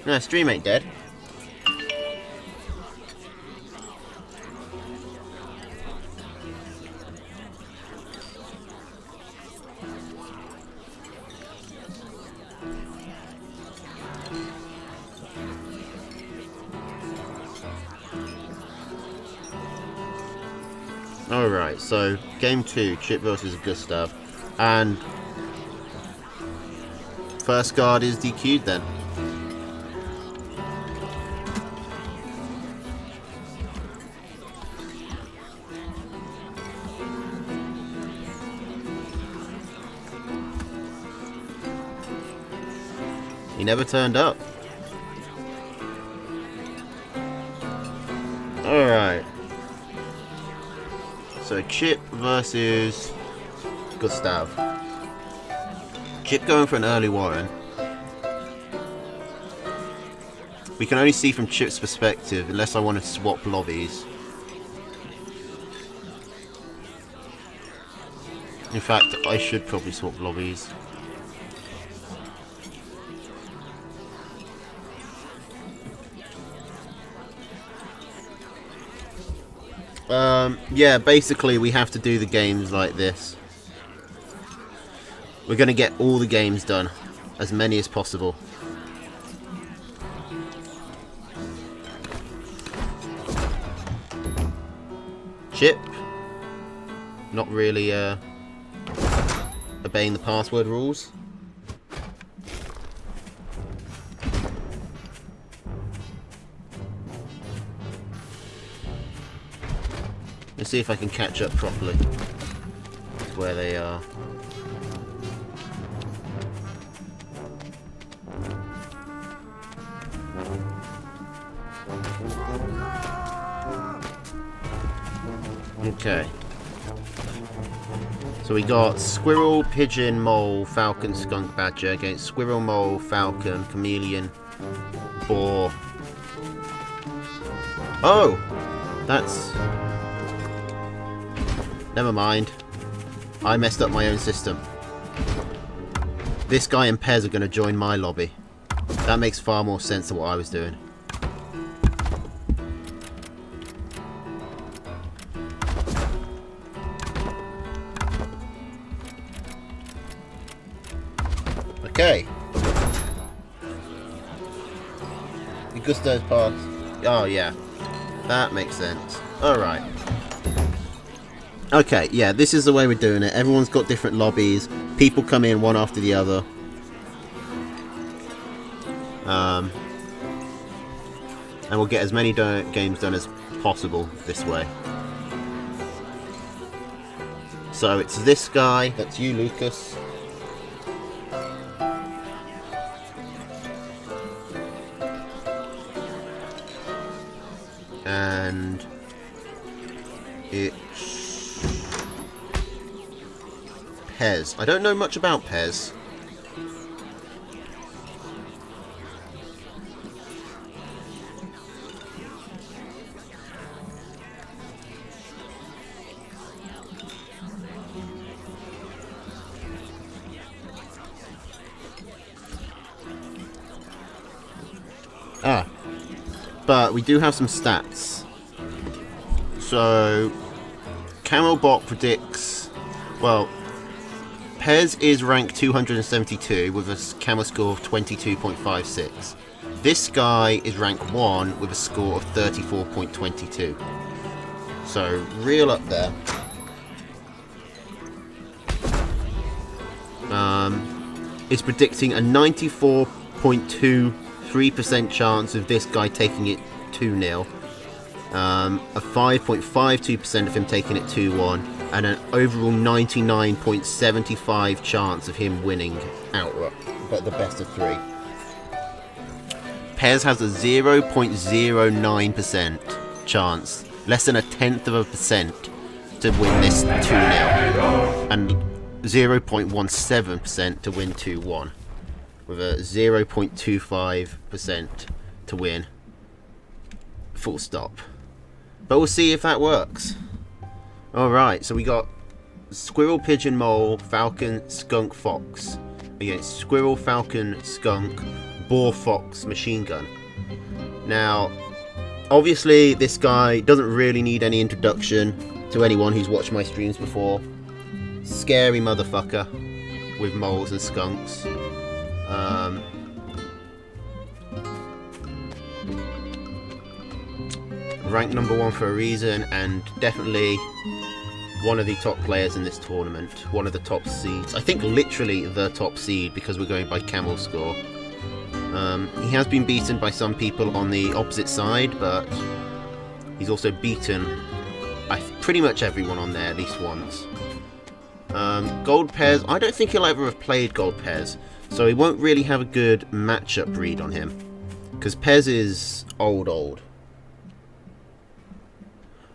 No, stream ain't dead. Alright, so game 2, Chip versus Gustav. And first guard is DQ'd then. He never turned up. Alright. So Chip versus Gustav. Chip going for an early Warren. We can only see from Chip's perspective unless I want to swap lobbies. In fact, I should probably swap lobbies. Yeah, basically we have to do the games like this. We're going to get all the games done, as many as possible. Chip, not really obeying the password rules. Let's see if I can catch up properly to where they are. Okay. So we got Squirrel, Pigeon, Mole, Falcon, Skunk, Badger against Squirrel, Mole, Falcon, Chameleon, Boar. Oh! That's... Never mind. I messed up my own system. This guy and Pez are going to join my lobby. That makes far more sense than what I was doing. Okay. Gustav's pass. Oh yeah. That makes sense. Alright. Okay, yeah, this is the way we're doing it. Everyone's got different lobbies. People come in one after the other. And we'll get as many games done as possible this way. So it's this guy. That's you, Lucas. And it's Pez. I don't know much about Pez. But we do have some stats. So Camelbot predicts, well, Pez is ranked 272 with a Camel score of 22.56. This guy is rank 1 with a score of 34.22. So real up there. It's predicting a 94.23% chance of this guy taking it 2-0. A 5.52% of him taking it 2-1. And an overall 99.75% chance of him winning outright, but the best of 3. Pez has a 0.09% chance, less than 1/10% to win this 2-0, and 0.17% to win 2-1, with a 0.25% to win. Full stop. But we'll see if that works. Alright, so we got Squirrel, Pigeon, Mole, Falcon, Skunk, Fox against Squirrel, Falcon, Skunk, Boar Fox machine gun. Now, obviously, this guy doesn't really need any introduction to anyone who's watched my streams before. Scary motherfucker with moles and skunks. Ranked number 1 for a reason, and definitely one of the top players in this tournament. One of the top seeds. I think literally the top seed, because we're going by camel score. He has been beaten by some people on the opposite side, but he's also beaten pretty much everyone on there at least once. Gold Pez, I don't think he'll ever have played Gold Pez, so he won't really have a good matchup read on him, because Pez is old.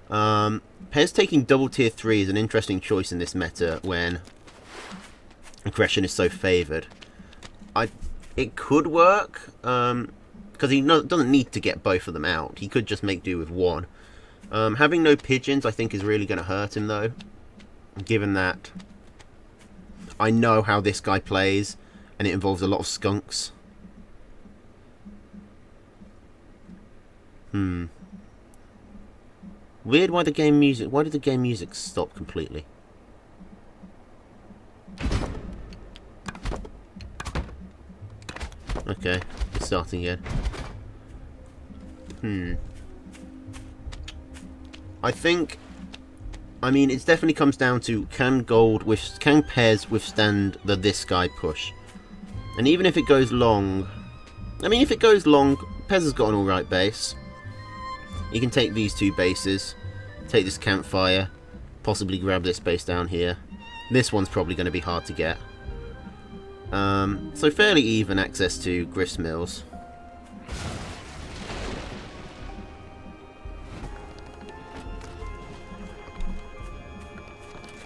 Pez taking double tier 3 is an interesting choice in this meta when aggression is so favoured. It could work, because he doesn't need to get both of them out. He could just make do with one. Having no pigeons I think is really going to hurt him though, given that I know how this guy plays and it involves a lot of skunks. Weird why did the game music stop completely? Okay, it's starting again. I mean, it definitely comes down to can Pez withstand the this guy push? And even if it goes long, if it goes long, Pez has got an alright base. He can take these 2 bases, take this campfire, possibly grab this base down here. This one's probably going to be hard to get. So fairly even access to grist mills.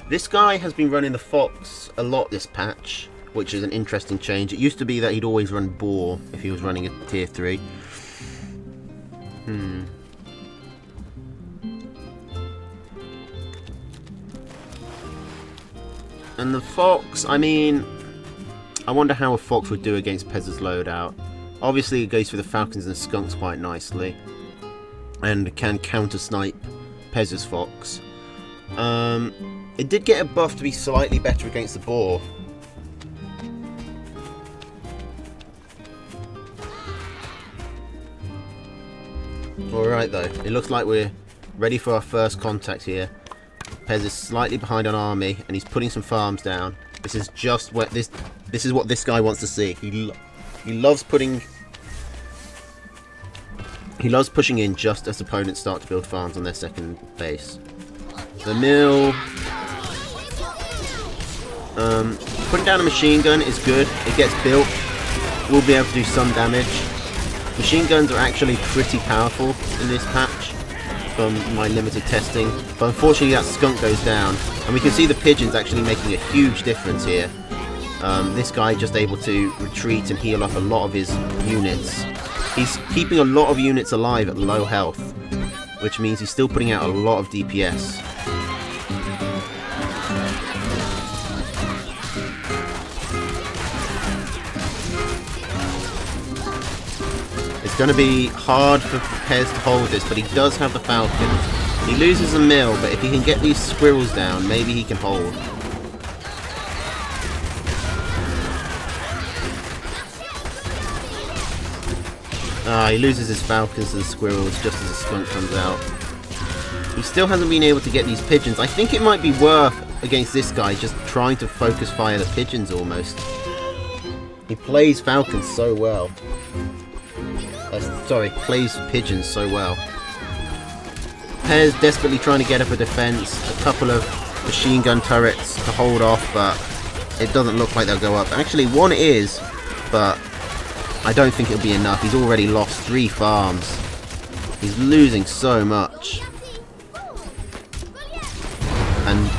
This guy has been running the Fox a lot this patch, which is an interesting change. It used to be that he'd always run Boar if he was running a tier 3. And the Fox, I wonder how a Fox would do against Pez's loadout. Obviously it goes for the Falcons and Skunks quite nicely, and can counter-snipe Pez's Fox. It did get a buff to be slightly better against the Boar. Alright though, it looks like we're ready for our first contact here. Pez is slightly behind on army, and he's putting some farms down. This is just what this is what this guy wants to see. He loves pushing in just as opponents start to build farms on their second base. The mill, putting down a machine gun is good. It gets built. We'll be able to do some damage. Machine guns are actually pretty powerful in this patch, from my limited testing, but unfortunately that skunk goes down, and we can see the pigeons actually making a huge difference here. This guy just able to retreat and heal up a lot of his units. He's keeping a lot of units alive at low health, which means he's still putting out a lot of DPS. It's going to be hard for Pez to hold this, but he does have the Falcons. He loses a mill, but if he can get these squirrels down, maybe he can hold. He loses his Falcons to the squirrels just as the skunk comes out. He still hasn't been able to get these pigeons. I think it might be worth, against this guy, just trying to focus fire the pigeons almost. He plays Falcons so well. Plays pigeons so well. Pez desperately trying to get up a defense, a couple of machine gun turrets to hold off, but it doesn't look like they'll go up. Actually, one is, but I don't think it'll be enough. He's already lost 3 farms. He's losing so much. And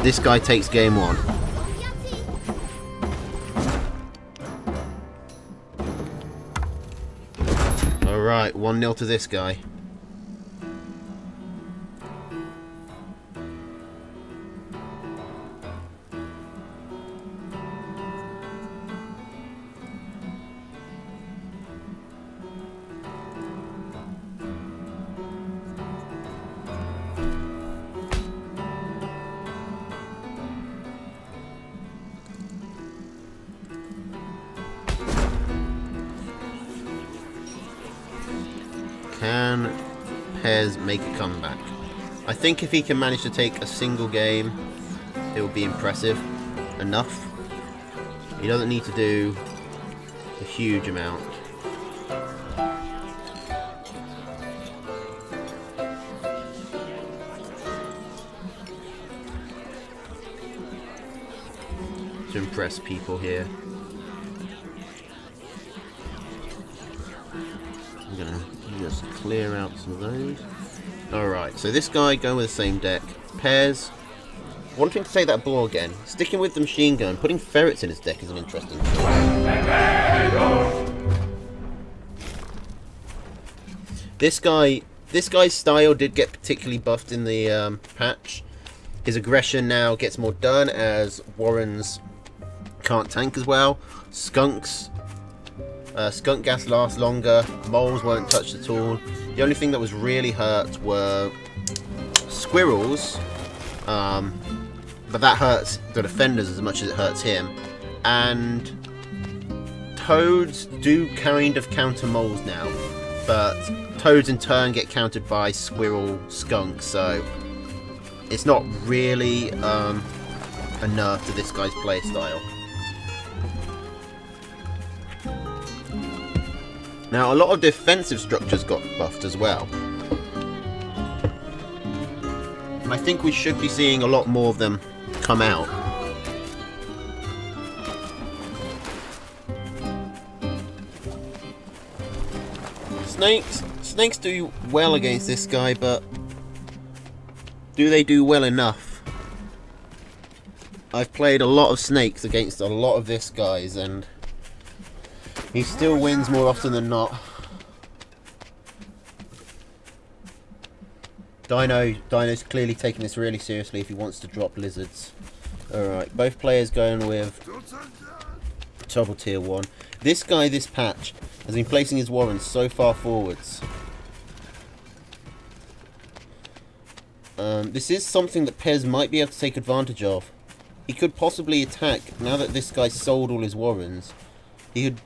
this guy takes game 1. Alright, 1-0 to this guy. Can Pez make a comeback? I think if he can manage to take a single game, it will be impressive enough. He doesn't need to do a huge amount. To impress people here. I'm gonna just clear out some of those. Alright, so this guy going with the same deck. Pairs. Wanting to take that ball again. Sticking with the machine gun. Putting ferrets in his deck is an interesting choice. This guy's style did get particularly buffed in the patch. His aggression now gets more done as Warrens can't tank as well. Skunk gas lasts longer. Moles weren't touched at all. The only thing that was really hurt were squirrels, but that hurts the defenders as much as it hurts him. And toads do kind of counter moles now, but toads in turn get countered by squirrel skunk, so it's not really a nerf to this guy's playstyle. Now, a lot of defensive structures got buffed as well. And I think we should be seeing a lot more of them come out. Snakes do well against this guy, but do they do well enough? I've played a lot of snakes against a lot of this guys, and he still wins more often than not. Dino's clearly taking this really seriously if he wants to drop lizards. Alright, both players going with double tier 1. This guy, this patch, has been placing his warrens so far forwards. This is something that Pez might be able to take advantage of. He could possibly attack, now that this guy sold all his warrens. He could,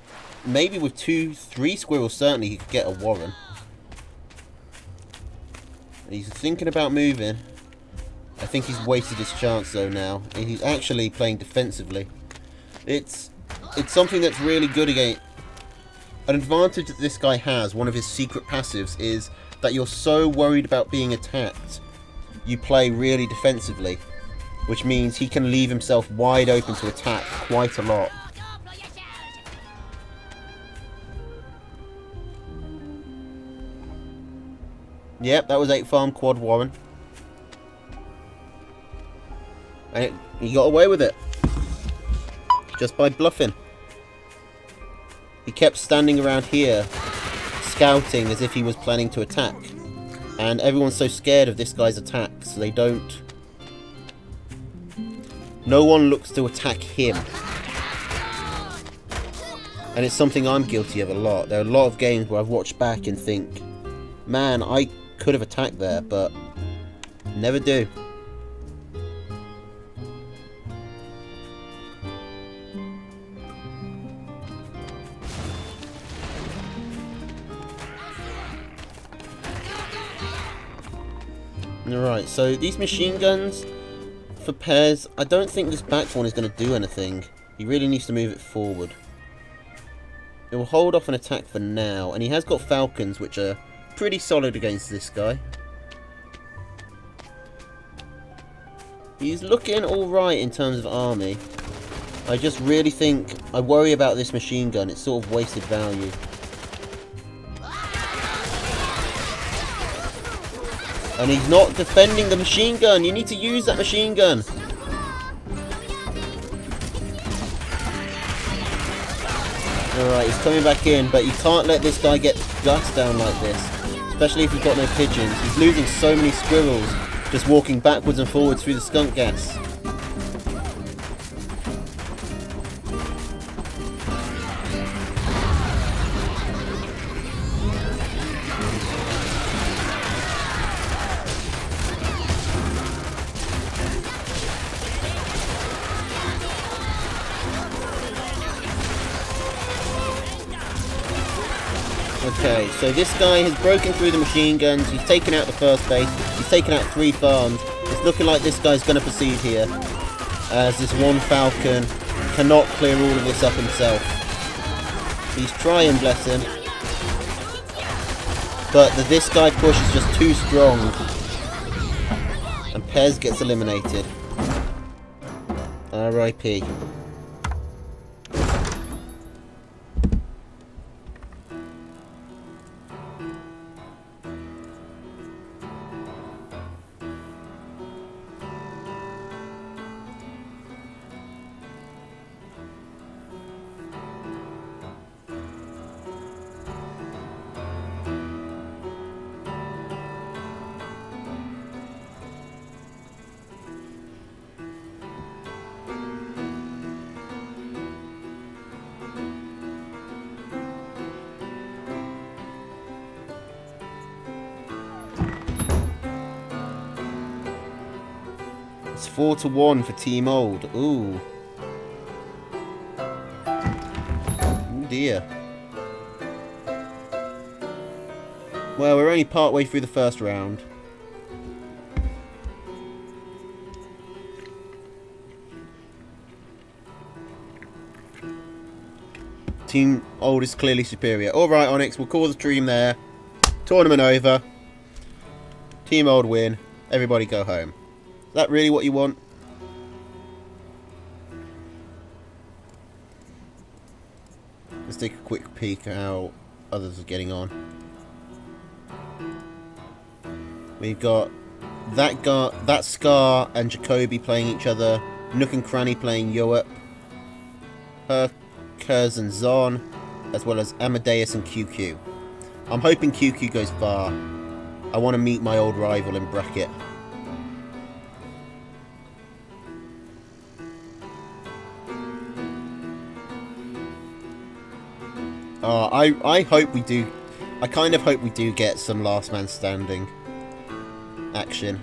maybe with 2-3 squirrels certainly, he could get a warren. He's thinking about moving. I think he's wasted his chance though now. He's actually playing defensively. It's something that's really good against. An advantage that this guy has, one of his secret passives, is that you're so worried about being attacked, you play really defensively, which means he can leave himself wide open to attack quite a lot. Yep, that was 8 farm quad warren. And he got away with it. Just by bluffing. He kept standing around here, scouting as if he was planning to attack. And everyone's so scared of this guy's attacks, they don't... No one looks to attack him. And it's something I'm guilty of a lot. There are a lot of games where I've watched back and think, man, I could have attacked there, but never do. Alright, so these machine guns for Pez, I don't think this back one is going to do anything. He really needs to move it forward. It will hold off an attack for now, and he has got falcons, which are pretty solid against this guy. He's looking alright in terms of army. I just really think, I worry about this machine gun. It's sort of wasted value. And he's not defending the machine gun. You need to use that machine gun. Alright, he's coming back in, but you can't let this guy get guts down like this. Especially if you've got no pigeons. He's losing so many squirrels just walking backwards and forwards through the skunk gas. Okay, so this guy has broken through the machine guns. He's taken out the first base. He's taken out 3 farms. It's looking like this guy's going to proceed here, as this one Falcon cannot clear all of this up himself. He's trying, bless him. But this guy push is just too strong. And Pez gets eliminated. R.I.P. It's 4-1 for Team Old. Ooh. Oh dear. Well, we're only part way through the first round. Team Old is clearly superior. Alright, Onyx, we'll call the stream there. Tournament over. Team Old win. Everybody go home. Is that really what you want? Let's take a quick peek at how others are getting on. We've got that Scar and Jacoby playing each other. Nook and Cranny playing Yoep. Herkers and Zon, as well as Amadeus and QQ. I'm hoping QQ goes far. I want to meet my old rival in bracket. I hope we do. I kind of hope we do get some last man standing action.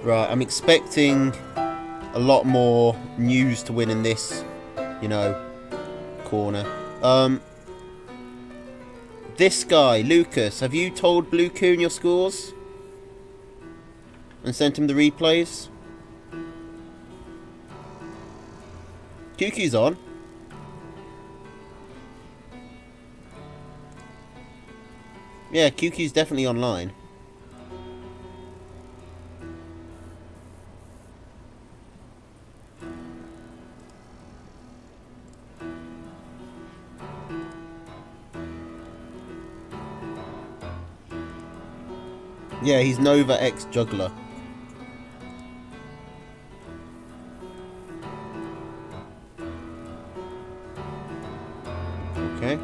Right, I'm expecting a lot more news to win in this, you know, corner. This guy, Lucas, have you told Blue Coon your scores? And sent him the replays? QQ's on. Yeah, QQ's definitely online. Yeah, he's Nova X Juggler. Okay.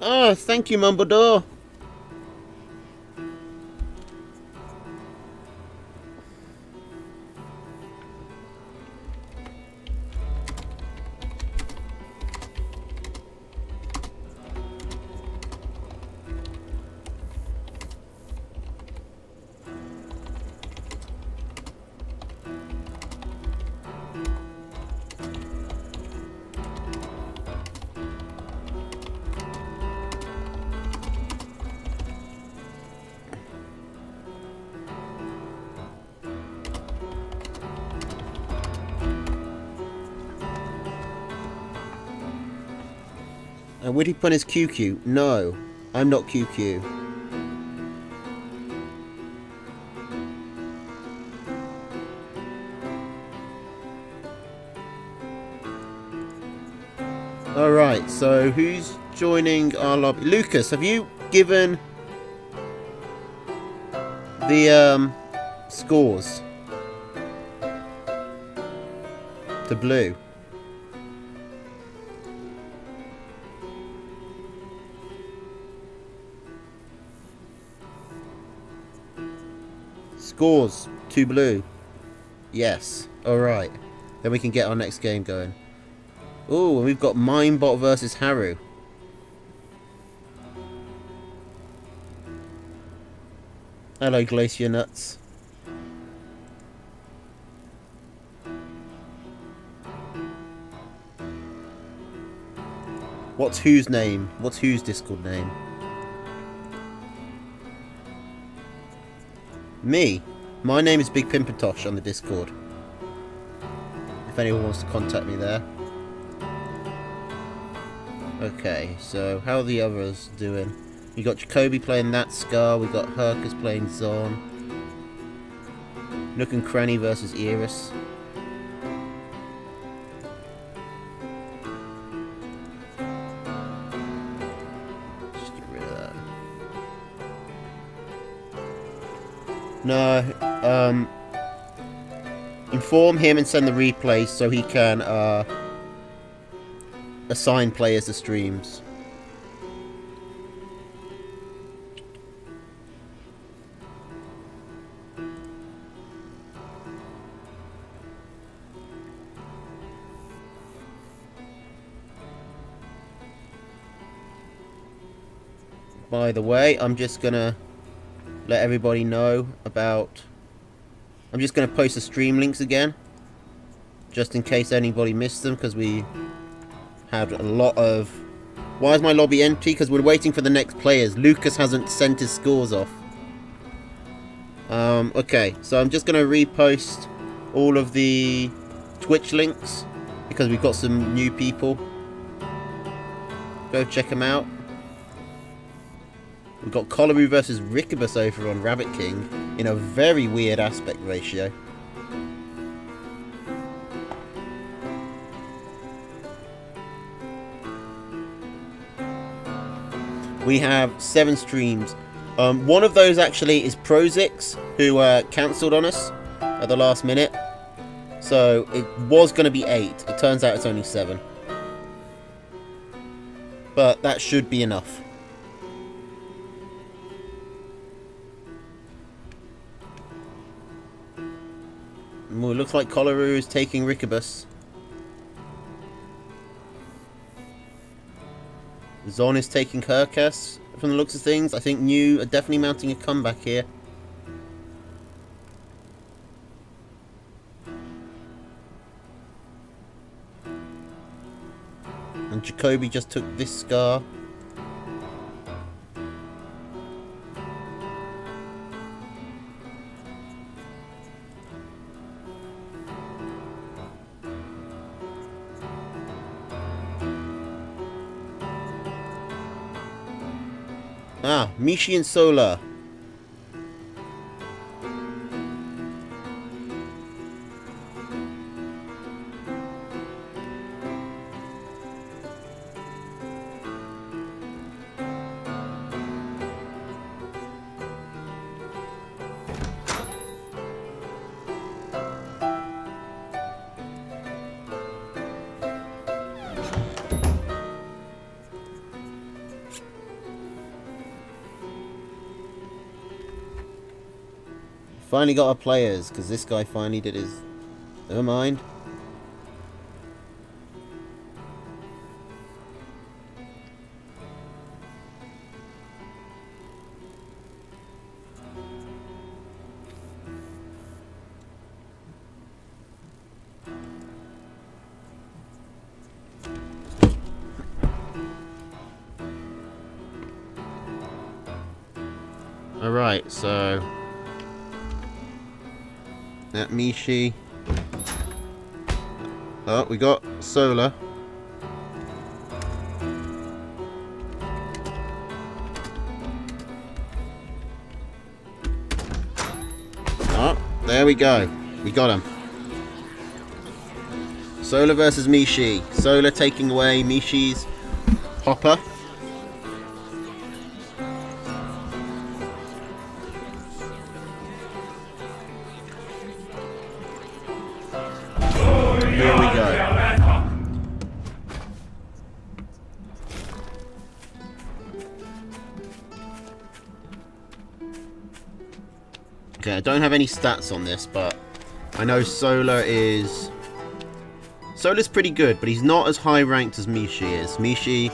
Oh, thank you, Mumbledore. And would he put his QQ? No, I'm not QQ. Alright, so who's joining our lobby? Lucas, have you given the Scores. To blue. Scores. To blue. Yes. Alright. Then we can get our next game going. Ooh, and we've got Minebot versus Haru. Hello, Glacier Nuts. What's whose name? What's whose Discord name? Me. My name is Big Pimpintosh on the Discord. If anyone wants to contact me there. Okay, so how are the others doing? We got Jacoby playing that Scar, we got Hercus playing Zon. Nook and Cranny versus Iris. Just get rid of that. No, inform him and send the replays so he can assign players to streams. By the way, I'm just gonna let everybody know about... I'm just gonna post the stream links again, just in case anybody missed them, because we had a lot of... Why is my lobby empty? Because we're waiting for the next players. Lucas hasn't sent his scores off. Okay, so I'm just gonna repost all of the Twitch links, because we've got some new people. Go check them out. We've got Collaroo versus Rickabus over on Rabbit King in a very weird aspect ratio. We have 7 streams. One of those actually is Prozix, who cancelled on us at the last minute. So it was going to be 8. It turns out it's only 7. But that should be enough. Ooh, looks like Collaroo is taking Rickabus. Zon is taking Hercus from the looks of things. I think New are definitely mounting a comeback here. And Jacoby just took this Scar. Ah, Mishi and Solar. Finally got our players, because this guy finally did his... Never mind. Alright, so... That Mishi. Oh, we got Solar. Oh, there we go. We got him. Solar versus Mishi. Solar taking away Mishi's Hopper. Okay, I don't have any stats on this, but I know Solar's pretty good, but he's not as high ranked as Mishi is. Mishi,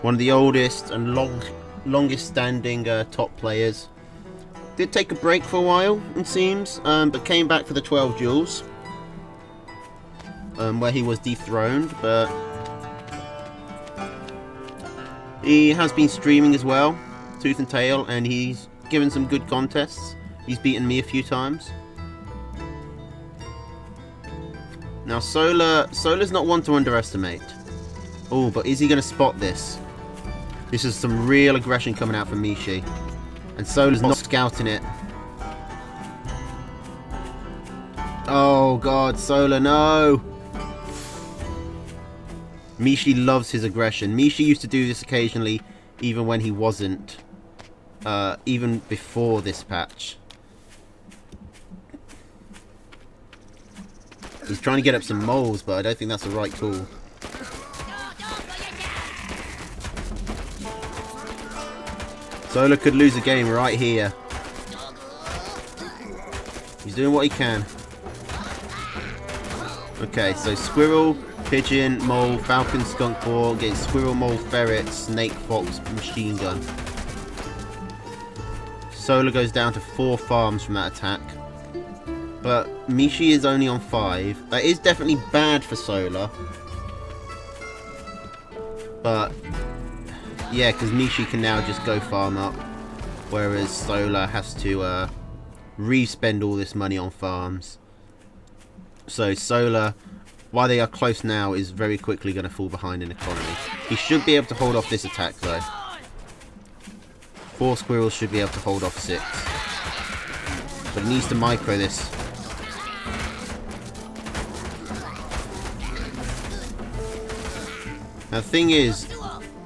one of the oldest and longest standing top players. Did take a break for a while, it seems, but came back for the 12 duels, where he was dethroned, but he has been streaming as well, tooth and tail, and he's given some good contests. He's beaten me a few times. Now Solar's not one to underestimate. Oh, but is he going to spot this? This is some real aggression coming out from Mishi. And Solar's not scouting it. Oh god, Solar, no! Mishi loves his aggression. Mishi used to do this occasionally, even when he wasn't. Even before this patch. He's trying to get up some moles, but I don't think that's the right call. Solar could lose a game right here. He's doing what he can. Okay, so squirrel, pigeon, mole, falcon, skunk boar against squirrel, mole, ferret, snake, fox, machine gun. Solar goes down to 4 farms from that attack. But Mishi is only on 5. That is definitely bad for Solar. But yeah, because Mishi can now just go farm up. Whereas Solar has to re-spend all this money on farms. So Solar, while they are close now, is very quickly going to fall behind in economy. He should be able to hold off this attack though. 4 squirrels should be able to hold off 6. But he needs to micro this. Now the thing is,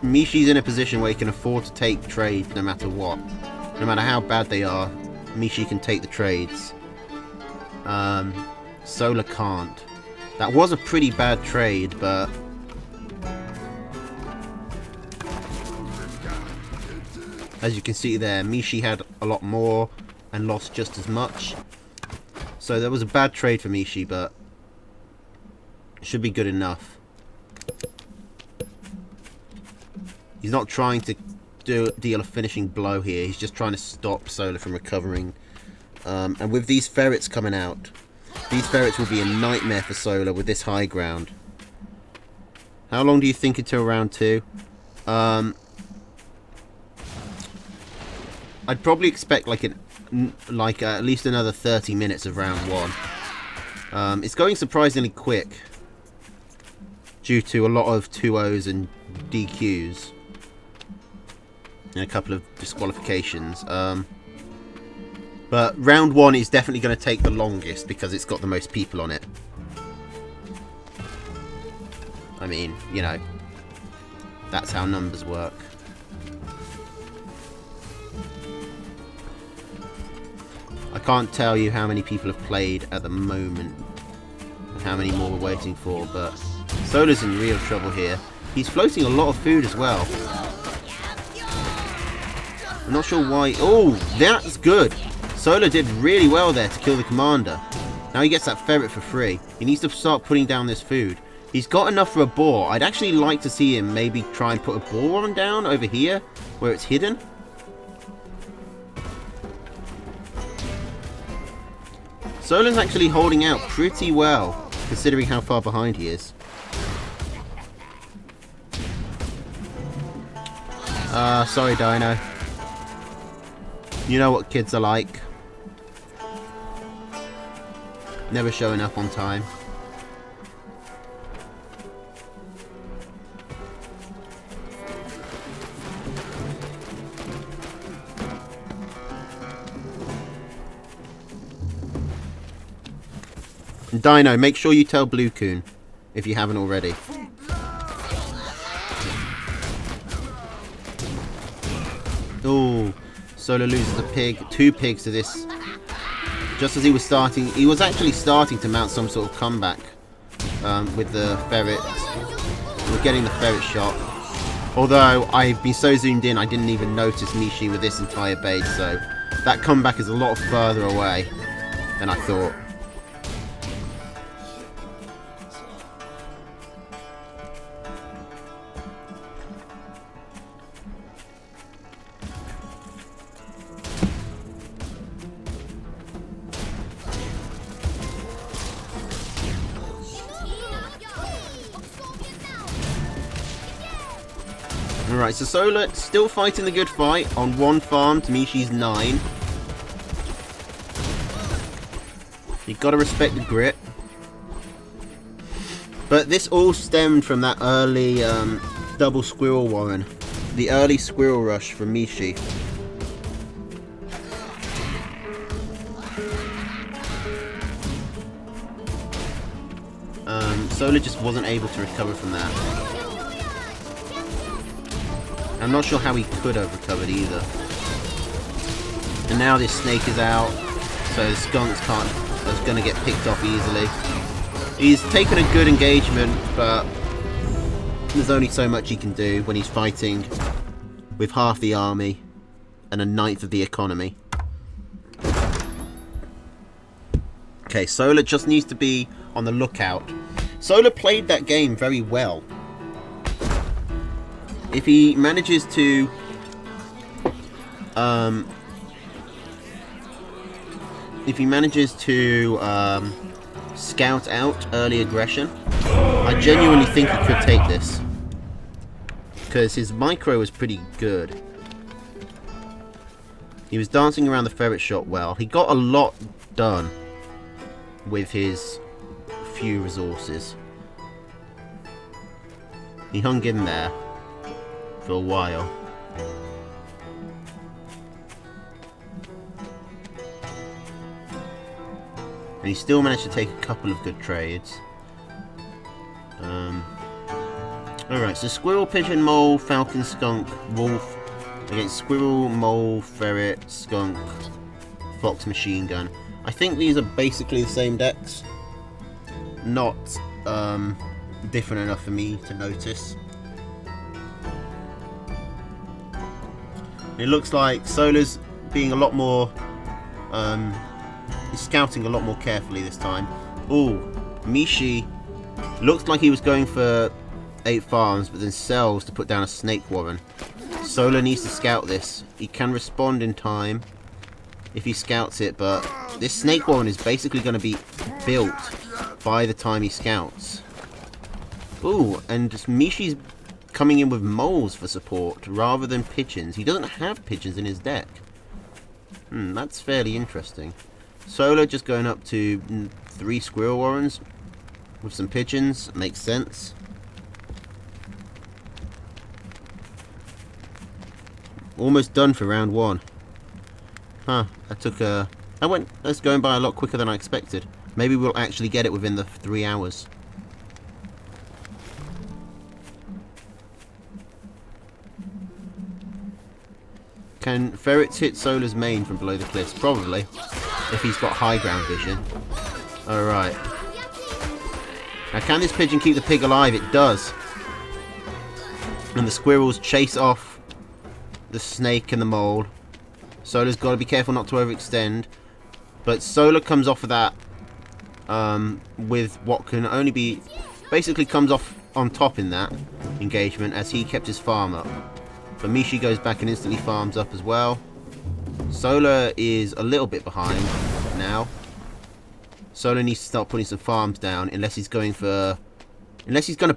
Mishi's in a position where he can afford to take trades no matter what. No matter how bad they are, Mishi can take the trades. Solar can't. That was a pretty bad trade, but as you can see there, Mishi had a lot more and lost just as much. So that was a bad trade for Mishi, but it should be good enough. He's not trying to deal a finishing blow here. He's just trying to stop Solar from recovering. And with these ferrets coming out, these ferrets will be a nightmare for Solar with this high ground. How long do you think until round 2? I'd probably expect like at least another 30 minutes of round 1. It's going surprisingly quick due to a lot of 2-0s and DQs. And a couple of disqualifications. But round 1 is definitely going to take the longest because it's got the most people on it. I mean, you know, that's how numbers work. I can't tell you how many people have played at the moment and how many more we're waiting for, but Solar's in real trouble here. He's floating a lot of food as well. I'm not sure why. Oh, that's good. Solar did really well there to kill the commander. Now he gets that ferret for free. He needs to start putting down this food. He's got enough for a boar. I'd actually like to see him maybe try and put a boar on down over here where it's hidden. Solar's actually holding out pretty well considering how far behind he is. Sorry Dino. You know what kids are like. Never showing up on time. And Dino, make sure you tell Blue Coon if you haven't already. Oh, Solar loses a pig, 2 pigs to this. Just as he was actually starting to mount some sort of comeback with the ferret. We're getting the ferret shot. Although I've been so zoomed in, I didn't even notice Mishi with this entire base. So that comeback is a lot further away than I thought. Alright, so Solar still fighting the good fight on 1 farm to Mishi's 9. You've got to respect the grit. But this all stemmed from that early double squirrel warren. The early squirrel rush from Mishi. Solar just wasn't able to recover from that. I'm not sure how he could have recovered either. And now this snake is out, so the skunks is going to get picked off easily. He's taken a good engagement, but there's only so much he can do when he's fighting with half the army and 1/9 of the economy. Okay, Solar just needs to be on the lookout. Solar played that game very well. If he manages to scout out early aggression, I genuinely think he could take this, because his micro was pretty good. He was dancing around the ferret shot well. He got a lot done with his few resources. He hung in there for a while. And he still managed to take a couple of good trades. Alright, so squirrel, pigeon, mole, falcon, skunk, wolf against squirrel, mole, ferret, skunk, fox, machine gun. I think these are basically the same decks. Not different enough for me to notice. It looks like Solar's being a lot more, he's scouting a lot more carefully this time. Ooh, Mishi looks like he was going for 8 farms, but then sells to put down a snake warren. Solar needs to scout this. He can respond in time if he scouts it, but this snake warren is basically going to be built by the time he scouts. Ooh, and Mishi's coming in with moles for support rather than pigeons. He doesn't have pigeons in his deck. That's fairly interesting. Solar just going up to 3 squirrel warrens with some pigeons. Makes sense. Almost done for round 1. Huh, that's going by a lot quicker than I expected. Maybe we'll actually get it within the 3 hours. Can ferrets hit Solar's main from below the cliffs? Probably, if he's got high ground vision. Alright. Now, can this pigeon keep the pig alive? It does. And the squirrels chase off the snake and the mole. Solar's got to be careful not to overextend. But Solar comes off of that with what can only be... basically comes off on top in that engagement as he kept his farm up. But Mishi goes back and instantly farms up as well. Solar is a little bit behind now. Solar needs to start putting some farms down unless he's going to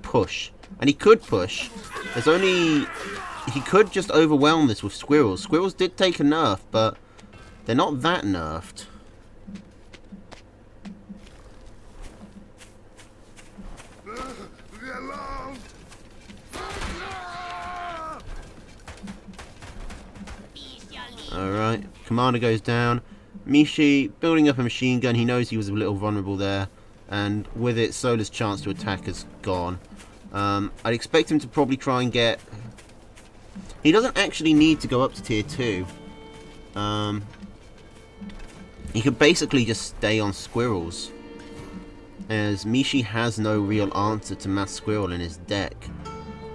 push. And he could push. He could just overwhelm this with squirrels. Squirrels did take a nerf, but they're not that nerfed. Alright, Commander goes down. Mishi building up a machine gun. He knows he was a little vulnerable there, and with it, Solar's chance to attack has gone. I'd expect him to probably try and get... He doesn't actually need to go up to tier 2. He could basically just stay on squirrels, as Mishi has no real answer to mass squirrel in his deck.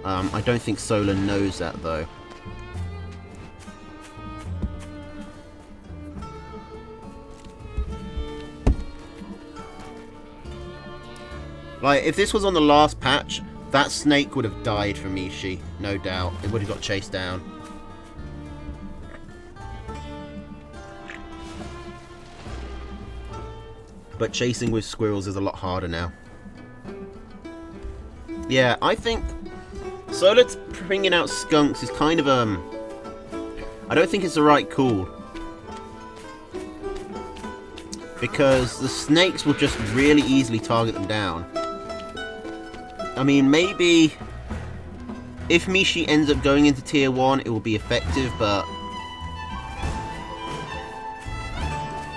I don't think Solar knows that though. Like, if this was on the last patch, that snake would have died from Mishi, no doubt. It would have got chased down. But chasing with squirrels is a lot harder now. Yeah, I think Solar bringing out skunks is kind of, I don't think it's the right call. Because the snakes will just really easily target them down. I mean, maybe if Mishi ends up going into tier 1, it will be effective, but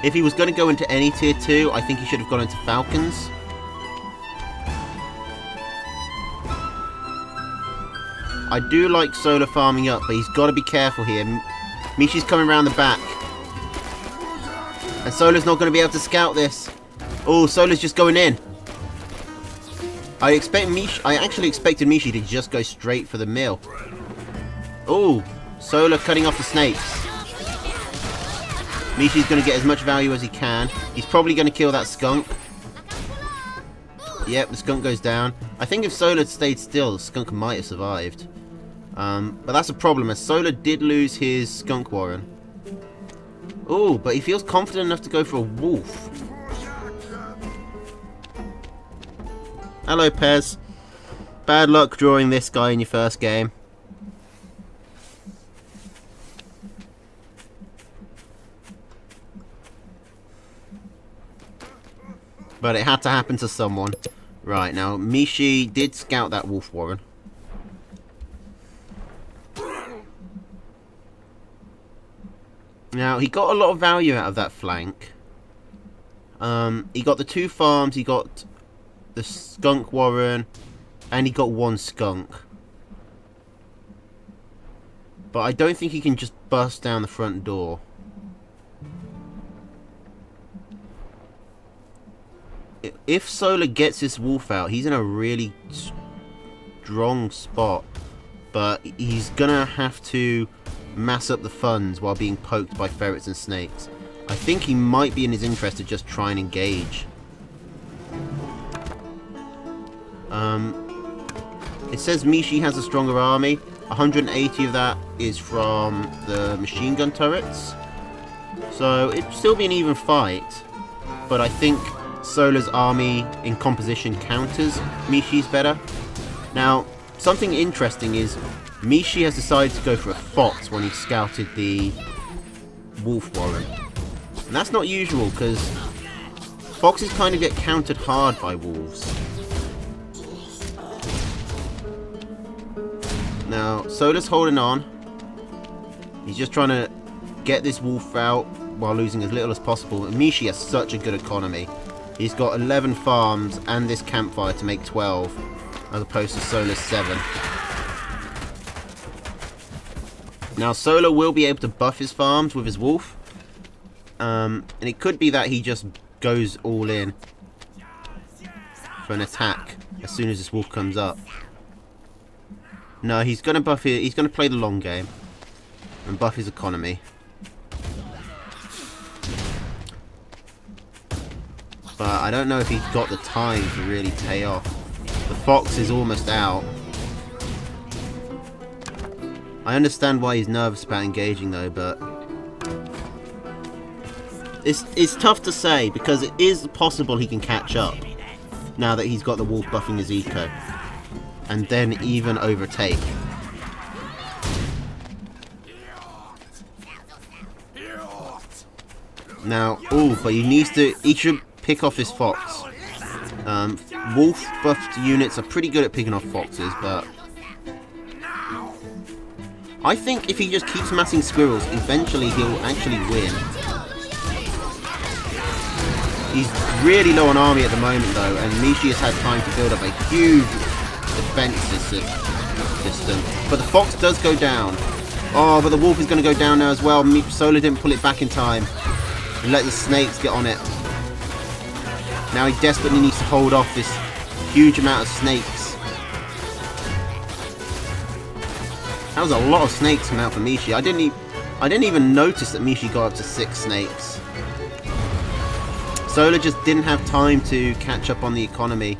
if he was going to go into any tier 2, I think he should have gone into Falcons. I do like Solar farming up, but he's got to be careful here. Mishi's coming around the back. And Solar's not going to be able to scout this. Oh, Solar's just going in. I actually expected Mishi to just go straight for the mill. Oh, Solar cutting off the snakes. Mishi's going to get as much value as he can. He's probably going to kill that skunk. Yep, the skunk goes down. I think if Solar had stayed still, the skunk might have survived. But that's a problem, as Solar did lose his skunk warren. Oh, but he feels confident enough to go for a wolf. Hello, Pez. Bad luck drawing this guy in your first game. But it had to happen to someone. Right, now, Mishi did scout that wolf warren. Now, he got a lot of value out of that flank. He got the 2 farms, he got the skunk warren, and he got 1 skunk. But I don't think he can just bust down the front door. If Solar gets this wolf out, he's in a really strong spot. But he's gonna have to mass up the funds while being poked by ferrets and snakes. I think he might be in his interest to just try and engage. It says Mishi has a stronger army. 180 of that is from the machine gun turrets. So it'd still be an even fight. But I think Solar's army in composition counters Mishi's better. Now, something interesting is Mishi has decided to go for a fox when he scouted the wolf warren. And that's not usual, because foxes kind of get countered hard by wolves. Now, Solar's holding on. He's just trying to get this wolf out while losing as little as possible. And Mishi has such a good economy. He's got 11 farms and this campfire to make 12, as opposed to Solar's 7. Now, Solar will be able to buff his farms with his wolf. And it could be that he just goes all in for an attack as soon as this wolf comes up. No, he's going to buff it. He's going to play the long game and buff his economy. But I don't know if he's got the time to really pay off. The fox is almost out. I understand why he's nervous about engaging though, but it's tough to say, because it is possible he can catch up now that he's got the wolf buffing his eco, and then even overtake. Now, but he should pick off his fox. Wolf buffed units are pretty good at picking off foxes, but I think if he just keeps massing squirrels, eventually he'll actually win. He's really low on army at the moment though, and Mishi has had time to build up a huge defense system. But the fox does go down. Oh, but the wolf is going to go down now as well. Solar didn't pull it back in time and let the snakes get on it. Now he desperately needs to hold off this huge amount of snakes. That was a lot of snakes coming out for Mishi. I didn't even notice that Mishi got up to 6 snakes. Solar just didn't have time to catch up on the economy.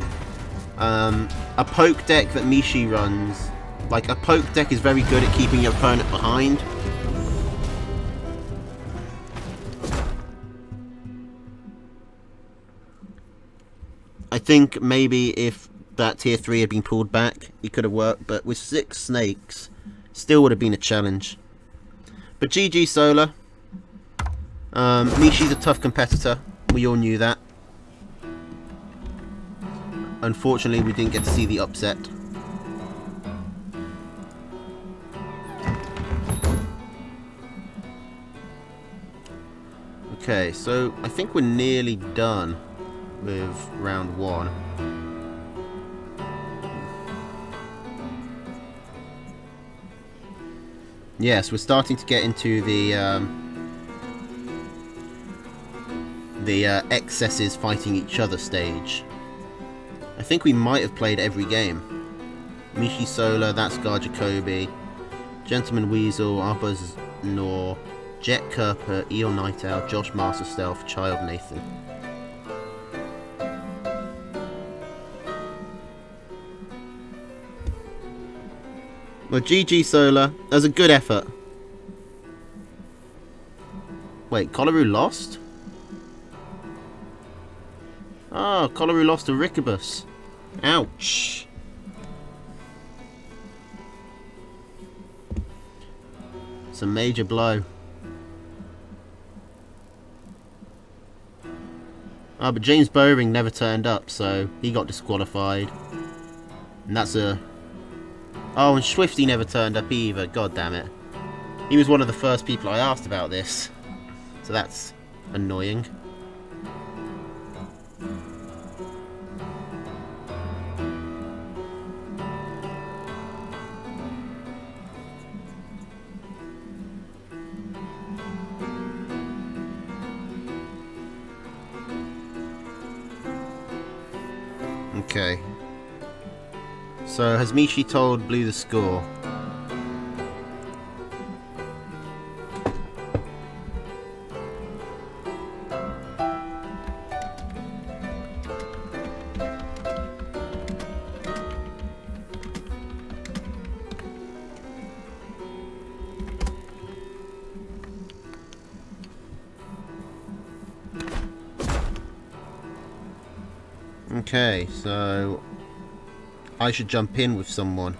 A poke deck that Mishi runs. Like, a poke deck is very good at keeping your opponent behind. I think maybe if that tier 3 had been pulled back, it could have worked, but with 6 snakes, still would have been a challenge. But GG Solar. Mishi's a tough competitor. We all knew that. Unfortunately, we didn't get to see the upset. Okay, so I think we're nearly done with round 1. Yes, we're starting to get into the excesses fighting each other stage. I think we might have played every game. Mishi Solar, That's Gar Jacoby, Gentleman Weasel, Arbuz Nor, Jet Kerper, Eel Night Owl, Josh Master Stealth, Child Nathan. Well, GG Solar. That was a good effort. Wait, Collaroo lost? Oh, Collaroo lost to Rickabus. Ouch. It's a major blow. Oh, but James Bowring never turned up, so he got disqualified. And that's a... Oh, and Swifty never turned up either. God damn it. He was one of the first people I asked about this. So that's annoying. Okay. So, has Mishi told Blue the score? Okay, so I should jump in with someone.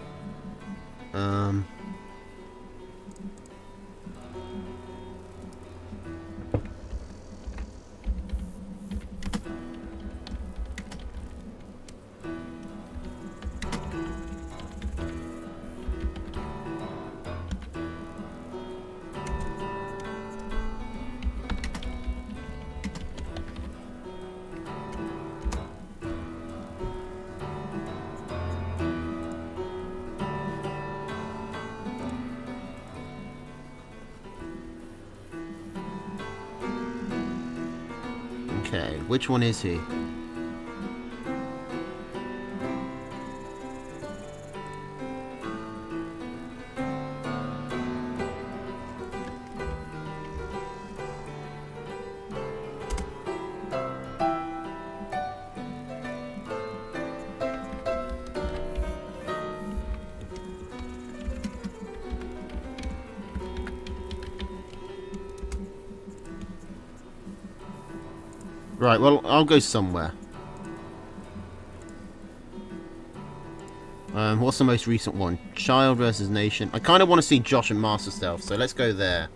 Okay, which one is he? Right, well, I'll go somewhere. What's the most recent one? Child versus Nation. I kind of want to see Josh and Master Stealth, so let's go there.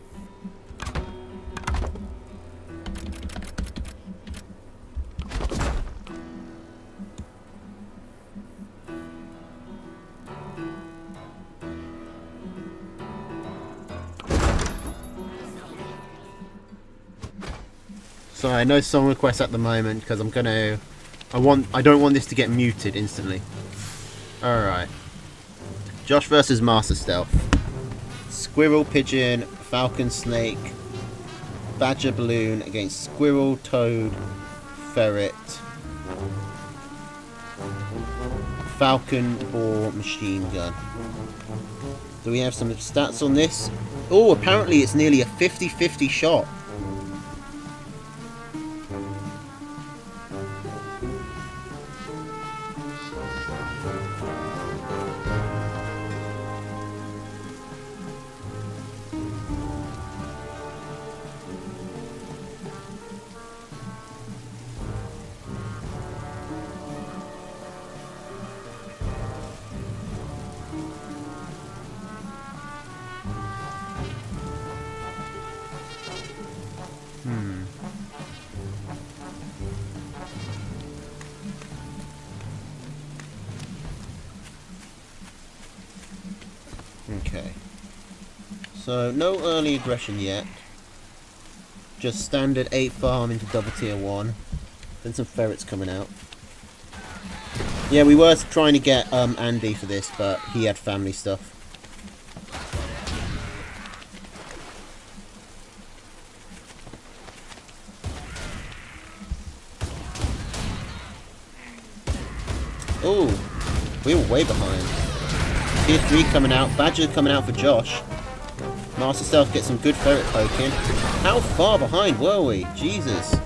So I know song requests at the moment because I'm gonna. I don't want this to get muted instantly. All right. Josh versus Master Stealth. Squirrel, Pigeon, Falcon, Snake, Badger, Balloon against Squirrel, Toad, Ferret, Falcon, or Machine Gun. Do we have some stats on this? Oh, apparently it's nearly a 50-50 shot. Okay. So, no early aggression yet. Just standard 8 farm into double tier 1. Then some ferrets coming out. Yeah, we were trying to get Andy for this, but he had family stuff. Oh, we were way behind. Tier 3 coming out. Badger coming out for Josh. Master Stealth gets some good ferret poking. How far behind were we? Jesus.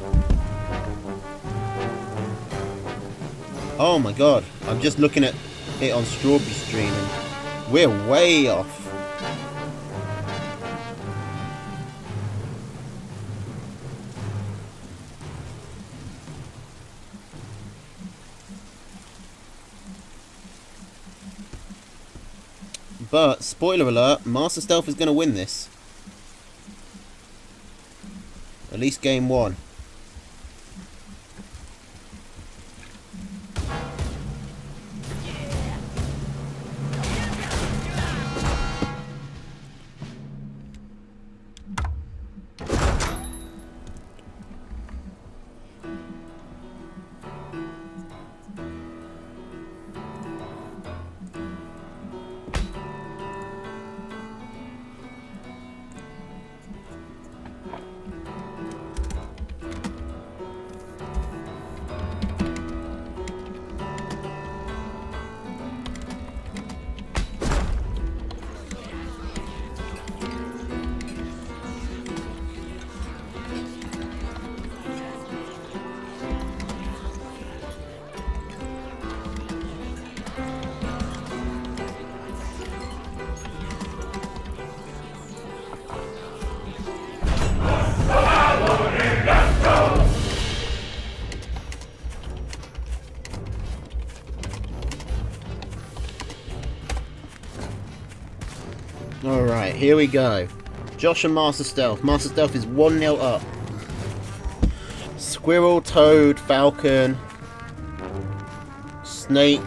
Oh my god. I'm just looking at it on Strawberry Stream and we're way off. But, spoiler alert, Master Stealth is going to win this. At least game 1. Alright, here we go. Josh and Master Stealth. Master Stealth is 1-0 up. Squirrel, Toad, Falcon, Snake,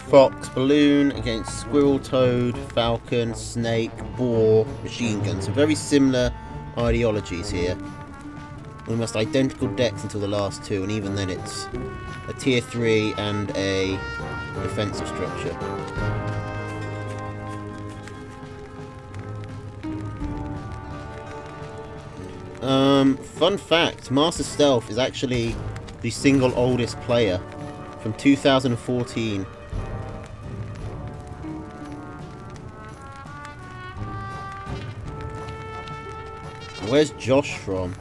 Fox, Balloon against Squirrel, Toad, Falcon, Snake, Boar, Machine Gun. So very similar ideologies here. Almost identical decks until the last two, and even then it's a tier 3 and a defensive structure. Fun fact, Master Stealth is actually the single oldest player from 2014. Where's Josh from?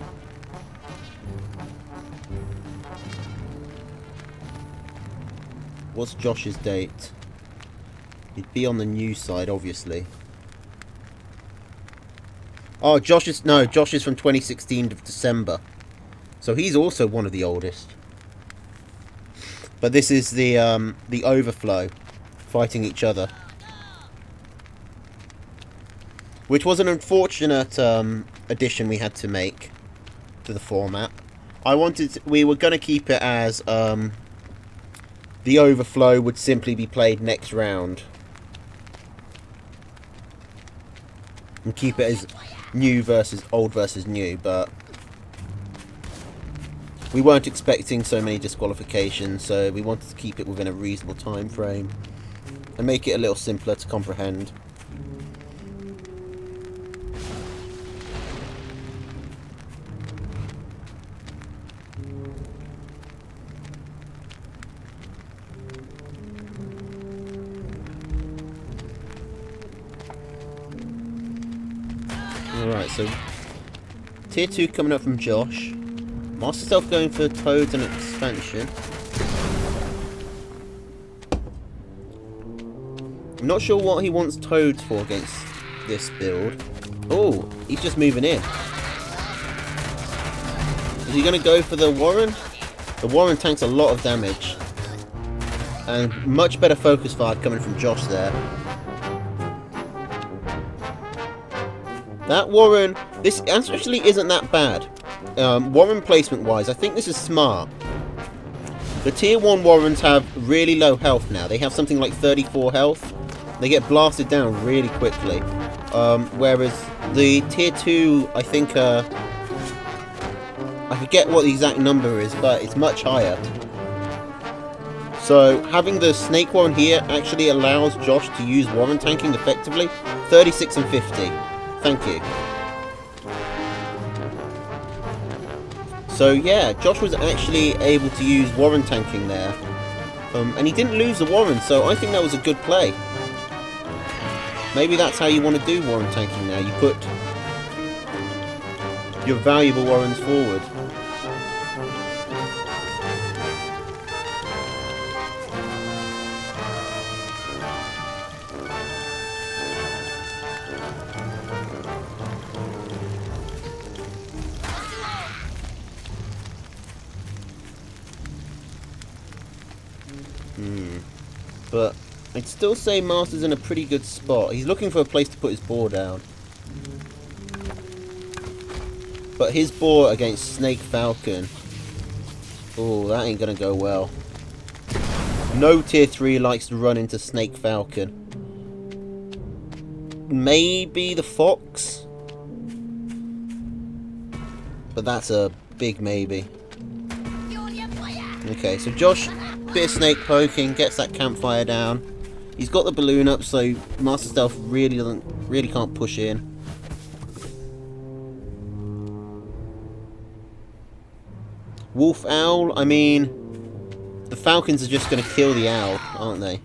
What's Josh's date? He'd be on the new side, obviously. Oh, Josh is from 2016 of December. So he's also one of the oldest. But this is the Overflow fighting each other. Which was an unfortunate addition we had to make to the format. We were going to keep it as the Overflow would simply be played next round. And keep it as new versus old versus new, but we weren't expecting so many disqualifications, so we wanted to keep it within a reasonable time frame and make it a little simpler to comprehend. Alright, so tier 2 coming up from Josh. Master Stealth going for Toads and expansion. I'm not sure what he wants Toads for against this build. Oh, he's just moving in. Is he going to go for the Warren? The Warren tanks a lot of damage. And much better focus fire coming from Josh there. That Warren, this actually isn't that bad. Warren placement wise, I think this is smart. The tier 1 Warrens have really low health now. They have something like 34 health. They get blasted down really quickly. Whereas the tier 2, I think, I forget what the exact number is, but it's much higher. So having the Snake Warren here actually allows Josh to use Warren tanking effectively. 36 and 50. Thank you. So yeah, Josh was actually able to use Warren tanking there. And he didn't lose the Warren, so I think that was a good play. Maybe that's how you want to do Warren tanking now. You put your valuable Warrens forward. But I'd still say Master's in a pretty good spot. He's looking for a place to put his boar down. But his boar against Snake Falcon. Oh, that ain't gonna go well. No tier 3 likes to run into Snake Falcon. Maybe the Fox? But that's a big maybe. Okay, so Josh, bit of snake poking, gets that campfire down. He's got the balloon up, so Master Stealth really can't push in. Wolf Owl, I mean, the Falcons are just going to kill the owl, aren't they?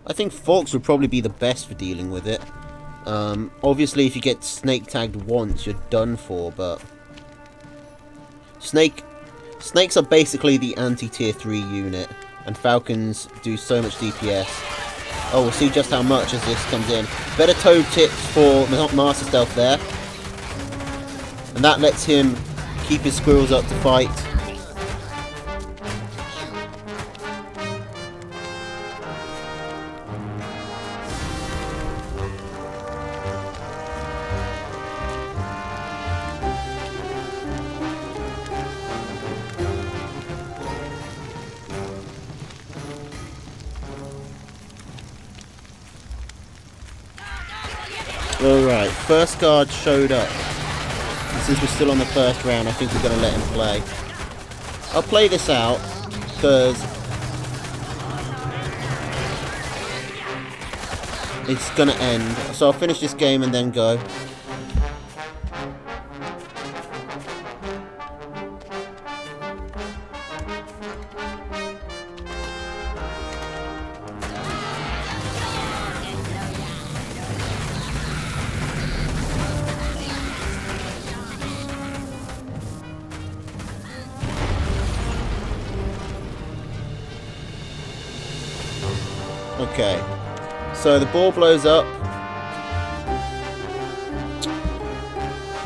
I think Fox would probably be the best for dealing with it. Obviously, if you get snake tagged once, you're done for, but... Snakes are basically the anti-tier 3 unit, and Falcons do so much DPS. Oh, we'll see just how much as this comes in. Better toad tips for Master Stealth there. And that lets him keep his squirrels up to fight. Alright, first guard showed up. And since we're still on the first round, I think we're going to let him play. I'll play this out, because it's going to end. So I'll finish this game and then go. Okay, so the ball blows up.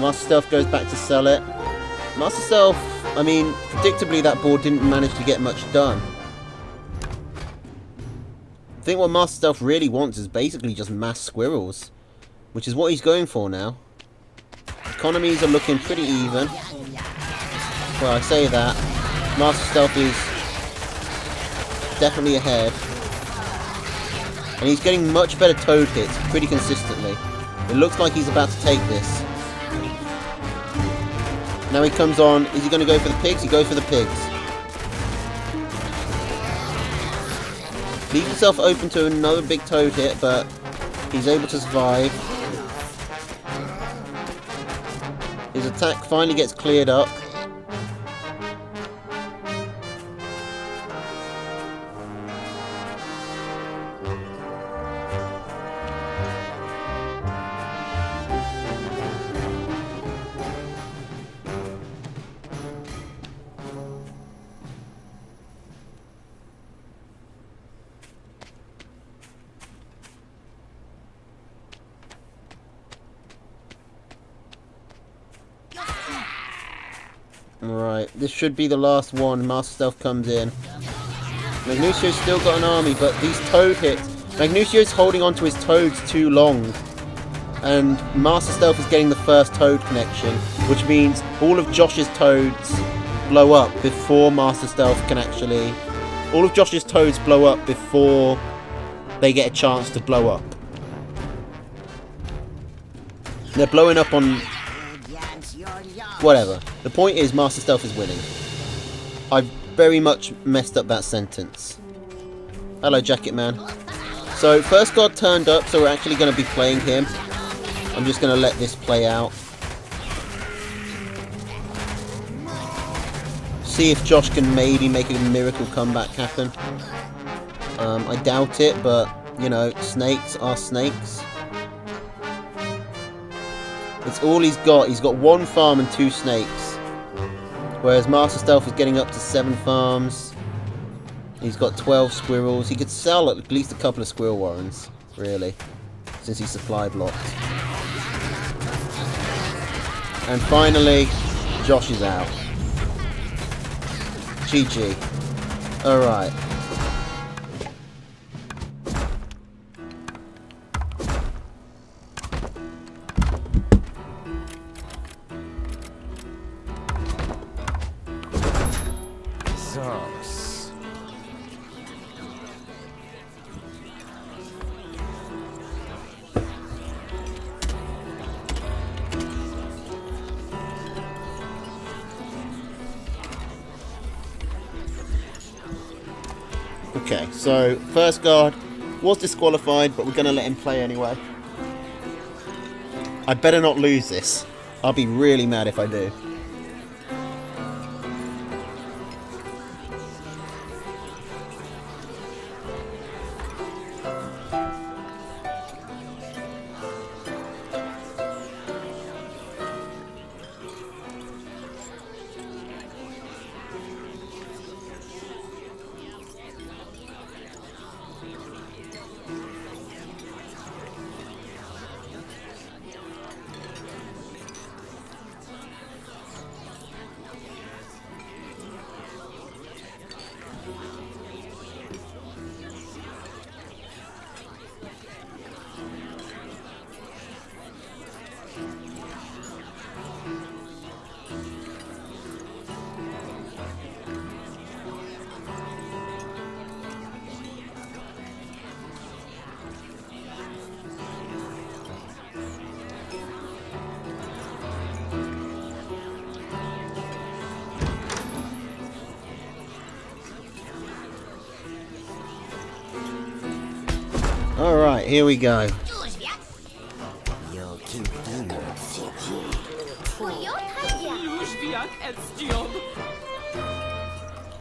Master Stealth goes back to sell it. Master Stealth, I mean, predictably that ball didn't manage to get much done. I think what Master Stealth really wants is basically just mass squirrels, which is what he's going for now. Economies are looking pretty even. Well, I say that. Master Stealth is definitely ahead. And he's getting much better toad hits pretty consistently. It looks like he's about to take this. Now he comes on. Is he going to go for the pigs? He goes for the pigs. Leaves himself open to another big toad hit, but he's able to survive. His attack finally gets cleared up. Right, this should be the last one. Master Stealth comes in. Magnusio's still got an army, but these toad hits. Magnusio's holding onto his toads too long. And Master Stealth is getting the first toad connection, which means all of Josh's toads blow up before Master Stealth can actually... All of Josh's toads blow up before they get a chance to blow up. They're blowing up on... Whatever. The point is, Master Stealth is winning. I've very much messed up that sentence. Hello, Jacket Man. So, first god turned up, so we're actually going to be playing him. I'm just going to let this play out. See if Josh can maybe make a miracle comeback happen. I doubt it, but, you know, snakes are snakes. It's all he's got. He's got 1 farm and 2 snakes. Whereas Master Stealth is getting up to 7 farms. He's got 12 squirrels. He could sell at least a couple of squirrel warrens, really, since he's supply blocked. And finally, Josh is out. GG. Alright. Okay, so first guard was disqualified, but we're going to let him play anyway. I better not lose this. I'll be really mad if I do. Alright, here we go.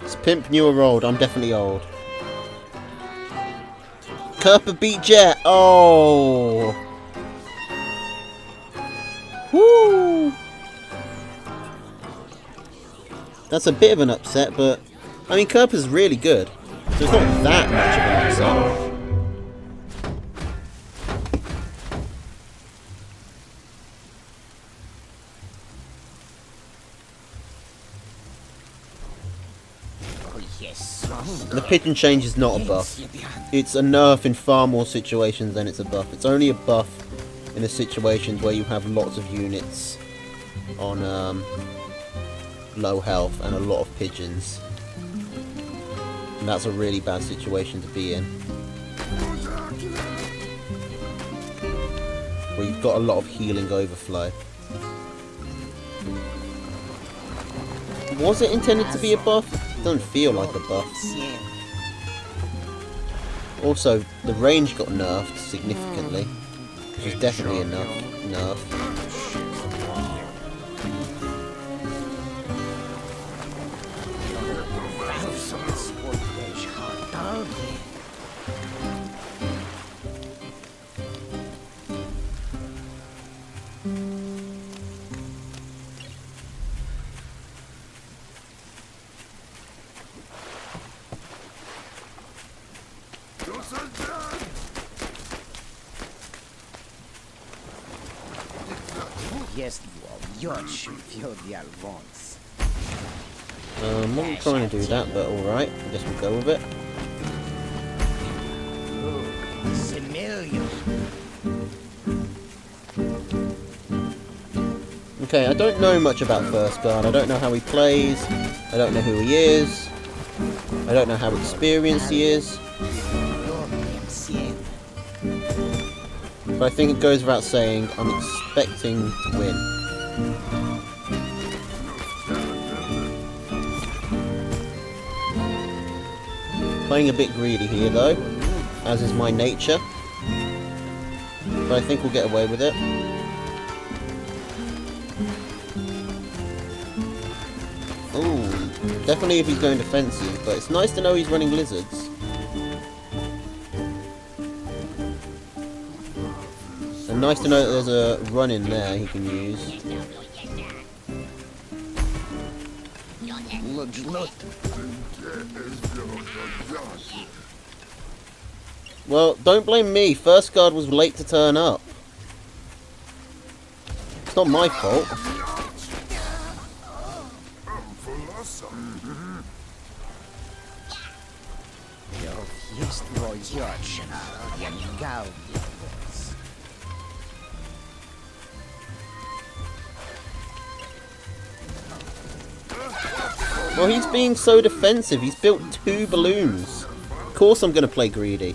Is Pimp new or old? I'm definitely old. Kerper beat Jet! Oh! Woo! That's a bit of an upset, but... I mean, Kerper's really good. So it's not that much of an upset. The pigeon change is not a buff. It's a nerf in far more situations than it's a buff. It's only a buff in a situation where you have lots of units on low health and a lot of pigeons. And that's a really bad situation to be in. Where you've got a lot of healing overflow. Was it intended to be a buff? It doesn't feel like a buff. Also, the range got nerfed significantly, which is definitely a nerf. Jest, your should feel the Alphonse. Wasn't trying to do that, but alright. I guess we'll go with it. Okay, I don't know much about First Guard. I don't know how he plays. I don't know who he is. I don't know how experienced he is. But I think it goes without saying, I'm expecting to win. Playing a bit greedy here though, as is my nature. But I think we'll get away with it. Ooh, definitely if he's going defensive, but it's nice to know he's running lizards. And nice to know that there's a run in there he can use. Well, don't blame me. First Guard was late to turn up. It's not my fault. Well, he's being so defensive. He's built 2 balloons. Of course I'm going to play greedy.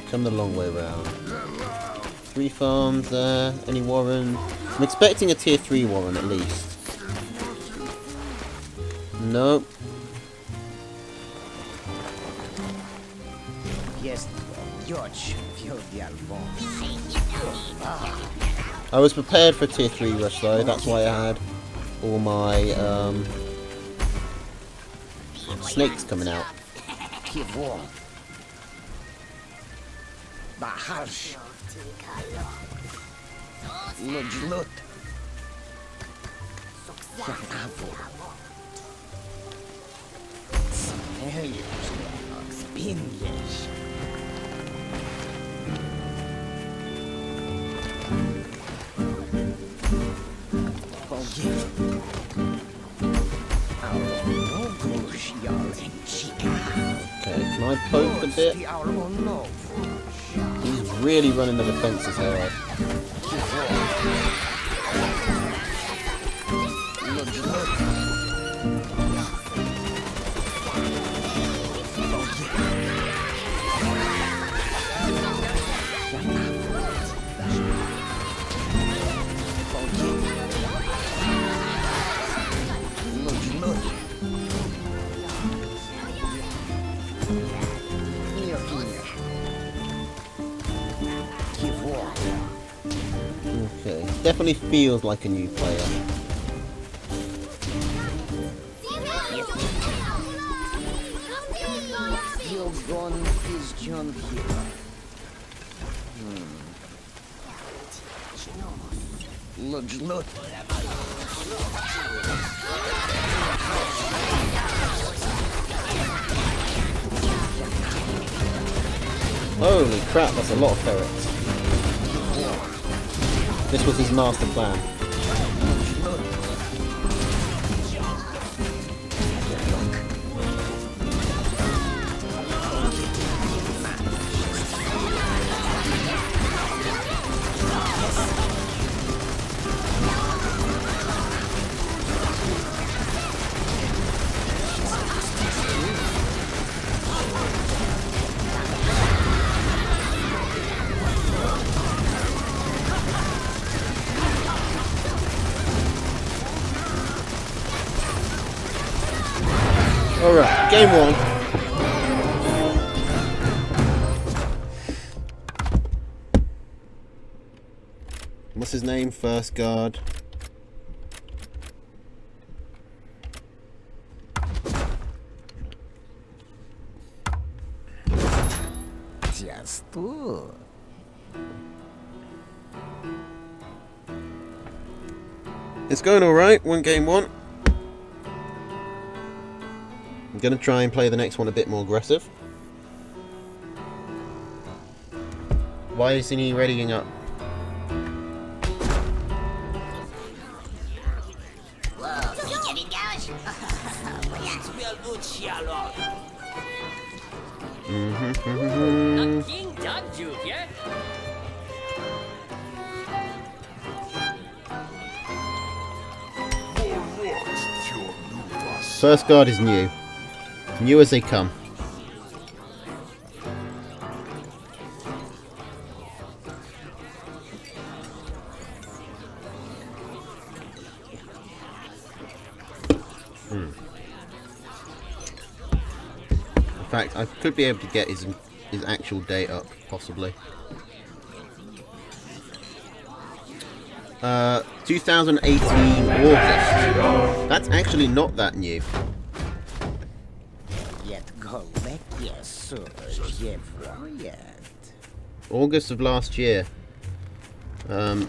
Come the long way round. 3 farms there. Any warren? I'm expecting a tier 3 warren at least. Nope. I was prepared for a tier 3 rush though. That's why I had all my snakes coming out. Okay, can I poke a bit? He's really running the defences hard. Okay, definitely feels like a new player. Holy crap, that's a lot of ferrets. This was his master plan. Alright, game 1. What's his name? First Guard. sure. It's going alright, game one. I'm going to try and play the next one a bit more aggressive. Why isn't he readying up? First guard is new. New as they come. In fact, I could be able to get his actual date up, possibly. 2018 August. That's actually not that new. August of last year. I'm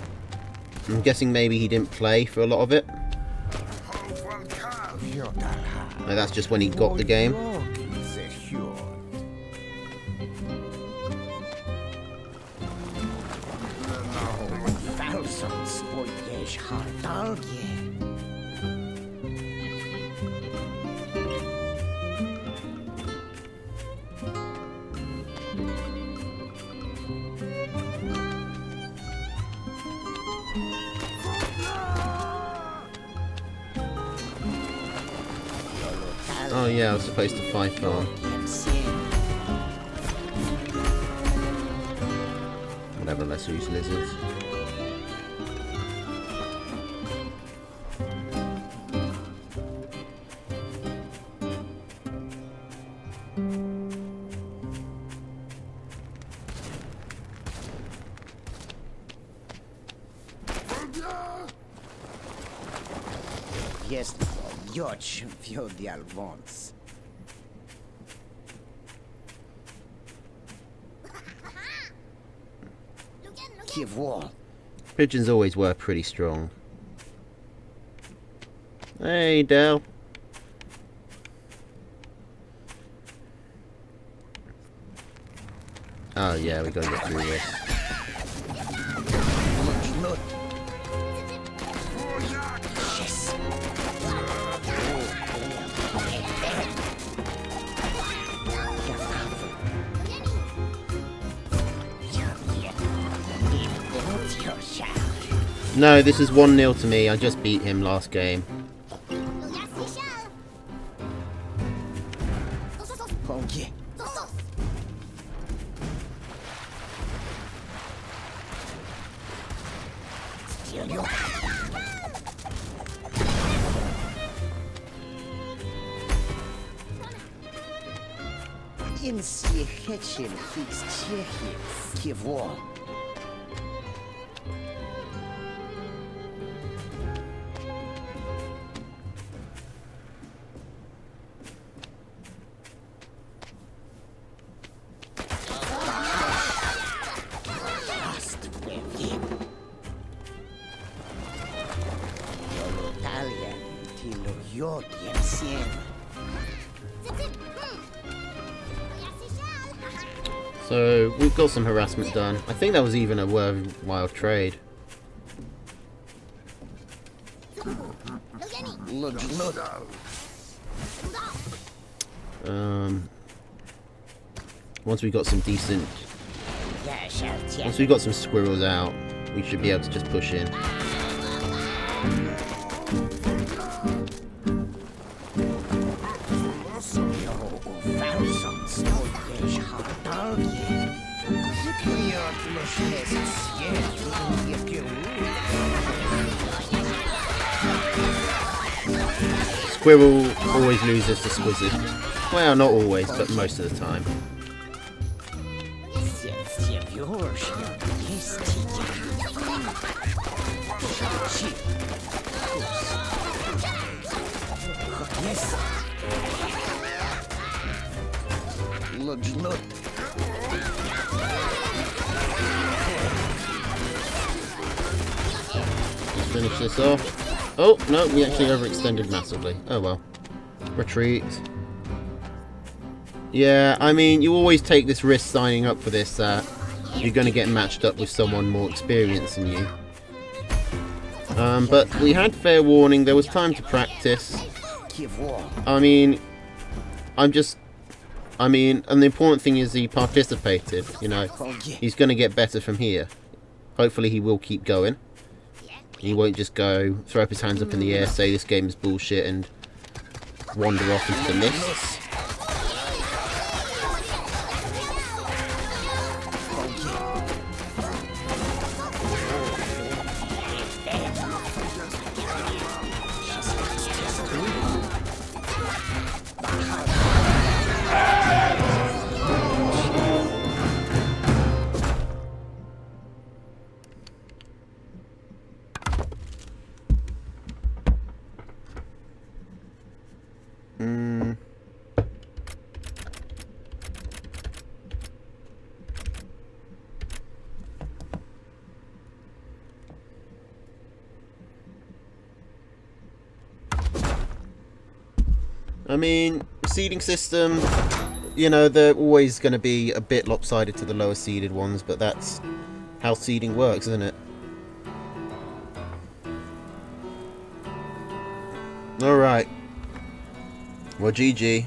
guessing maybe he didn't play for a lot of it. No, that's just when he got the game. Oh yeah, I was supposed to fight farm. Whatever, let's use lizards. Yes, Yoch Fiodial wants. Pigeons always were pretty strong. Hey, Del. Oh yeah, we gotta get through this. No, this is 1-0 to me. I just beat him last game. So we've got some harassment done. I think that was even a worthwhile trade. Once we got some decent, once we got some squirrels out, we should be able to just push in. Squirrel always loses to Squizzard. Well, not always, but most of the time. Let's finish this off. Oh, no, we actually overextended massively. Oh well. Retreat. Yeah, I mean, you always take this risk signing up for this, you're going to get matched up with someone more experienced than you. But we had fair warning, there was time to practice. I mean, and the important thing is he participated, you know. He's going to get better from here. Hopefully he will keep going. He won't just go, throw up his hands up in the air, say this game is bullshit, and wander off into the mists. I mean, seeding system, you know, they're always going to be a bit lopsided to the lower seeded ones, but that's how seeding works, isn't it? Alright. Well, GG.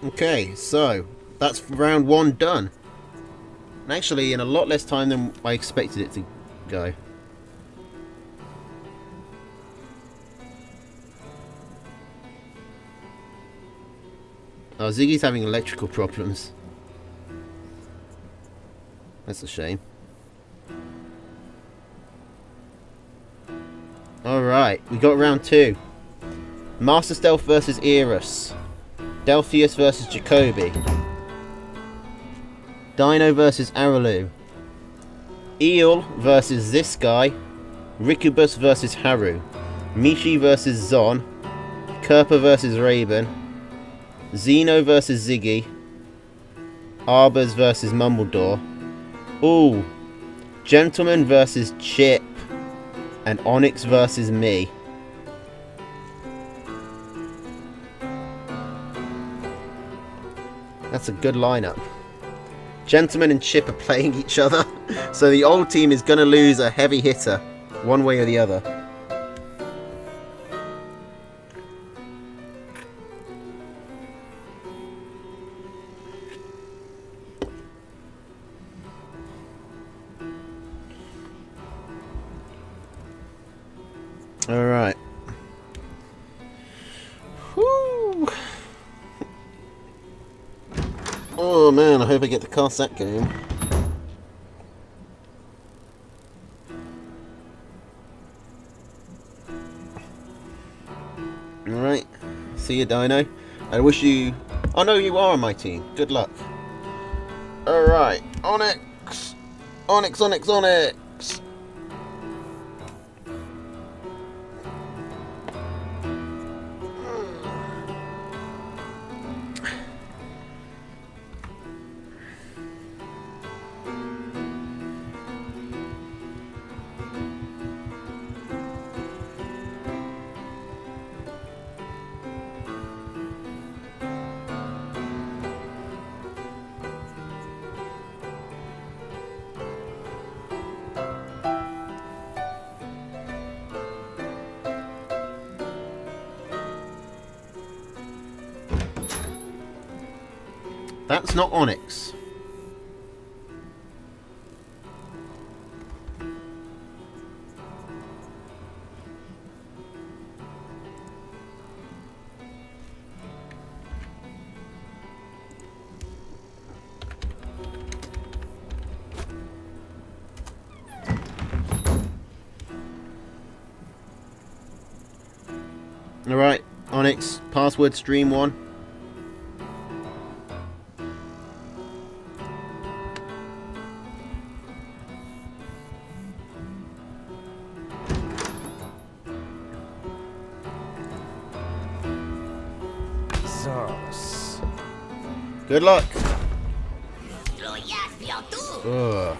Okay, so that's round one done. And actually, in a lot less time than I expected it to go. Oh, Ziggy's having electrical problems. That's a shame. Alright, we got round two. Master Stealth versus Eros. Delphius versus Jacoby. Dino versus Araloo. Eel versus this guy. Ricubus versus Haru. Mishi versus Zon. Kerpa versus Raven. Xeno versus Ziggy. Arbors versus Mumbledore. Ooh. Gentleman versus Chip. And Onyx versus me. That's a good lineup. Gentleman and Chip are playing each other, so the old team is going to lose a heavy hitter, one way or the other. Alright. Whoo! Oh man, I hope I get to cast that game. Alright. See you, Dino. I wish you... Oh no, you are on my team. Good luck. Alright. Onyx! Onyx, Onyx, Onyx! That's not Onyx. Alright, Onyx, password stream 1. Zos. Good luck. Ugh.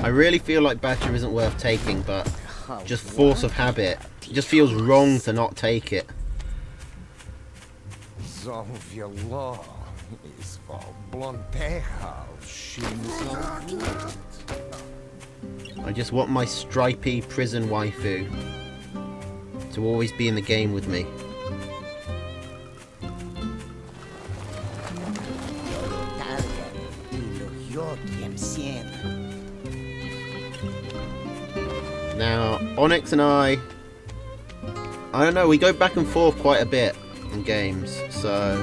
I really feel like Badger isn't worth taking, but just force of habit. It just feels wrong to not take it. Zovjelo is for Blonteja. I just want my stripy prison waifu to always be in the game with me. Now, Onyx and I don't know, we go back and forth quite a bit in games, so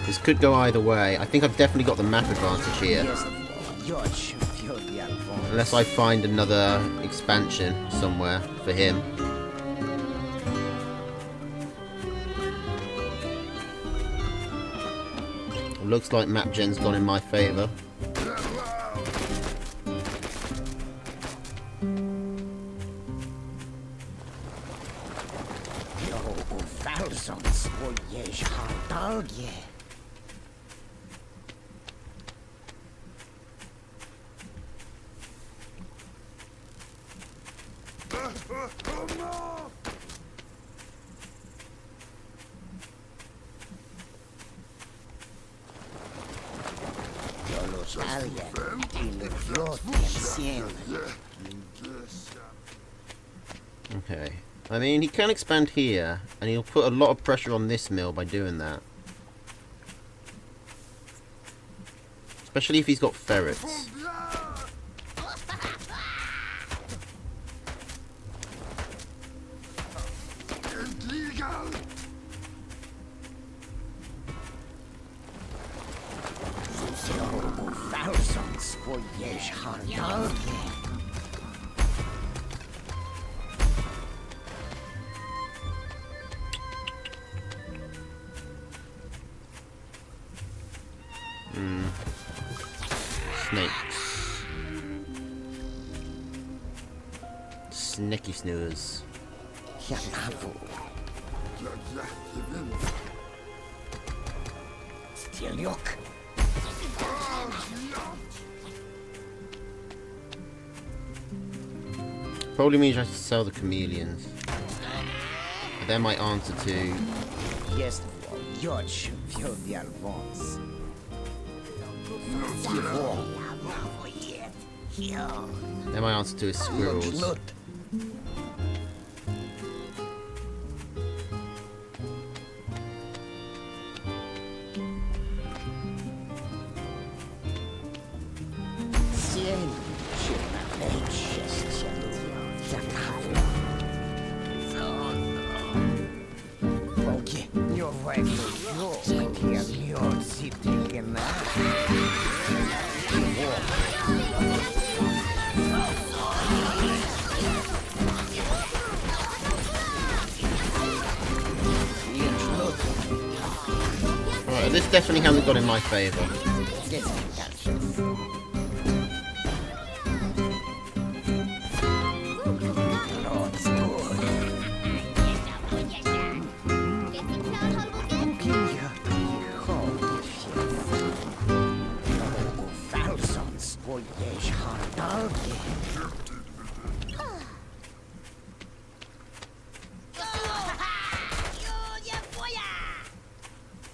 this could go either way. I think I've definitely got the map advantage here. Unless I find another expansion somewhere for him. Looks like map gen's gone in my favour. Okay. I mean, he can expand here, and he'll put a lot of pressure on this mill by doing that. Especially if he's got ferrets. Snakes. Sneaky snooze. Probably means I have to sell the chameleons. But they're my answer to... Yes, George, feel the Alphonse. They're my answer to his squirrels. Alright, this definitely hasn't got in my favour.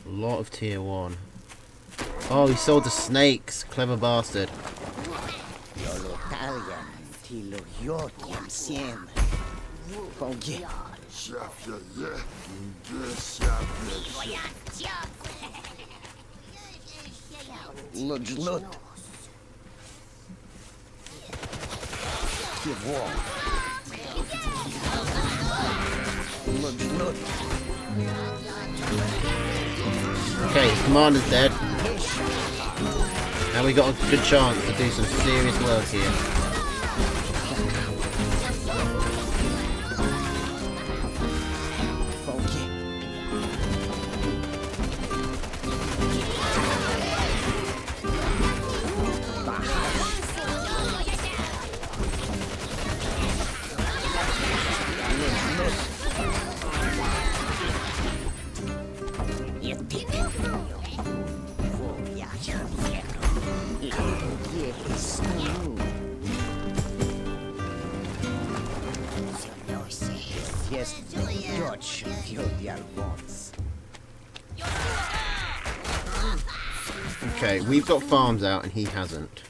A lot of tier 1. Oh, he sold the snakes. Clever bastard. Okay, his commander's dead. Now we got a good chance to do some serious work here. Okay, we've got farms out and he hasn't.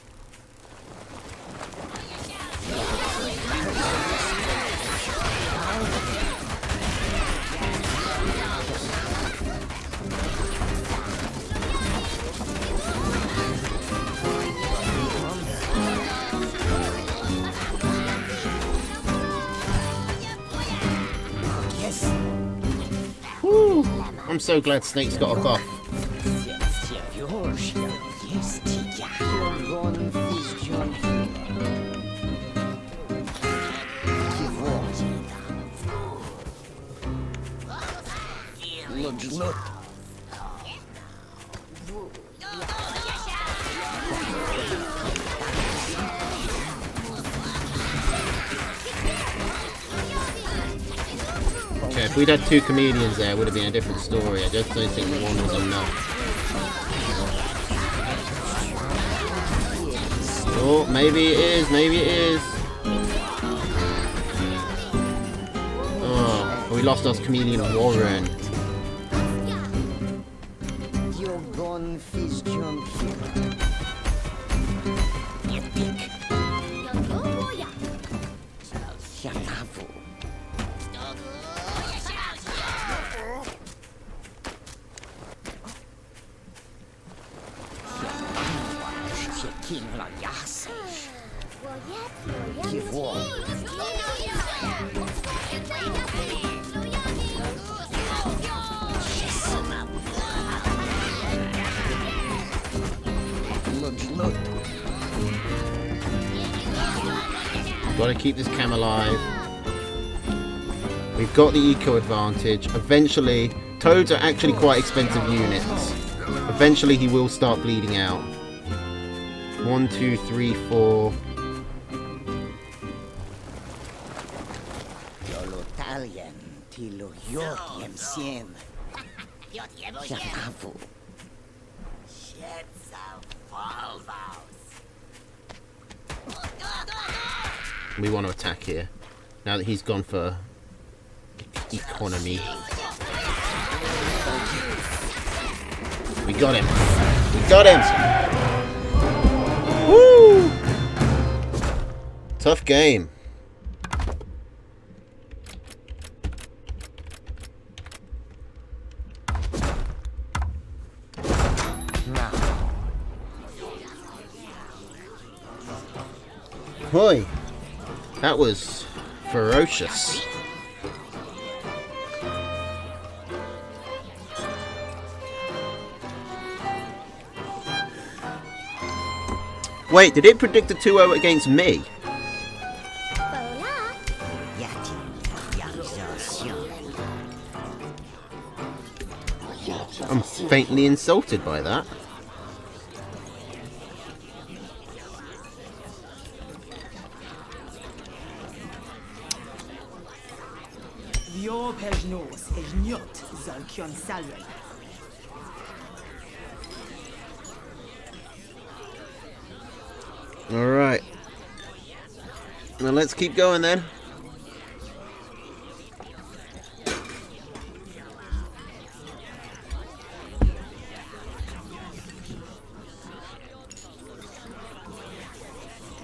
Woo! I'm so glad Snake's got a buff. Okay, if we'd had two comedians there, it would have been a different story. I just don't think one was enough. Oh, maybe it is, maybe it is. Oh, we lost our comedian Warren. Got to keep this cam alive. We've got the eco advantage. Eventually, toads are actually quite expensive units. Eventually he will start bleeding out. 1, 2, 3, 4. We want to attack here. Now that he's gone for economy. We got him. We got him. Woo! Tough game. Boy, that was ferocious. Wait, did it predict a 2-0 against me? I'm faintly insulted by that. Alright. Well, let's keep going then.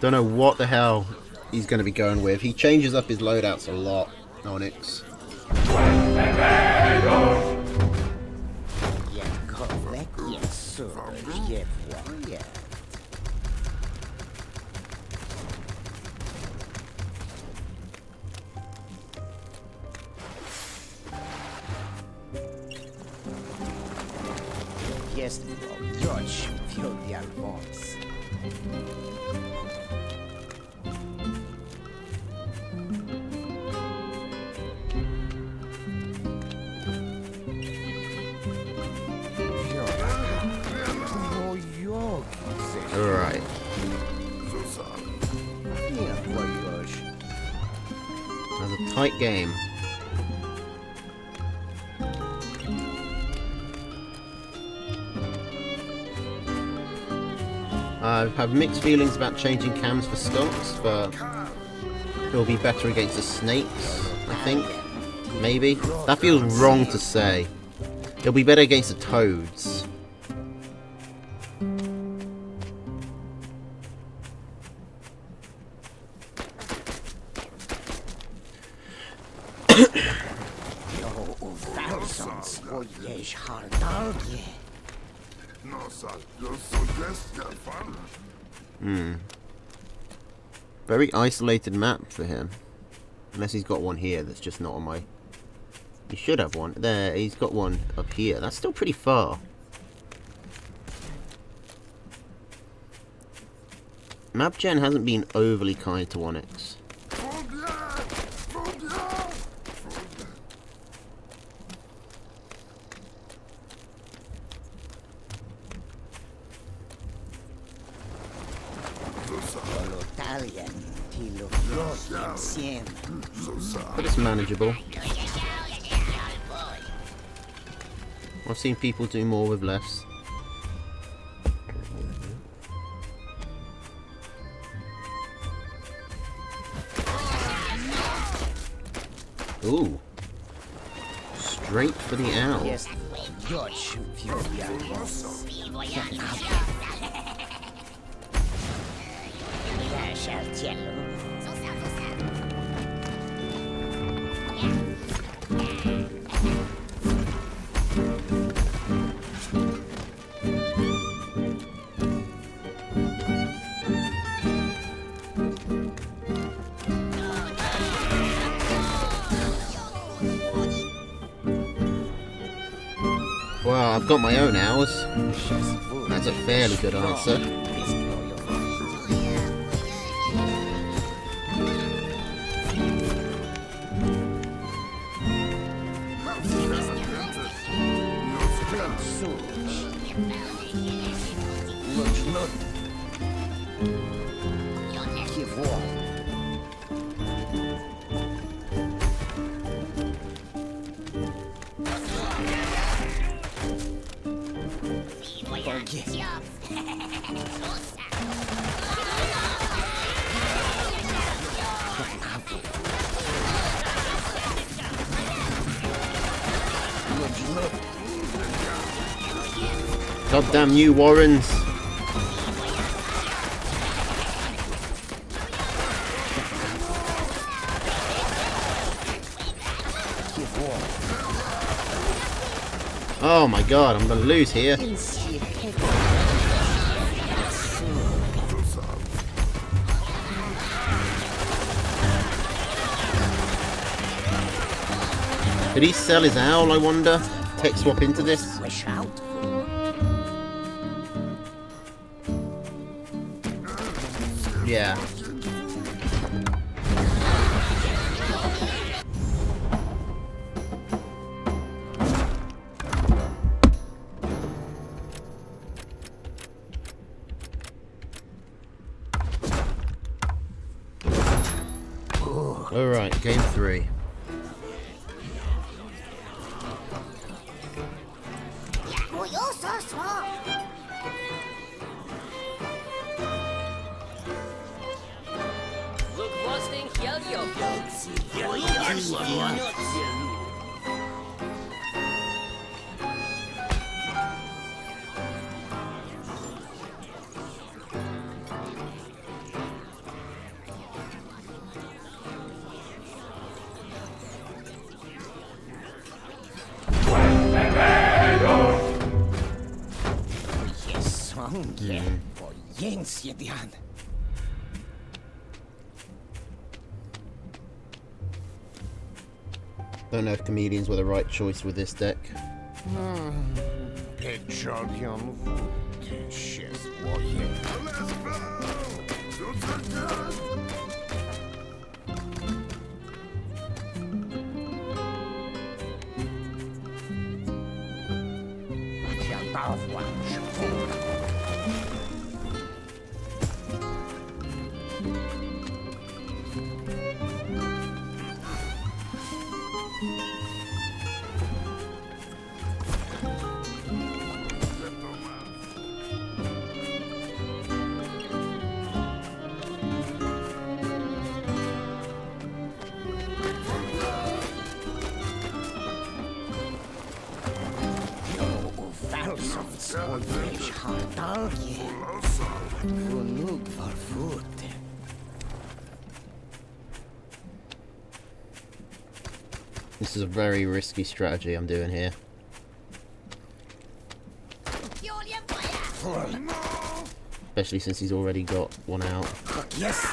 Don't know what the hell he's going to be going with. He changes up his loadouts a lot, Onyx. Jestli još vjodi Alphonse. Alright. That was a tight game. I have mixed feelings about changing cams for skunks, but it'll be better against the snakes, I think. Maybe. That feels wrong to say. It'll be better against the toads. Very isolated map for him. Unless he's got one here that's just not on my... He should have one. There, he's got one up here. That's still pretty far. Map Gen hasn't been overly kind to Onyx. But it's manageable. I've seen people do more with less. Ooh. Straight for the owl. Well, I've got my own owls. That's a fairly good answer. Goddamn new Warrens. Oh my god, I'm gonna lose here. Did he sell his owl, I wonder? Tech swap into this? Yeah. Alright, game 3. Don't know if comedians were the right choice with this deck. Pečaljan vod, šestvoje. Jadavlan švora. This is a very risky strategy I'm doing here. Especially since he's already got one out. Yes.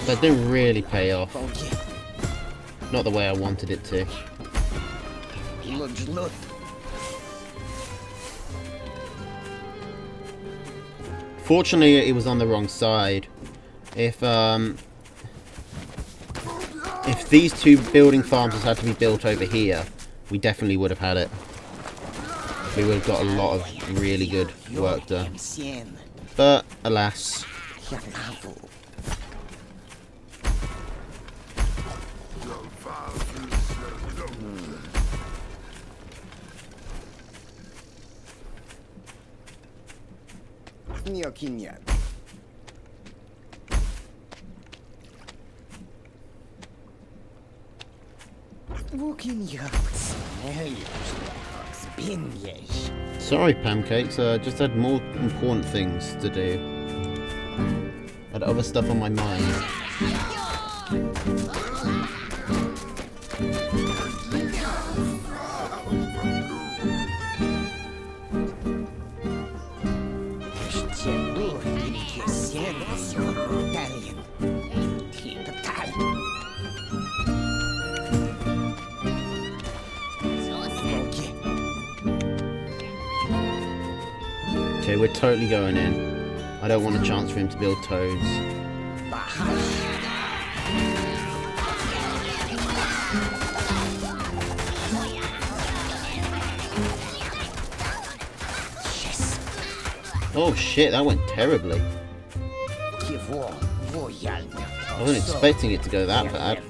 That didn't really pay off. Not the way I wanted it to. Fortunately, it was on the wrong side. If these two building farms had to be built over here, we definitely would have had it. We would have got a lot of really good work done. But, alas. Sorry, pancakes. I just had more important things to do. I had other stuff on my mind. Okay, we're totally going in. I don't want a chance for him to build toads. Oh shit, that went terribly. I wasn't expecting it to go that bad.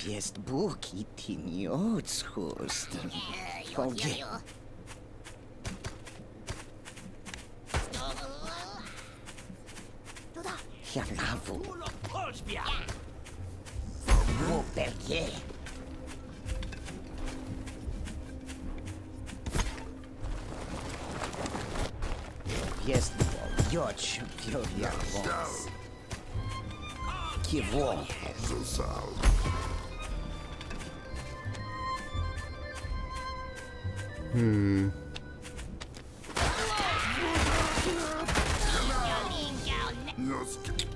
Jest buki tiniotschost. Fogge. Janavo. Wo perché? Jest joć piovia vos. Kivo.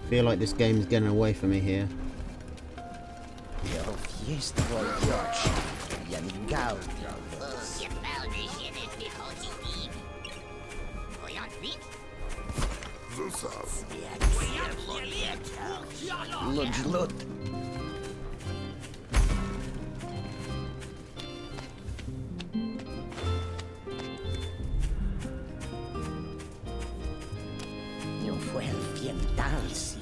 Feel like this game is getting away from me here. No fue el fiental sin.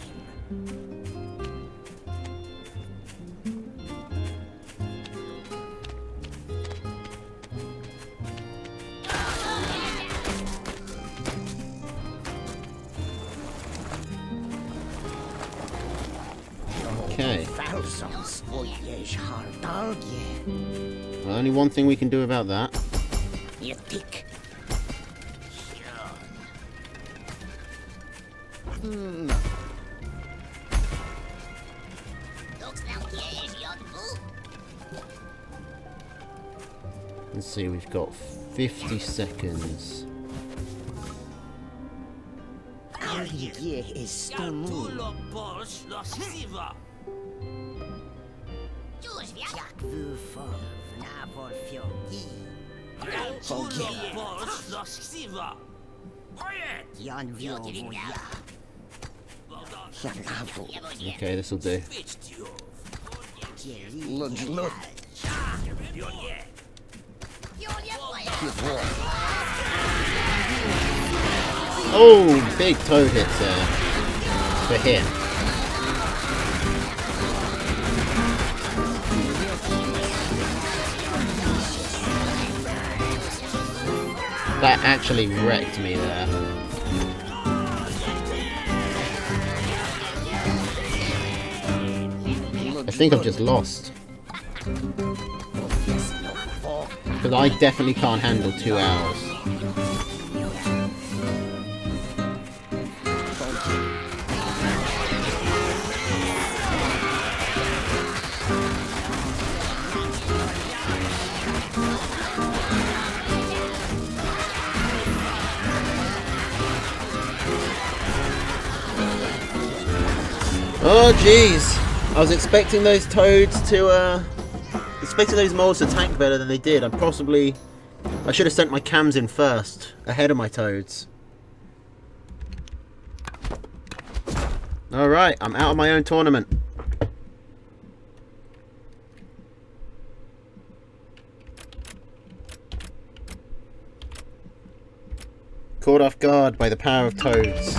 Bozons voyage hardalje. Well, only one thing we can do about that. Je tik. Let's see, we've got 50 seconds. Alje is stomul. Jak vufor navor fjorgi. Jan vjovoja. Janavo. Okay, this'll do. Look. Oh, big toad hits there. For him. That actually wrecked me there. I think I've just lost. Because I definitely can't handle 2 hours. Oh jeez, I was expecting those toads to, expecting those moles to tank better than they did. I should have sent my cams in first, ahead of my toads. Alright, I'm out of my own tournament. Caught off guard by the power of toads.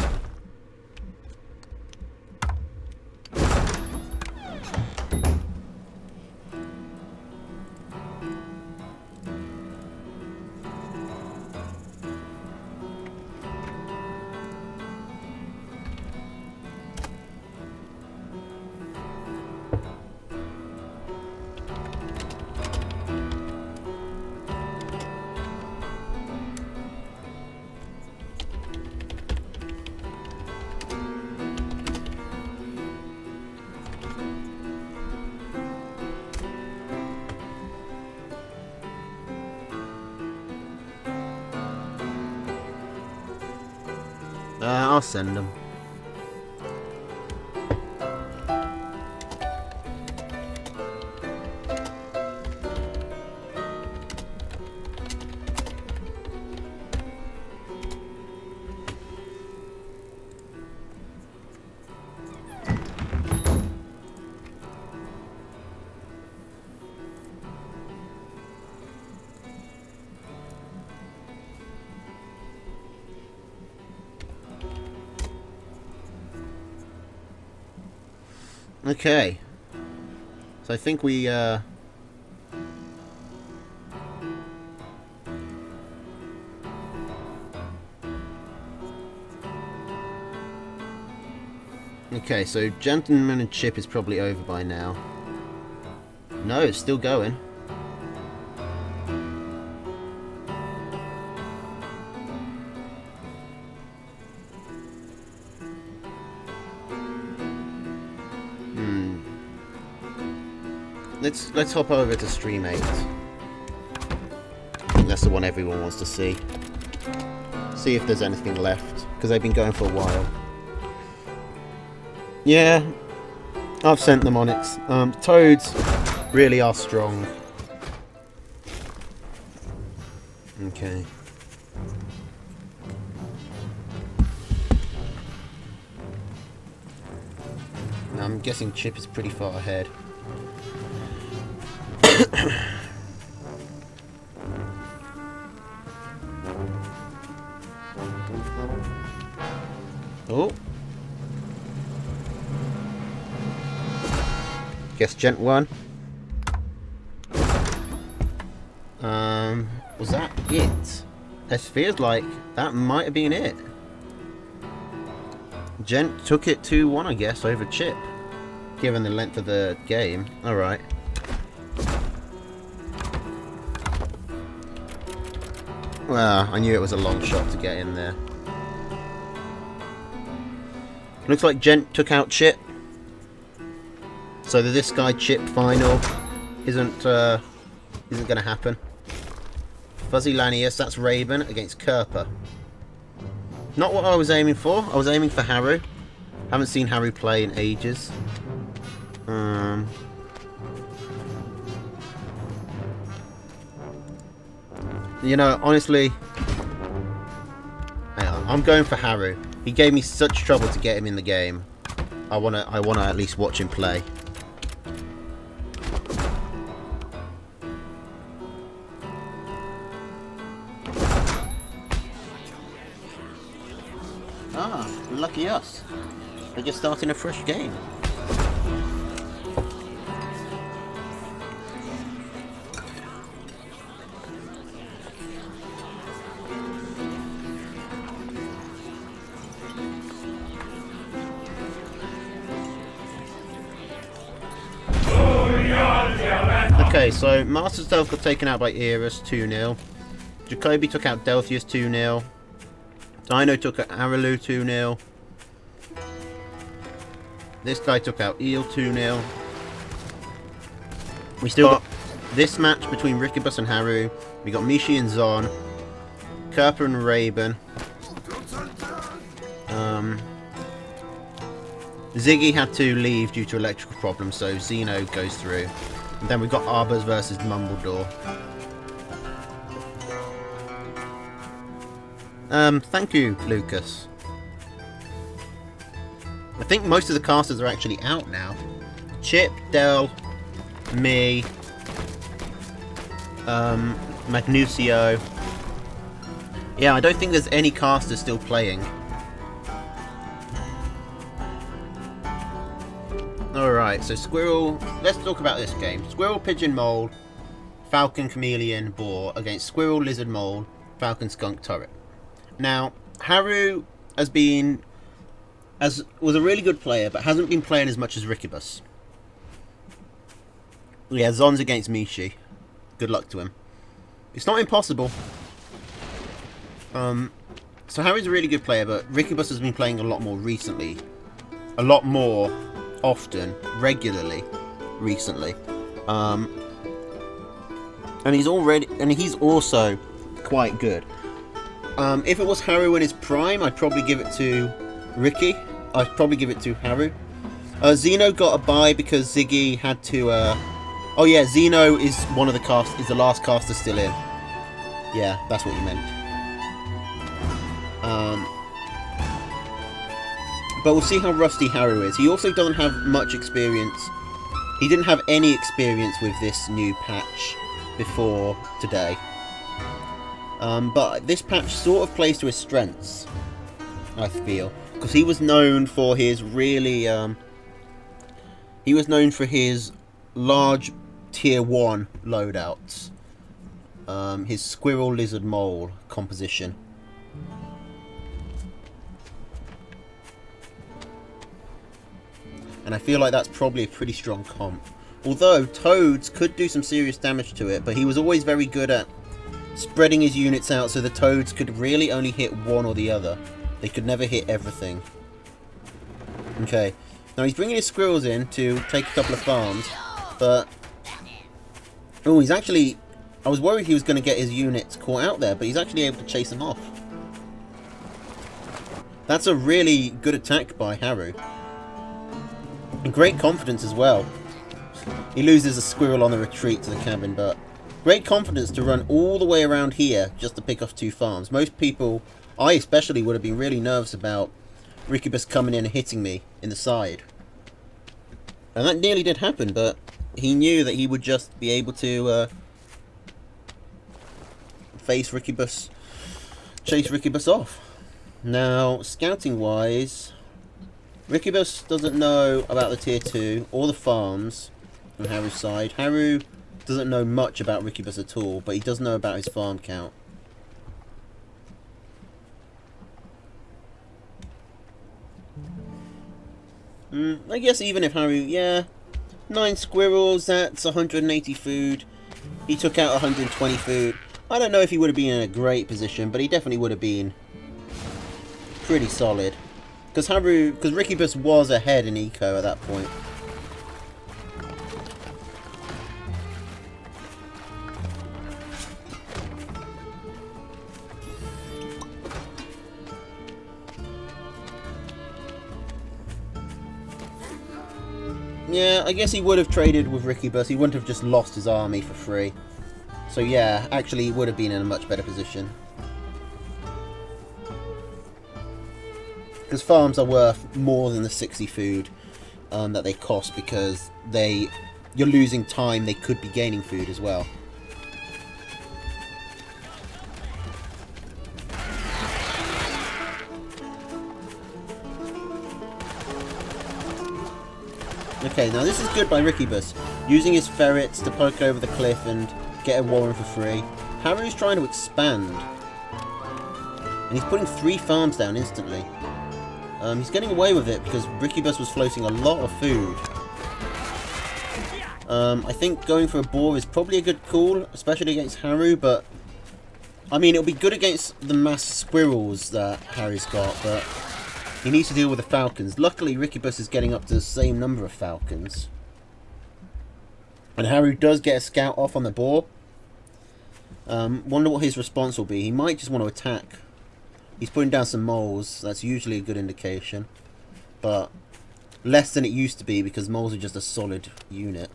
I'll send them. Okay, so I think we, okay, so Gentleman and Chip is probably over by now. No, it's still going. Let's hop over to Stream 8. That's the one everyone wants to see. See if there's anything left, because they've been going for a while. Yeah, I've sent them Onyx. Toads really are strong. Okay. Now I'm guessing Chip is pretty far ahead. Oh. Guess Gent won. Was that it? It feels like that might have been it. Gent took it 2-1, I guess, over Chip. given the length of the game. Alright. Well, I knew it was a long shot to get in there. Looks like Gent took out Chip. So this guy Chip final isn't going to happen. Fuzzy Lanius, that's Raven against Kerper. Not what I was aiming for. I was aiming for Haru. Haven't seen Haru play in ages. You know, honestly, hang on, I'm going for Haru. He gave me such trouble to get him in the game. I wanna at least watch him play. Ah, lucky us. They're just starting a fresh game. Okay, so Master Stealth got taken out by Eris 2-0. Jacoby took out Delphius 2-0. Dino took out Araloo 2-0. This guy took out Eel 2-0. We still got this match between Rikibus and Haru. We got Mishi and Zon. Kerper and Raven. Ziggy had to leave due to electrical problems, so Xeno goes through. And then we've got Arbors versus Mumbledore. Thank you, Lucas. I think most of the casters are actually out now. Chip, Del, me, Magnucio. Yeah, I don't think there's any casters still playing. Alright, so Squirrel... Let's talk about this game. Squirrel, Pigeon, Mole, Falcon, Chameleon, Boar against Squirrel, Lizard, Mole, Falcon, Skunk, Turret. Now, Haru was a really good player, but hasn't been playing as much as Rikibus. Yeah, Zon's against Mishi. Good luck to him. It's not impossible. So Haru's a really good player, but Rikibus has been playing a lot more recently. A lot more often, regularly, recently. And he's also quite good. If it was Haru in his prime, I'd probably give it to Ricky. I'd probably give it to Haru. Xeno got a bye because Ziggy had to. Oh yeah, Xeno is one of the is the last caster still in. Yeah, that's what you meant. But we'll see how rusty Haru is. He also doesn't have much experience. He didn't have any experience with this new patch before today. But this patch sort of plays to his strengths, I feel. Because he was known for his really... he was known for his large tier 1 loadouts. His Squirrel, Lizard, Mole composition. And I feel like that's probably a pretty strong comp. Although Toads could do some serious damage to it, but he was always very good at spreading his units out so the Toads could really only hit one or the other. They could never hit everything. Okay. Now he's bringing his Squirrels in to take a couple of farms, but... Oh, he's actually... I was worried he was going to get his units caught out there, but he's actually able to chase them off. That's a really good attack by Haru. And great confidence as well. He loses a Squirrel on the retreat to the cabin, but great confidence to run all the way around here just to pick off 2 farms. Most people, I especially, would have been really nervous about Rikibus coming in and hitting me in the side. And that nearly did happen, but he knew that he would just be able to face Rikibus, chase Rikibus off. Now, scouting wise, Rikibus doesn't know about the tier 2 or the farms on Haru's side. Haru doesn't know much about Rikibus at all, but he does know about his farm count. I guess even if Haru, yeah, 9 squirrels, that's 180 food. He took out 120 food. I don't know if he would have been in a great position, but he definitely would have been pretty solid. Because Rickybus was ahead in eco at that point. Yeah, I guess he would have traded with Rickybus. He wouldn't have just lost his army for free. So yeah, actually he would have been in a much better position. Because farms are worth more than the 60 food that they cost, because you're losing time, they could be gaining food as well. Okay, now this is good by Rickybus, using his ferrets to poke over the cliff and get a warren for free. Haru's trying to expand, and he's putting 3 farms down instantly. He's getting away with it because Rickybus was floating a lot of food. I think going for a boar is probably a good call, especially against Haru, but I mean, it'll be good against the mass squirrels that Haru's got, but he needs to deal with the falcons. Luckily, Rickybus is getting up to the same number of falcons. And Haru does get a scout off on the boar. Wonder what his response will be. He might just want to attack. He's putting down some moles. That's usually a good indication. But less than it used to be, because moles are just a solid unit.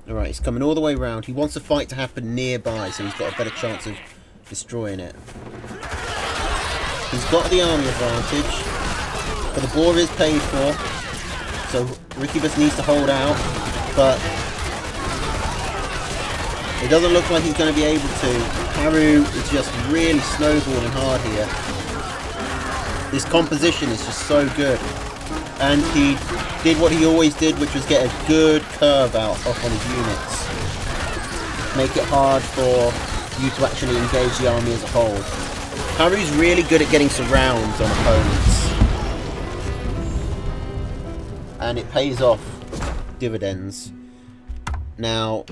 Alright, he's coming all the way around. He wants the fight to happen nearby, so he's got a better chance of destroying it. He's got the army advantage, but the boar is paid for, so Rickybus needs to hold out, but it doesn't look like he's going to be able to. Haru is just really snowballing hard here. This composition is just so good. And he did what he always did, which was get a good curve out off on his units. Make it hard for you to actually engage the army as a whole. Haru's really good at getting surrounds on opponents. And it pays off dividends. Now,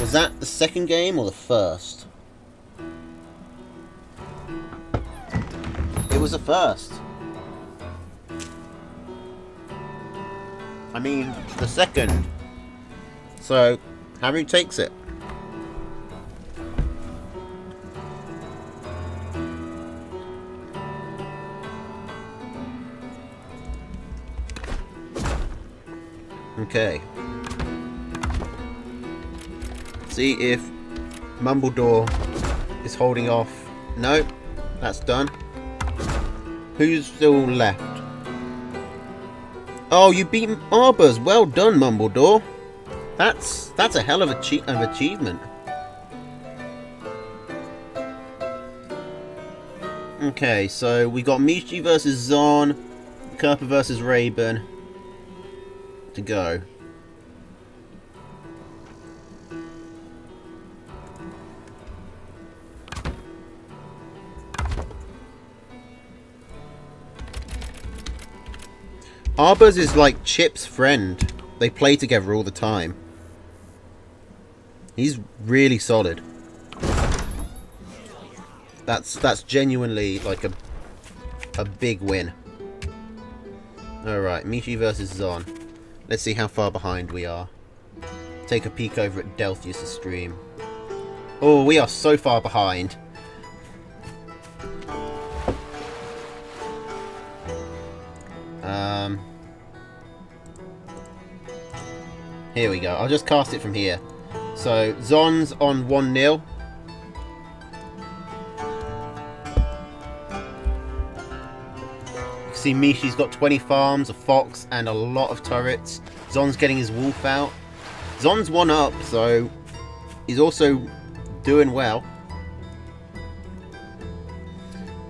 was that the second game or the first? It was the first. I mean, the second. So, Haru takes it. Okay. See if Mumbledore is holding off. No, that's done. Who's still left? Oh, you beat Arbors. Well done, Mumbledore. That's a hell of achievement. Okay, so we got Michi versus Zon, Kerper versus Raven to go. Arbors is like Chip's friend. They play together all the time. He's really solid. That's genuinely like a big win. Alright, Michi versus Zon. Let's see how far behind we are. Take a peek over at Delphius' stream. Oh, we are so far behind. Here we go. I'll just cast it from here. So, Zon's on 1-0. See, Michi's got 20 farms, a fox, and a lot of turrets. Zon's getting his wolf out. Zon's 1 up, so he's also doing well.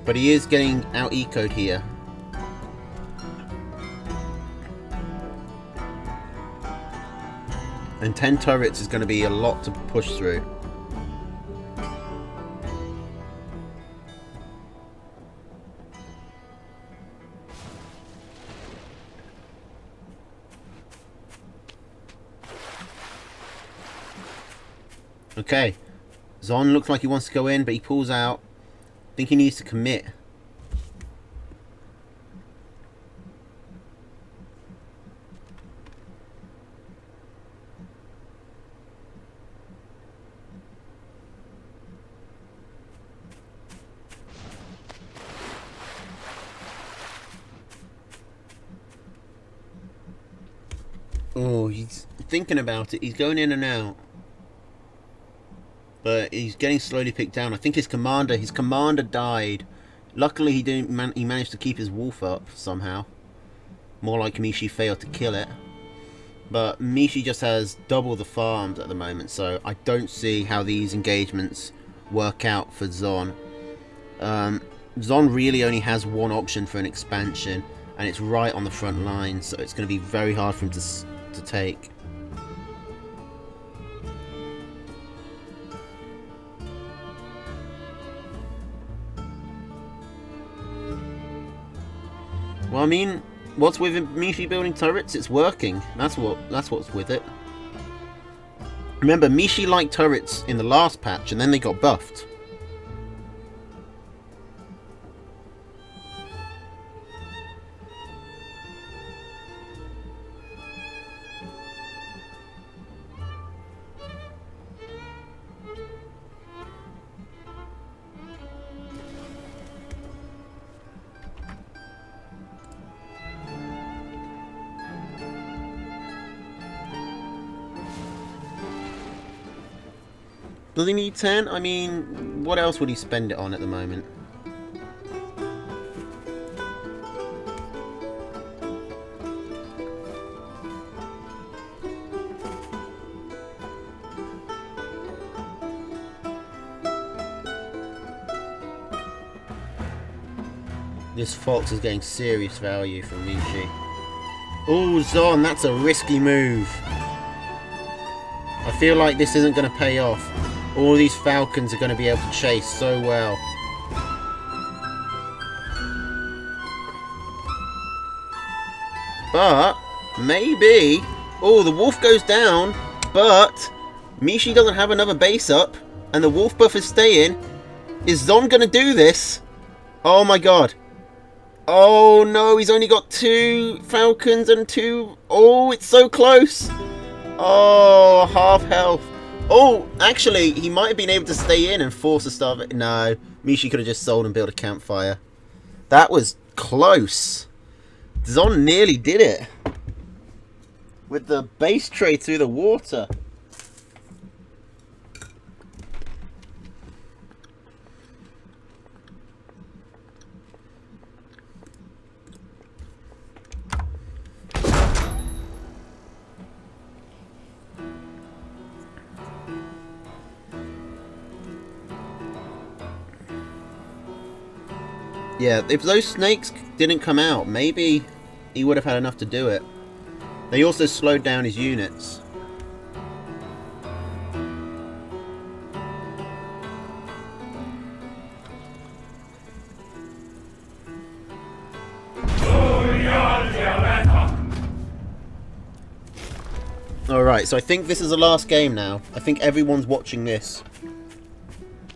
But he is getting out-ecoed here. And 10 turrets is going to be a lot to push through. Okay. Zon looks like he wants to go in, but he pulls out. I think he needs to commit. Oh, he's thinking about it. He's going in and out. But he's getting slowly picked down. I think his commander died. Luckily, he didn't. He managed to keep his wolf up somehow. More like Mishi failed to kill it. But Mishi just has double the farms at the moment, so I don't see how these engagements work out for Zon. Zon really only has one option for an expansion, and it's right on the front line, so it's going to be very hard for him to take. Well, I mean, what's with Mishi building turrets? It's working. That's what's with it. Remember, Mishi liked turrets in the last patch, and then they got buffed. Does he need 10? I mean, what else would he spend it on at the moment? This fox is getting serious value from Mishi. Oh, Zon, that's a risky move. I feel like this isn't going to pay off. All these falcons are going to be able to chase so well. But maybe... Oh, the wolf goes down, but Mishi doesn't have another base up, and the wolf buff is staying. Is Zon going to do this? Oh my god. Oh no, he's only got 2 falcons and 2... Oh, it's so close. Oh, half health. Oh, actually, he might have been able to stay in and force a starve. No, Mishi could have just sold and built a campfire. That was close. Zon nearly did it. With the base trade through the water. Yeah, if those snakes didn't come out, maybe he would have had enough to do it. They also slowed down his units. Alright, so I think this is the last game now. I think everyone's watching this.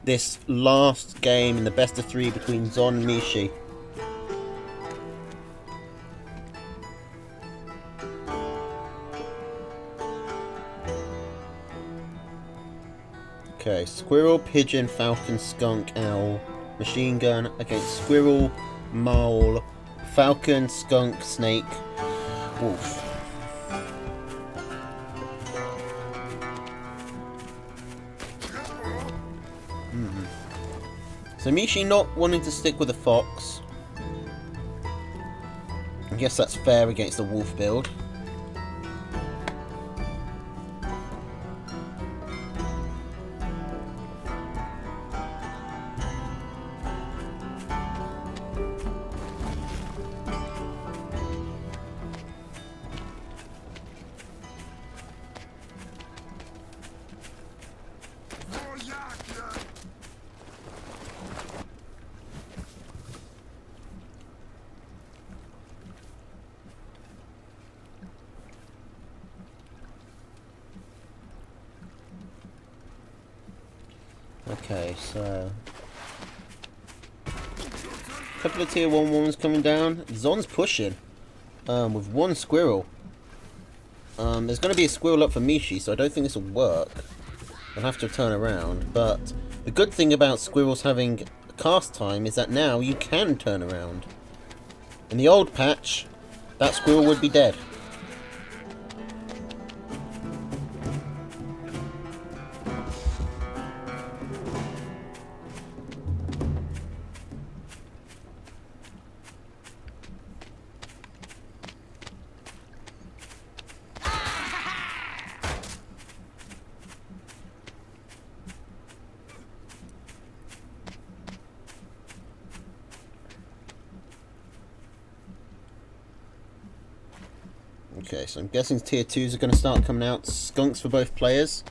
This last game in the best of 3 between Zon and Mishi. Okay, squirrel, pigeon, falcon, skunk, owl, machine gun against squirrel, mole, falcon, skunk, snake, wolf. So Mishi not wanting to stick with the fox. I guess that's fair against the wolf build. Okay, so a couple of tier 1 ones coming down. Zon's pushing with one squirrel. There's going to be a squirrel up for Mishi, so I don't think this will work. I'll have to turn around. But the good thing about squirrels having cast time is that now you can turn around. In the old patch, that squirrel would be dead. Okay, so I'm guessing tier 2s are going to start coming out. Skunks for both players.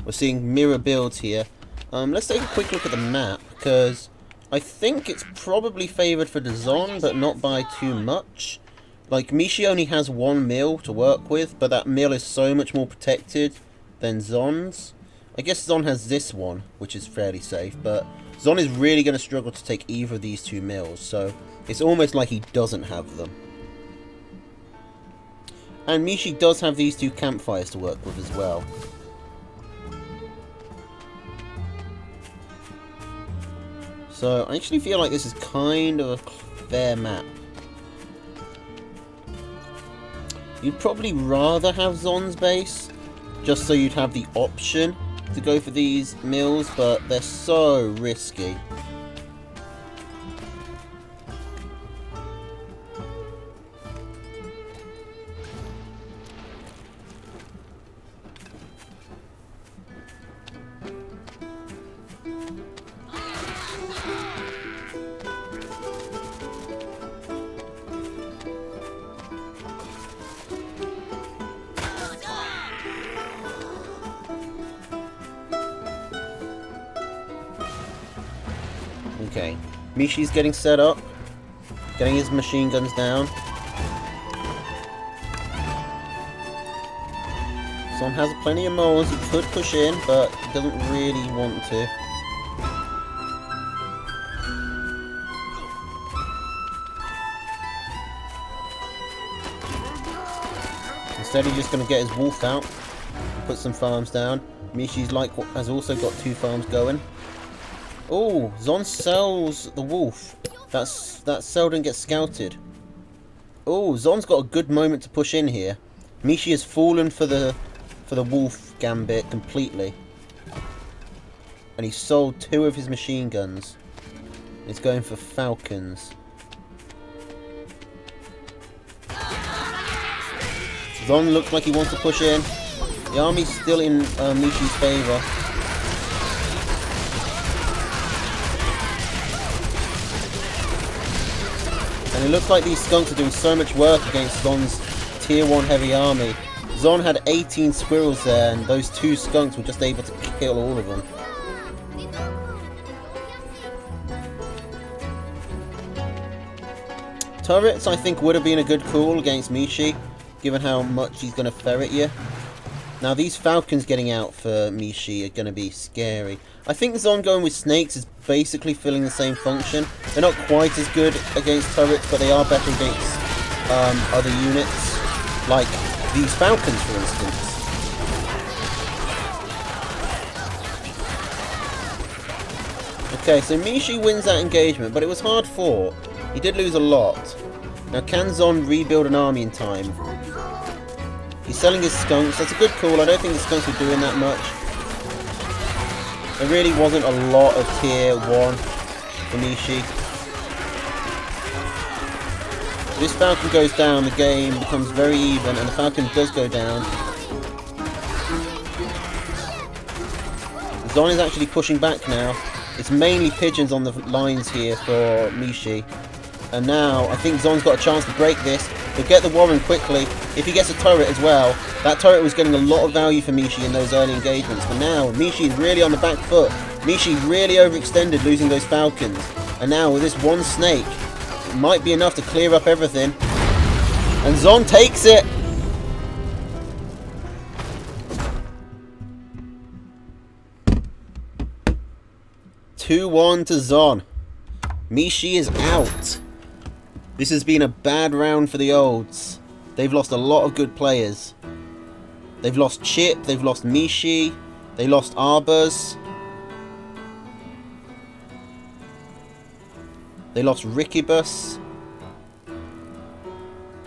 We're seeing mirror builds here. Let's take a quick look at the map, because I think it's probably favoured for the Zon, but not by too much. Like, Mishi only has one mill to work with, but that mill is so much more protected than Zon's. I guess Zon has this one, which is fairly safe, but Zon is really going to struggle to take either of these two mills, so it's almost like he doesn't have them. And Mishi does have these two campfires to work with as well. So I actually feel like this is kind of a fair map. You'd probably rather have Zon's base, just so you'd have the option to go for these mills, but they're so risky. Okay, Mishi's getting set up, getting his machine guns down. Zon has plenty of moles, he could push in, but he doesn't really want to. Instead he's just going to get his wolf out, put some farms down. Mishi's has also got 2 farms going. Oh, Zon sells the wolf. That cell didn't get scouted. Oh, Zon's got a good moment to push in here. Mishi has fallen for the wolf gambit completely. And he sold 2 of his machine guns. He's going for falcons. Zon looks like he wants to push in. The army's still in Mishi's favour. And it looks like these skunks are doing so much work against Zon's tier 1 heavy army. Zon had 18 squirrels there, and those 2 skunks were just able to kill all of them. Turrets, I think, would have been a good call against Mishi, given how much he's going to ferret you. Now, these falcons getting out for Mishi are going to be scary. I think Zon going with snakes is basically filling the same function. They're not quite as good against turrets, but they are better against other units, like these falcons, for instance. Okay, so Mishi wins that engagement, but it was hard fought. He did lose a lot. Now, can Zon rebuild an army in time? He's selling his skunks. That's a good call. I don't think the skunks were doing that much. There really wasn't a lot of tier 1 for Mishi. If this falcon goes down, the game becomes very even, and the falcon does go down. Zon is actually pushing back now. It's mainly pigeons on the lines here for Mishi. And now, I think Zon's got a chance to break this. He'll get the Warren quickly. If he gets a turret as well, that turret was getting a lot of value for Mishi in those early engagements. But now, Mishi is really on the back foot. Mishi really overextended losing those falcons. And now, with this one snake, it might be enough to clear up everything. And Zon takes it! 2-1 to Zon. Mishi is out. This has been a bad round for the Olds. They've lost a lot of good players. They've lost Chip, they've lost Mishi, they lost Arbers. They lost Rickybus.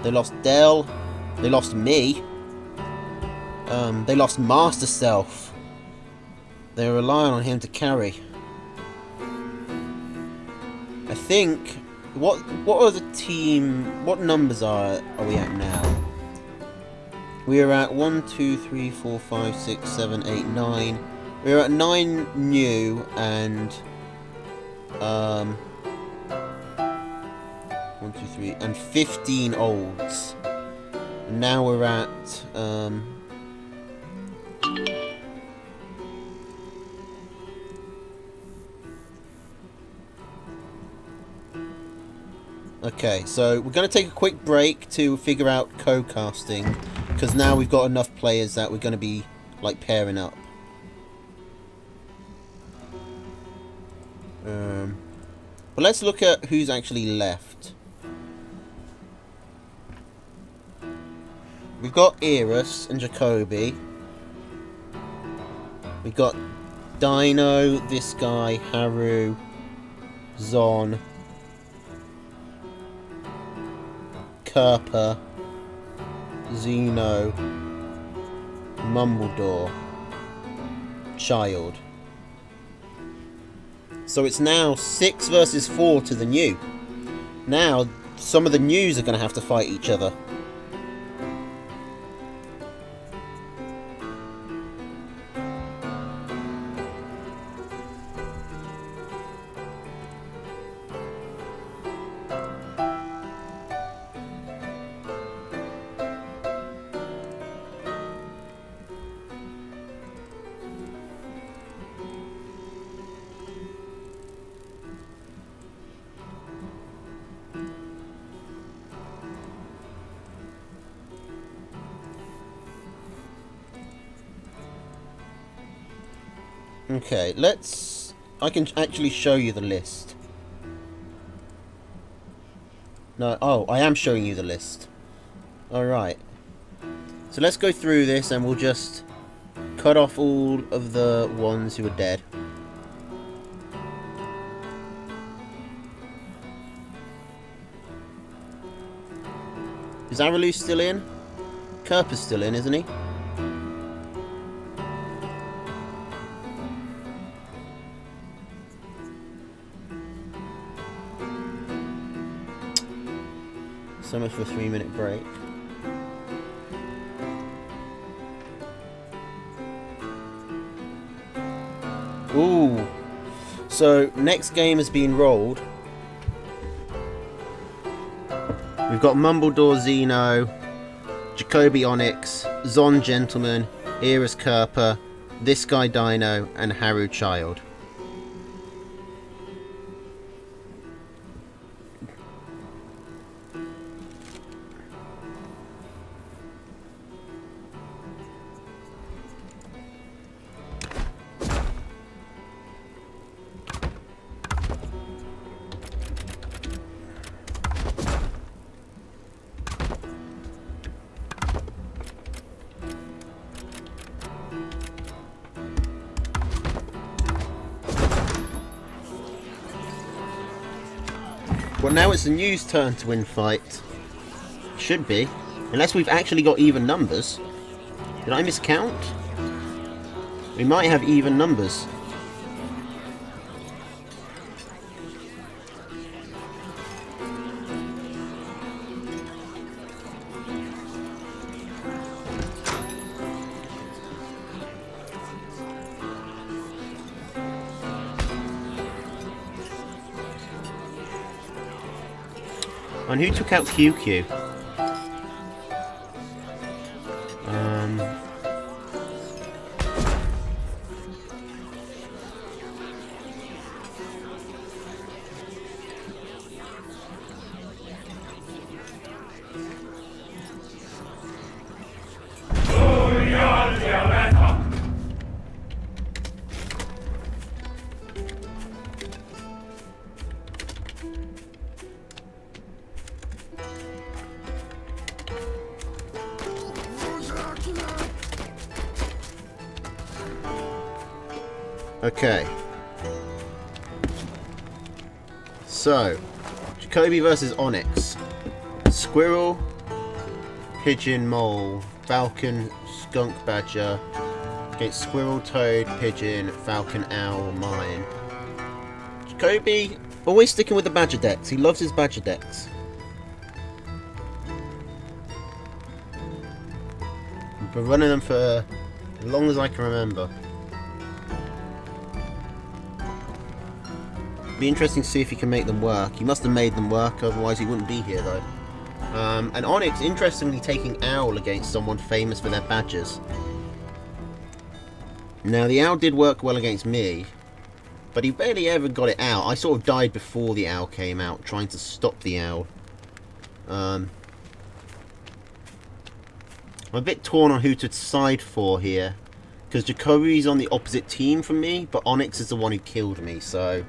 They lost Dell. They lost me. They lost Master Self. They're relying on him to carry. I think what are the team? What numbers are we at now? We are at 1, 2, 3, 4, 5, 6, 7, 8, 9. We're at 9 new and 1, 2, 3 and 15 olds. And now we're at okay, so we're going to take a quick break to figure out co-casting, because now we've got enough players that we're going to be like pairing up. But let's look at who's actually left. We've got Eris and Jacoby. We've got Dino, this guy, Haru, Zon, Kerper, Zeno, Mumbledore, Child. So it's now 6 versus 4 to the new. Now some of the news are going to have to fight each other. Okay, I can actually show you the list. No, oh, I am showing you the list. Alright. So let's go through this and we'll just cut off all of the ones who are dead. Is Araloo still in? Kerper's still in, isn't he? So much for a 3-minute break. Ooh. So, next game has been rolled. We've got Mumbledore Zeno, Jacoby Onyx, Zon Gentleman, Eris Kerper, this guy Dino, and Haru Child. Well, now it's the news turn to win fight. Should be. Unless we've actually got even numbers. Did I miscount? We might have even numbers. And who took out QQ? Okay. So, Jacoby versus Onyx. Squirrel, pigeon, mole, falcon, skunk, badger. Against squirrel, toad, pigeon, falcon, owl, mine. Jacoby, always sticking with the badger decks. He loves his badger decks. I've been running them for as long as I can remember. Be interesting to see if he can make them work. He must have made them work, otherwise he wouldn't be here though. And Onyx, interestingly, taking Owl against someone famous for their badgers. Now, the Owl did work well against me, but he barely ever got it out. I sort of died before the Owl came out, trying to stop the Owl. I'm a bit torn on who to side for here, because Jacoby's on the opposite team from me, but Onyx is the one who killed me, so...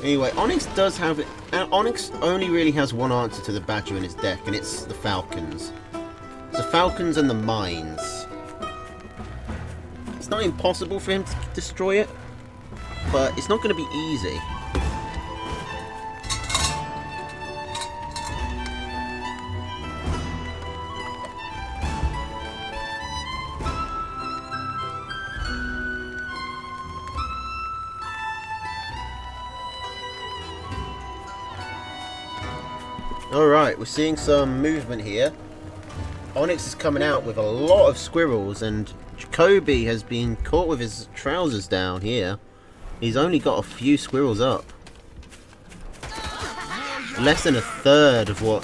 Anyway, Onyx does have it. Onyx only really has one answer to the badger in his deck, and it's the falcons. The falcons and the mines. It's not impossible for him to destroy it, but it's not going to be easy. Alright, we're seeing some movement here. Onyx is coming out with a lot of squirrels, and Jacoby has been caught with his trousers down here. He's only got a few squirrels up. Less than a third of what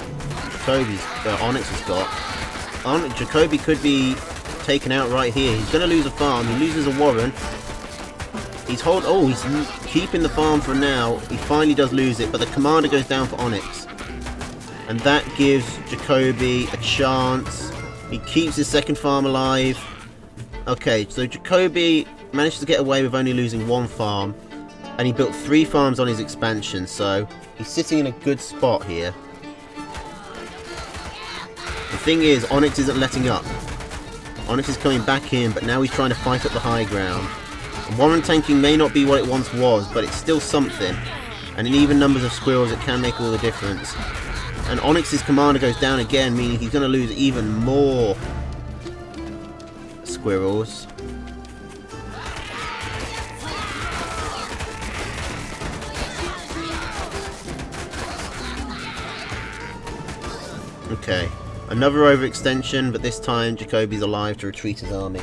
Onyx has got. Jacoby could be taken out right here. He's going to lose a farm. He loses a warren. He's keeping the farm for now. He finally does lose it, but the commander goes down for Onyx. And that gives Jacoby a chance. He keeps his second farm alive. Okay, so Jacoby managed to get away with only losing one farm. And he built 3 farms on his expansion, so he's sitting in a good spot here. The thing is, Onyx isn't letting up. Onyx is coming back in, but now he's trying to fight up the high ground. And warren tanking may not be what it once was, but it's still something. And in even numbers of squirrels, it can make all the difference. And Onyx's commander goes down again, meaning he's going to lose even more squirrels. Okay, another overextension, but this time Jacoby's alive to retreat his army.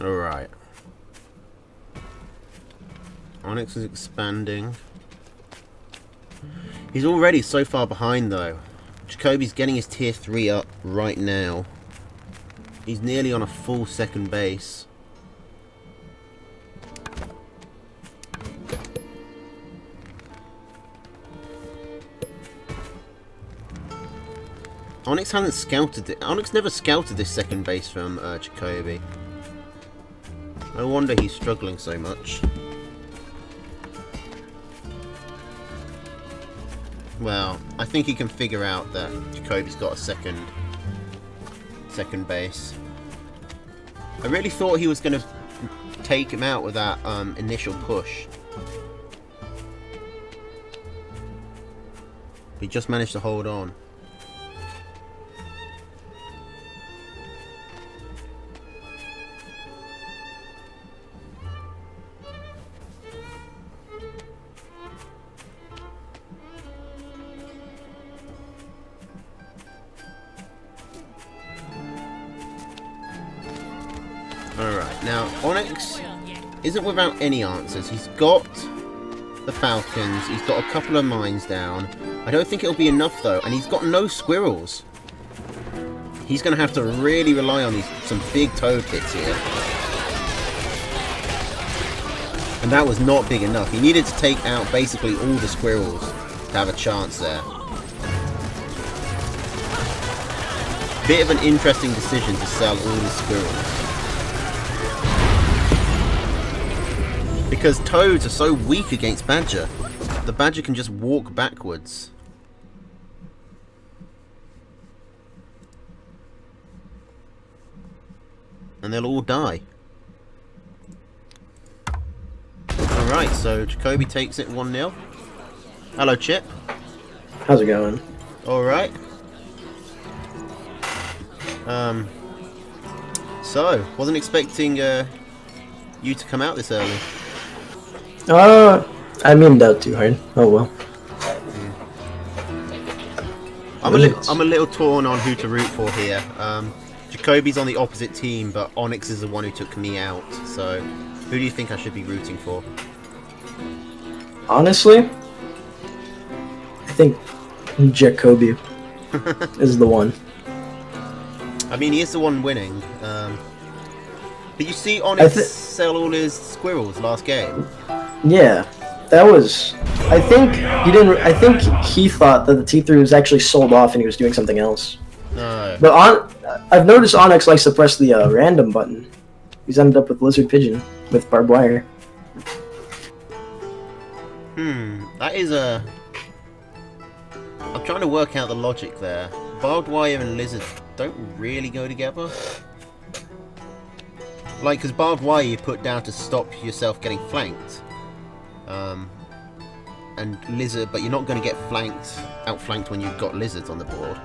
Alright. Onyx is expanding. He's already so far behind though. Jacoby's getting his tier 3 up right now. He's nearly on a full second base. Onyx hasn't scouted it. Onyx never scouted this second base from Jacoby. No wonder he's struggling so much. Well, I think he can figure out that Jacoby's got a second base. I really thought he was going to take him out with that initial push. He just managed to hold on. Now, Onyx isn't without any answers. He's got the Falcons, he's got a couple of mines down. I don't think it'll be enough though, and he's got no squirrels. He's going to have to really rely on some big toad hits here. And that was not big enough. He needed to take out basically all the squirrels to have a chance there. Bit of an interesting decision to sell all the squirrels. Because toads are so weak against badger. The badger can just walk backwards. And they'll all die. Alright, so Jacoby takes it 1-0. Hello, Chip. How's it going? Alright. So, wasn't expecting you to come out this early. I mean that too hard. Oh well. I'm a little torn on who to root for here. Jacoby's on the opposite team, but Onyx is the one who took me out. So, who do you think I should be rooting for? Honestly, I think Jacoby is the one. I mean, he is the one winning. But you see Onyx sell all his squirrels last game. Yeah, that was. I think he didn't. I think he thought that the T3 was actually sold off and he was doing something else. No. But I've noticed Onyx likes to press the random button. He's ended up with Lizard Pigeon with barbed wire. That is a... I'm trying to work out the logic there. Barbed wire and lizards don't really go together. Like, because barbed wire you put down to stop yourself getting flanked. And lizard, but you're not going to get outflanked when you've got lizards on the board.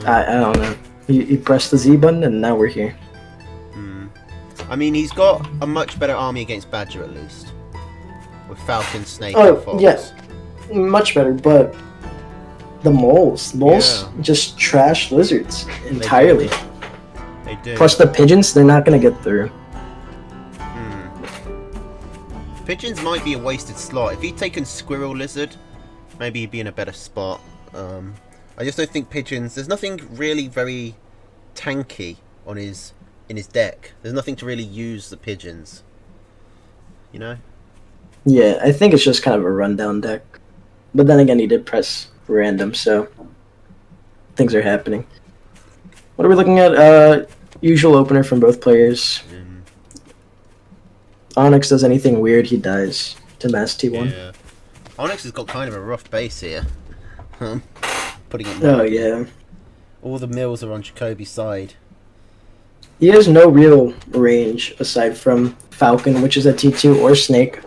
I don't know. He pressed the Z button and now we're here. I mean, he's got a much better army against Badger at least. With Falcon, Snake, and Fox. Yeah. Much better, but the moles just trash lizards entirely. They do. Plus the pigeons, they're not going to get through. Pigeons might be a wasted slot. If he'd taken Squirrel Lizard, maybe he'd be in a better spot. I just don't think pigeons... There's nothing really very tanky in his deck. There's nothing to really use the pigeons. You know? Yeah, I think it's just kind of a rundown deck. But then again, he did press random, so things are happening. What are we looking at? Usual opener from both players. Onyx does anything weird, he dies to Mass T1. Yeah. Onyx has got kind of a rough base here. Putting it. Oh yeah. All the mills are on Jacoby's side. He has no real range aside from Falcon, which is a T2, or Snake.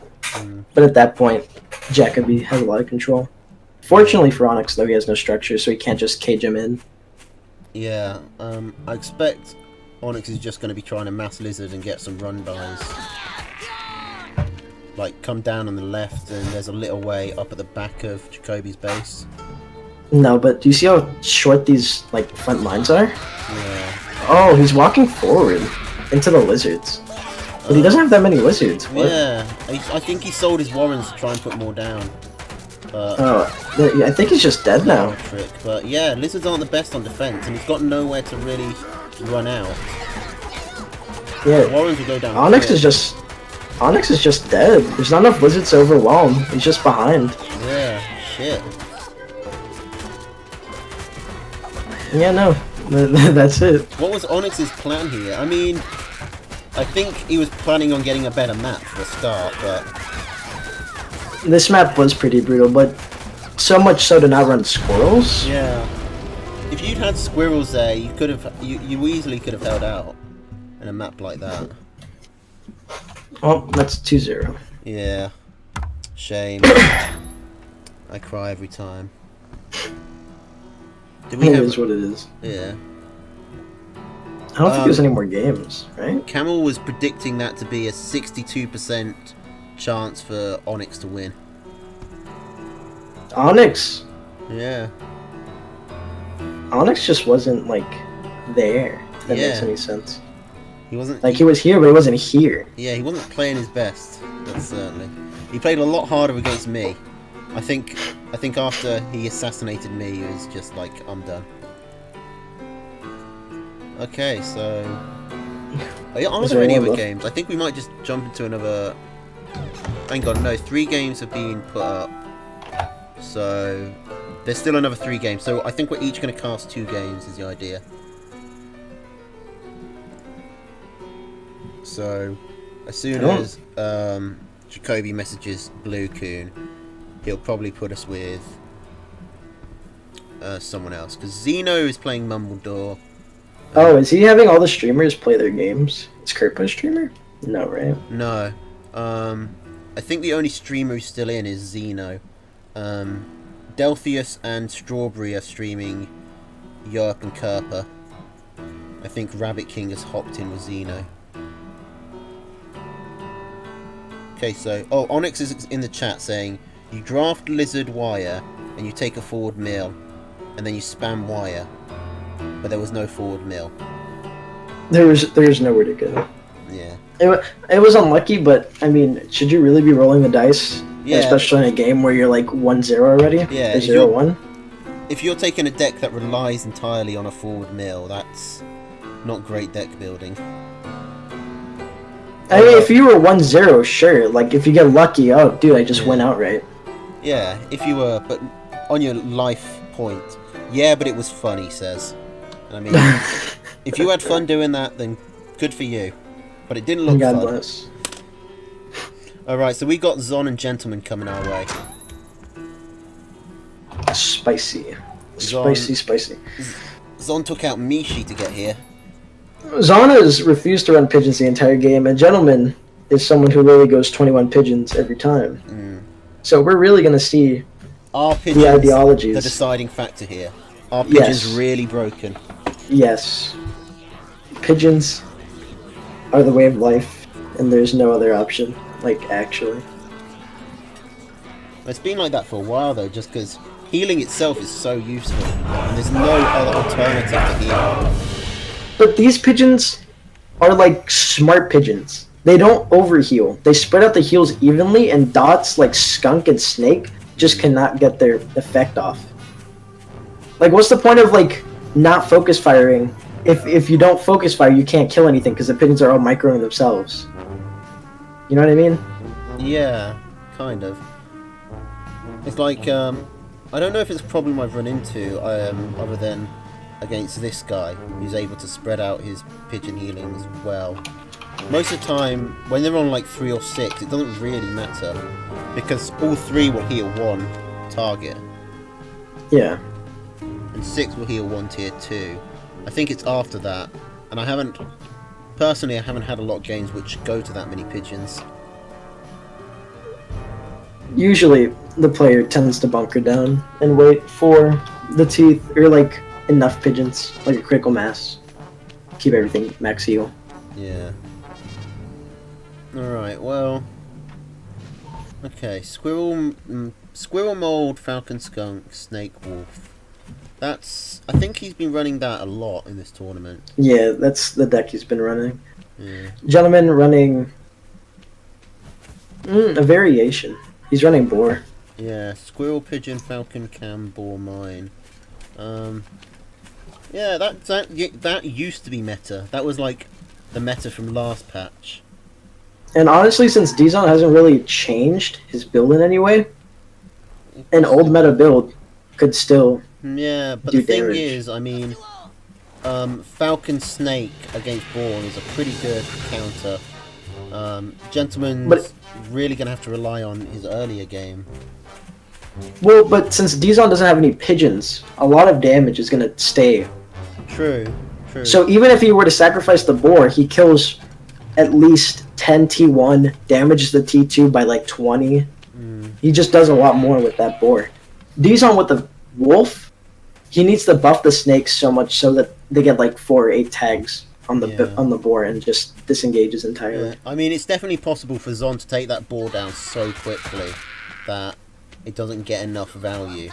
But at that point, Jacoby has a lot of control. Fortunately for Onyx, though, he has no structure, so he can't just cage him in. Yeah, I expect Onyx is just going to be trying to mass lizard and get some run-bys. Like, come down on the left, and there's a little way up at the back of Jacoby's base. No, but do you see how short these, like, front lines are? Yeah. Oh, he's walking forward into the lizards. But he doesn't have that many lizards. What? Yeah, I think he sold his warrens to try and put more down. But I think he's just dead now. Trick. But yeah, lizards aren't the best on defense, and he's got nowhere to really run out. Yeah, The warrens will go down. Onyx is just dead. There's not enough lizards to overwhelm. He's just behind. Yeah, shit. Yeah, no, that's it. What was Onyx's plan here? I mean, I think he was planning on getting a better map for a start, but... This map was pretty brutal, but so much so to not run squirrels. Yeah. If you'd had squirrels there, you could have, you easily could have held out in a map like that. Oh, that's 2-0. Yeah. Shame. I cry every time. It is what it is. Yeah. I don't think there's any more games, right? Camel was predicting that to be a 62% chance for Onyx to win. Onyx? Yeah. Onyx just wasn't, like, there. If that Yeah. makes any sense. He wasn't. Like he was here, but he wasn't here. Yeah, he wasn't playing his best. That's certainly. He played a lot harder against me. I think after he assassinated me, he was just like, I'm done. Okay, so are there any other games? I think we might just jump into another. Hang on, no, 3 games have been put up. So there's still another 3 games. So I think we're each going to cast 2 games is the idea. So as soon as Jacoby messages Blue Coon, he'll probably put us with someone else. Because Zeno is playing Mumbledore. Oh, is he having all the streamers play their games? Is Kirpo a streamer? No, right? No. I think the only streamer who's still in is Zeno. Delphius and Strawberry are streaming Yerp and Kerper. I think Rabbit King has hopped in with Zeno. Okay, so... Oh, Onyx is in the chat saying, you draft Lizard Wire, and you take a forward mill, and then you spam Wire. But there was no forward mill. There was nowhere to go. Yeah. It was unlucky, but, I mean, should you really be rolling the dice? Yeah. Especially in a game where you're like 1-0 already? Yeah. Or 0-1? If you're taking a deck that relies entirely on a forward mill, that's not great deck building. I mean, if you were 1-0, sure. Like, if you get lucky, oh, dude, I just went outright. Yeah, if you were, but on your life point. Yeah, but it was fun, he says. And I mean, if you had fun doing that, then good for you. But it didn't look God fun. Bless. Alright, so we got Zon and Gentleman coming our way. Spicy. Zon, Spicy. Zon took out Mishi to get here. Zana's refused to run pigeons the entire game, and Gentleman is someone who really goes 21 pigeons every time. So we're really going to see Are pigeons the ideologies. the deciding factor here? Are pigeons Yes. really broken? Yes. Pigeons are the way of life, and there's no other option. Like, actually. It's been like that for a while, though, just because healing itself is so useful, and there's no other alternative to healing. But these pigeons are like smart pigeons. They don't overheal. They spread out the heals evenly, and dots like Skunk and Snake just cannot get their effect off. Like, what's the point of like not focus firing? If you don't focus fire, you can't kill anything because the pigeons are all microing themselves. You know what I mean? Yeah, kind of. It's like, I don't know if it's a problem I've run into, other than against this guy, who's able to spread out his pigeon healings well. Most of the time, when they're on like 3 or 6, it doesn't really matter, because all 3 will heal 1 target, Yeah. and 6 will heal 1 tier 2. I think it's after that, and I haven't had a lot of games which go to that many pigeons. Usually, the player tends to bunker down and wait for the teeth, or like enough pigeons, like a critical mass. Keep everything max heal. Yeah. Alright, well... Okay, Squirrel, Mold, Falcon Skunk, Snake Wolf. That's... I think he's been running that a lot in this tournament. Yeah, that's the deck he's been running. Yeah. Gentleman running... a variation. He's running Boar. Yeah, Squirrel, Pigeon, Falcon, Cam, Boar, Mine. Yeah, that used to be meta. That was like the meta from last patch. And honestly, since Dizon hasn't really changed his build in any way, an old meta build could still Yeah, but do the thing damage. is, I mean, Falcon Snake against Bourne is a pretty good counter. Gentleman's really going to have to rely on his earlier game. Well, but since Dizon doesn't have any pigeons, a lot of damage is going to stay. True. So even if he were to sacrifice the boar, he kills at least 10 T1, damages the T2 by like 20. He just does a lot more with that boar. Dizon with the wolf, he needs to buff the snakes so much so that they get like 4 or 8 tags on the boar and just disengages entirely. Yeah. I mean, it's definitely possible for Zon to take that boar down so quickly that it doesn't get enough value.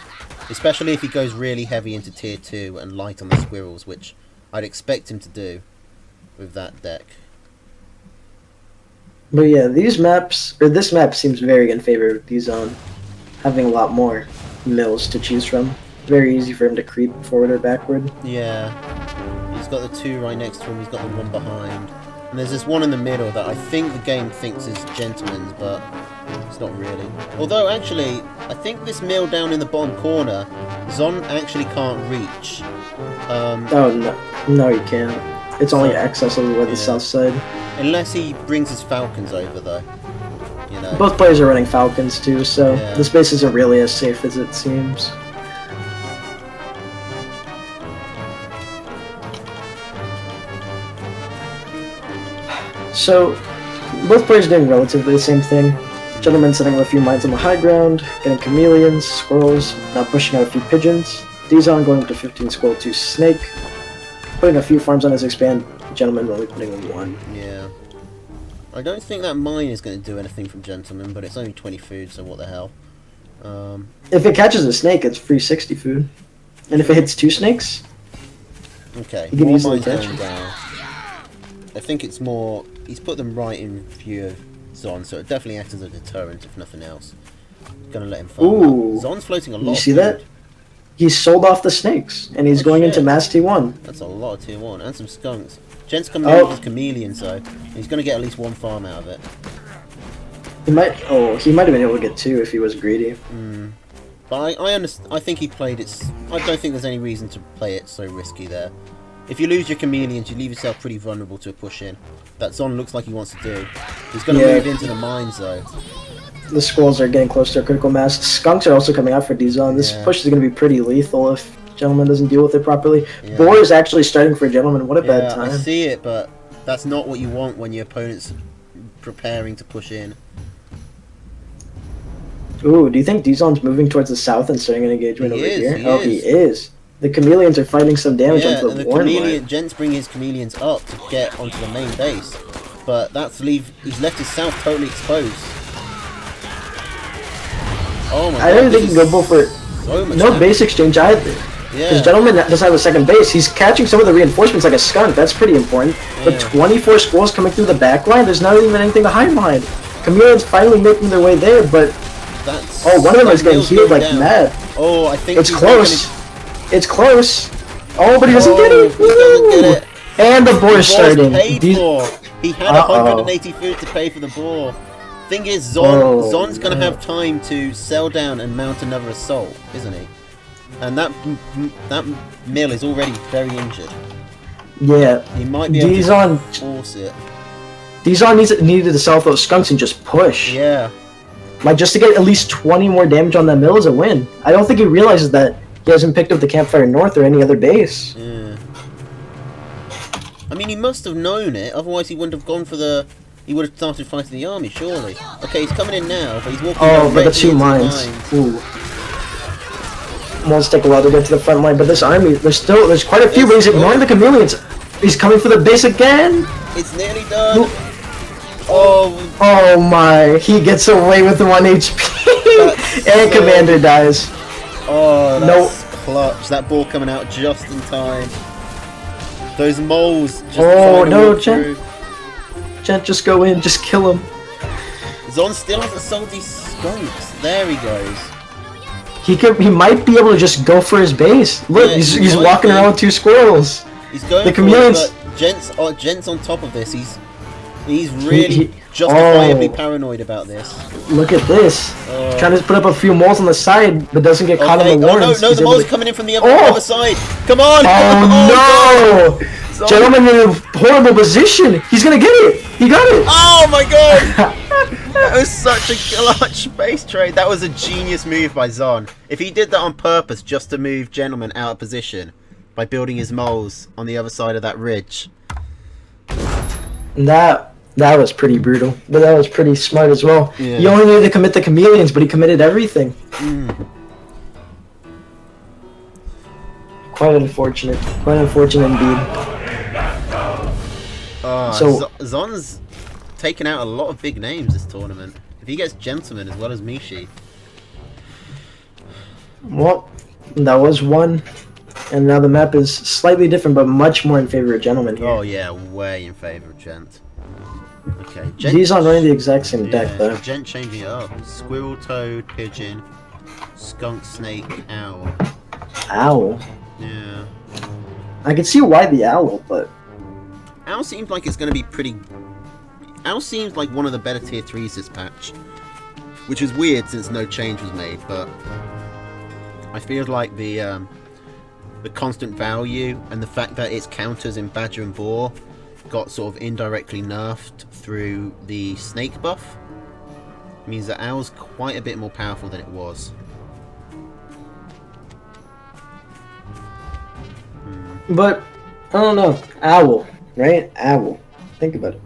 Especially if he goes really heavy into tier 2 and light on the squirrels, which I'd expect him to do with that deck. But yeah, these maps, or this map seems very in favor of D-Zone having a lot more mills to choose from. Very easy for him to creep forward or backward. Yeah. He's got the two right next to him, he's got the one behind. And there's this one in the middle that I think the game thinks is Gentleman's, but it's not really. Although, actually, I think this mill down in the bottom corner, Zon actually can't reach. Oh, no. No, you can't. It's only accessible by the south side. Unless he brings his Falcons over, though. You know. Both players are running Falcons, too, so Yeah. the space isn't really as safe as it seems. So, both players doing relatively the same thing. Gentleman setting up a few mines on the high ground, getting chameleons, squirrels, now pushing out a few pigeons. Dizon going up to 15 squirrel, 2 snake, putting a few farms on his expand. Gentleman only putting in 1. Yeah. I don't think that mine is going to do anything from Gentleman, but it's only 20 food, so what the hell. If it catches a snake, it's free 60 food. And if it hits 2 snakes, Okay, you can more easily mines catch going him. down. I think it's more... He's put them right in view of Zon, so it definitely acts as a deterrent, if nothing else. Gonna let him farm Ooh. out. Zon's floating a lot You of see food. that? He's sold off the snakes, and he's Oh, going shit. into Mass T1. That's a lot of tier 1, and some skunks. Gent's coming in with his chameleons, though. He's gonna get at least 1 farm out of it. He might have been able to get 2 if he was greedy. But I understand. I think he played it. I don't think there's any reason to play it so risky there. If you lose your chameleons, you leave yourself pretty vulnerable to a push in. That Zon looks like he wants to do. He's going to Yeah. move into the mines though. The squirrels are getting close to a critical mass. Skunks are also coming out for D-Zone. This Yeah. push is going to be pretty lethal if Gentleman doesn't deal with it properly. Yeah. Boar is actually starting for Gentleman. What a bad Yeah, time. I see it, but that's not what you want when your opponent's preparing to push in. Ooh, do you think D-Zone's moving towards the south and starting an engagement He over is, here? he He is. is. The chameleons are fighting some damage Yeah, onto and the the warn chameleon, line. Gent's bringing his chameleons up to get onto the main base, but he's left his south totally exposed. Oh my god! I don't this think he is can go for so much no damage. base exchange either. Yeah. Because Gentleman doesn't have a second base. He's catching some of the reinforcements like a skunk. That's pretty important. But Yeah. 24 squirrels coming through the back line, there's not even anything to hide behind. Chameleons finally making their way there, but That's, oh, one of them that is getting mill's healed going like down. mad. Oh, I think It's he's close. It's close. Oh, but he doesn't get it. He doesn't get Woo! it. And the boar The is boar's starting. paid These- for. He had Uh-oh. 180 food to pay for the boar. Thing is, Oh, Zon's gonna no. have time to sell down and mount another assault, isn't he? And that mill is already very injured. Yeah. He might be able Dizon to force it. needed to sell off those skunks and just push. Yeah. Like, just to get at least 20 more damage on that mill is a win. I don't think he realizes that he hasn't picked up the Campfire North or any other base. Yeah. I mean, he must have known it, otherwise he wouldn't have gone for the... He would have started fighting the army, surely. Okay, he's coming in now, but he's walking Oh, but the directly 2 into mines. mines. Ooh. Mines take a while to get to the front line, but this army, there's quite a few, but he's ignoring the chameleons. He's coming for the base again. It's nearly done. Oh, Oh my, he gets away with 1 HP. That's And so- Commander dies. oh, Nope. that's clutch. That ball coming out just in time. Those moles just Oh, trying to no, walk Jen. through. Gent, just go in, just kill him. Zon still hasn't sold these skunks. There he goes. He might be able to just go for his base. Look, Yeah, he's he might walking be. around with 2 squirrels. He's going The for chameleons- it, but Gent's on top of this. He's really he- justifiably oh. paranoid about this. Look at this. Oh. Trying to put up a few moles on the side, but doesn't get caught Okay. on the Oh warns. no, He's the able mole's to- coming in from the Oh. other side. Come on! Oh, no! Zon. Gentleman in a horrible position. He's gonna get it. He got it. Oh my god! That was such a clutch base trade. That was a genius move by Zon. If he did that on purpose just to move Gentleman out of position by building his moles on the other side of that ridge. That was pretty brutal, but that was pretty smart as well. Yeah. You only needed to commit the chameleons, but he committed everything. Quite unfortunate. Quite unfortunate indeed. So- Zon's taken out a lot of big names this tournament. If he gets Gentleman as well as Mishi. Well, that was one, and now the map is slightly different, but much more in favor of Gentleman here. Oh yeah, way in favour of Gent. Okay. He's on running the exact same deck though. Gent changing it up. Squirrel, toad, pigeon, skunk, snake, owl. Owl. Yeah. I can see why the owl, but Owl seems like it's going to be pretty... Owl seems like one of the better tier 3s this patch. Which is weird since no change was made, but... I feel like the constant value and the fact that its counters in Badger and Boar got sort of indirectly nerfed through the snake buff means that Owl's quite a bit more powerful than it was. But I don't know. Owl, right? Owl. Think about it.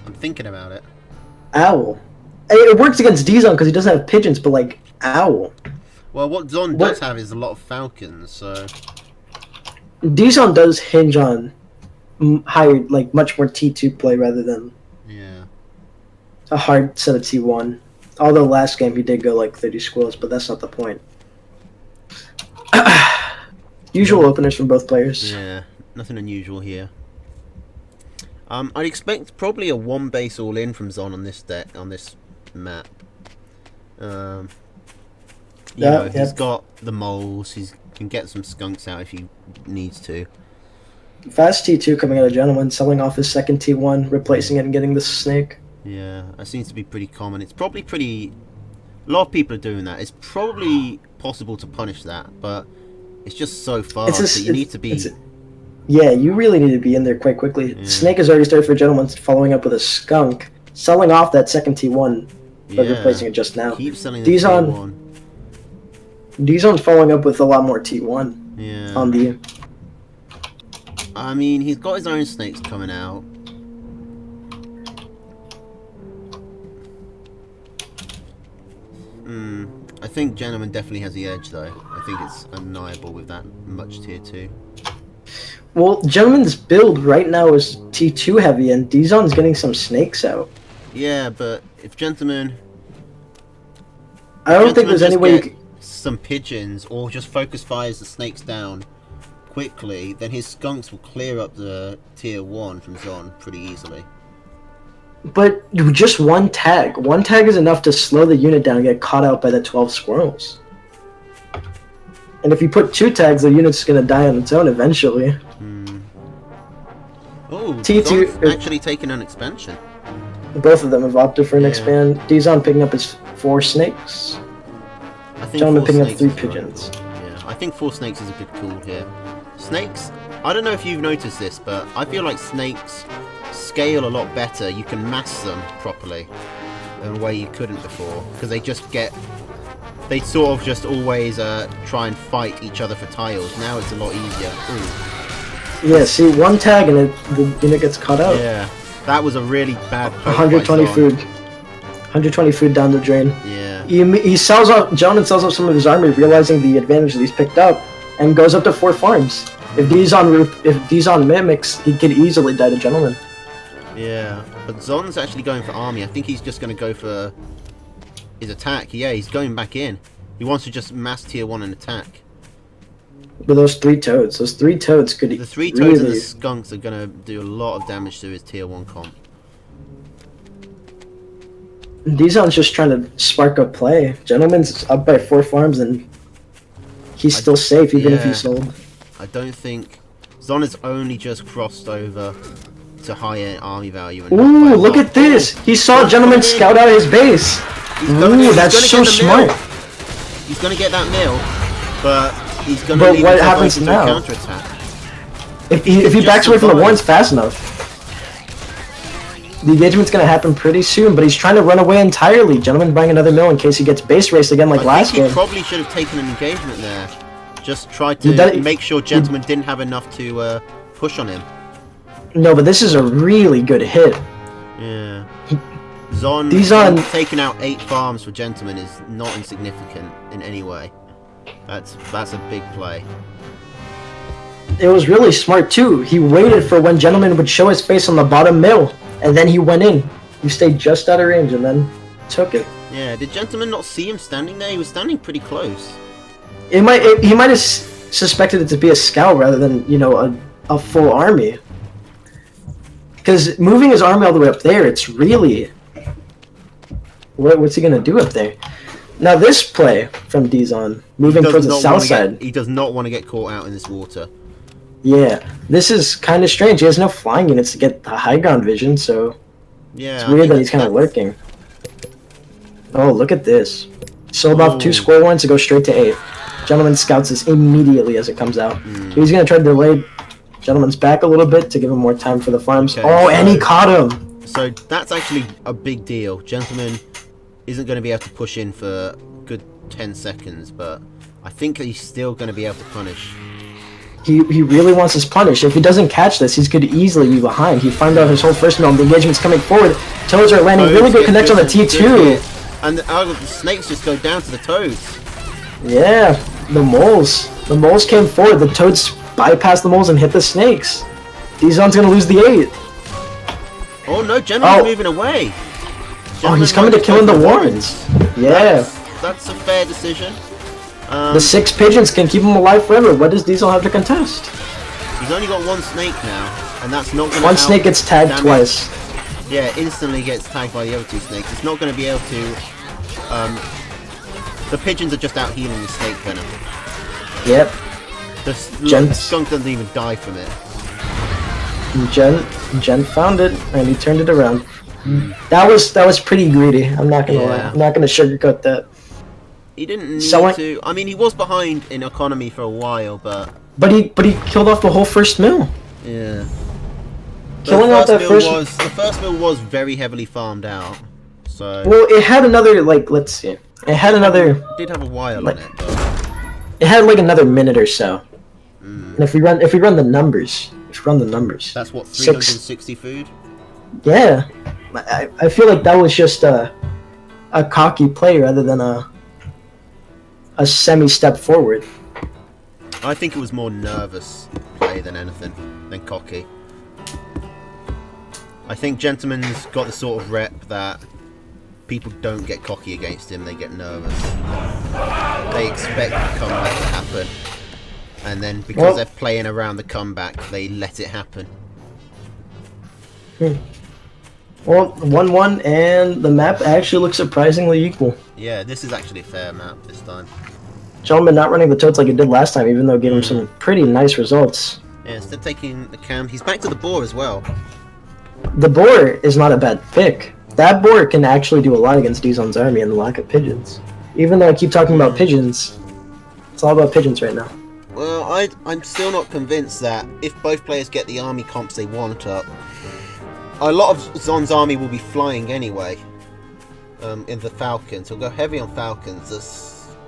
I'm thinking about it. Owl. It works against D-Zone because he doesn't have pigeons, but like owl. Well, what Zon does have is a lot of falcons, so D-Zone does hinge on higher, like much more T2 play rather than a hard set of T1. Although last game he did go like 30 squirrels, but that's not the point. Usual openers from both players. Yeah, nothing unusual here. I'd expect probably a 1 base all in from Zon on this deck, on this map. He's got the moles, he can get some skunks out if he needs to. Fast T2 coming out of Gentleman, selling off his second T1, replacing it and getting the snake. Yeah, that seems to be pretty common. It's probably pretty... A lot of people are doing that. It's probably possible to punish that, but it's just so fast that you need to be... Yeah, you really need to be in there quite quickly. Yeah. Snake has already started for Gentleman, following up with a skunk, selling off that second T1, but replacing it just now. Keep selling the T1. D-Zone's following up with a lot more T1 on the... I mean, he's got his own snakes coming out. I think Gentleman definitely has the edge, though. I think it's undeniable with that much tier 2. Well, Gentleman's build right now is T2 heavy, and D-Zone's getting some snakes out. Yeah, but if Gentleman... I don't think there's any way you can... some pigeons, or just focus fires the snakes down quickly, then his skunks will clear up the tier 1 from Zon pretty easily. But just one tag. One tag is enough to slow the unit down and get caught out by the 12 squirrels. And if you put 2 tags, the unit's going to die on its own eventually. Oh, T2 actually taking an expansion. Both of them have opted for an expand. D-Zone picking up his 4 snakes. I think Gentleman picking up 3 pigeons. Yeah, I think 4 snakes is a good call here. Snakes, I don't know if you've noticed this, but I feel like snakes scale a lot better. You can mass them properly in a way you couldn't before, because they just get... They sort of just always try and fight each other for tiles. Now it's a lot easier. Ooh. Yeah, see, one tag and the unit gets caught out. Yeah, that was a really bad poke 120 food. 120 food down the drain. Yeah. He sells off, Gentleman sells off some of his army, realizing the advantage that he's picked up, and goes up to 4 farms. If D-Zone mimics, he could easily die to Gentleman. Yeah, but Zon's actually going for army. I think he's just going to go for his attack. Yeah, he's going back in. He wants to just mass tier 1 and attack. But those 3 toads could the 3 toads and the skunks are going to do a lot of damage to his tier 1 comp. D-Zone's just trying to spark up play. Gentleman's up by 4 farms and he's still safe even if he's sold. I don't think... Zon has only just crossed over to higher army value. And ooh, look at this! He saw Gentleman scout out his base! Ooh, that's so smart! He's gonna get that mill, but he's gonna leave what happens now? Counter-attack. If he backs away from the warrens fast enough, the engagement's gonna happen pretty soon, but he's trying to run away entirely. Gentleman buying another mill in case he gets base raced again like last game. He probably should have taken an engagement there. Just tried to make sure Gentleman didn't have enough to push on him. No, but this is a really good hit. Yeah. Zon taking out 8 farms for Gentleman is not insignificant in any way. That's a big play. It was really smart too. He waited for when Gentleman would show his face on the bottom mill, and then he went in. He stayed just out of range and then took it. Yeah, did Gentleman not see him standing there? He was standing pretty close. He might have suspected it to be a scout rather than, you know, a full army. Because moving his army all the way up there, it's really... What's he going to do up there? Now this play from Dizon, moving towards the south side. He does not want to get caught out in this water. Yeah, this is kind of strange. He has no flying units to get the high ground vision, so Yeah, it's weird that he's kind of lurking. Oh, look at this. Sold off 2 square ones to go straight to 8. Gentleman scouts this immediately as it comes out. He's going to try to delay Gentleman's back a little bit to give him more time for the farms. Okay, and he caught him! So that's actually a big deal. Gentleman isn't going to be able to push in for a good 10 seconds, but I think he's still going to be able to punish. He really wants his punish. If he doesn't catch this, he could easily be behind. He farmed out his whole first mill. The engagement's coming forward. Toads are landing. Really good connection on the T2. And the snakes just go down to the toads. Yeah, the moles. The moles came forward. The toads bypassed the moles and hit the snakes. Dizon's going to lose the 8. Oh no, Gentleman's moving away. He's coming to kill in the warrens. Yeah. That's a fair decision. The 6 pigeons can keep him alive forever. What does Dizon have to contest? He's only got 1 snake now, and that's not going to One snake gets tagged twice. Yeah, instantly gets tagged by the other 2 snakes. It's not going to be able to... the pigeons are just out healing the snake venom. Yep. The skunk doesn't even die from it. Gen found it, and he turned it around. That was pretty greedy. I'm not gonna lie. I'm not gonna sugarcoat that. He didn't need to. I mean, he was behind in economy for a while, but he killed off the whole first mill. Yeah. Killing off that first. The first mill was very heavily farmed out. So. Well, it had another let's see. It had another. It did have a while on it, but. It had another minute or so. And if we run the numbers, That's what 360 food. Yeah, I feel like that was just a cocky play rather than a semi-step forward. I think it was more nervous play than anything, than cocky. I think Gentleman's got the sort of rep that people don't get cocky against him, they get nervous. They expect the comeback to happen. And then because they're playing around the comeback, they let it happen. Well, 1-1, and the map actually looks surprisingly equal. Yeah, this is actually a fair map this time. Gentleman not running the toads like he did last time, even though it gave him some pretty nice results. Yeah, instead of taking the cam, he's back to the boar as well. The boar is not a bad pick. That boar can actually do a lot against Dizon's army and the lack of pigeons. Even though I keep talking about pigeons, it's all about pigeons right now. Well, I'm still not convinced that if both players get the army comps they want up, a lot of Zon's army will be flying anyway. In the Falcons, he'll go heavy on Falcons.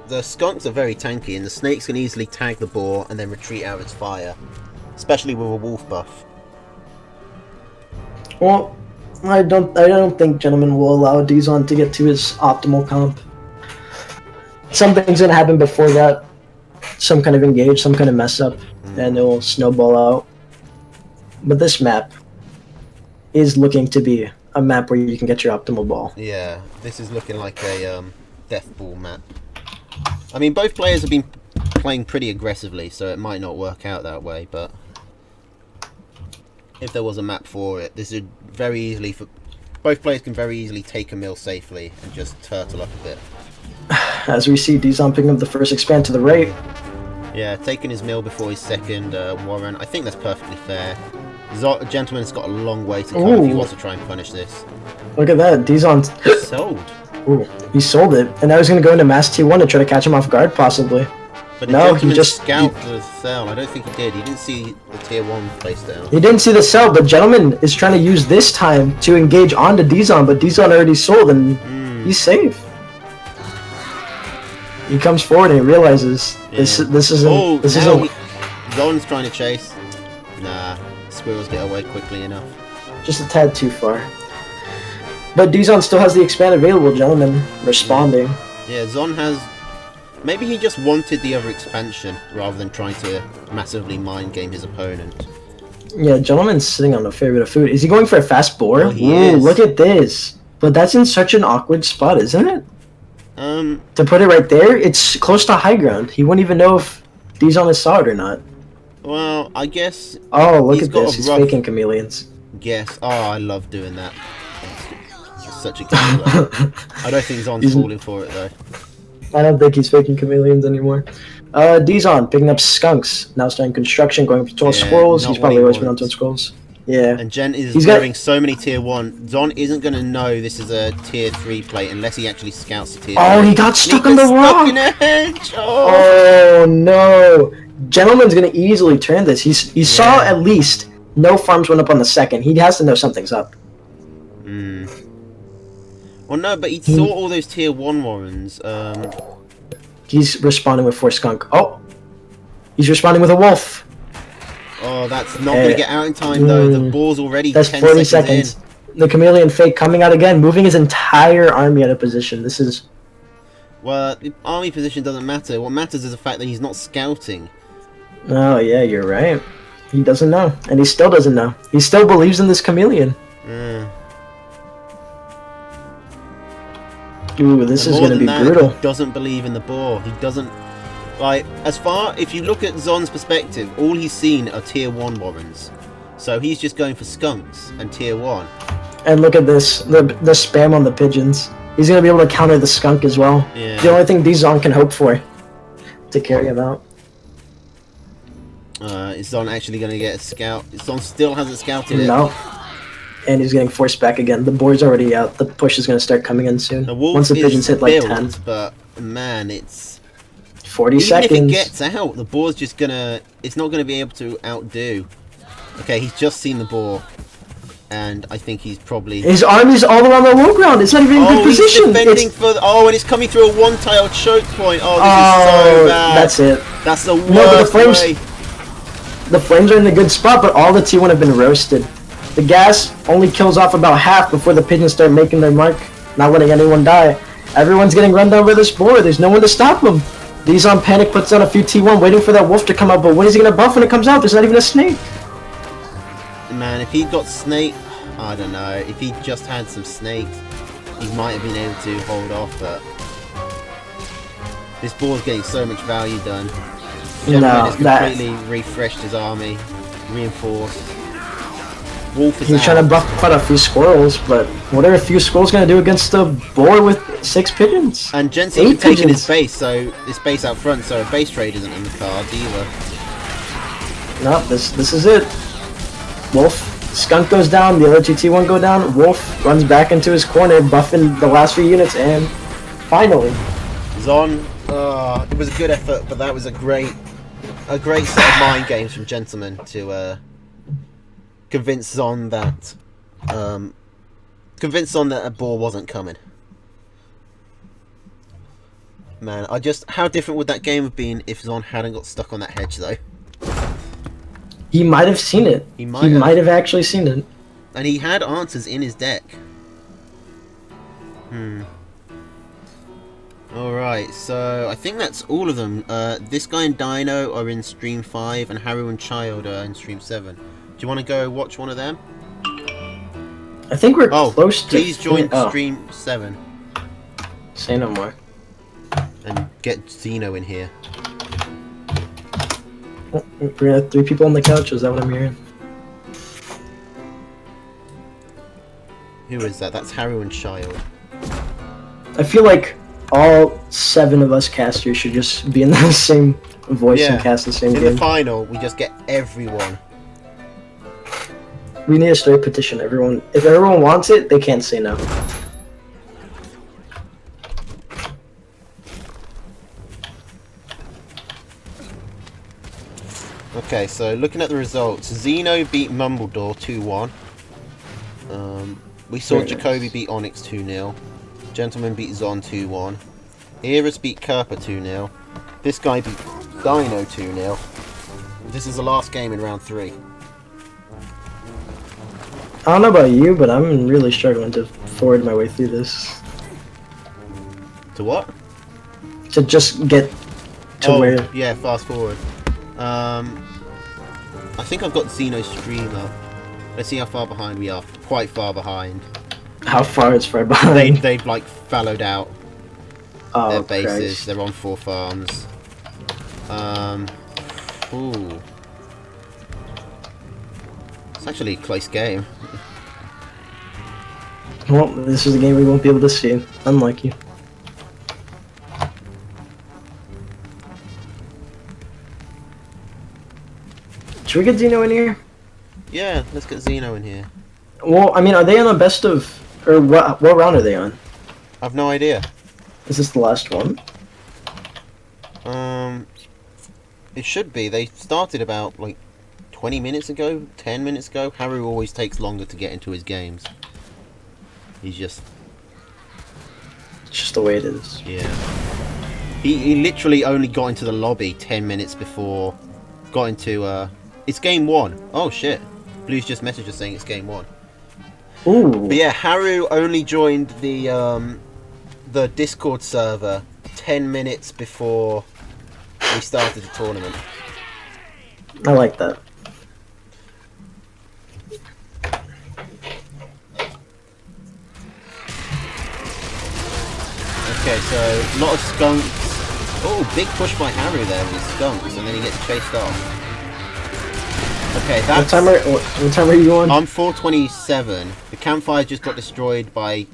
The skunks are very tanky, and the snakes can easily tag the boar and then retreat out of its fire, especially with a wolf buff. Well, I don't think Gentleman will allow Dizon to get to his optimal comp. Something's gonna happen before that. Some kind of engage, some kind of mess up, and it will snowball out. But this map is looking to be a map where you can get your optimal ball. Yeah, this is looking like a death ball map. I mean, both players have been playing pretty aggressively, so it might not work out that way, but if there was a map for it, this would very easily... Both players can very easily take a mill safely and just turtle up a bit. As we see Dizon picking up the first expand to the right. Yeah, taking his mill before his second Warren. I think that's perfectly fair. Gentleman's got a long way to come if he wants to try and punish this. Look at that, Dizon's sold. Ooh, he sold it, and now he's going to go into Mass T1 to try to catch him off guard, possibly. But no, he just scalped the cell. I don't think he did. He didn't see the tier 1 place down. He didn't see the cell, but Gentleman is trying to use this time to engage onto Dizon, but Dizon already sold, and he's safe. He comes forward and he realizes this isn't. Zon's trying to chase. Nah, squirrels get away quickly enough. Just a tad too far. But Dizon still has the expand available, Gentleman responding. Yeah, Zon has... Maybe he just wanted the other expansion rather than trying to massively mind game his opponent. Yeah, Gentleman's sitting on a fair bit of food. Is he going for a fast boar? Oh, he is. Look at this. But that's in such an awkward spot, isn't it? To put it right there, it's close to high ground. He wouldn't even know if Dizon saw it or not. Well, I guess... Oh, look at this. He's faking chameleons. guess. Oh, I love doing that. It's such a good play. I don't think Zon's falling for it though. I don't think he's faking chameleons anymore. Dizon picking up skunks. Now starting construction, going for 12 Yeah, squirrels. not He's what probably he always been on wants. 12 squirrels. Yeah. And Gent is He's got- throwing so many tier 1. Zon isn't going to know this is a tier 3 plate unless he actually scouts the tier 3. Oh, he got stuck He on the got stuck rock! in a hedge! Oh. Oh no! Gentleman's gonna easily turn this. He saw at least no farms went up on the second. He has to know something's up. Well, no, but he saw all those tier 1 warrens. He's responding with 4 skunk. Oh! He's responding with a wolf. Oh, that's not going to get out in time, though. The ball's already That's 10 40 seconds seconds. The chameleon fake coming out again, moving his entire army out of position. This is... Well, the army position doesn't matter. What matters is the fact that he's not scouting. Oh yeah, you're right. He doesn't know. And he still doesn't know. He still believes in this chameleon. Ooh, this is going to be brutal. He doesn't believe in the boar. He doesn't... Like, if you look at Zon's perspective, all he's seen are tier 1 warrens. So he's just going for skunks and tier 1. And look at this, the spam on the pigeons. He's going to be able to counter the skunk as well. Yeah. The only thing Dizon can hope for to carry him out. Is Zon actually going to get a scout? Zon still hasn't scouted it. No. And he's getting forced back again. The board's already out. The push is going to start coming in soon. The wolf Once the pigeons is hit like built, 10. But man, it's 40 even seconds. if it gets out, the boar's just gonna. It's not gonna be able to outdo. Okay, he's just seen the boar, and I think he's probably. His army's all around the low ground. It's not even in good He's position. defending for. And it's coming through a 1-tile choke point. Oh, this is so bad. That's it. That's the worst No, but the flames. way. The flames are in a good spot, but all the T1 have been roasted. The gas only kills off about half before the pigeons start making their mark, not letting anyone die. Everyone's getting run down by this boar. There's no one to stop them. Dizon panic puts down a few T1 waiting for that wolf to come out, but when is he going to buff when it comes out? There's not even a snake. Man, if he got snake, I don't know. If he just had some snakes, he might have been able to hold off, but this boar's getting so much value done. Gentleman has completely refreshed his army, reinforced. Wolf is He's out. trying to buff out a few squirrels, but what are a few squirrels going to do against a boar with 6 pigeons? And Jensen's 8 taking pigeons. his base, so his base out front, so a base trade isn't in the cards either. No, this is it. Wolf, skunk goes down, the other 2 T1 go down, Wolf runs back into his corner, buffing the last few units, and finally. Zon, it was a good effort, but that was a great set of mind games from Gentleman to convince Zon that a boar wasn't coming. Man, how different would that game have been if Zon hadn't got stuck on that hedge though? He might have seen it. He might have actually seen it. And he had answers in his deck. Alright, so I think that's all of them. This guy and Dino are in stream 5 and Haru and Child are in stream 7. Do you want to go watch one of them? I think we're close to... Please join stream 7 Say no more. and get Zeno in here. Oh, we're gonna have 3 people on the couch, is that what I'm hearing? Who is that? That's Haru and Child. I feel like all 7 of us casters should just be in the same voice and cast the same In game. the final, we just get everyone. We need a straight petition. Everyone, if everyone wants it, they can't say no. Okay, so looking at the results, Zeno beat Mumbledore 2-1. We saw Very Jacoby nice. beat Onyx 2-0. Gentleman beat Zon 2-1. Eris beat Kerper 2-0. This guy beat Dino 2-0. This is the last game in round 3. I don't know about you, but I'm really struggling to forward my way through this. To what? To just get to where... Yeah, fast forward. I think I've got Zeno's stream up. Let's see how far behind we are. Quite far behind. How far is far behind? They've like fallowed out their bases. Christ. They're on 4 farms. Ooh. It's actually a close game. Well, this is a game we won't be able to see. Unlike you. Should we get Zeno in here? Yeah, let's get Zeno in here. Well, I mean, are they on a best of... Or what round are they on? I've no idea. Is this the last one? It should be. They started about, like, 20 minutes ago, 10 minutes ago. Haru always takes longer to get into his games. He's just... It's just the way it is. Yeah. He literally only got into the lobby 10 minutes before... Got into, It's game 1. Oh, shit. Blue's just messaged us saying it's game 1. Ooh. But yeah, Haru only joined the Discord server 10 minutes before we started the tournament. I like that. Okay, so a lot of skunks. Oh, big push by Haru there with the skunks, and then he gets chased off. Okay, that's... What time are you on? I'm 427. The campfire just got destroyed by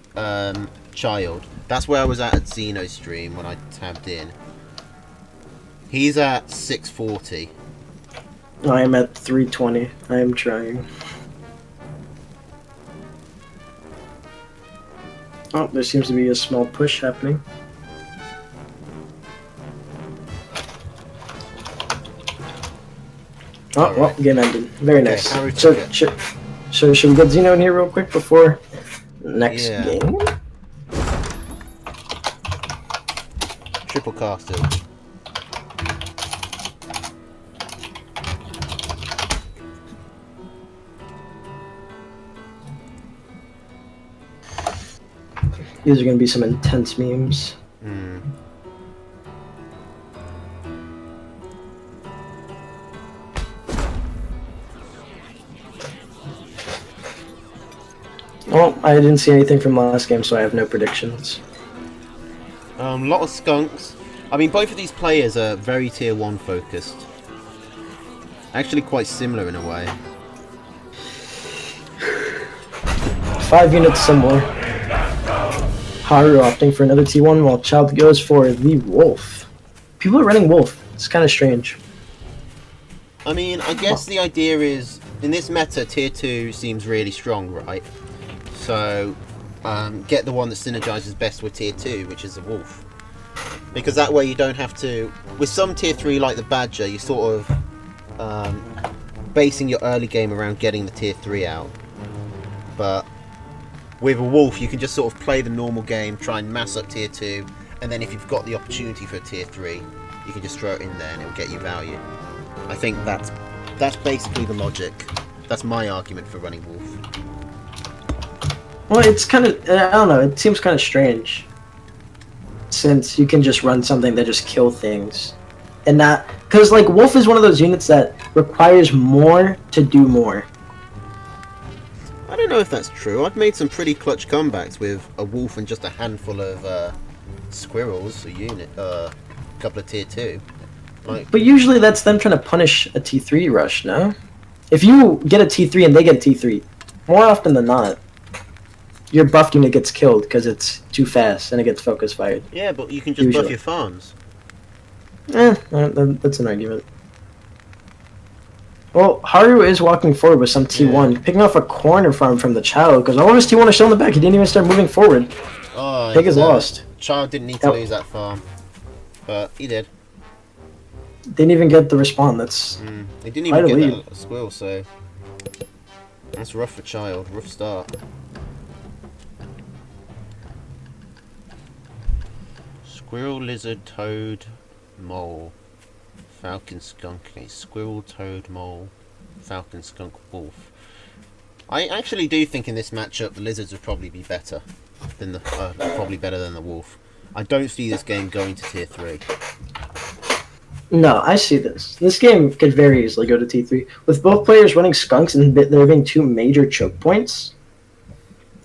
Child. That's where I was at Xeno's stream when I tabbed in. He's at 640. I am at 320. I am trying. Oh, there seems to be a small push happening. Oh, well, game ended. Very Okay, nice. Haru So, took it. should we get Zeno in here real quick before next Yeah. game? Triple casted. These are going to be some intense memes. Hmm. Well, I didn't see anything from last game, so I have no predictions. A lot of skunks. I mean, both of these players are very tier 1 focused. Actually quite similar in a way. 5 units similar. Haru opting for another T1 while Child goes for the Wolf. People are running Wolf. It's kind of strange. I mean, I guess the idea is, in this meta, tier 2 seems really strong, right? So, get the one that synergizes best with tier 2, which is the Wolf. Because that way you don't have to... With some tier 3 like the Badger, you're sort of basing your early game around getting the tier 3 out. But with a Wolf, you can just sort of play the normal game, try and mass up tier 2, and then if you've got the opportunity for a tier 3, you can just throw it in there and it'll get you value. I think that's basically the logic. That's my argument for running Wolf. Well, it's kind of... I don't know. It seems kind of strange. Since you can just run something that just kill things. And not... Because, like, Wolf is one of those units that requires more to do more. I don't know if that's true. I've made some pretty clutch comebacks with a Wolf and just a handful of squirrels, a couple of tier 2. Like, But usually that's them trying to punish a T3 rush, no? If you get a T3 and they get a T3, more often than not, your buffed unit gets killed because it's too fast and it gets focus fired. yeah, but you can just buff Usually. your farms. That's an argument. Well, Haru is walking forward with some T1, picking off a corner farm from the Child, because all of his T1 is still in the back. He didn't even start moving forward. Oh, Pig is lost. Child didn't need to Yep. lose that farm, but he did. Didn't even get the respawn. That's He didn't Quite even a get lead. that squill, so that's rough for Child. Rough start. Squirrel, lizard, toad, mole, falcon, skunk. Okay, squirrel, toad, mole, falcon, skunk, wolf. I actually do think in this matchup the lizards would probably be better than the probably better than the wolf. I don't see this game going to tier 3. no. I see this. This game could very easily go to T3 with both players running skunks and there being 2 major choke points.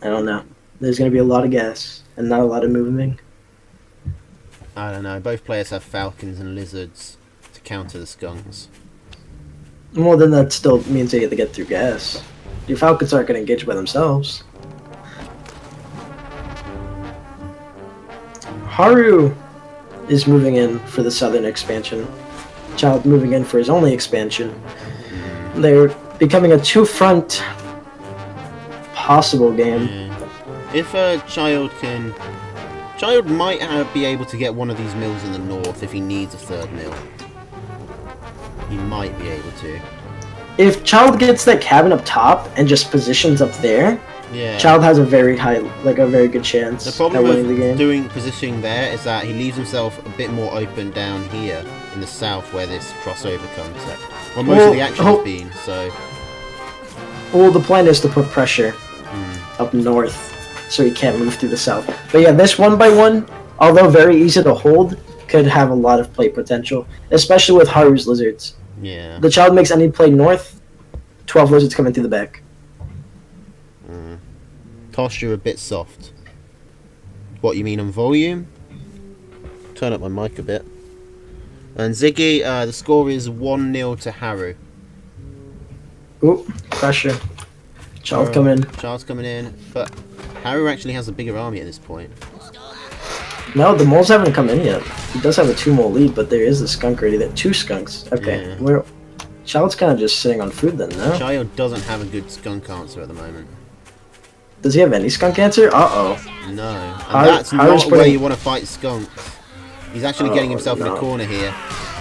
I don't know. There's going to be a lot of gas and not a lot of moving. I don't know. Both players have falcons and lizards to counter the skunks. Well, then that still means they have to get through gas. Your Falcons aren't going to engage by themselves. Haru is moving in for the southern expansion. Child moving in for his only expansion. They're becoming a two-front possible game. Yeah. If a Child can... Child might be able to get one of these mills in the north if he needs a third mill. He might be able to. If Child gets that cabin up top and just positions up there, Yeah. Child has a very good chance The problem at winning the game. with positioning there is that he leaves himself a bit more open down here in the south where this crossover comes at. Well, most of the action has been, so... Well, the plan is to put pressure up north so he can't move through the south. But yeah, this 1x1, although very easy to hold, could have a lot of play potential, especially with Haru's lizards. Yeah. The Child makes any play north, 12 lizards coming through the back. Tosh, you're a bit soft. What, you mean on volume? Turn up my mic a bit. And Ziggy, the score is 1-0 to Haru. Ooh, pressure. Child coming. Child's coming in, but Haru actually has a bigger army at this point. No, the moles haven't come in yet. He does have a 2-mole lead, but there is a skunk already there. 2 skunks. Okay, Yeah. Child's kind of just sitting on food then, no? Child doesn't have a good skunk answer at the moment. Does he have any skunk answer? Uh-oh. No, and Haru's that's not where putting- you want to fight skunks. He's actually getting himself in a corner here.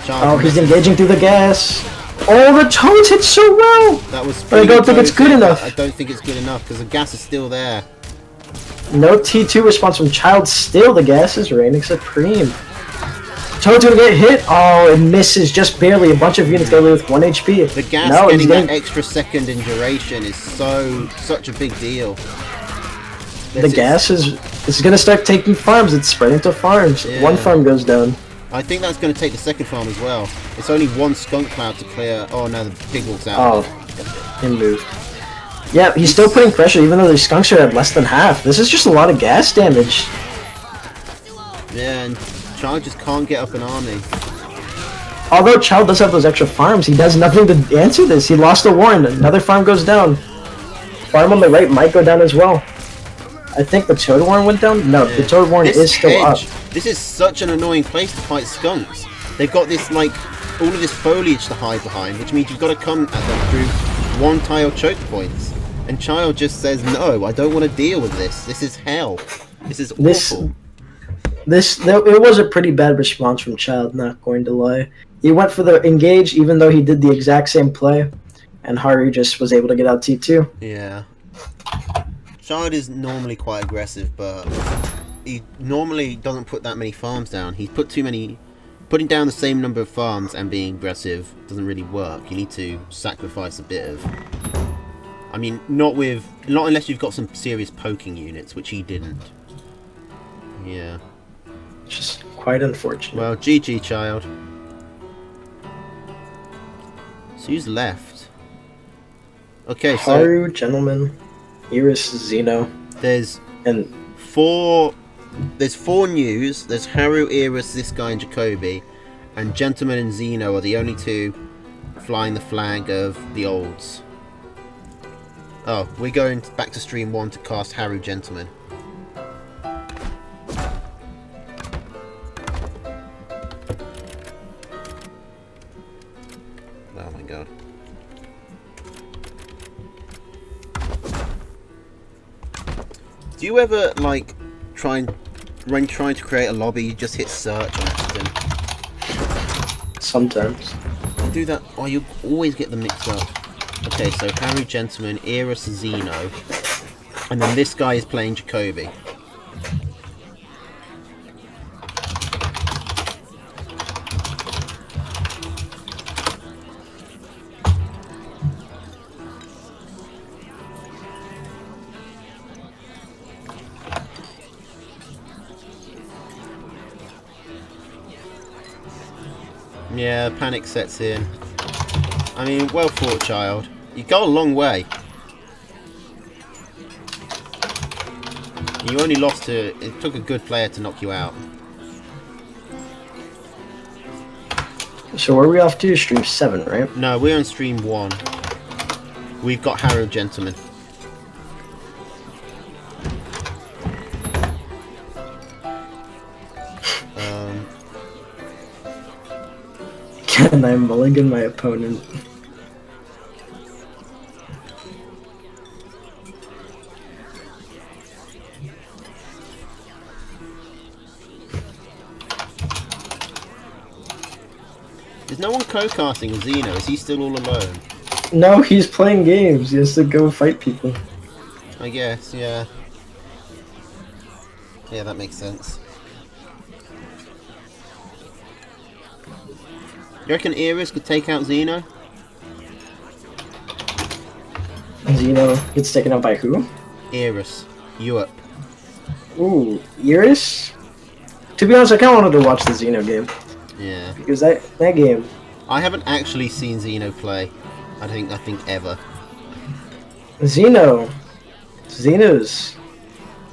Child Oh, he's engaging through the gas. Oh, the toads hit so well! That was But I don't think it's good but enough. I don't think it's good enough because the gas is still there. No T2 response from Child. Still, the gas is reigning supreme. Toad's gonna get hit. Oh, it misses just barely. A bunch of units get away with 1 HP. The gas No, he's getting that extra second in duration is such a big deal. The gas is gonna start taking farms. It's spreading to farms. Yeah. 1 farm goes down. I think that's going to take the second farm as well. It's only 1 skunk cloud to clear. Oh no, the pig walks out. Oh, he moved. Yeah, he's still putting pressure even though the skunks are at less than half. This is just a lot of gas damage. Yeah, and Child just can't get up an army. Although Child does have those extra farms, he does nothing to answer this. He lost a warren. Another farm goes down. Farm on the right might go down as well. I think the Toad Warren went down? No, the Toad Warren is still up. This is such an annoying place to fight skunks. They've got this, like, all of this foliage to hide behind, which means you've got to come at them through 1-tile choke points. And Child just says, no, I don't want to deal with this. This is hell. This is awful. It was a pretty bad response from Child, not going to lie. He went for the engage even though he did the exact same play. And Haru just was able to get out T2. Yeah. Child is normally quite aggressive, but he normally doesn't put that many farms down. He's put too many... Putting down the same number of farms and being aggressive doesn't really work. You need to sacrifice a bit of... I mean, not unless you've got some serious poking units, which he didn't. Yeah. Just quite unfortunate. Well, GG, Child. So who's left? Okay, so... Haru, Gentleman, Iris, Zeno. There's... And... There's 4 news. There's Haru, Iris, this guy, and Jacoby. And Gentleman and Zeno are the only 2 flying the flag of the olds. Oh, we're going back to stream 1 to cast Haru, Gentleman. Oh my god. Do you ever, like, when trying to create a lobby, you just hit search on accident? Sometimes. You do that, or you always get them mixed up. Okay, so Haru, Gentleman, Eris, Zeno, and then this guy is playing Jacoby. Yeah, panic sets in. I mean, well fought, Child. You go a long way. You only lost to... It took a good player to knock you out. So where are we off to? Stream 7, right? No, we're on stream 1. We've got Harrow Gentleman. Can I mulligan my opponent? Is no one co-casting with Xeno? Is he still all alone? No, he's playing games. He has to go fight people. I guess, yeah. Yeah, that makes sense. You reckon Iris could take out Xeno? Xeno gets taken out by who? Iris. Europe. Ooh, Iris? To be honest, I kind of wanted to watch the Xeno game. Yeah. Because that game... I haven't actually seen Xeno play. I think ever. Xeno's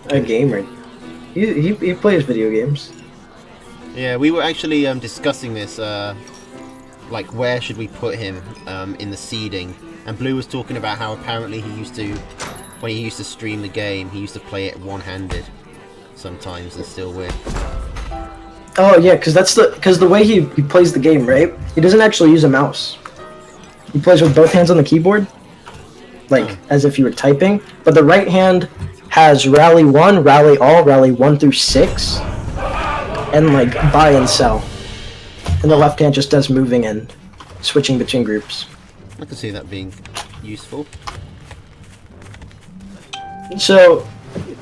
a gamer. He plays video games. Yeah, we were actually discussing this, like where should we put him in the seeding, and Blue was talking about how apparently he used to, when he used to stream the game, he used to play it one-handed sometimes and still win. Oh yeah, because the way he plays the game, right? He doesn't actually use a mouse. He plays with both hands on the keyboard, like as if you were typing. But the right hand has rally 1, rally all, rally 1 through 6, and like buy and sell. And the left hand just does moving and switching between groups. I can see that being useful. So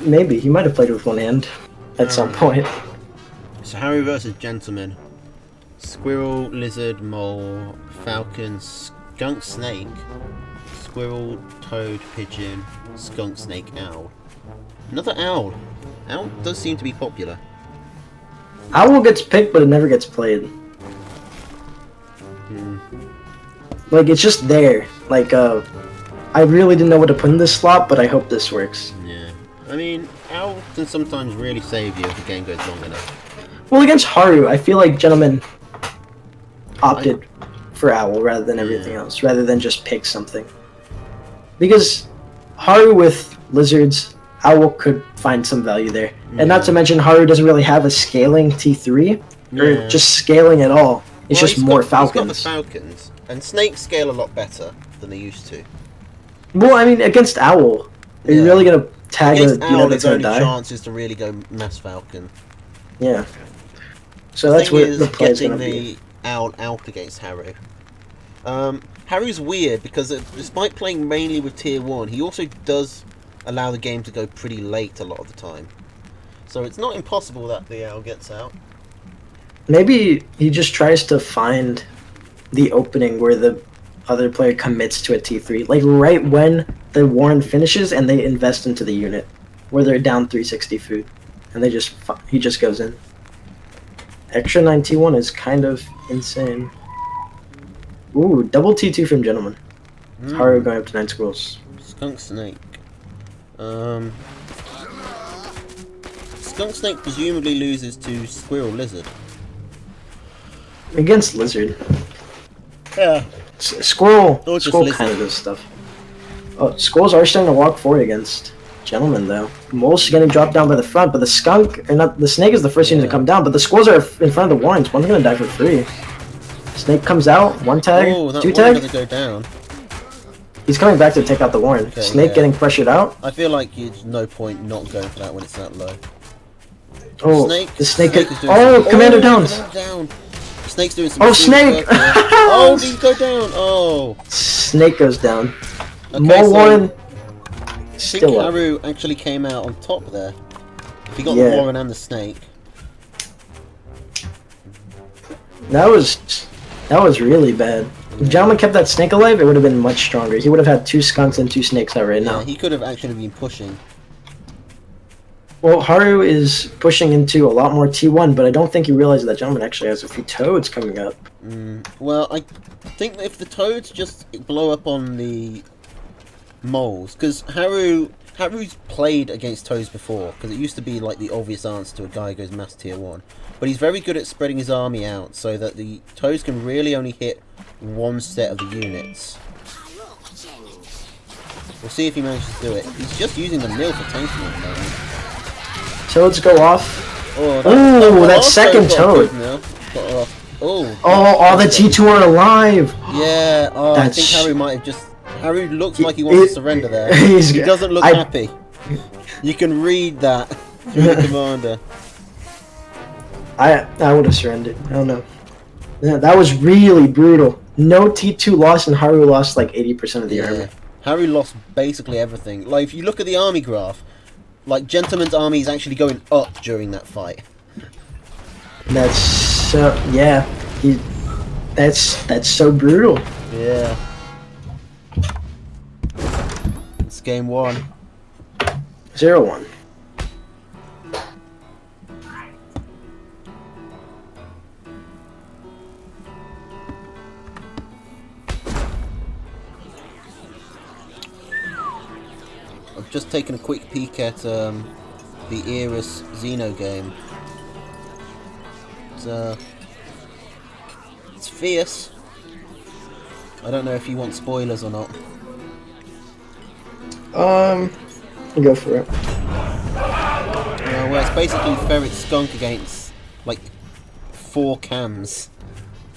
maybe he might have played with one hand at some point. So Harry versus Gentleman. Squirrel, lizard, mole, falcon, skunk, snake, squirrel, toad, pigeon, skunk, snake, owl. Another owl. Owl does seem to be popular. Owl gets picked, but it never gets played. Like, it's just there. Like, I really didn't know what to put in this slot, but I hope this works. Yeah. I mean, owl can sometimes really save you if the game goes long enough. Well, against Haru, I feel like Gentleman opted for Owl rather than everything else, rather than just pick something. Because Haru with Lizards, Owl could find some value there. And not to mention, Haru doesn't really have a scaling T3, or just scaling at all. It's just more Falcons. He's got the Falcons, and snakes scale a lot better than they used to. Well, I mean, against Owl, are you really going to tag a Owl, that's his going only to die? chance is to really go mass Falcon. Yeah. So that's where the play's getting going to be. the Owl out against Haru. Haru's weird because despite playing mainly with Tier 1, he also does allow the game to go pretty late a lot of the time. So it's not impossible that the Owl gets out. Maybe he just tries to find the opening where the other player commits to a T3. Like right when the Warren finishes and they invest into the unit. Where they're down 360 food. And he just goes in. Extra 9 T1 is kind of insane. Ooh, double T2 from Gentleman. Haru going up to 9 squirrels. Skunk Snake. Skunk Snake presumably loses to Squirrel Lizard. Against Lizard. Yeah. Squirrel Lizard. kind of does stuff. Oh, squirrels are starting to walk forward against Gentleman though. Mole's getting dropped down by the front, but the skunk, or not, the snake is the first unit to come down, but the squirrels are in front of the Warrens. One's gonna die for free. Snake comes out, 1 tag, 2 tag. Doesn't go down. He's coming back to take out the Warren. Okay, Snake getting pressured out. I feel like there's no point not going for that when it's that low. Oh, the snake is doing Commander downs. Down. Snake's doing some. Oh, Snake! Oh, did he go down? Oh. Snake goes down. Okay, More so Warren. I think Still up. Haru actually came out on top there. If he got Yeah. the Warren and the Snake. That was really bad. If Gentleman kept that snake alive, it would have been much stronger. He would have had 2 skunks and 2 snakes out right now. Yeah, he could have actually been pushing. Well, Haru is pushing into a lot more T1, but I don't think he realizes that Gentleman actually has a few toads coming up. Well, I think if the toads just blow up on the moles, because Haru Haru's played against Toes before, because it used to be like the obvious answer to a guy who goes Master Tier 1. But he's very good at spreading his army out so that the Toes can really only hit one set of the units. We'll see if he manages to do it. He's just using the mill for tanking at the moment. Toads go off. Oh, that second Toad. Oh, the T2 are alive. Yeah, I think Haru might have just... Haru looks like he wants to surrender there. He doesn't look happy. You can read that through the commander. I would have surrendered. I don't know. Yeah, that was really brutal. No T2 lost and Haru lost like 80% of the army. Haru lost basically everything. Like, if you look at the army graph, like, Gentleman's army is actually going up during that fight. That's so... Yeah. That's so brutal. Yeah. It's game 1. 0-1. I've just taken a quick peek at the Eris Xeno game. It's fierce. I don't know if you want spoilers or not. Go for it. Well, it's basically Ferret Skunk against like 4 cams,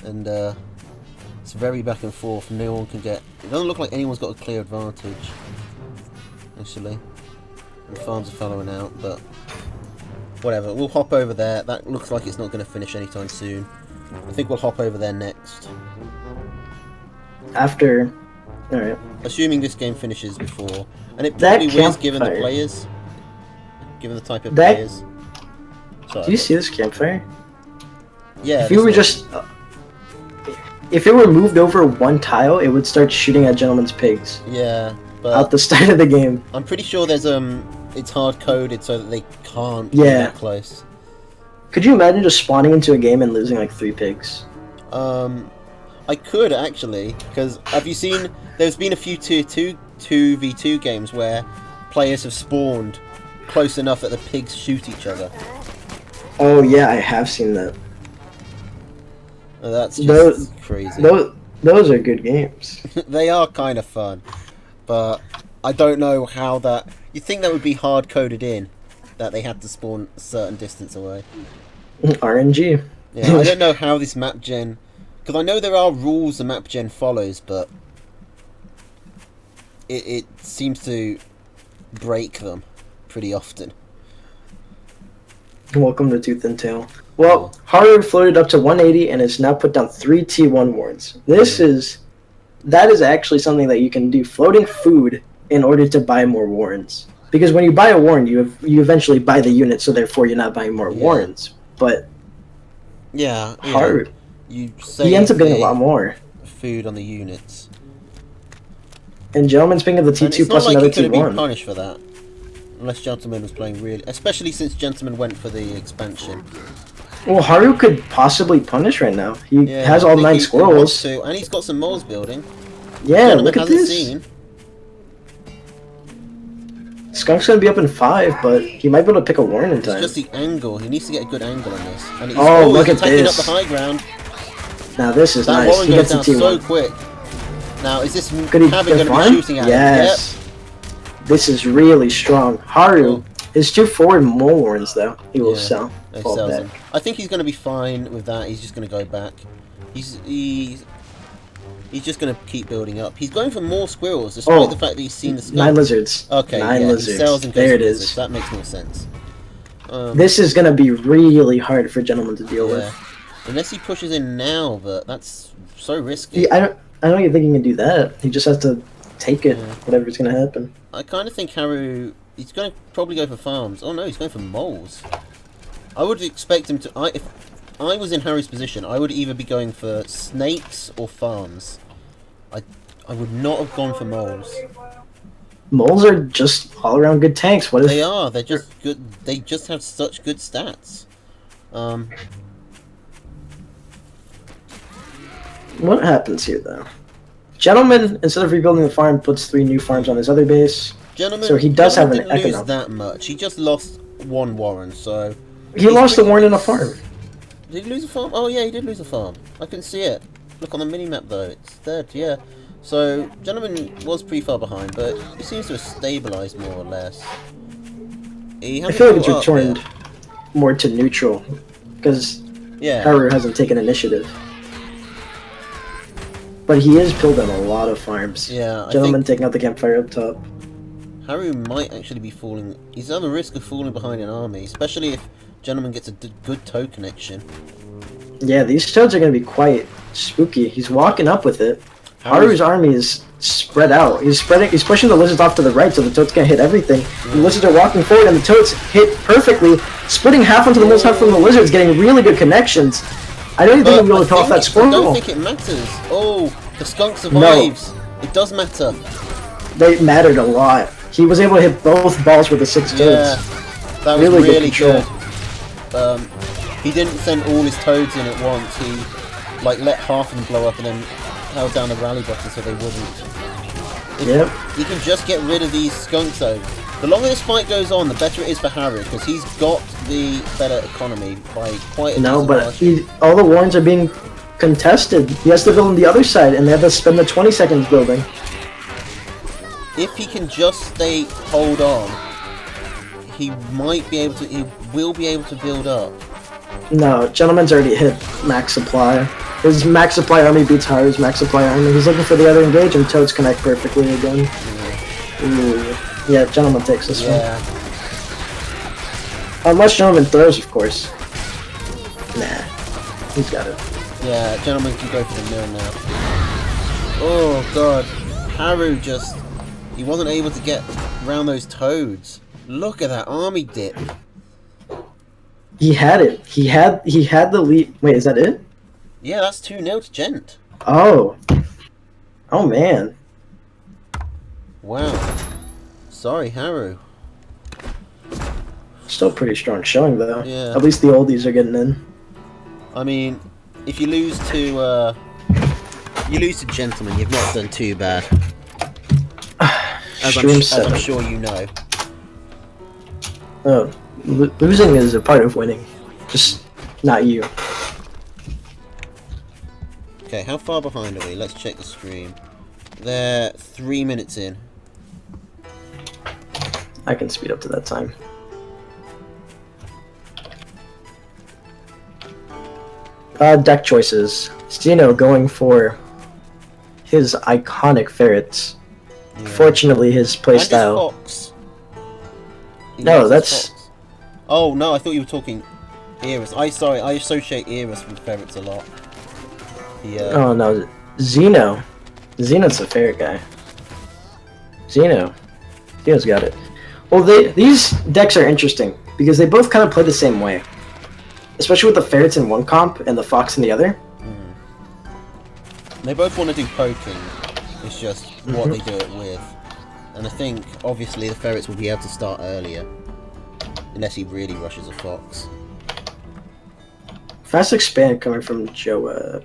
and it's very back and forth. No one can get. It doesn't look like anyone's got a clear advantage. Actually, the farms are following out, but whatever. We'll hop over there. That looks like it's not going to finish anytime soon. I think we'll hop over there next. After, all right. Assuming this game finishes before, and it probably will, given the players, given the type of players. Sorry, do you see this campfire? Yeah. If you were just, if it were moved over one tile, it would start shooting at Gentleman's pigs. Yeah. But at the start of the game. I'm pretty sure there's it's hard coded so that they can't get that close. Could you imagine just spawning into a game and losing like 3 pigs? I could actually, because have you seen? There's been a few tier 2v2 games where players have spawned close enough that the pigs shoot each other. Oh yeah, I have seen that. Oh, that's just crazy. Those are good games. They are kind of fun, but I don't know how that. You'd think that would be hard coded in, that they had to spawn a certain distance away. RNG. Yeah, I don't know how this map gen, because I know there are rules the map gen follows, but it seems to break them pretty often. Welcome to Tooth and Tail. Well, Haru floated up to 180 and has now put down 3 T1 wards. That is actually something that you can do, floating food in order to buy more warrants. Because when you buy a warrant, you eventually buy the unit, so therefore you're not buying more warrants. But Haru, he ends up getting a lot more food on the units. And Gentleman's picking up the T2 plus another T1. It's not like he could have been punished for that, unless Gentleman was playing really, especially since Gentleman went for the expansion. Well, Haru could possibly punish right now. He has all 9 squirrels. And he's got some moles building. Yeah, look at this. Skunk's gonna be up in 5, but he might be able to pick a warrant in time. It's just the angle. He needs to get a good angle on this. And he's, look at attacking this. up the high ground. Now this is that nice. He gets down so quick. Now, is this Cabin going to be shooting at him? Yes. Yep. This is really strong. Haru, his 2 forward mole warrants, though, he will sell. He sells them. I think he's going to be fine with that. He's just going to go back. He's just going to keep building up. He's going for more squirrels, despite the fact that he's seen the skunk. 9 lizards. Okay, 9 lizards. He sells and there it lizards. is. That makes more sense. This is going to be really hard for Gentleman to deal with. Unless he pushes in now, but that's so risky. Yeah, I don't even think he can do that. He just has to take it, whatever's going to happen. I kind of think Haru, he's going to probably go for farms. Oh no, he's going for moles. I would expect him to... If I was in Haru's position, I would either be going for snakes or farms. I would not have gone for moles. Moles are just all around good tanks. What if they are? They're just good. They just have such good stats. What happens here, though? Gentleman, instead of rebuilding the farm, puts 3 new farms on his other base. Gentlemen, So he does have an didn't lose economic. that much. He just lost one warren, so... He lost the warren in a farm. Did he lose a farm? Oh yeah, he did lose a farm. I can see it. Look on the mini-map though, it's dead, yeah. So, Gentleman was pretty far behind, but he seems to have stabilised more or less. He I hasn't feel like it's caught up returned yet. more to neutral because Yeah. Haru hasn't taken initiative. But he is building a lot of farms. Yeah, I Gentleman think taking out the campfire up top. Haru might actually be falling... He's on the risk of falling behind an army, especially if Gentleman gets a good toe connection. Yeah, these toads are going to be quite spooky. He's walking up with it. Haru's army is spread out. He's pushing the lizards off to the right so the toads can't hit everything. The lizards are walking forward and the toads hit perfectly, splitting half onto the middle half from the lizards, getting really good connections. I don't even think he'll be able to pull off that I squirrel. don't think it matters. Oh, the skunk survives. It does matter. They mattered a lot. He was able to hit both balls with the 6 toads. Yeah, that was Really good really control. good. He didn't send all his toads in at once. He like let half of them blow up and then held down the rally button so they wouldn't. Yep. You can just get rid of these skunks though. The longer this fight goes on, the better it is for Haru because he's got the better economy by quite a No, decent but margin. all the warrens are being contested. He has to build on the other side, and they have to spend the 20 seconds building. If he can just stay hold on, he might be able to. He will be able to build up. No, Gentleman's already hit max supply. His max supply army beats Haru's max supply army. He's looking for the other engage, and toads connect perfectly again. Ooh. Yeah, Gentleman takes this one. Yeah. Unless Gentleman throws, of course. Nah, he's got it. Yeah, Gentleman can go for the mill now. Oh god, Haru just... He wasn't able to get around those toads. Look at that army dip. He had it. He had the lead. Wait, is that it? Yeah, that's 2-0 to Gent. Oh. Oh man. Wow. Sorry, Haru. Still pretty strong showing though. Yeah. At least the oldies are getting in. I mean, if you lose to Gentleman, you've not done too bad. As Stream I'm 7. sure you know. Oh, losing is a part of winning. Just not you. Okay, how far behind are we? Let's check the stream. They're 3 minutes in. I can speed up to that time. Deck choices. Zeno going for his iconic ferrets. Yeah. Fortunately, his And his playstyle. fox. He No, loves his that's- fox. Oh no, I thought you were talking Eris. Sorry, I associate Eris with ferrets a lot. Yeah. Oh no, Zeno. Zeno's a ferret guy. Zeno's got it. Well, these decks are interesting because they both kind of play the same way, especially with the ferrets in one comp and the fox in the other. They both want to do poking. It's just what they do it with. And I think, obviously, the ferrets will be able to start earlier. Unless he really rushes a fox. Fast expand coming from Joe,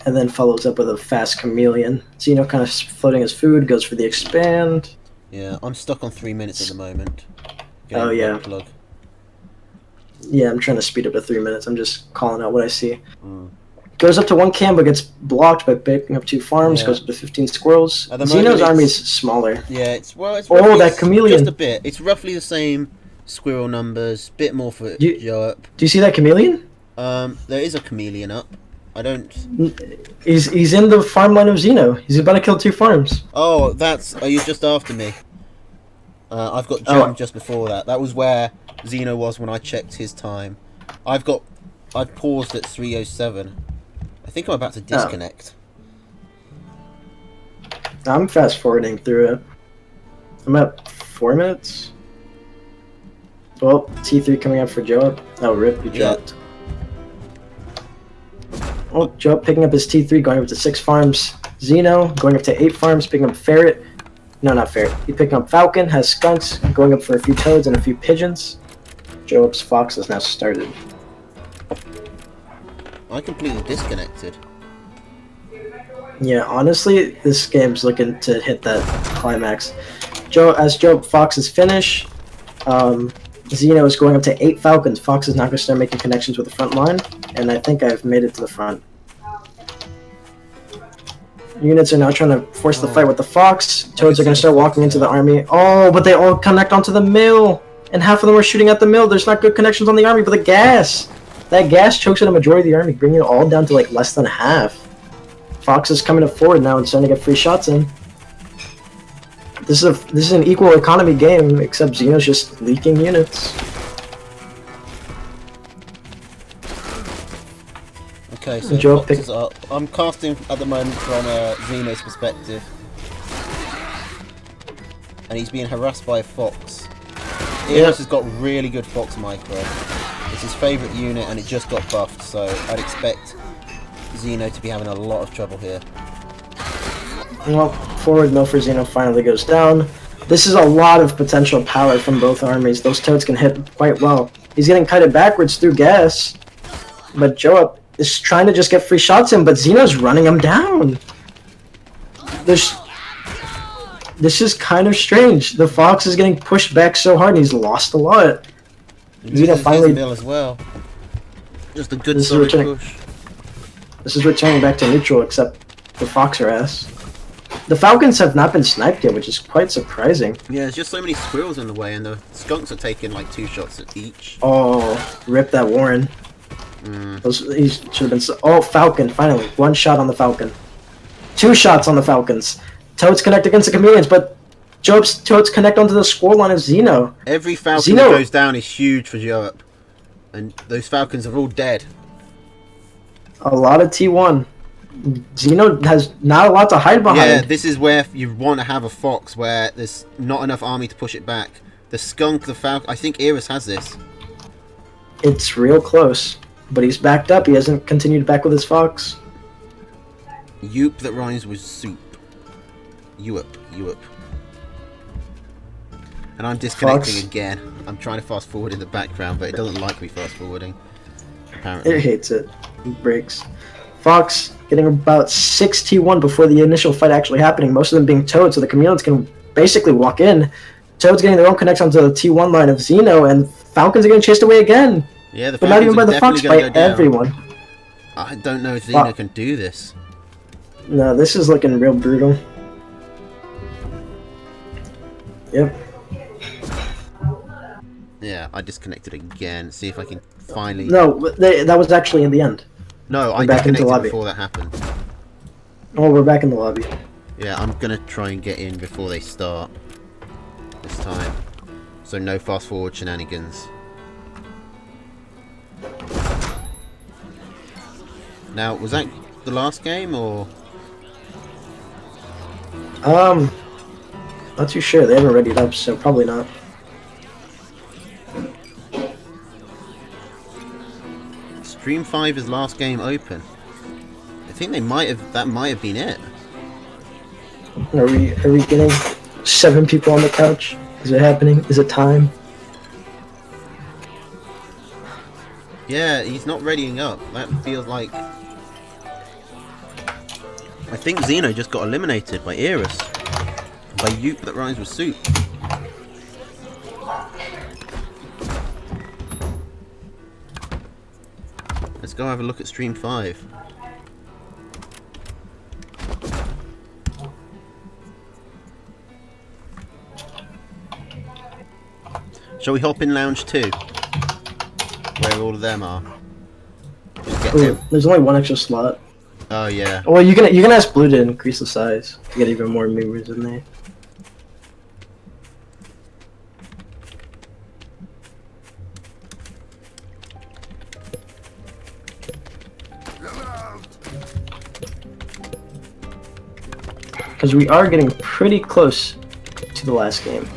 and then follows up with a fast chameleon. Zeno kind of floating his food, goes for the expand. Yeah, I'm stuck on 3 minutes at the moment. Oh, yeah. Plug. Yeah, I'm trying to speed up to 3 minutes. I'm just calling out what I see. Goes up to 1 cam, but gets blocked by picking up 2 farms. Yeah. Goes up to 15 squirrels. At the Zeno's moment, army it's- is smaller. Yeah, it's Oh, roughly that chameleon. just a bit. It's roughly the same squirrel numbers, bit more for Joe up. Do you see that chameleon? There is a chameleon up. I don't. He's in the farmland of Zeno. He's about to kill 2 farms. Oh, are you just after me? I've got Gem just before that. That was where Zeno was when I checked his time. I've paused at 3:07. I think I'm about to disconnect. I'm fast forwarding through it. I'm at 4 minutes. Well, T3 coming up for Joe up. Oh, rip, you Yeah. dropped. Oh, Joe up picking up his T3, going up to 6 farms. Zeno going up to 8 farms, picking up Ferret. No, not Ferret. He's picking up Falcon, has Skunks, going up for a few Toads and a few Pigeons. Joe up's Fox has now started. I completely disconnected. Yeah, honestly, this game's looking to hit that climax. Joe Fox is finished, Xeno is going up to 8 Falcons. Fox is now going to start making connections with the front line, and I think I've made it to the front. Units are now trying to force the fight with the Fox. Toads are going to start walking into the army. Oh, but they all connect onto the mill, and half of them are shooting at the mill. There's not good connections on the army, but the gas! That gas chokes out a majority of the army, bringing it all down to like less than half. Fox is coming forward now and starting to get free shots in. This is an equal economy game, except Xeno's just leaking units. Okay, so Joe Fox is up. I'm casting at the moment from Xeno's perspective. And he's being harassed by a Fox. Eros has got really good Fox micro. It's his favourite unit and it just got buffed, so I'd expect Xeno to be having a lot of trouble here. Well, forward mill for Xeno finally goes down. This is a lot of potential power from both armies. Those toads can hit quite well. He's getting kited backwards through gas. But Joe is trying to just get free shots in, but Xeno's running him down. This is kind of strange. The Fox is getting pushed back so hard and he's lost a lot. Xeno finally... mill as well. Just a good solid push. This is returning back to neutral, except the Fox harass. The Falcons have not been sniped yet, which is quite surprising. Yeah, there's just so many squirrels in the way, and the skunks are taking like 2 shots at each. Oh, rip that Warren. He should have been... Oh, Falcon, finally. 1 shot on the Falcon. 2 shots on the Falcons. Toads connect against the Chameleons, but Joe's Toads connect onto the score line of Xeno. Every Falcon that goes down is huge for Joe. And those Falcons are all dead. A lot of T1. Xeno has not a lot to hide behind. Yeah, this is where you want to have a Fox, where there's not enough army to push it back. The Skunk, the Falcon... I think Eris has this. It's real close. But he's backed up. He hasn't continued back with his Fox. Yoop that rhymes with soup. Yoop. And I'm disconnecting Fox. again. I'm trying to fast forward in the background, but it doesn't like me fast forwarding. Apparently. It hates it. It breaks. Fox getting about 6 T1 before the initial fight actually happening. Most of them being Toads, so the Chameleons can basically walk in. Toads getting their own connection onto the T1 line of Xeno, and Falcons are getting chased away again. Yeah, the but not even by the Fox, by go everyone. I don't know if Xeno can do this. No, this is looking real brutal. Yep. Yeah, I disconnected again. See if I can finally... No, that was actually in the end. No, I back into disconnected lobby. before that happened. Oh, we're back in the lobby. Yeah, I'm gonna try and get in before they start. This time. So no fast forward shenanigans. Now, was that the last game, or...? Not too sure. They haven't readied up, so probably not. Stream 5 is last game open. I think they might have... That might have been it. Are we getting 7 people on the couch? Is it happening? Is it time? Yeah, he's not readying up. That feels like... I think Xeno just got eliminated by Eris. By Yoop that rhymes with soup. Let's go have a look at Stream 5. Shall we hop in Lounge 2? Where all of them are. Just get them. There's only 1 extra slot. Oh yeah. Well, you can ask Blue to increase the size to get even more movers in there. Because we are getting pretty close to the last game.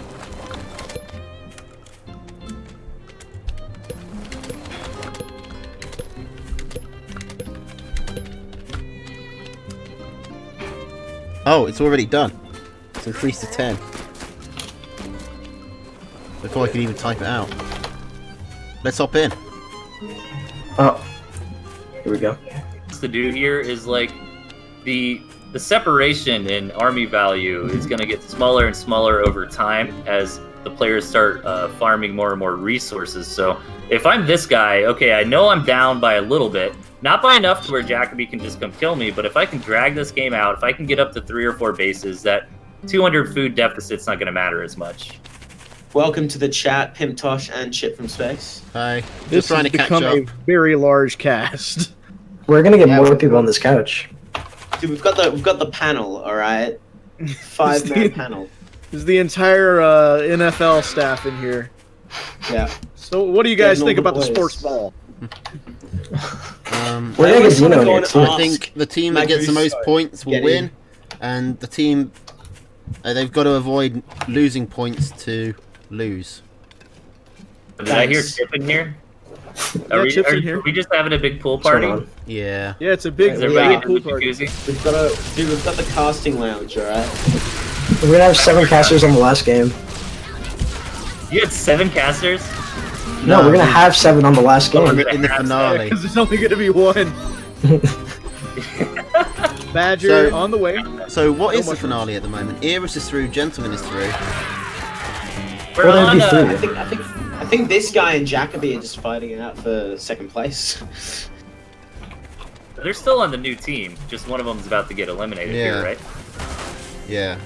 Oh, it's already done. It's increased to 10. Before I can even type it out. Let's hop in. Oh. Here we go. To do here is like the the separation in army value is going to get smaller and smaller over time as the players start farming more and more resources. So if I'm this guy, okay, I know I'm down by a little bit, not by enough to where Jacoby can just come kill me, but if I can drag this game out, if I can get up to 3 or 4 bases, that 200 food deficit's not going to matter as much. Welcome to the chat, Pimptosh and Chip from Space. Hi. This Just trying has to catch become up. a very large cast. We're gonna get Yeah, more we're- people on this couch. Dude, we've got the panel, all right. 5-man panel. There's the entire NFL staff in here. Yeah. So, what do you guys Getting think all the about the boys. sports ball? We're gonna get Dino here going too. I think the team that gets the most points will Get win, in. and the team they've got to avoid losing points to lose. Did I hear Thanks. Chip in here? Yeah, Chip's in here. Are we just having a big pool What's going party? on? Yeah. Yeah, it's a big, Is Yeah. everybody big in pool the party. jacuzzi? We've got the casting lounge, all right. We're gonna have 7 casters on the last game. You had 7 casters? No, we're gonna have 7 on the last Oh, game. we're In the finale. Because there's only going to be one. Badger So- on the way. So what No is the mushrooms. finale at the moment? Eris is through, Gentleman is through. We're Well, on, that'd be I think this guy and Jacoby are just fighting it out for second place. they're still on the new team. Just one of them's about to get eliminated Yeah. here, right? Yeah.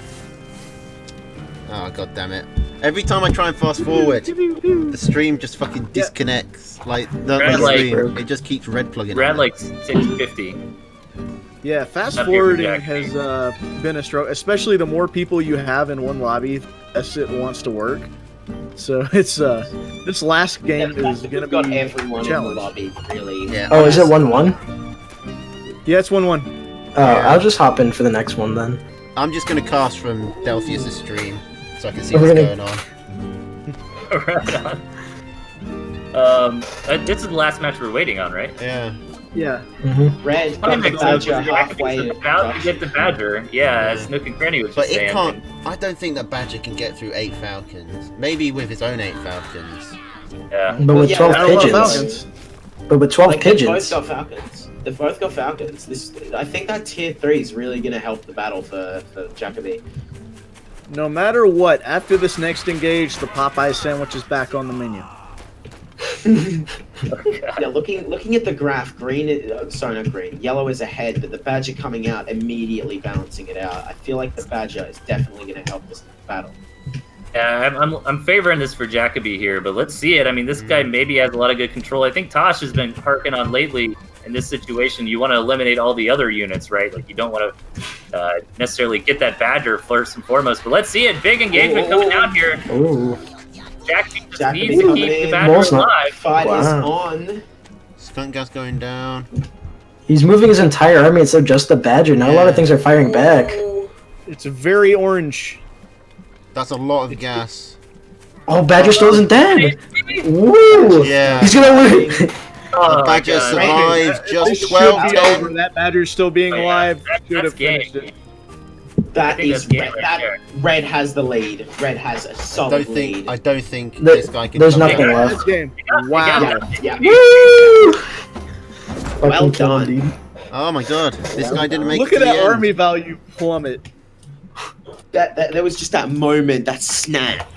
Oh god damn it. Every time I try and fast forward, the stream just fucking disconnects. Like the Red light. stream, it just keeps red plugging. We're on at it. like 650. Yeah, fast Not here for forwarding Jack. has been a struggle, especially the more people you have in one lobby, the less it wants to work. So it's this last game is We've going to got be everyone in the challenge. lobby, really. Yeah. Oh, is it 1-1? Yeah, it's 1-1. Oh, I'll just hop in for the next one then. I'm just gonna cast from Delphius' stream so I can see We're what's gonna- going on. Right on. This is the last match we're waiting on, right? Yeah. Yeah. Red I got mean, the Badger halfway. It's about to get the Badger. Yeah, as Nook and Cranny was But just it saying. can't. I don't think that Badger can get through 8 Falcons. Maybe with his own 8 Falcons. Yeah. But with yeah, 12 I love pigeons. Falcons. But with 12 Like, they've both pigeons. got Falcons. They've both got Falcons. I think that tier 3 is really going to help the battle for Jacoby. No matter what, after this next engage, the Popeye sandwich is back on the menu. Yeah, looking at the graph, sorry, not green, yellow is ahead, but the Badger coming out immediately balancing it out. I feel like the Badger is definitely going to help this battle. Yeah, I'm favoring this for Jacoby here, but let's see it. I mean, this guy maybe has a lot of good control. I think Tosh has been harking on lately in this situation. You want to eliminate all the other units, right? Like, you don't want to necessarily get that Badger first and foremost. But let's see it. Big engagement coming down here. Ooh. Jacoby just Jacoby needs to coming keep the in. Badger Mole's not- alive. Fight is Wow. on. Skunk gas going down. He's moving his entire army instead of just the Badger. Now a lot of things are firing back. It's very orange. That's a lot of gas. Oh, Badger still isn't dead. Woo! Yeah. He's gonna win. Oh, my Badger God. survived This just should 12 be 10. over. That Badger's still being Oh, yeah. alive. Should That's have finished game. it. That think is that's game red. right That there. red has the lead. Red has a solid lead. I don't think There- this guy can. there's come nothing back. left. This game. got Wow. it. Yeah. Woo! Well Fucking kill him, done. dude. Oh my god, this guy didn't make Look it at to the that end. army value plummet. That there was just that moment, that snap.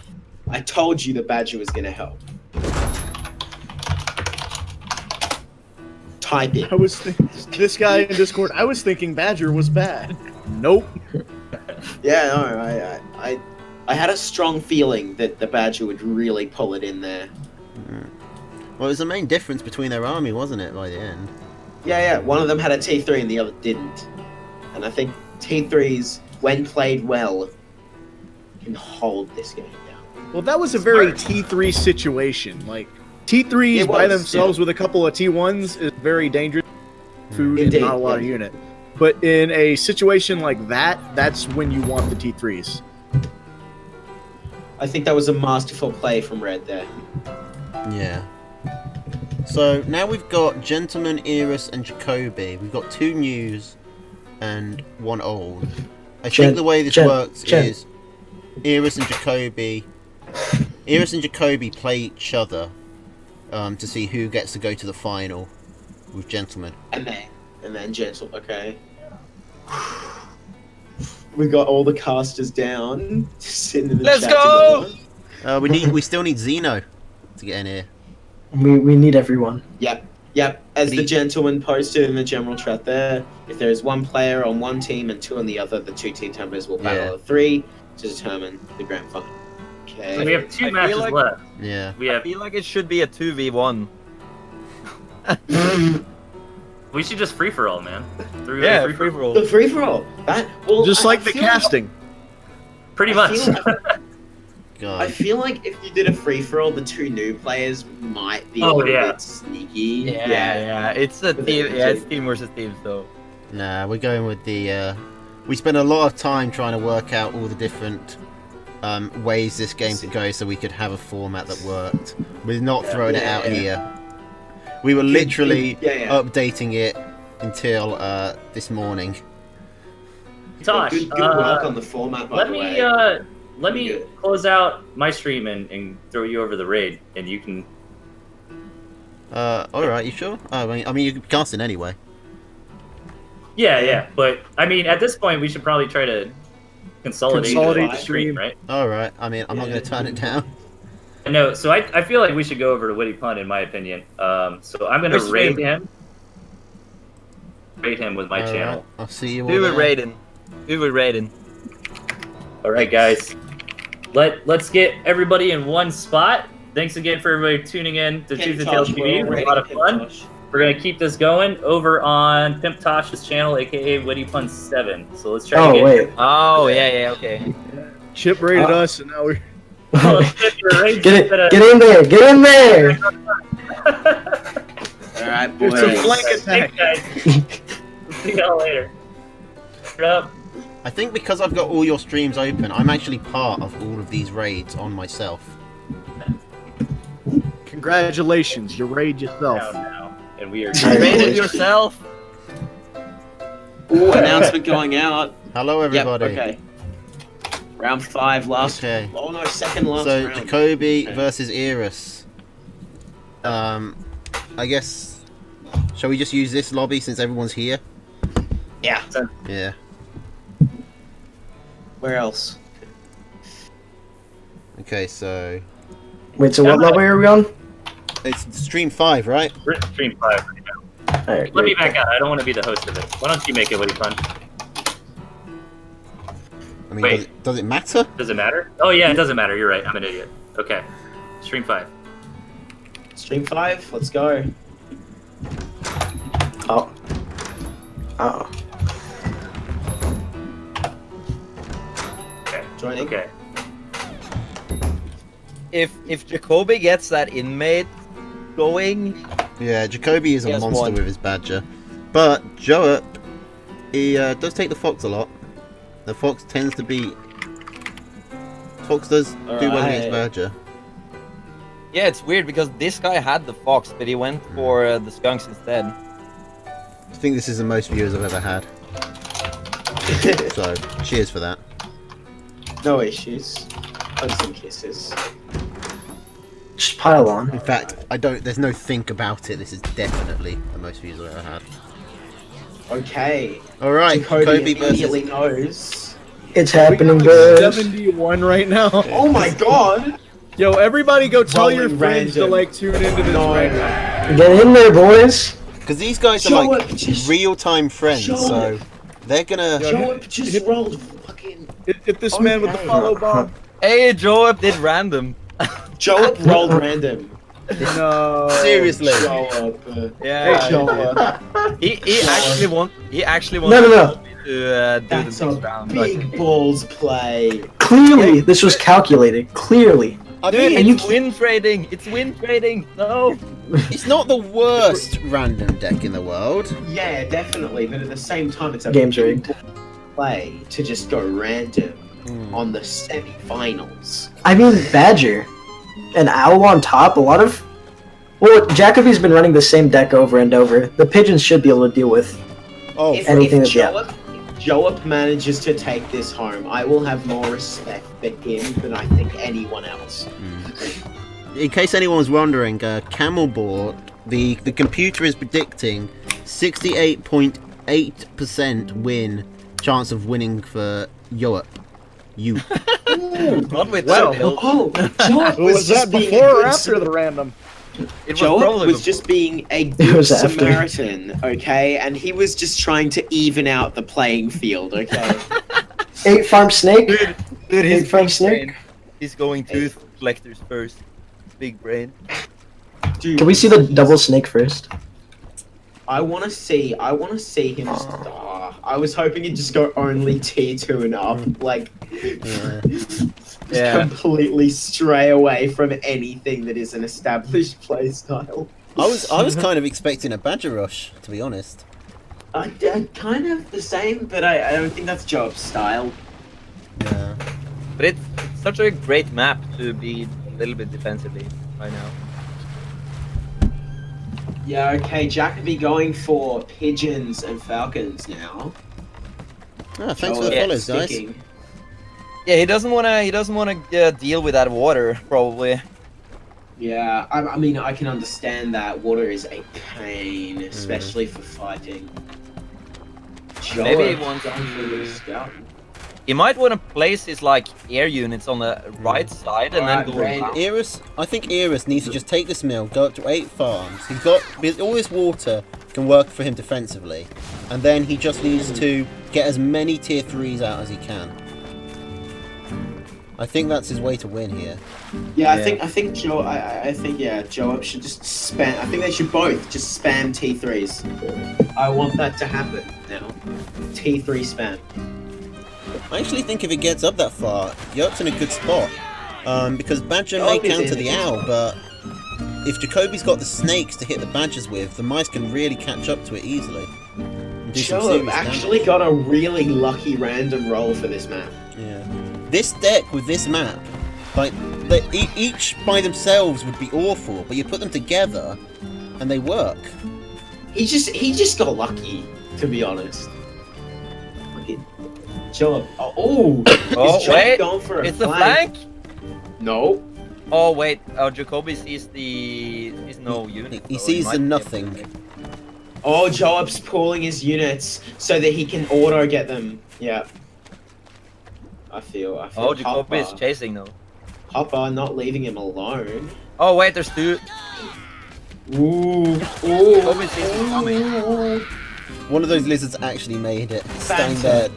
I told you the Badger was gonna help. Type it. I was this guy in Discord. I was thinking Badger was bad. Nope. Yeah, no, I had a strong feeling that the Badger would really pull it in there. Well, it was the main difference between their army, wasn't it, by the end? Yeah, one of them had a T3 and the other didn't. And I think T3s, when played well, can hold this game down. Well, that was a very T3 situation. Like T3s It by was, themselves with a couple of T1s is very dangerous. Food Indeed, and not a lot of yeah. unit. But in a situation like that, that's when you want the T3s. I think that was a masterful play from Red there. Yeah. So now we've got Gentleman, Eris, and Jacoby. We've got 2 news and 1 old. I think the way this works is Eris and Jacoby play each other to see who gets to go to the final with Gentleman. And then Gentle, okay. We got all the casters down, sitting in the Let's chat go! together. We still need Xeno to get in here. We need everyone. Yep. As the He- gentleman posted in the general chat there, if there is one player on one team and two on the other, the two team members will battle Yeah. of three to determine the grand final. Okay. So we have I 2 feel matches like- left. Yeah. We I have. feel like it should be a 2v1. We should just free for all, man. Yeah, Free free for all. The free for all. Just like the casting. Pretty I much. feel- I God. feel like if you did a free for all, the two new players might be a Oh, little yeah. bit sneaky. Yeah. It's a With team. the Yeah, it's team. team versus team. So Nah, we're going with the. We spent a lot of time trying to work out all the different ways this game could go, so we could have a format that worked. We're not throwing it out here. We were literally Yeah. updating it until this morning. Tosh, Good work on the format, by let the me way. let me Good. close out my stream and throw you over the raid, and you can. All right, you sure? Oh, I mean, you're casting anyway. Yeah. But I mean, at this point, we should probably try to consolidate Consolidate the the stream, stream. right? All right. I mean, I'm not Yeah. going to turn it down. No, so I feel like we should go over to Witty Pun, in my opinion. So I'm gonna Which raid stream? him. Raid him with my All channel. right, I'll see you all who there. will Raiden? Who will Raiden? All right, guys. Let's get everybody in one spot. Thanks again for everybody tuning in to Tooth and Tail TV. It was a lot of fun. We're gonna keep this going over on Pimp Tosh's channel, aka Witty Pun 7. So let's try to Oh get. wait. Oh yeah, okay. Chip rated us, and now we're. Get in there. Get in there. Alright, boys. It's a flank attack. Thanks, guys. See y'all later. Shut up. I think because I've got all your streams open, I'm actually part of all of these raids on myself. Congratulations, you raid yourself. Down now, and we are. All right, Raiden boys. yourself. Ooh, announcement going out. Hello, everybody. Yep, okay. Round 5, last. Okay. Oh no, second last So round. Jacoby Okay. versus Eris. I guess. Shall we just use this lobby since everyone's here? Yeah. Yeah. Where else? Okay, so Wait. So what level are we on? it's stream 5, right? We're in stream 5 right now. All right. Let me great. back out. I don't want to be the host of it. Why don't you make it, Witty Pun? I mean, Wait. does it matter? Does it matter? Oh yeah, it doesn't matter. You're right. I'm an idiot. Okay. Stream 5. Stream 5, let's go. Oh. Oh. Okay. Joining. Okay. If Jacoby gets that inmate going, Yeah, Jacoby is a He has monster one. with his badger. But Joep, he does take the fox a lot. The fox tends to be. Fox does do well against Alright. badger. yeah, it's weird because this guy had the fox, but he went for the skunks instead. I think this is the most viewers I've ever had. So, cheers for that. No issues. Hugs and kisses. Just pile on. In fact, I don't. There's no think about it. This is definitely the most views I've ever had. Okay. All right, Jacoby Jacoby immediately versus. knows. It's We happening, got guys. 71 right now. Oh my god! Yo, everybody go tell your Rolling friends to random. like tune into this No. right now. Get in there, boys. Because these guys are Show like it, just- real-time friends, show so it. they're gonna. Yeah. Joe just rolled fucking. Hit this man with the Okay. follow bomb. Hey, Joe did random. Joe rolled random. No. Seriously. Joe up. Yeah, Joe up. he actually want No, no, no. me to do That's the next a round. big balls play. Clearly, this was calculated. Clearly. I Dude, mean, and you it's win trading. It's win trading. No. it's not the worst random deck in the world. Yeah, definitely. But at the same time, it's a Game's big rigged. play to just go random Hmm. on the semi-finals. I mean, Badger and Owl on top. A lot of. Well, Jacoby's been running the same deck over and over. The pigeons should be able to deal with. Oh, If, Anything if that- Joep manages to take this home, I will have more respect for him than I think anyone else. in case anyone was wondering, Camel Board, the computer is predicting 68.8% chance of winning for Yo, you. Not with Well, that build. Oh, Joab Was was that just being a before or good after the random? It was Joab probably was before. just being a It good was after. Samaritan, okay? And he was just trying to even out the playing field, okay? 8 farm snake. Dude, Big his farm big snake. brain. He's going tooth collectors first. Big brain. Dude, Can we see the double snake first? I want to see him. I was hoping he'd just go only T2 and up, like, just Yeah. completely stray away from anything that is an established playstyle. I was kind of expecting a Badger Rush, to be honest. I kind of the same, but I don't think that's Job's style. Yeah. But it's such a great map to be a little bit defensively right now. Yeah, okay, Jacoby going for pigeons and falcons now. Ah, thanks for the yeah, follows, guys. sticking. Yeah, he doesn't wanna deal with that water probably. Yeah, I mean, I can understand that. Water is a pain, especially for fighting. Maybe he Joab wants going for to- the scout. He might want to place his like air units on the right side and Alright, then go Rain. around. I think Eris needs to just take this mill, go up to 8 farms. He's got all this water can work for him defensively, and then he just needs to get as many tier 3s out as he can. I think that's his way to win here. Yeah, Yeah. I think Joab should just spam. I think they should both just spam T3s. I want that to happen now. T3 spam. I actually think if it gets up that far, Yerp's in a good spot. Because Badger may Yerp is counter in the a good owl, spot. but if Jacoby's got the snakes to hit the Badgers with, the mice can really catch up to it easily. And do some Joab serious actually damage. got a really lucky random roll for this map. Yeah. This deck with this map, like, each by themselves would be awful, but you put them together, and they work. He just got lucky, to be honest. Look at Joab. Oh, Oh is Joab wait, going for a it's the flank. No. Oh wait, Jacoby sees no unit. He so sees might the be able nothing. to- Oh, Joab's pooling his units so that he can auto get them. Yeah. I feel. Oh, Jacoby is Hopper, chasing though. Hopper not leaving him alone. Oh wait, there's two. Ooh. Jacoby sees him coming. Ooh. One of those lizards actually made it. Staying there.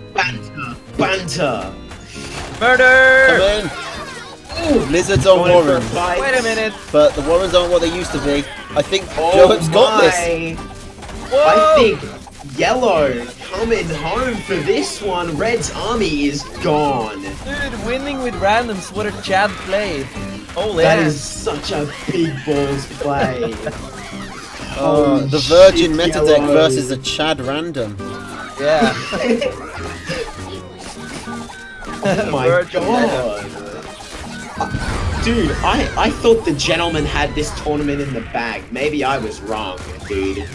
Banter. Murder! Come in! Lizards on Going for a Warrens. fight. Wait a minute. But the Warrens aren't what they used to be. I think Oh Joab's got this. my. Whoa! I think Yellow coming home for this one. Red's army is gone. Dude, winning with randoms, what a Chad play. Holy That ass. is such a big balls play. The Virgin shit, meta deck Yellow. versus a Chad random. Yeah. Oh my Virgin god. Dude, I thought the gentleman had this tournament in the bag. Maybe I was wrong, dude.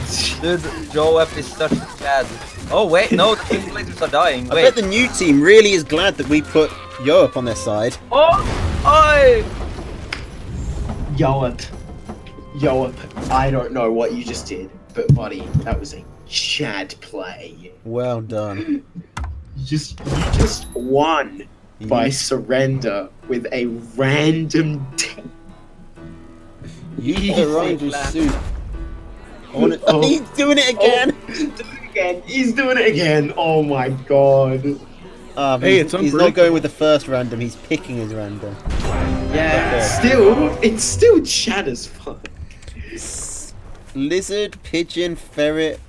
Dude, Joab is such a Chad. Oh wait, no, the team players are dying. I Wait. bet the new team really is glad that we put Yoap on their side. Oh! Oi! Yoap. I don't know what you just did, but buddy, that was a Chad play. Well done. You just won by surrender with a random deck. You eat the Rangers soup. Oh. He's doing it again! He's doing it again. Oh my god. Hey, he's not going with the first random, he's picking his random. Yeah, Okay. it's still Chad as fuck. Lizard, pigeon, ferret,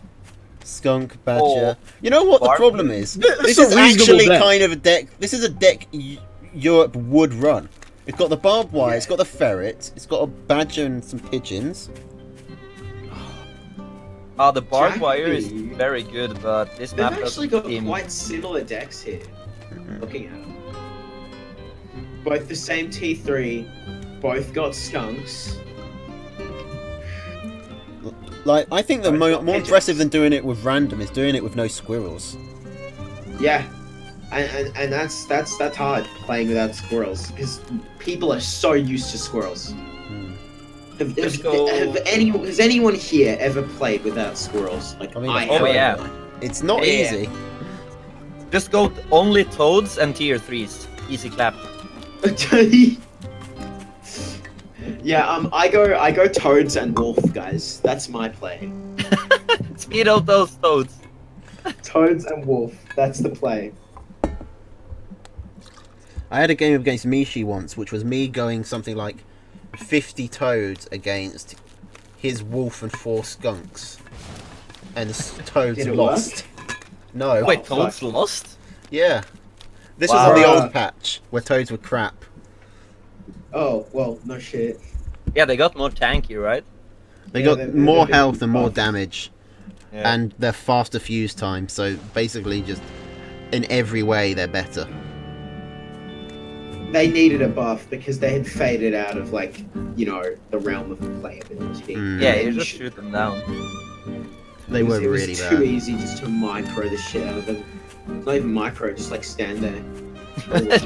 skunk, badger. Oh, You know what the bark. problem is? This a is reasonable actually deck. kind of a deck. This is a deck Europe would run. It's got the barbed wire, it's got the ferret, it's got a badger and some pigeons. The barbed wire is Jackby. very good, but this They've map actually doesn't got seem... quite similar decks here. Looking at them. Both the same T3, both got skunks. Like, I think the Right, more got pigeons. impressive than doing it with random is doing it with no squirrels. Yeah. And that's hard playing without squirrels because people are so used to squirrels. Let's go. Has anyone here ever played without squirrels? Like I mean, I of course, have. yeah. It's not Yeah. easy. Just go only toads and tier 3s. Easy clap. Yeah, I go toads and wolf, guys. That's my play. Speed out those toads. Toads and wolf. That's the play. I had a game against Mishi once, which was me going something like 50 toads against his wolf and 4 skunks. And the toads Did it lost. No. Wait, fuck. toads lost? Yeah. This Wow. was on the Bruh. old patch, where toads were crap. Oh, well, no shit. Yeah, they got more tanky, right? They Yeah, got they're more been health and more buffed. damage. Yeah. And they're faster fuse time, so basically just in every way they're better. They needed a buff because they had faded out of, like, you know, the realm of playability. Mm. Yeah, And you just shoot them down. They were really It was too bad. easy just to micro the shit out of them. Not even micro, just like stand there.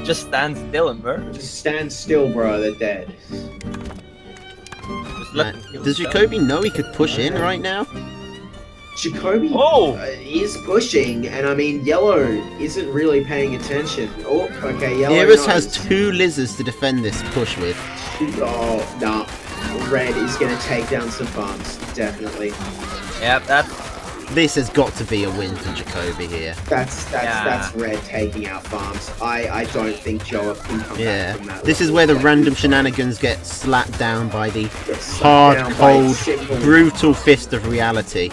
Just stand still and burn. Just stand still, bro. They're dead. Just let them kill Does themselves. Jacoby know he could push in right now? Jacoby Oh! is pushing, and I mean, Yellow isn't really paying attention. Oh, okay, Yellow Iris knows. has 2 lizards to defend this push with. Oh, nah. Red is going to take down some farms, definitely. Yeah, that's This has got to be a win for Jacoby here. That's Red taking out farms. I don't think Joa can come Yeah. back from that. This is level. where the Like, random shenanigans get slapped down by the get slapped hard, down by cold, simple- brutal fist of reality.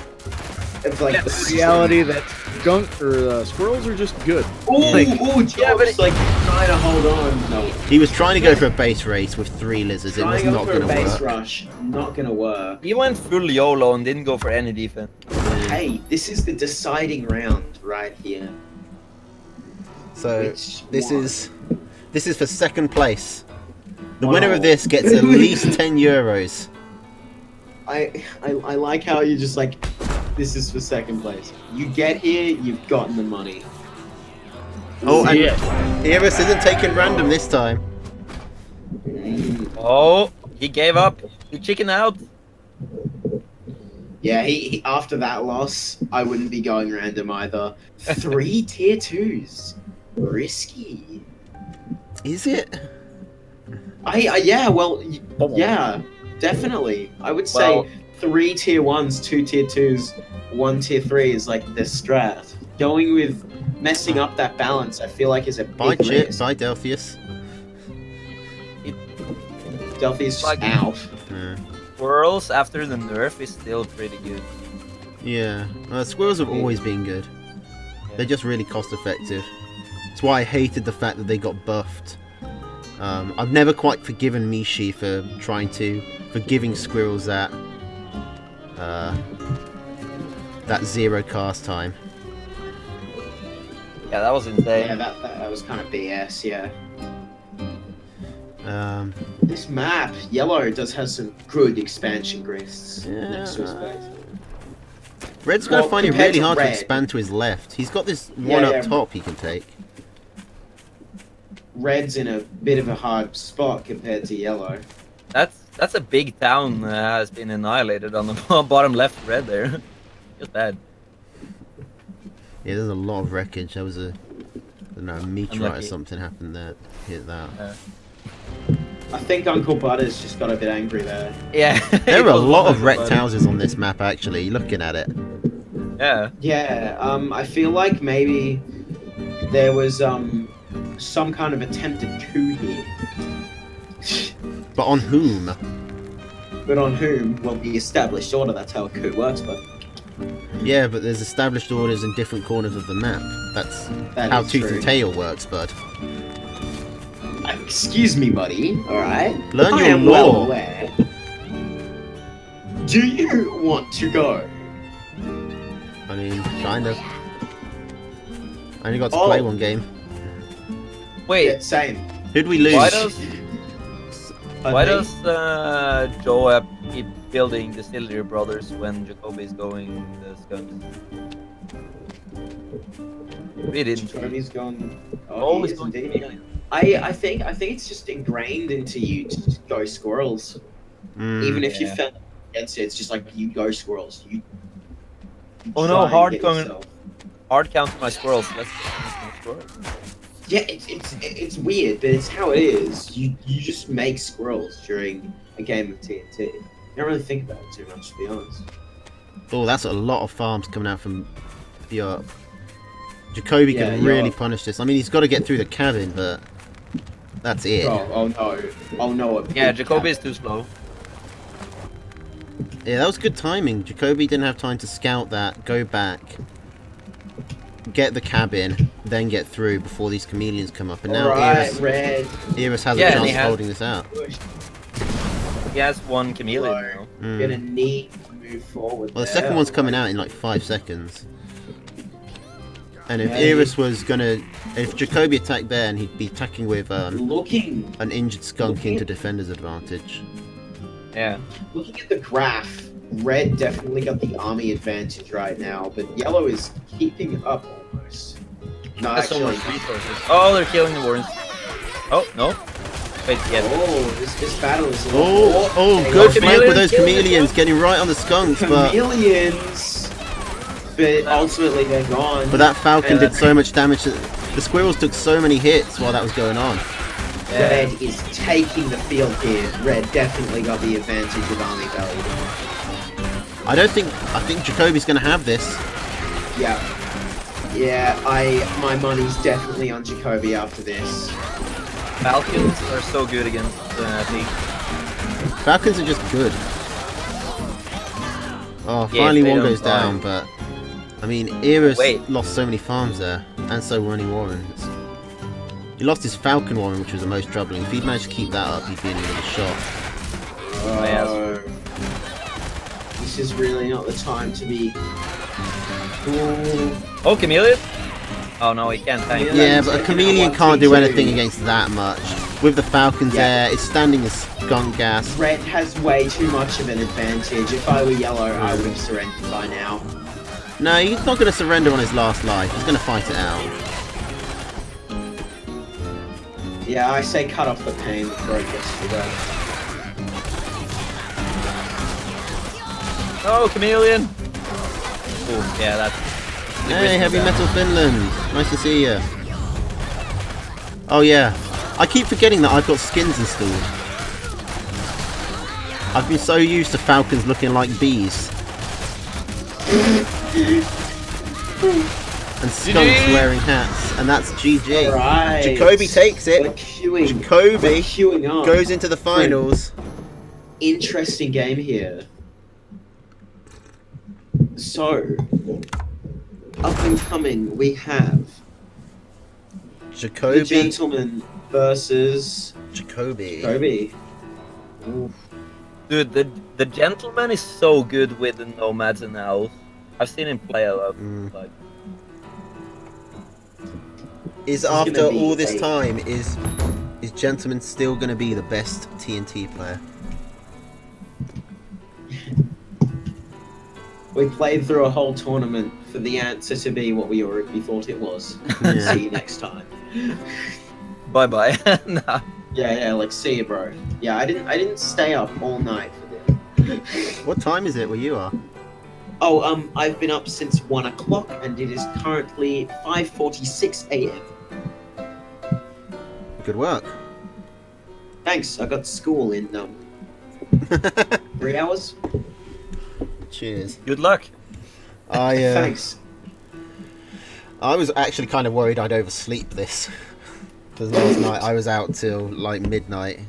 of, like, Yeah, the reality that skunk or squirrels are just good. Ooh, Like- Joa's like trying to hold on. No, He was trying to go for a base race with 3 lizards. It was trying to go not for a going to base work. rush. Not gonna work. he went full YOLO and didn't go for any defense. Hey, this is the deciding round right here. So Which this one? is for second place. The winner Wow. of this gets at least 10 euros. I like how you just like, this is for second place. You get here, you've gotten the money. Oh, and Yeah. Iris isn't taking random this time. Oh, he gave up. He chickened out. Yeah, he after that loss, I wouldn't be going random either. 3 tier 2s. Risky. Is it? Yeah, well, yeah, definitely. I would say Well- 3 tier 1s, 2 tier 2s, 1 tier 3 is like the strat. Going with messing up that balance, I feel like is a Bye, big Chip. risk. Bye, Delphius. Delphi's Like- out. Yeah. Squirrels after the nerf is still pretty good. Yeah. Squirrels have always been good. They're just really cost effective. That's why I hated the fact that they got buffed. I've never quite forgiven Mishi for giving squirrels that that 0 cast time. Yeah, that was insane. Yeah, that was kind of BS, yeah. Um, This map, Yellow, does have some good expansion grifts Yeah. next to his face. Red's gonna Well, find it compared really to hard to Red- expand to his left. He's got this one Yeah. up top he can take. Red's in a bit of a hard spot compared to Yellow. That's a big town has been annihilated on the bottom left red there. Just bad. Yeah, there's a lot of wreckage. There was a, I don't know, a meteorite or Unlucky. something happened there. Hit that. I think Uncle Butters just got a bit angry there. Yeah. There are a It was lot of wonderful, wrecked buddy. houses on this map, actually, looking at it. Yeah. Yeah, I feel like maybe there was some kind of attempted coup here. But on whom? But on whom? Well, the established order, that's how a coup works, but Yeah, but there's established orders in different corners of the map. That's that how is Tooth true. and Tail works, bud. Excuse me, buddy, alright? Learn I your am well law. aware. Do you want to go? I mean, kind of. I only got to Oh. play one game. Wait, Yeah, same. Who'd we lose? why does I think- Joab keep building the Distillery Brothers when Jacoby is going the skunks? We didn't. Jacoby's gone. Oh, Always he is going to indeed. be. I think it's just ingrained into you to just go squirrels. Mm, Even if you Yeah. fell against it, it's just like you go squirrels. You Oh try no, and hard get going. yourself- Hard count my squirrels. Let's squirrel. Yeah, it's weird, but it's how it is. You just make squirrels during a game of TNT. You don't really think about it too much, to be honest. Oh, that's a lot of farms coming out from Europe. Jacoby Yeah, can really Europe. punish this. I mean, he's got to get through the cabin, but that's it. Oh no! Oh no! a Yeah, big Jacoby is cat. too slow. Yeah, that was good timing. Jacoby didn't have time to scout that, go back, get the cabin, then get through before these chameleons come up. And now Alright, red. Iris has Yeah, a and chance he of has- holding this out. He has one chameleon now. Mm. Gonna need to move forward. Well, the there. second one's coming out in like 5 seconds. And if Yeah, Iris was gonna, if Jacoby attacked there, and he'd be attacking with Looking an injured skunk into defender's advantage. Yeah. looking at the graph, red definitely got the army advantage right now, but yellow is keeping up almost. No, That's so actually. much resources. Oh, they're killing the warrens. Oh, no. Wait, yeah. Oh, this battle is a lot Oh, more- good Oh, flank with those chameleons, killing the chameleons, getting right on the skunks, but Chameleons, but ultimately they're gone. that falcon Yeah. did so much damage. The squirrels took so many hits while that was going on. Red is taking the field here. Red definitely got the advantage with army value. I think Jacoby's gonna have this. Yeah. Yeah, my money's definitely on Jacoby after this. Falcons are so good against me. Falcons are just good. Oh, Yeah, finally if they one don't goes down, but I mean, Iris Wait. lost so many farms there, and so many warrens. He lost his falcon warren, which was the most troubling. If he'd managed to keep that up, he'd be in with a shot. Oh, this is really not the time to be. Ooh. Oh, chameleon? Oh no, he can't tank. Yeah. Yeah, he's but a taking chameleon out can't do 1v2. anything against that much. With the falcons Yeah. there, it's standing as skunk gas. Red has way too much of an advantage. If I were yellow, I would have surrendered by now. No, he's not going to surrender on his last life. He's going to fight it out. Yeah, I say cut off the pain before it gets too bad. Oh, chameleon! Oh, yeah, that's. Hey, Heavy Metal Finland. Nice to see you. Oh yeah, I keep forgetting that I've got skins installed. I've been so used to falcons looking like bees. And skunks wearing hats, and that's GG. Alright. Jacoby takes We're it. queuing. Jacoby We're queuing up. goes into the finals. Interesting game here. So, up and coming, we have the Jacoby. gentleman versus Jacoby. Kobe. Dude, the gentleman is so good with the nomads and owls. I've seen him play a lot. Mm. Like, Is gonna after be all this a- time, is Gentleman still going to be the best TNT player? We played through a whole tournament for the answer to be what we already thought it was. Yeah. See you next time. bye bye. Nah. Yeah, like see you, bro. Yeah, I didn't stay up all night for this. What time is it where you are? Oh, I've been up since 1 o'clock, and it is currently 5:46 a.m. Good work. Thanks. I got school in 3 hours. Cheers. Good luck. Thanks. I was actually kind of worried I'd oversleep this. Because last night I was out till like midnight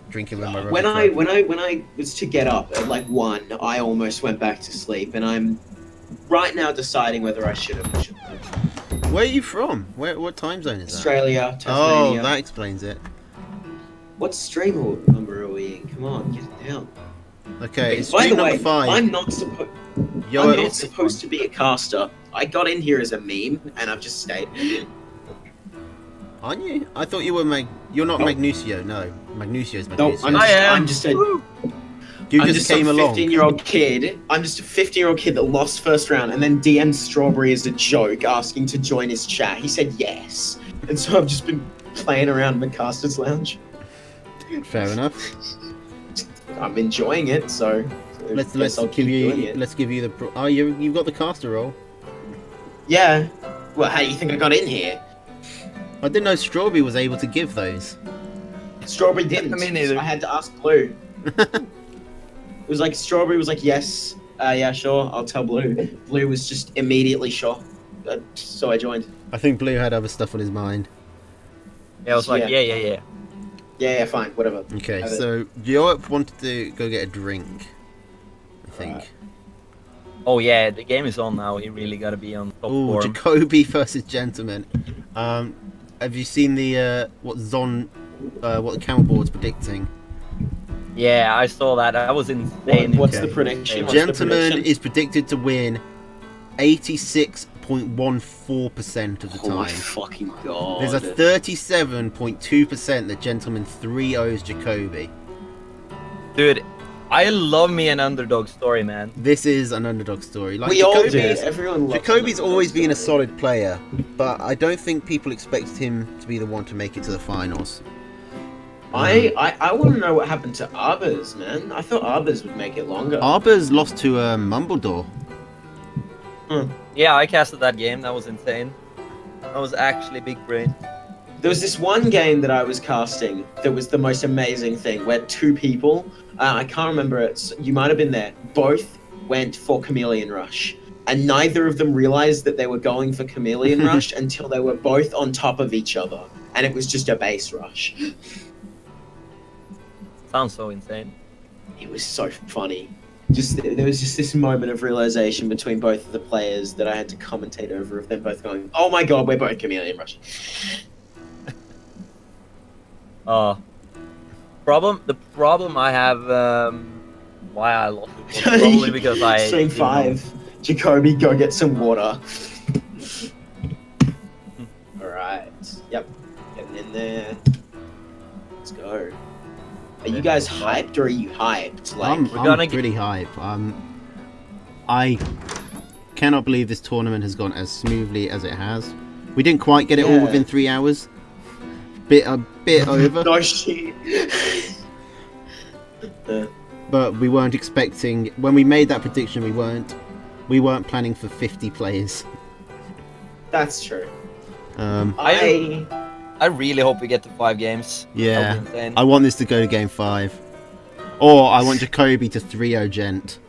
drinking with my rugby When I club. was to get up at like 1, I almost went back to sleep, and I'm right now deciding whether I should have. Where are you from? What time zone is that? Australia, Oh, Tasmania. that explains it. What stream number are we in? Come on, get it down. Okay, it's By stream the way, number 5. I'm not supposed. Yo, I'm not supposed to be a caster. I got in here as a meme, and I've just stayed. aren't you? I thought you were You're not No. Magnusio. No, Magnusio's No, Magnusio. I'm just a. you I'm just came a along. 15-year-old kid. I'm just a 15-year-old kid that lost first round and then DM'd Strawberry as a joke, asking to join his chat. He said yes, and so I've just been playing around McCaster's Lounge. Fair enough. I'm enjoying it, so Let's guess I'll give keep doing you it. let's give you the you've got the caster role. Yeah. Well, how do you think I got in here? I didn't know Strawberry was able to give those. Strawberry didn't. Me neither. So I had to ask Blue. It was like Strawberry was like, yes, yeah, sure, I'll tell Blue. Blue was just immediately sure. So I joined. I think Blue had other stuff on his mind. Yeah, I was like, Yeah. yeah. Yeah, fine, whatever. Okay, Have it. so Joep wanted to go get a drink. I think. Right. Oh yeah, the game is on now. He really got to be on top Oh, form. Jacoby versus Gentleman. Have you seen the what the camel board's predicting? Yeah, I saw that. That was insane. What's Okay. the prediction? What's the Gentleman prediction? is predicted to win 86.14% of the Oh my time. fucking god. There's a 37.2% that Gentleman 3-0s Jacoby. Dude, I love me an underdog story, man. This is an underdog story. Like we all do. Jacoby's- Everyone loves Jacoby's an always underdog been a story. solid player, but I don't think people expect him to be the one to make it to the finals. I want to know what happened to Arbors, man. I thought Arbors would make it longer. Arbor's lost to Mumbledore. Yeah, I casted that game. That was insane. That was actually big brain. There was this one game that I was casting that was the most amazing thing, where two people, I can't remember it, so you might have been there, both went for Chameleon Rush. And neither of them realized that they were going for Chameleon Rush until they were both on top of each other. And it was just a base rush. Sounds so insane. It was so funny. There was just this moment of realization between both of the players that I had to commentate over of them both going, "Oh my god, we're both Chameleon Rush." The problem I have, why I lost it was probably because I Stream didn't know. 5, Jacoby, go get some water. Alright. Yep. Getting in there. Let's go. Are you guys hyped or are you hyped? Like, I'm gonna pretty hype. I cannot believe this tournament has gone as smoothly as it has. We didn't quite get it all Yeah. within 3 hours. A bit over. no shit. But we weren't expecting, when we made that prediction, we weren't planning for 50 players. That's true. I really hope we get to 5 games. Yeah, That would be insane. I want this to go to game 5. Or I want Jacoby to 3-0 Gent.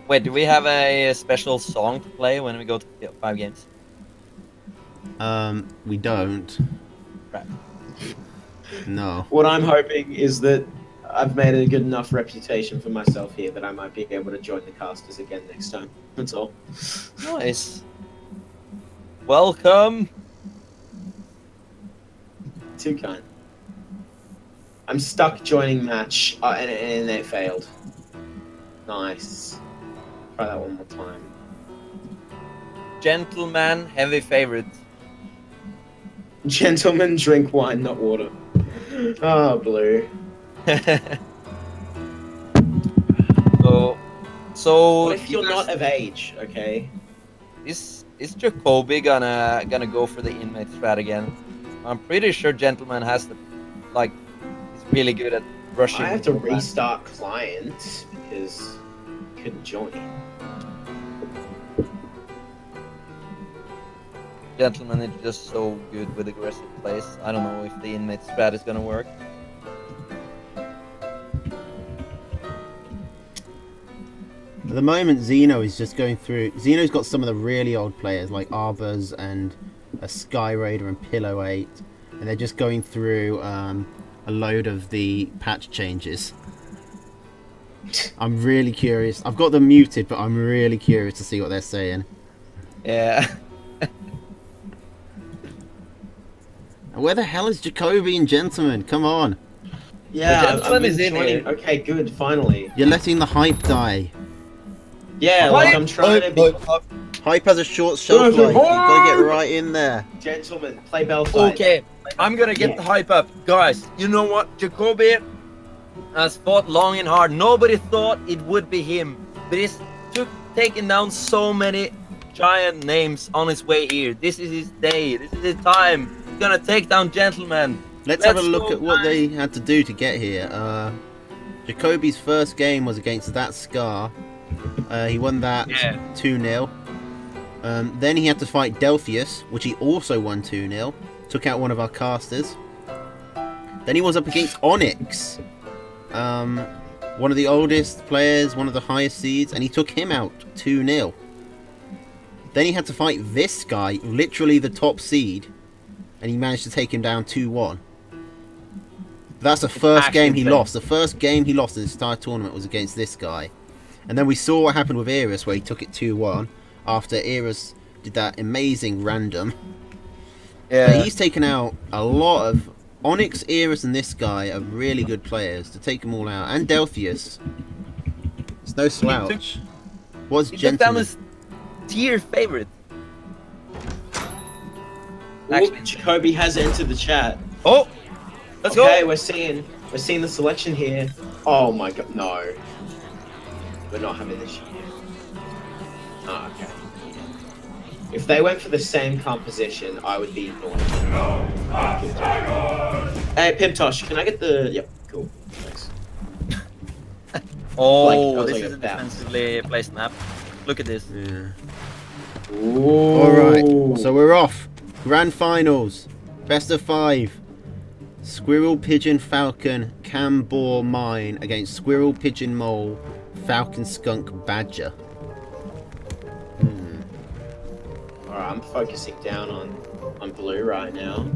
Wait, do we have a special song to play when we go to 5 games? We don't. Right. No. What I'm hoping is that I've made a good enough reputation for myself here that I might be able to join the casters again next time. That's all. Nice. Welcome. Too kind. I'm stuck joining match, and they failed. Nice. Try that one more time. Gentleman, heavy favorite. Gentlemen, drink wine, not water. Oh, Blue. So What if you're you guys- not of age, okay? Is Jacoby gonna go for the inmate strat again? I'm pretty sure Gentleman has the he's really good at rushing. I have to people back. restart client because I couldn't join. Gentleman is just so good with aggressive plays. I don't know if the inmate strat is gonna work. At the moment, Xeno is just going through. Xeno's got some of the really old players like Arbors and a Sky Raider and Pillow 8, and they're just going through a load of the patch changes. I'm really curious. I've got them muted, but I'm really curious to see what they're saying. Yeah. Where the hell is Jacoby and Gentleman? Come on. Yeah, The gentleman is in joining. here. Okay, good, finally. You're letting the hype die. Yeah, like I'm trying to be... Hype has a short shelf life. You've got to get right in there. Gentlemen, play bell fight. Okay, I'm gonna get the hype up, guys. You know what? Jacoby has fought long and hard. Nobody thought it would be him, but he's taken down so many giant names on his way here. This is his day. This is his time. He's gonna take down Gentleman. Let's have a Let's look go, at what guys. they had to do to get here. Jacoby's first game was against that Scar. He won that 2-0. Then he had to fight Delphius, which he also won 2-0. took out one of our casters. Then he was up against Onyx, one of the oldest players, one of the highest seeds, and he took him out 2-0. Then he had to fight this guy, literally the top seed, and he managed to take him down 2-1. That's the first game he lost. The first game he lost in this entire tournament was against this guy. And then we saw what happened with Eris, where he took it 2-1 after Eris did that amazing random. Yeah. But he's taken out a lot of... Onyx, Eris, and this guy are really good players to take them all out. And Delphius. It's no slouch. What's He took down Gentleman? his tier favorite. Actually, Jacoby has entered the chat. Oh, let's Okay, go. we're seeing the selection here. Oh my god, no. We're not having this year. Oh, okay. If they went for the same composition, I would be annoyed. Hey, Pimtosh, can I get the... Yep, cool. Thanks. Oh, Like, this like is a a bounce. defensively placed map. Look at this. Yeah. Ooh. Alright, so we're off. Grand Finals. Best of 5. Squirrel, Pigeon, Falcon, Cam, Boar, Mine against Squirrel, Pigeon, Mole, Falcon, Skunk, Badger. Alright, I'm focusing down on blue right now.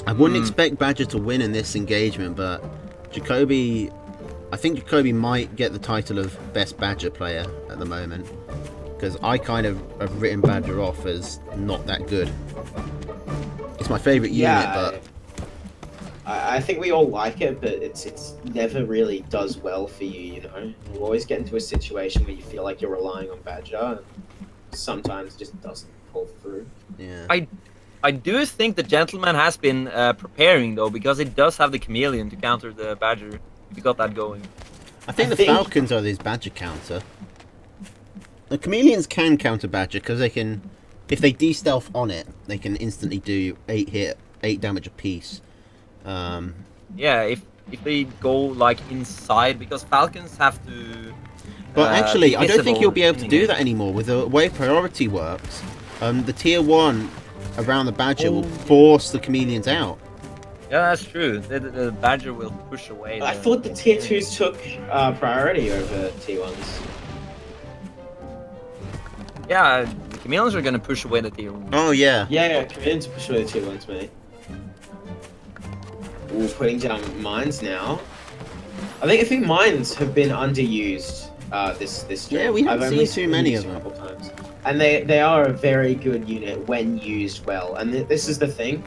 I wouldn't expect Badger to win in this engagement, but Jacoby... I think Jacoby might get the title of Best Badger player at the moment. Because I kind of have written Badger off as not that good. It's my favourite unit, but... I think we all like it, but it's never really does well for you, you know? You always get into a situation where you feel like you're relying on Badger, and sometimes it just doesn't pull through. Yeah. I do think the Gentleman has been preparing though, because it does have the Chameleon to counter the Badger. You got that going. I think the Falcons are this Badger counter. The Chameleons can counter Badger because they can, if they de-stealth on it, they can instantly do 8 damage apiece. Yeah, if they go like inside, because Falcons have to. But actually, be I don't think visible you'll be able to in the do game. that anymore with the way priority works. The tier 1 around the Badger will force the Chameleons out. Yeah, that's true. The Badger will push away. I thought the tier 2s took priority over tier 1s. Yeah, the Chameleons are gonna push away the tier 1. Oh yeah. Yeah, committing to push away the tier 1s, mate. Ooh, putting down mines now. I think mines have been underused this stream. Yeah, we haven't I've only seen too many used of a them. couple times. And they are a very good unit when used well. And this is the thing.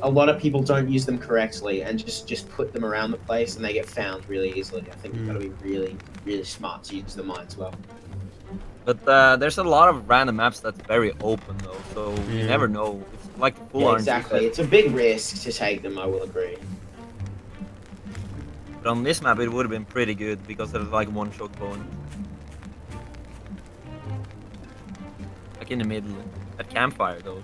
A lot of people don't use them correctly and just put them around the place and they get found really easily. I think you've got to be really, really smart to use the mines well. But there's a lot of random maps that's very open though, so you Yeah. never know. It's like full Yeah, RNG exactly. fest. It's a big risk to take them, I will agree. But on this map it would have been pretty good because there's like one choke point. Like in the middle. At campfire though.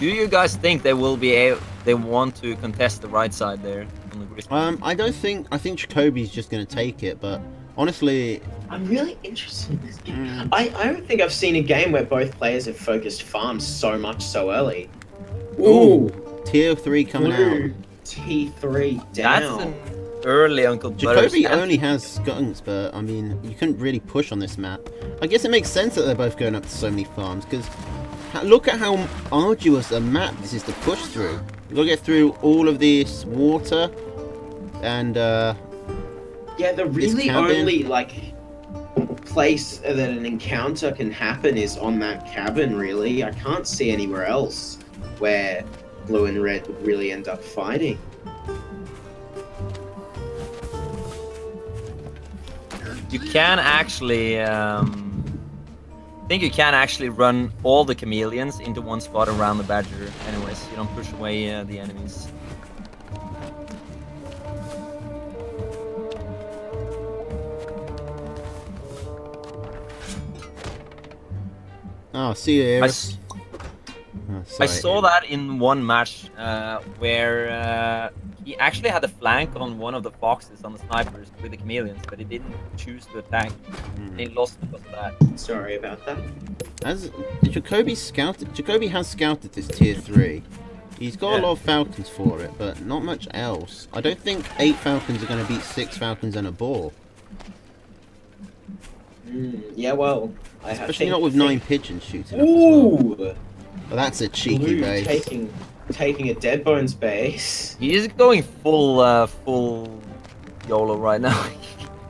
Do you guys think they will be able, they want to contest the right side there on the grid? I think Jacoby's just going to take it, but honestly, I'm really interested in this game. I don't think I've seen a game where both players have focused farms so much so early. ooh, tier 3 coming out. Blue T3 That's down. an early Uncle Jacoby Butters. only has skunks, but I mean, you couldn't really push on this map. I guess it makes sense that they're both going up to so many farms, because look at how arduous a map this is to push through. You've got to get through all of this water, and Yeah, the really cabin. only place that an encounter can happen is on that cabin. Really, I can't see anywhere else where blue and red would really end up fighting. You can actually, I think you can actually run all the chameleons into one spot around the Badger. Anyways, you don't push away the enemies. oh, see you, I, Eris. s- Oh, I sorry. saw that in one match where he actually had a flank on one of the foxes on the snipers with the chameleons, but he didn't choose to attack. And he lost because of that. Sorry about that. As Jacoby has scouted this tier 3. He's got a lot of falcons for it, but not much else. I don't think 8 falcons are going to beat 6 falcons and a boar. Yeah, well, Especially not with 9 pigeons shooting up as Ooh! well. But that's a cheeky Blue base. taking a Dead Bones base. He is going full YOLO right now.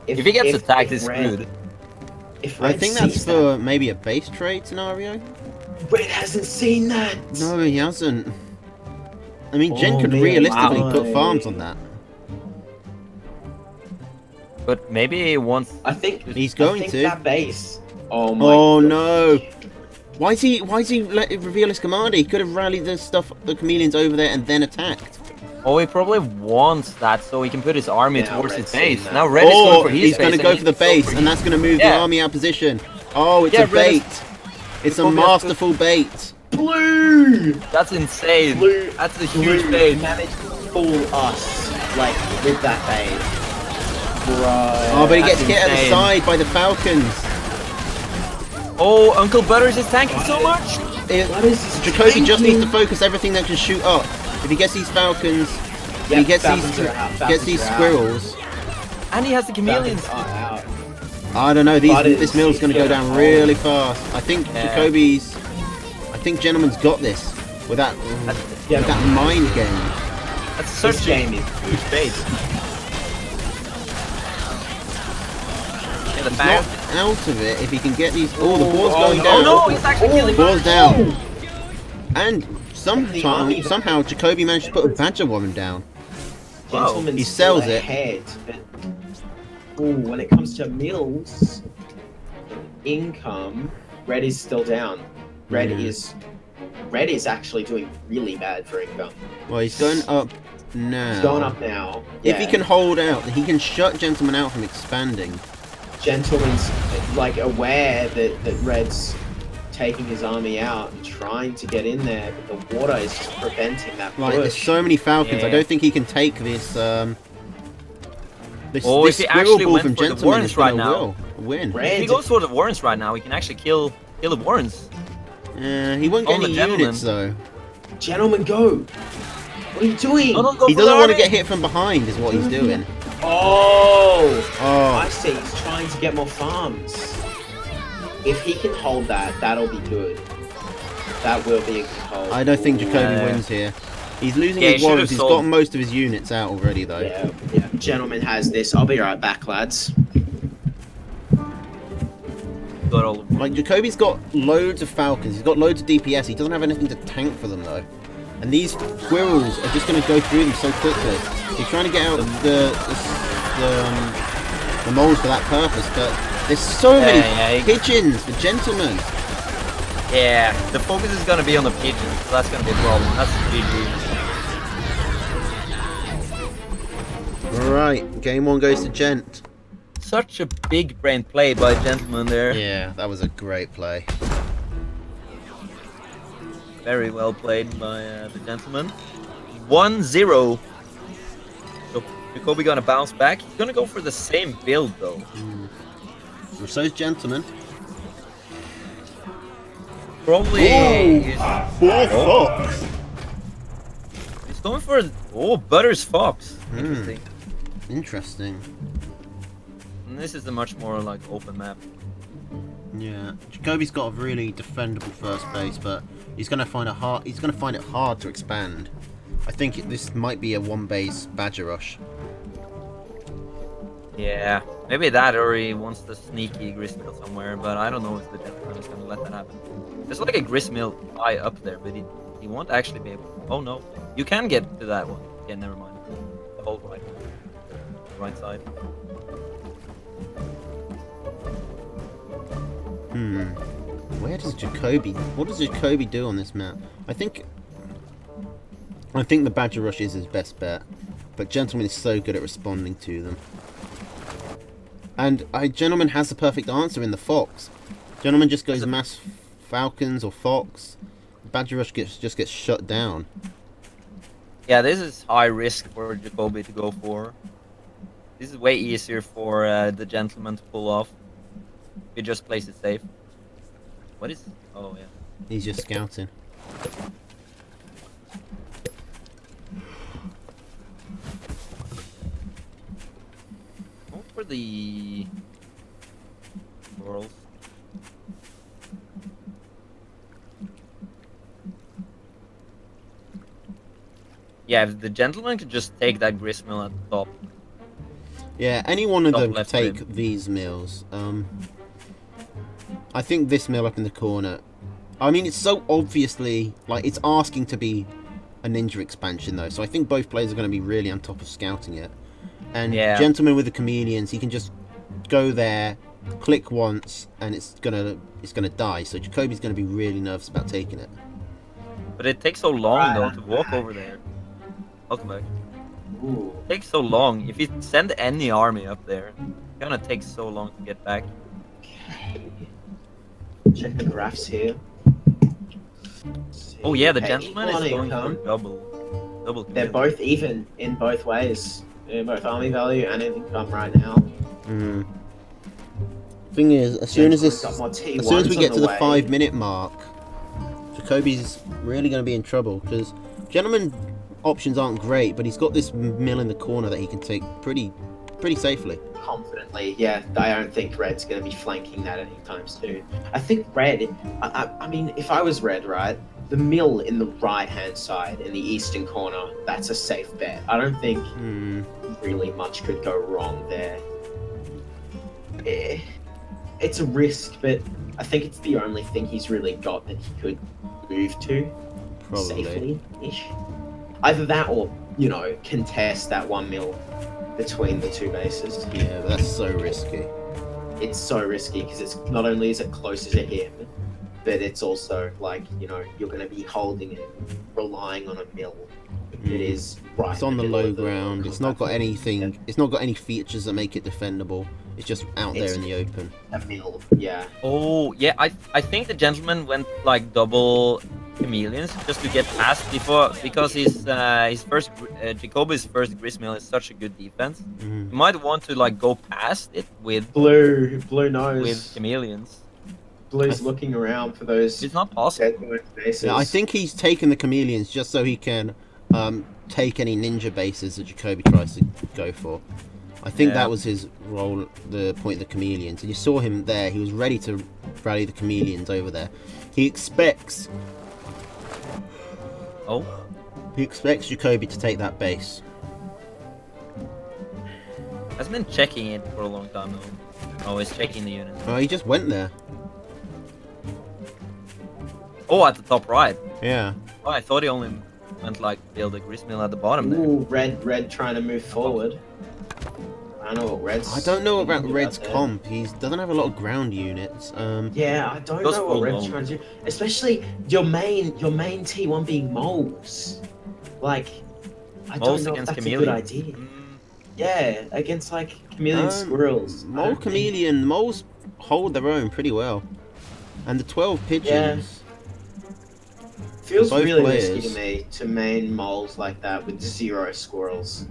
if he gets attacked, it's screwed. I think that's for maybe a base trade scenario. Red hasn't seen that. No, he hasn't. I mean, Jen could realistically put farms on that. But maybe once I think he's going to that base. Oh my. Oh no! Why is he let it reveal his commander? He could have rallied the chameleons over there and then attacked. Oh, he probably wants that so he can put his army Now towards his Red's base. seen that. Now Red is going for his he's base. going to go for the base, and that's going to move the army out of position. Oh, it's a Red is- bait. It's a masterful bait. Blue. That's insane. Blue. That's a huge bait. Managed to fool us like with that bait. Right. Oh, but he gets That's hit at the insane. side by the falcons. Oh, Uncle Butters is tanking so much. What is this Jacoby just needs to tanking? focus everything that can shoot up. If he gets these falcons, Yep, he gets falcons are out, gets these falcons are out. squirrels. And he has the chameleons. Falcons are out. I don't know. Butters This mill's is going to go gonna down hold. really fast. I think Yeah. I think Gentleman's got this with that mind game. That's such This a game is huge bait. Yeah, the He's bang. not out of it if he can get these. Oh, the boar's going no. down. Oh no, he's actually killing Boar's Butters. down. And army- somehow Jacoby managed to put a badger woman down. Gentleman's He sells still it. ahead, but when it comes to mills, income, Red is still down. Red is actually doing really bad for income. Well, he's going up now. It's going up now. If he Yeah. can hold out, he can shut Gentleman out from expanding. Gentleman's like aware that Red's taking his army out and trying to get in there, but the water is just preventing that Like, there's push. so many falcons. I Yeah. don't think he can take this. This Oh, this if he squirrel actually ball went from for the Gentleman Warrens is gonna right now. win. Red, If he goes for the Warrens right now, he can actually kill the Warrens. He won't get On the any Gentleman. units though. Gentleman, go! What are you doing? No, don't go He for doesn't the want to army. get hit from behind, is what he's doing. Oh! Oh, I see, he's trying to get more farms. If he can hold that, that'll be good. That will be a good hold. I don't think Jacoby Yeah. wins here. He's losing Yeah, his he should warriors. have He's sold. got most of his units out already though. Yeah. Gentleman has this. I'll be right back, lads. Got all of them. Like, Jacoby's got loads of falcons. He's got loads of DPS. He doesn't have anything to tank for them though. And these squirrels are just going to go through them so quickly. He's trying to get out the moles for that purpose, but there's so many yeah, pigeons for Gentlemen. Yeah, the focus is gonna be on the pigeons, so that's gonna be a problem. That's GG. Alright, game 1 goes to Gent. Such a big brain play by Gentleman there. Yeah, that was a great play. Very well played by the Gentleman. 1-0. So Jacoby gonna bounce back. He's gonna go for the same build though. Well, so's Gentleman. Probably. He's, Fox. he's going for Butters Fox. Hmm. Interesting. Interesting. And this is a much more like open map. Yeah, Jacoby's got a really defendable first base, but he's gonna find it hard. He's gonna find it hard to expand. I think this might be a one-base Badger Rush. Yeah, maybe that, or he wants the sneaky gristmill somewhere, but I don't know if the Gentleman is gonna let that happen. There's like a gristmill high up there, but he won't actually be able to. Oh no, you can get to that one. Yeah, never mind. The whole right side. Where does Jacoby? What does Jacoby do on this map? I think the Badger Rush is his best bet, but Gentleman is so good at responding to them. And Gentleman has the perfect answer in the Fox. Gentleman just goes mass Falcons or Fox. Badger Rush just gets shut down. Yeah, this is high risk for Jacoby to go for. This is way easier for the gentleman to pull off. He just plays it safe. What is? Oh yeah. He's just scouting. Go for the squirrels. Yeah, if the gentleman could just take that gristmill at the top. Yeah, any one of Top them could left take rim. these mills. I think this mill up in the corner. I mean, it's so obviously like it's asking to be a ninja expansion though, so I think both players are going to be really on top of scouting it. And Yeah. Gentleman with the chameleons, he can just go there, click once, and it's gonna die. So Jacoby's going to be really nervous about taking it. But it takes so long though to walk over there. Welcome back. Ooh. It takes so long. If you send any army up there, it's gonna take so long to get back. Check the graphs here. Oh yeah, the Okay, gentleman is equal going income. for double. They're kill. both even in both ways. In both army value and in income right now. Mm. Thing is, as soon as Gentleman's got more T1s as soon as we get on to the way. 5-minute mark, Jacoby's really going to be in trouble because Gentleman options aren't great, but he's got this mill in the corner that he can take pretty safely. Confidently, yeah. I don't think Red's going to be flanking that anytime soon. I think Red. I mean, if I was Red, right, the mill in the right-hand side in the eastern corner, that's a safe bet. I don't think really much could go wrong there. It's a risk, but I think it's the only thing he's really got that he could move to Probably. safely-ish. Either that or, you know, contest that 1 mil between the two bases. Yeah, but that's so risky. It's so risky because it's not only is it closer to him, but it's also like, you know, you're going to be holding and relying on a mill. It is right. It's on the in middle low of ground. It's not got anything. It's not got any features that make it defendable. It's just out there It's- in the open. A mill, yeah. Oh yeah, I think the gentleman went like double chameleons just to get past before because his first Jacoby's first gristmill is such a good defense. Mhm. You might want to like go past it with Blue knows. with chameleons. Blue's looking around for those It's not possible. dead zone bases. Yeah, I think he's taken the chameleons just so he can take any ninja bases that Jacoby tries to go for. I think Yeah. that was his role, the point of the chameleons. And you saw him there. He was ready to rally the chameleons over there. He expects Oh, Jacoby to take that base. has been checking it for a long time though. Oh, he's checking the units. Oh, he just went there. Oh, at the top right. Yeah. Oh, I thought he only went like build a gristmill at the bottom there. Ooh, red trying to move forward. I don't know what Red's. I don't know about thinking Red's there. comp. He doesn't have a lot of ground units. Yeah, I don't Goes know for what Red's long. trying to do. Especially your main T1 being moles. Like, I Moles don't know if against that's a good chameleons. idea. Mm, Yeah, against like chameleon squirrels. I Mole don't think- chameleon moles hold their own pretty well, and the 12 pigeons. Feels both really players. risky to me to main moles like that with 0 squirrels.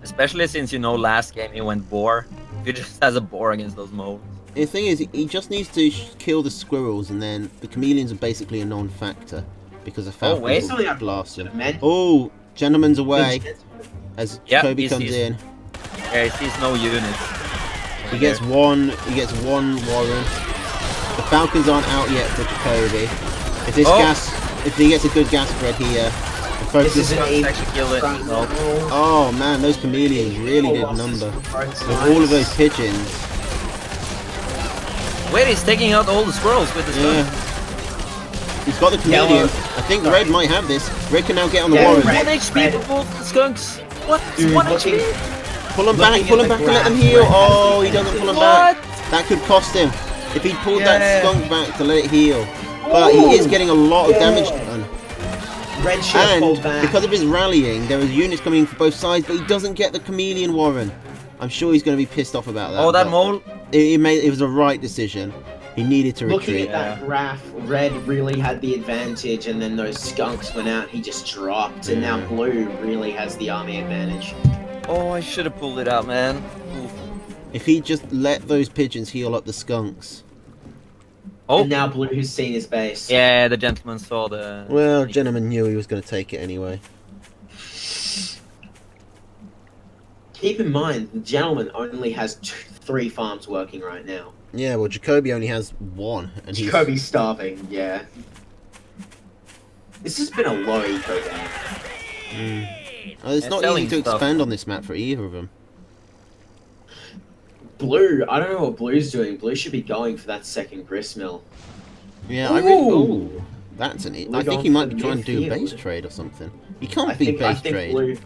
Especially since you know last game he went boar. He just has a boar against those moles. The thing is, he just needs to kill the squirrels, and then the chameleons are basically a non-factor because the falcons wait. will blast them. Man, Oh, gentleman's away as Yep, Jacoby he comes sees- in. Yeah, he sees no units. He gets one. He gets one warren. The falcons aren't out yet for Jacoby. If this if he gets a good gas spread here, the focus This is an Let's eight actually kill it. front Well, row. Oh man, those chameleons really did number. With all of those pigeons. wait, he's taking out all the squirrels with his Yeah. gun. He's got the chameleon. I think Red might have this. Red can now get on the Yeah, warren. Red. 1 HP for both the skunks. What? Dude, 1 looking- HP? Pull him back, Looking pull at him the back and let them graph, heal. Red has Oh, he doesn't pull him back. What? That could cost him. If he pulled Yeah. that skunk back to let it heal. But he is getting a lot of damage Yeah. done. Red should have pulled And back. because of his rallying, there are units coming in for both sides, but he doesn't get the chameleon warren. I'm sure he's going to be pissed off about that. Oh, that but mole. It was a right decision. He needed to Looking retreat. at that graph, red really had the advantage, and then those skunks went out. He just dropped, and now Yeah. blue really has the army advantage. Oh, I should have pulled it out, man. Oof. If he just let those pigeons heal up the skunks. Oh, And now blue has seen his base. yeah, the gentleman saw the. Well, gentleman knew he was going to take it anyway. Keep in mind, the gentleman only has 3 farms working right now. Yeah, well, Jacoby only has 1, and he's Jacoby's starving, yeah. This has been a low eco game. it's They're not selling easy to stuff. expand on this map for either of them. Blue, I don't know what Blue's doing. Blue should be going for that second gristmill. Yeah, I really. Ooh. Oh, that's an. We're I think going he might for be trying to do a midfield. base trade or something. He can't I be think, base trade. Blue.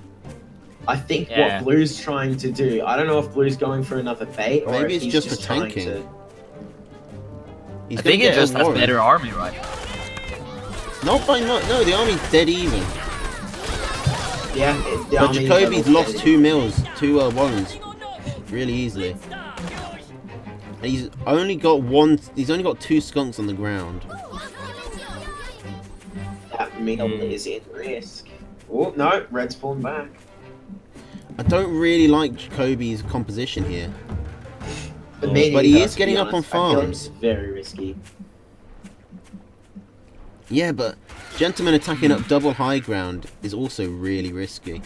I think Yeah. what Blue's trying to do. I don't know if Blue's going for another bait or Maybe if it's he's just for trying tanking. to- He's I gonna think it get a just has warrant. better army, right? Not by much. No, the army's dead even. Yeah, the But army Jacoby's level lost dead. 2 mills, 2 warrants, really easily. And he's only got 1. He's only got 2 skunks on the ground. That mill is in risk. Oh no, red's pulling back. I don't really like Jacoby's composition here. But, me But he neither, is to be getting up on honest. I feel like farms. it's very risky. Yeah, but gentleman attacking up double high ground is also really risky.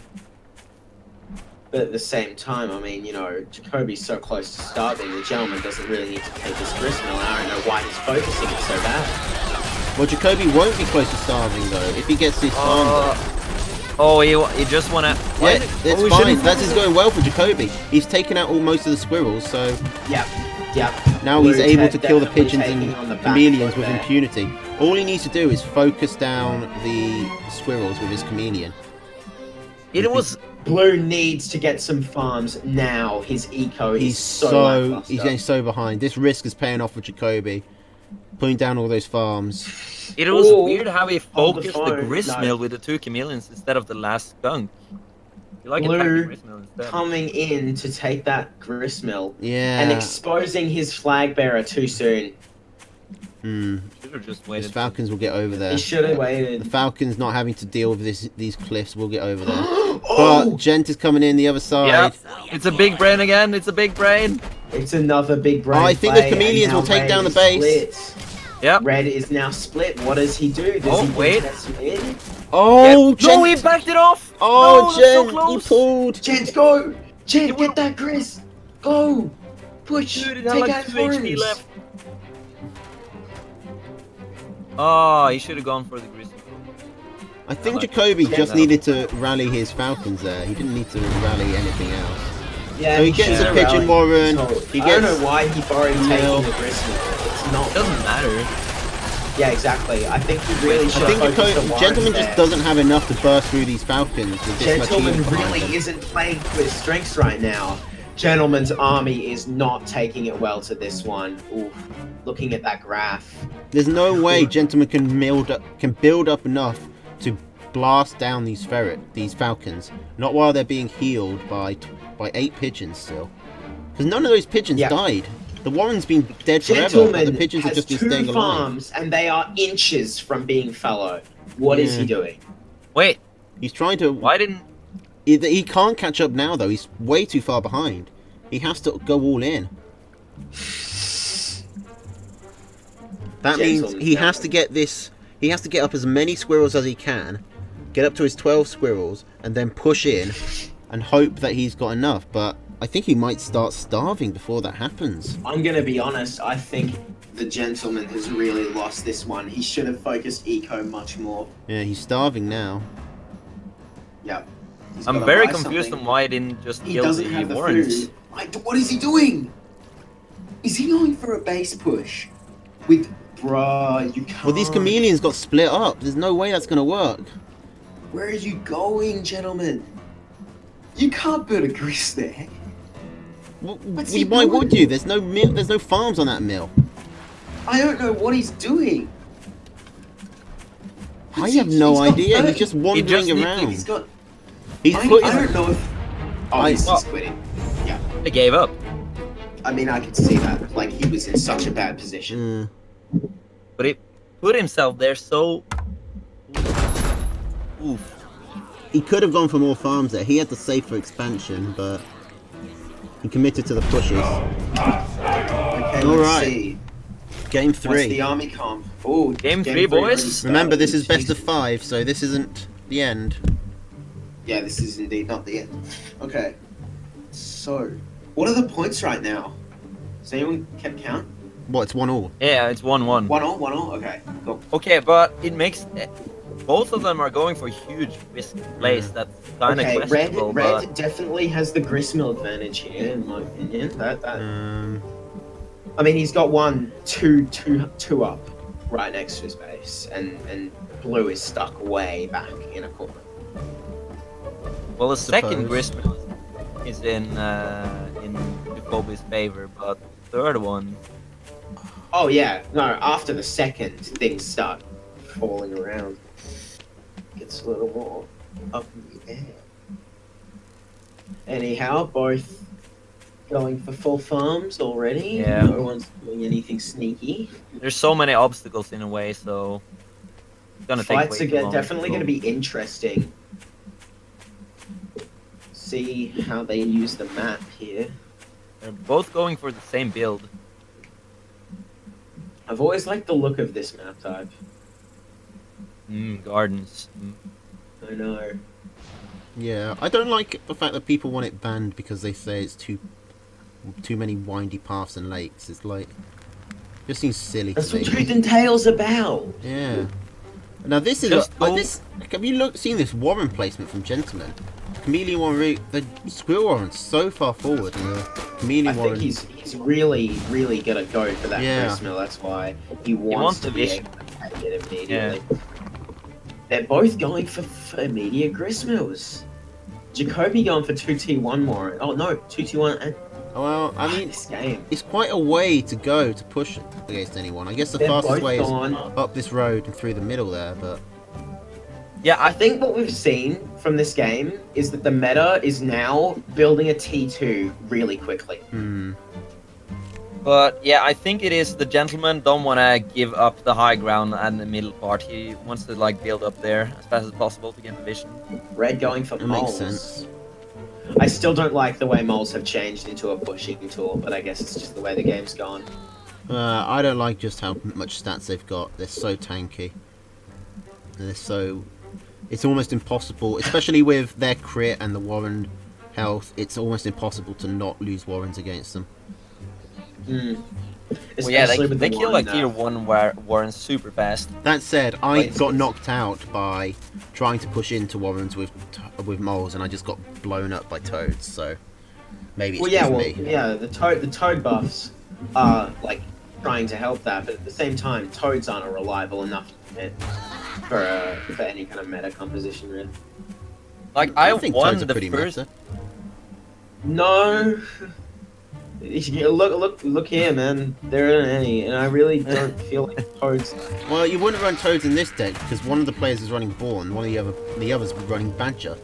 But at the same time, I mean, you know, Jacoby's so close to starving, the gentleman doesn't really need to take this gristmill. I don't know why he's focusing it so bad. Well, Jacoby won't be close to starving though if he gets his farm done. Oh, he just went out. Yeah, it's fine. That is going well for Jacoby. He's taken out most of the squirrels, so Yep, yep. now he's Blue's able to kill the definitely pigeons taking on the and back chameleons foot with there. impunity. All he needs to do is focus down the squirrels with his chameleon. It was. Blue needs to get some farms now. His eco He's is so so lackluster. he's getting so behind. This risk is paying off for Jacoby, putting down all those farms. It was Oh, weird how he hold the focused the phone. gristmill No. with the 2 chameleons instead of the last skunk. You like Blue attacking gristmill instead. coming in to take that gristmill Yeah. and exposing his flag bearer too soon. Should have just Those waited. Falcons will get over there. He should have The waited. Falcons not having to deal with these cliffs will get over there. Oh! But Gent is coming in the other side. Yep. It's a big brain again. It's a big brain. It's another big brain. Oh, I think the play, and chameleons will now take Red down the is base. split. Yep. Red is now split. What does he do? Does Oh, he wait. contest mid? Oh, Yep. Gent! No, he backed it off. Oh, no, that's Gent, so close. he pulled. Gent, go! Gent, get that Gris! Go! Push! Dude, it had Take like out 2 HP farms. left. Oh, he should have gone for the gristmill. I think like Jacoby it. just Yeah. needed to rally his Falcons there. He didn't need to rally anything else. Yeah, So he gets should a have pigeon rallied. warren, So, he I don't gets know why he borrowed Mill. taking the Grismill. It's not. It doesn't matter. Yeah, exactly. I think he really I should think have focused the Jacoby, warrens Gentleman there. just doesn't have enough to burst through these Falcons with this much Gentleman healing behind really them. isn't playing to his strengths right now. Gentleman's army is not taking it well to this one. Oof. Looking at that graph. There's no way Gentleman can build up enough to blast down these Falcons. Not while they're being healed by 8 pigeons still. Because none of those pigeons Yeah. died. The Warren's been dead forever, but Gentleman the pigeons have has just been 2 staying alive. farms and they are inches from being fallow. What is Yeah. he doing? Wait, He's trying to. why didn't? He can't catch up now though. He's way too far behind. He has to go all in. That means Gentleman, he has to get this. He has to get up as many squirrels as he can, get up to his 12 squirrels, and then push in, and hope that he's got enough. But I think he might start starving before that happens. I'm gonna be honest, I think the gentleman has really lost this one. He should have focused eco much more. Yeah, he's starving now. Yep. He's I'm gotta very buy confused something. on why I didn't just He kill doesn't the have the warrens. food. What is he doing? Is he going for a base push? With bruh, you can't. Well, these chameleons got split up. There's no way that's gonna work. Where are you going, gentlemen? You can't build a grease there. What's he Why doing? would you? There's no mill. There's no farms on that mill. I don't know what he's doing. I What's have he- no he's got idea. 30. He's just wandering just needs to- around. He's got. He's I put. don't know if. Oh, I- he's Well- quitting. I gave up. I mean, I could see that. Like, he was in such a bad position. But he put himself there so. Oof. He could have gone for more farms there. He had the safer expansion, but he committed to the pushes. Okay, All let's right. see. Game What's 3. the army comp? Ooh, Game three, boys. Remember, this is best of 5, so this isn't the end. Yeah, this is indeed not the end. Okay. So, what are the points right now? Has anyone kept count? What, it's 1-1? Yeah, it's 1-1. 1-1? Okay, cool. Okay, but it makes both of them are going for huge risk plays. That's kind of Okay, questionable. red definitely has the gristmill advantage here, in my opinion. I mean, he's got two up right next to his base, and blue is stuck way back in a corner. Well, the second Suppose. gristmill is in Jacoby's favor, but the third one. Oh yeah, no. After the second, things start falling around. Gets a little more up in the air. Anyhow, both going for full farms already. Yeah. No one's doing anything sneaky. There's so many obstacles in a way, so it's gonna take Fights way are too long. definitely going to be interesting. See how they use the map here. They're both going for the same build. I've always liked the look of this map type. Gardens. I know. Yeah, I don't like the fact that people want it banned because they say it's too many windy paths and lakes. It's like, just seems silly That's to what me. Truth and Tale's about. Yeah. Now this is Just like go- this. Have you seen this Warren placement from Gentleman? Chameleon Warren, the Squirrel Warren's so far forward, and the Chameleon I think Warren. he's really gonna go for that Yeah. gristmill. That's why he wants wants to the be vision. able to take it immediately. They're both going for immediate gristmills. Jacoby going for 2T1 more. Oh no, 2T1 and Well, I mean, this game. it's quite a way to go to push against anyone. I guess the They're fastest both way is gone. up this road and through the middle there, but Yeah, I think what we've seen from this game is that the meta is now building a T2 really quickly. But yeah, I think it is the gentleman don't want to give up the high ground and the middle part. He wants to like build up there as fast as possible to get the vision. Red going for it makes moles. sense. I still don't like the way moles have changed into a pushing tool, but I guess it's just the way the game's gone. I don't like just how much stats they've got. They're so tanky. They're so... It's almost impossible, especially with their crit and the Warren health, it's almost impossible to not lose Warrens against them. Well, yeah, Especially with they the kill one, like tier 1 Warren super fast. That said, I Wait, got knocked out by trying to push into Warrens with moles, and I just got blown up by toads, so maybe it's just me. The toad buffs are like trying to help that, but at the same time, toads aren't reliable enough for any kind of meta composition, really. Like I think won toads are the pretty first. meta. No. Look here, man. There aren't any, and I really don't feel like toads. Well, you wouldn't run toads in this deck because one of the players is running Bourne, the others were running Badger,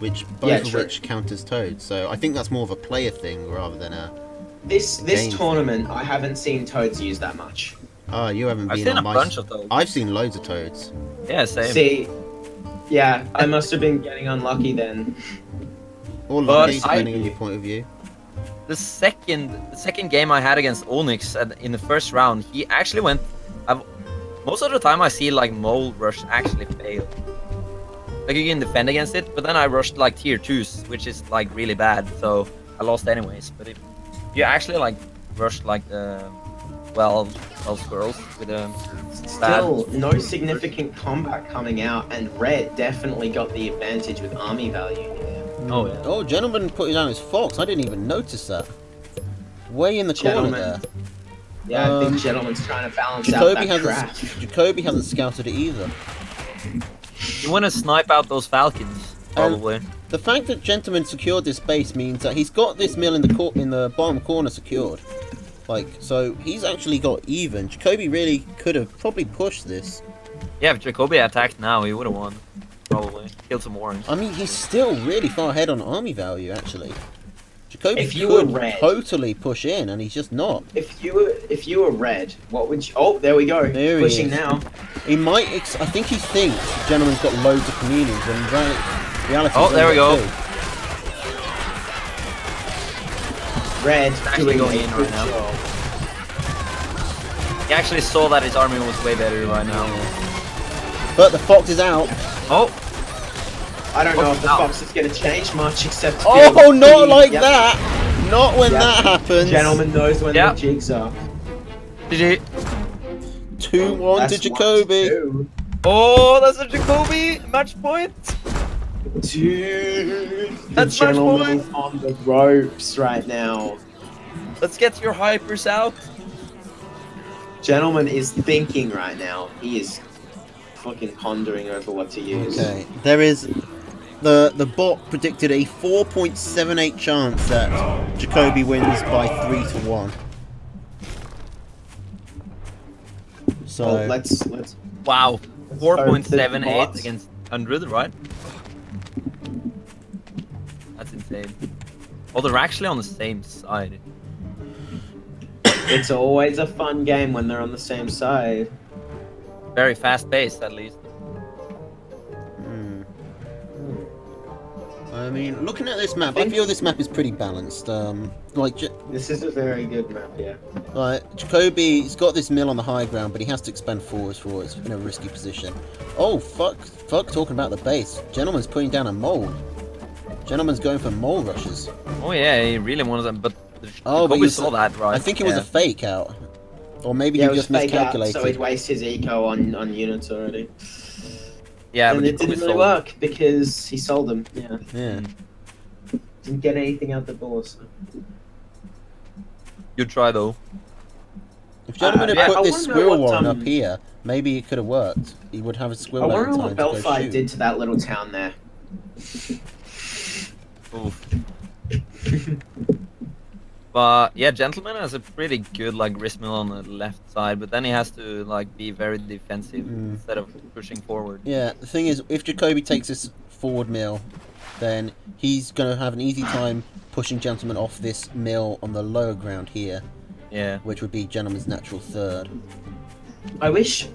which both of true. which counters toads. So I think that's more of a player thing rather than a. This game. tournament, I haven't seen toads used that much. Oh, you haven't I've been seen on a my. bunch of those. I've seen loads of toads. Yeah, same. See, yeah, I must have been getting unlucky then. Or But lucky, depending I- on your point of view. The second game I had against Onyx in the first round, he actually went. Most of the time I see like mole rush actually fail. Like you can defend against it, but then I rushed like tier 2s, which is like really bad, so I lost anyways. But if you actually like rush like the 12 squirrels with a Still, no significant combat coming out, and red definitely got the advantage with army value here. Oh yeah. Oh, gentleman put down his fox. I didn't even notice that. Way in the corner Gentleman. there. Yeah, I think Gentleman's trying to balance Jacoby out that craft. hasn't scouted it either. You want to snipe out those falcons, probably. The fact that Gentleman secured this base means that he's got this mill in the bottom corner secured. Like, so he's actually got even. Jacoby really could have probably pushed this. Yeah, if Jacoby attacked now, he would have won. Probably. Killed some orange. I mean, he's still really far ahead on army value, actually. Jacoby If you were could red- totally push in, and he's just not. If you were red, what would you? Oh, there we go. There he Pushing is. now. He might. I think he thinks Gentleman's got loads of communions, when in reality. Oh, he's there we only go. got two. Red actually doing going a in good right now. job. He actually saw that his army was way better right now. But the fox is out. Oh, I don't know if the Ow. fox is going to change much, except. to Oh, be able to not see- like Yep. that! Not when Yep. that happens. Gentleman knows when Yep. the jigs are. GG. 2-1 to That's Jacoby. 1-2. Oh, that's a Jacoby match point. Dude, That's the match gentleman point. is on the ropes right now. Let's get your hypers out. Gentleman is thinking right now. He is fucking pondering over what to use. Okay, there is the bot predicted a 4.78 chance that Jacoby wins by 3-1. So Well, let's Wow, hope 4.78 that the against 100, right? That's insane. Oh, they're actually on the same side. it's always a fun game when they're on the same side. Very fast paced, at least. hmm. I mean, looking at this map, I think- feel this map is pretty balanced. Like, This is a very good map, yeah. Jacoby's got this mill on the high ground, but he has to expend forwards for it. It's in a risky position. Oh, fuck, talking about the base. Gentleman's putting down a mole. Gentleman's going for mole rushes. Oh yeah, he really wanted them, but Oh, but Jacoby you saw that, right? I think it was Yeah. a fake out. Or maybe Yeah, he it was just fake out, miscalculated. so he'd waste his eco on units already. Yeah, and but it Jacoby didn't really sold. work because he sold them. Yeah, Yeah. didn't get anything out the door. So. Good try though. If Gentleman had yeah, put I this wonder squirrel what, warren up um, here, maybe it could have worked. He would have a I squirrel out wonder in what time to go Belfight shoot. did to that little town there. Oof. But yeah, Gentleman has a pretty good like grist mill on the left side, but then he has to like be very defensive instead of pushing forward. Yeah, the thing is, if Jacoby takes this forward mill, then he's going to have an easy time pushing Gentleman off this mill on the lower ground here, Yeah. which would be Gentleman's natural third. I wish.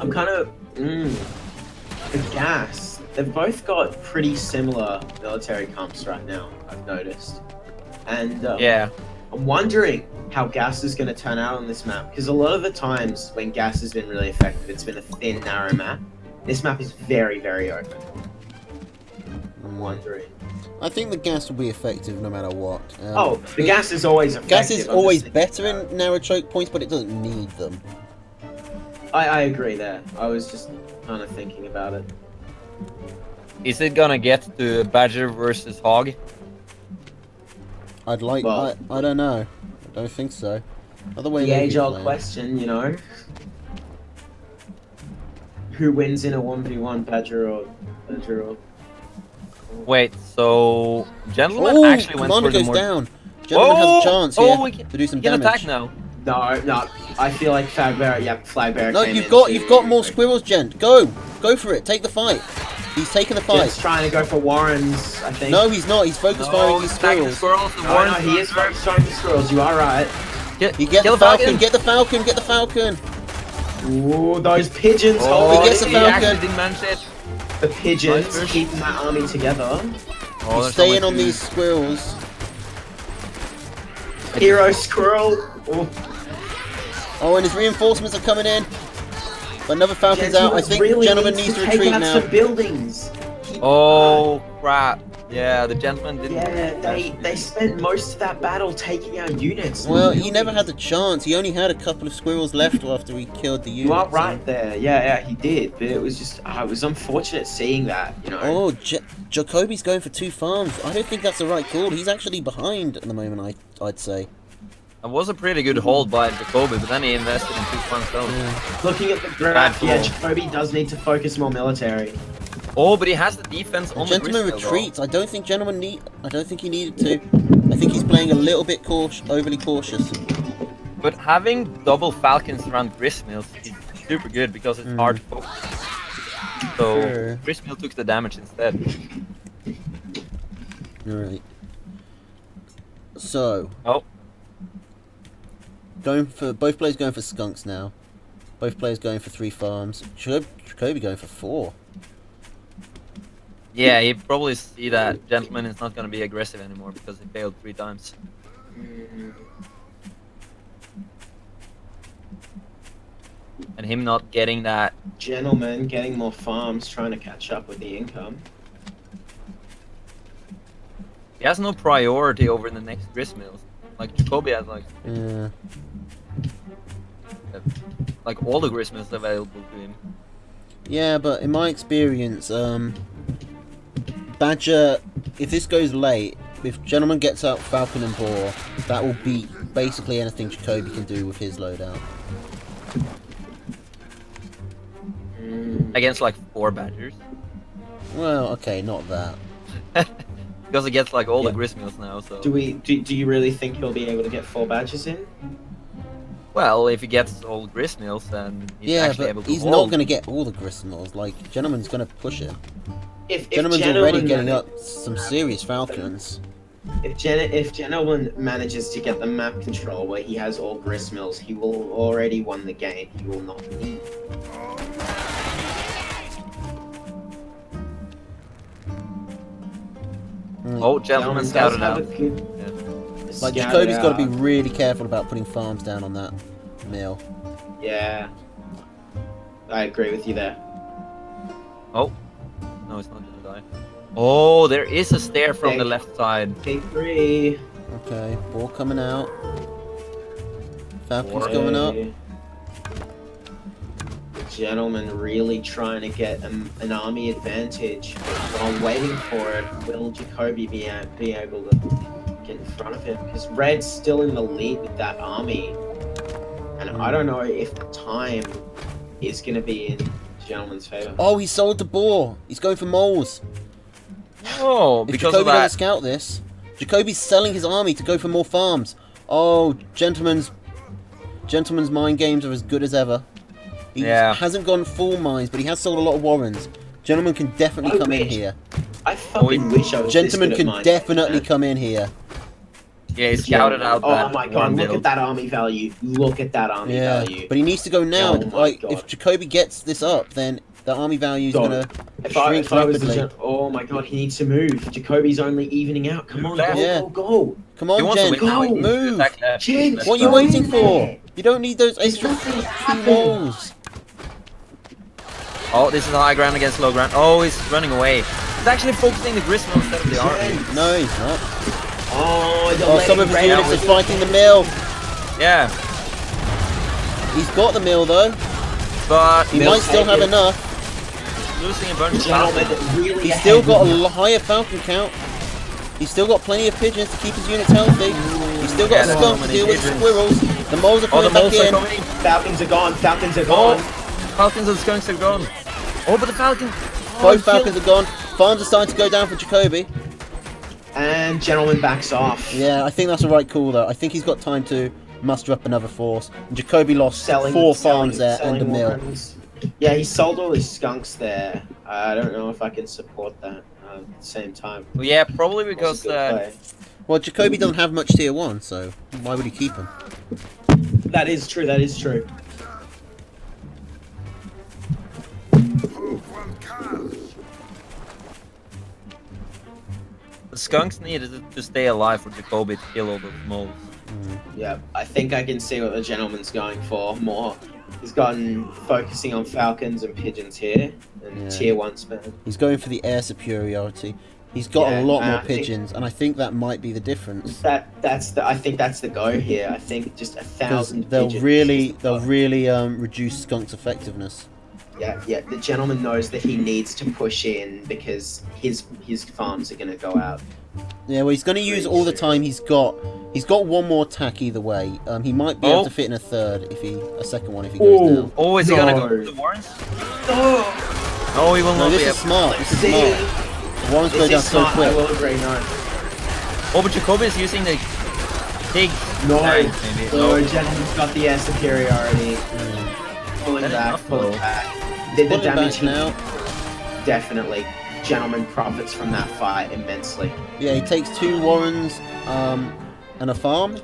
I'm kind of. The gas. They've both got pretty similar military comps right now. I've noticed, and Yeah. I'm wondering how gas is going to turn out on this map, because a lot of the times when gas has been really effective, it's been a thin, narrow map. This map is very, very open. I'm wondering. I think the gas will be effective no matter what. Oh, the gas is always effective. Gas is I'm just always thinking better about in narrow choke points, but it doesn't need them. I agree there. I was just kind of thinking about it. Is it gonna get to Badger versus Hog? I'd like. Well- I don't know. I don't think so. Other way The they'd be age-old playing. question, you know. Who wins in a 1v1, Badger or... Wait, so Gentleman Oh, actually went commander for the goes more. down. Gentleman has a chance here we can, to do some we can damage. attack now. No, I feel like Flag Bearer No, came you've in got too more quick. squirrels, Gent. Go for it. Take the fight. He's taking the Jent's fight. trying to go for Warrens, I think. No, he's not. He's focus firing these attacking the squirrels. squirrels. The No, Warrens he is throwing the squirrels, you are right. He gets kill the falcon. Get the falcon. Get the falcon. Ooh, those pigeons Oh, holding he gets it. the he falcon. actually didn't manage it. The pigeons Nice fish. keeping that army together. Oh, He's there's staying only on two. these squirrels. Hero squirrel. Ooh, Oh, and his reinforcements are coming in. But another falcon's out. I Gentleman think really Gentleman needs to take retreat out now. some buildings. Oh crap! Yeah, the Gentleman didn't. Yeah, they spent most of that battle taking out units. Well, he never had the chance. He only had a couple of squirrels left after he killed the unit. You are right there. Yeah, he did. But it was just, it was unfortunate seeing that, you know. Oh, Jacoby's going for 2 farms. I don't think that's the right call. He's actually behind at the moment, I'd say. It was a pretty good hold by Jacoby, but then he invested in 2 farm stones. Looking at the graph, Bad yeah, call. Jacoby does need to focus more military. Oh, but he has the defense on the Gentleman grist mill, though. retreats. I don't think he needed to. I think he's playing a little bit overly cautious. But having double falcons around grist mills is super good because it's hard to focus. So Sure. grist mill took the damage instead. Alright. So, Oh, both players going for skunks now. Both players going for 3 farms. Jacoby going for 4. yeah, he probably see that Gentleman is not going to be aggressive anymore because he failed 3 times. And him not getting that. Gentleman getting more farms, trying to catch up with the income. He has no priority over the next gristmills. Like Jacoby has Yeah. like all the gristmills available to him. Yeah, but in my experience, Badger, if this goes late, if Gentleman gets out Falcon and Boar, that will beat basically anything Jacoby can do with his loadout. Against like 4 badgers. Well, okay, not that. Because he gets like all Yeah. the gristmills now, so. Do you really think he'll be able to get 4 badges in? Well, if he gets all the gristmills, then he's Yeah, actually but able to he's hold. not going to get all the gristmills. Like, Gentleman's going to push it. If Gentleman's Gentleman already getting manage- up some serious Falcons. If Gentleman manages to get the map control where he has all gristmills, he will already won the game. He will not be. Oh, Gentleman does scouted have out. a good- Like, scouted Jacoby's got to be out. really careful about putting farms down on that mill. Yeah. I agree with you there. Oh. No, it's not gonna die. Oh, there is a stair from Big. the left side. Big 3. Okay, Boar coming out. Falcon's Boar. going up. Gentleman really trying to get an army advantage. While waiting for it, will Jacoby be able to get in front of him? Because Red's still in the lead with that army. And I don't know if the time is going to be in Gentleman's favor. Oh, he sold the Boar. He's going for moles. Oh, If because Jacoby of doesn't that. scout this, Jacoby's selling his army to go for more farms. Oh, Gentleman's mind games are as good as ever. He Yeah. hasn't gone full mines, but he has sold a lot of Warrens. Gentleman can definitely I come in wish. here. I fucking wish I was Gentleman this good can at mine, definitely man. come in here. Yeah, he scouted out Oh that my god, warm look build. at that army value. Look at that army Yeah, value. but he needs to go now. Oh my Like, God. if Jacoby gets this up, then the army value is Dog. gonna If I shrink was the rapidly. oh my god, he needs to move. Jacoby's only evening out. Come on, go, Yeah. go. Come He on, wants to Gent, win now. He needs to move! attack left. Gent, Left What are you Go side. waiting in for? there. You don't need those There's extra nothing 2 happening. walls. Oh, this is high ground against low ground. Oh, he's running away. He's actually focusing the gristmill instead of the army. No, he's not. Oh, Oh, some of his units are fighting the mill. Yeah, He's got the mill though. but He Mill might still have taken. enough. losing a bunch of Gentleman falcons. really He's ahead still got a with higher falcon count. He's still got plenty of pigeons to keep his units healthy. He's still got Yeah, a there's skunk so to many deal with the pigeons. squirrels. The moles are Oh, the coming back moles are in. coming. Falcons are gone. Falcons are Oh, gone. falcons and skunks are gone. Oh, but the falcon. Both falcons are gone. Farms are starting to go down for Jacoby. And Gentleman backs off. Yeah, I think that's the right call though. I think he's got time to muster up another force. And Jacoby lost 4 farms there and a mill. weapons. Yeah, he sold all his skunks there. I don't know if I can support that at the same time. Well, yeah, probably It was because a good play. Well, Jacoby doesn't have much tier 1, so why would he keep him? That is true. That is true. the skunks needed to stay alive for Jacoby to kill all those moles. Yeah, I think I can see what the gentleman's going for more. He's gotten focusing on falcons and pigeons here, and Yeah. tier 1 spam. He's going for the air superiority. He's got Yeah, a lot and more I think- pigeons, and I think that might be the difference. I think that's the go here. I think just 1,000 Because they'll pigeons really, is the go. reduce Skunk's effectiveness. Yeah. The gentleman knows that he needs to push in because his farms are going to go out. Yeah, well, he's going to use Pretty all the soon. time he's got. He's got one more attack either way. He might be able Oh. to fit in a second one if he goes down. Oh, is he gonna go No. for the warrens? No, No, he will No, not this be is able. smart. This is See, smart. Warrens go this down is so smart. I quick. will agree. No, Oh, but Jacoby is using the pig. no, tank, maybe. no. Gentleman's got the air superiority. Pulling That is back, enough, pulling though. back. Did the Pulling back damage he now. definitely. Gentleman profits from that fight immensely. Yeah, he takes 2 Warrens. And a farm?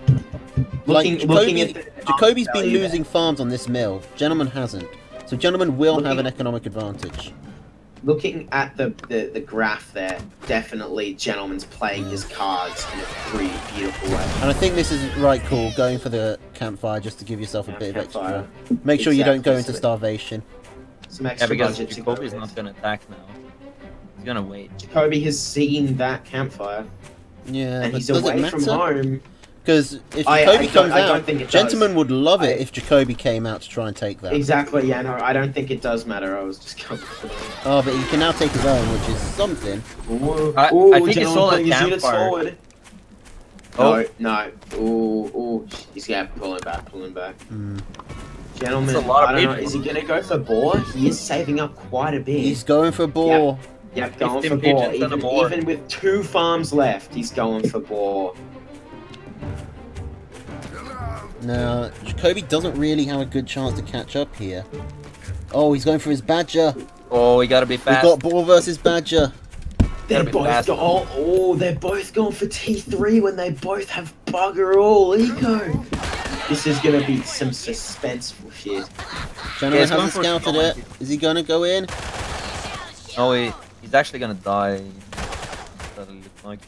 Looking at the Jacoby's been value losing farms on this mill. Gentleman hasn't. So Gentleman will have an economic advantage. Looking at the graph there, definitely Gentleman's playing his cards in a pretty beautiful way. And I think this is right call, going for the campfire just to give yourself a bit of Campfire. extra. Make sure you don't go Exactly. into starvation. Some Yeah, extra because budget to go Jacoby's with. not gonna attack now. He's gonna wait. Jacoby has seen that campfire, Yeah, and but he's does it away from matter? home. Because if I Jacoby don't- comes I don't out, think it does. Gentleman would love it I- if Jacoby came out to try and take that. Exactly, yeah, no, I don't think it does matter. I was just going Oh, but he can now take his own, which is something. Ooh, I think he Gentleman saw that putting his units campfire. forward. Oh. No. Ooh. He's pulling back. Hmm. Gentleman, That's a lot of I don't know. people. Is he gonna go for boar? He is saving up quite a bit. He's going for boar. Yep, going 15 for boar. pigeons and a boar. Even with 2 farms left, he's going for boar. Now, Jacoby doesn't really have a good chance to catch up here. Oh, he's going for his badger. Oh, we gotta be We've fast. got boar versus badger. They're be both fast. they're both going for T3 when they both have bugger all eco. This is gonna be some suspenseful shit. Gentleman he's going hasn't for scouted Sonic. it. Is he gonna go in? Oh, he's actually gonna die. Doesn't look like.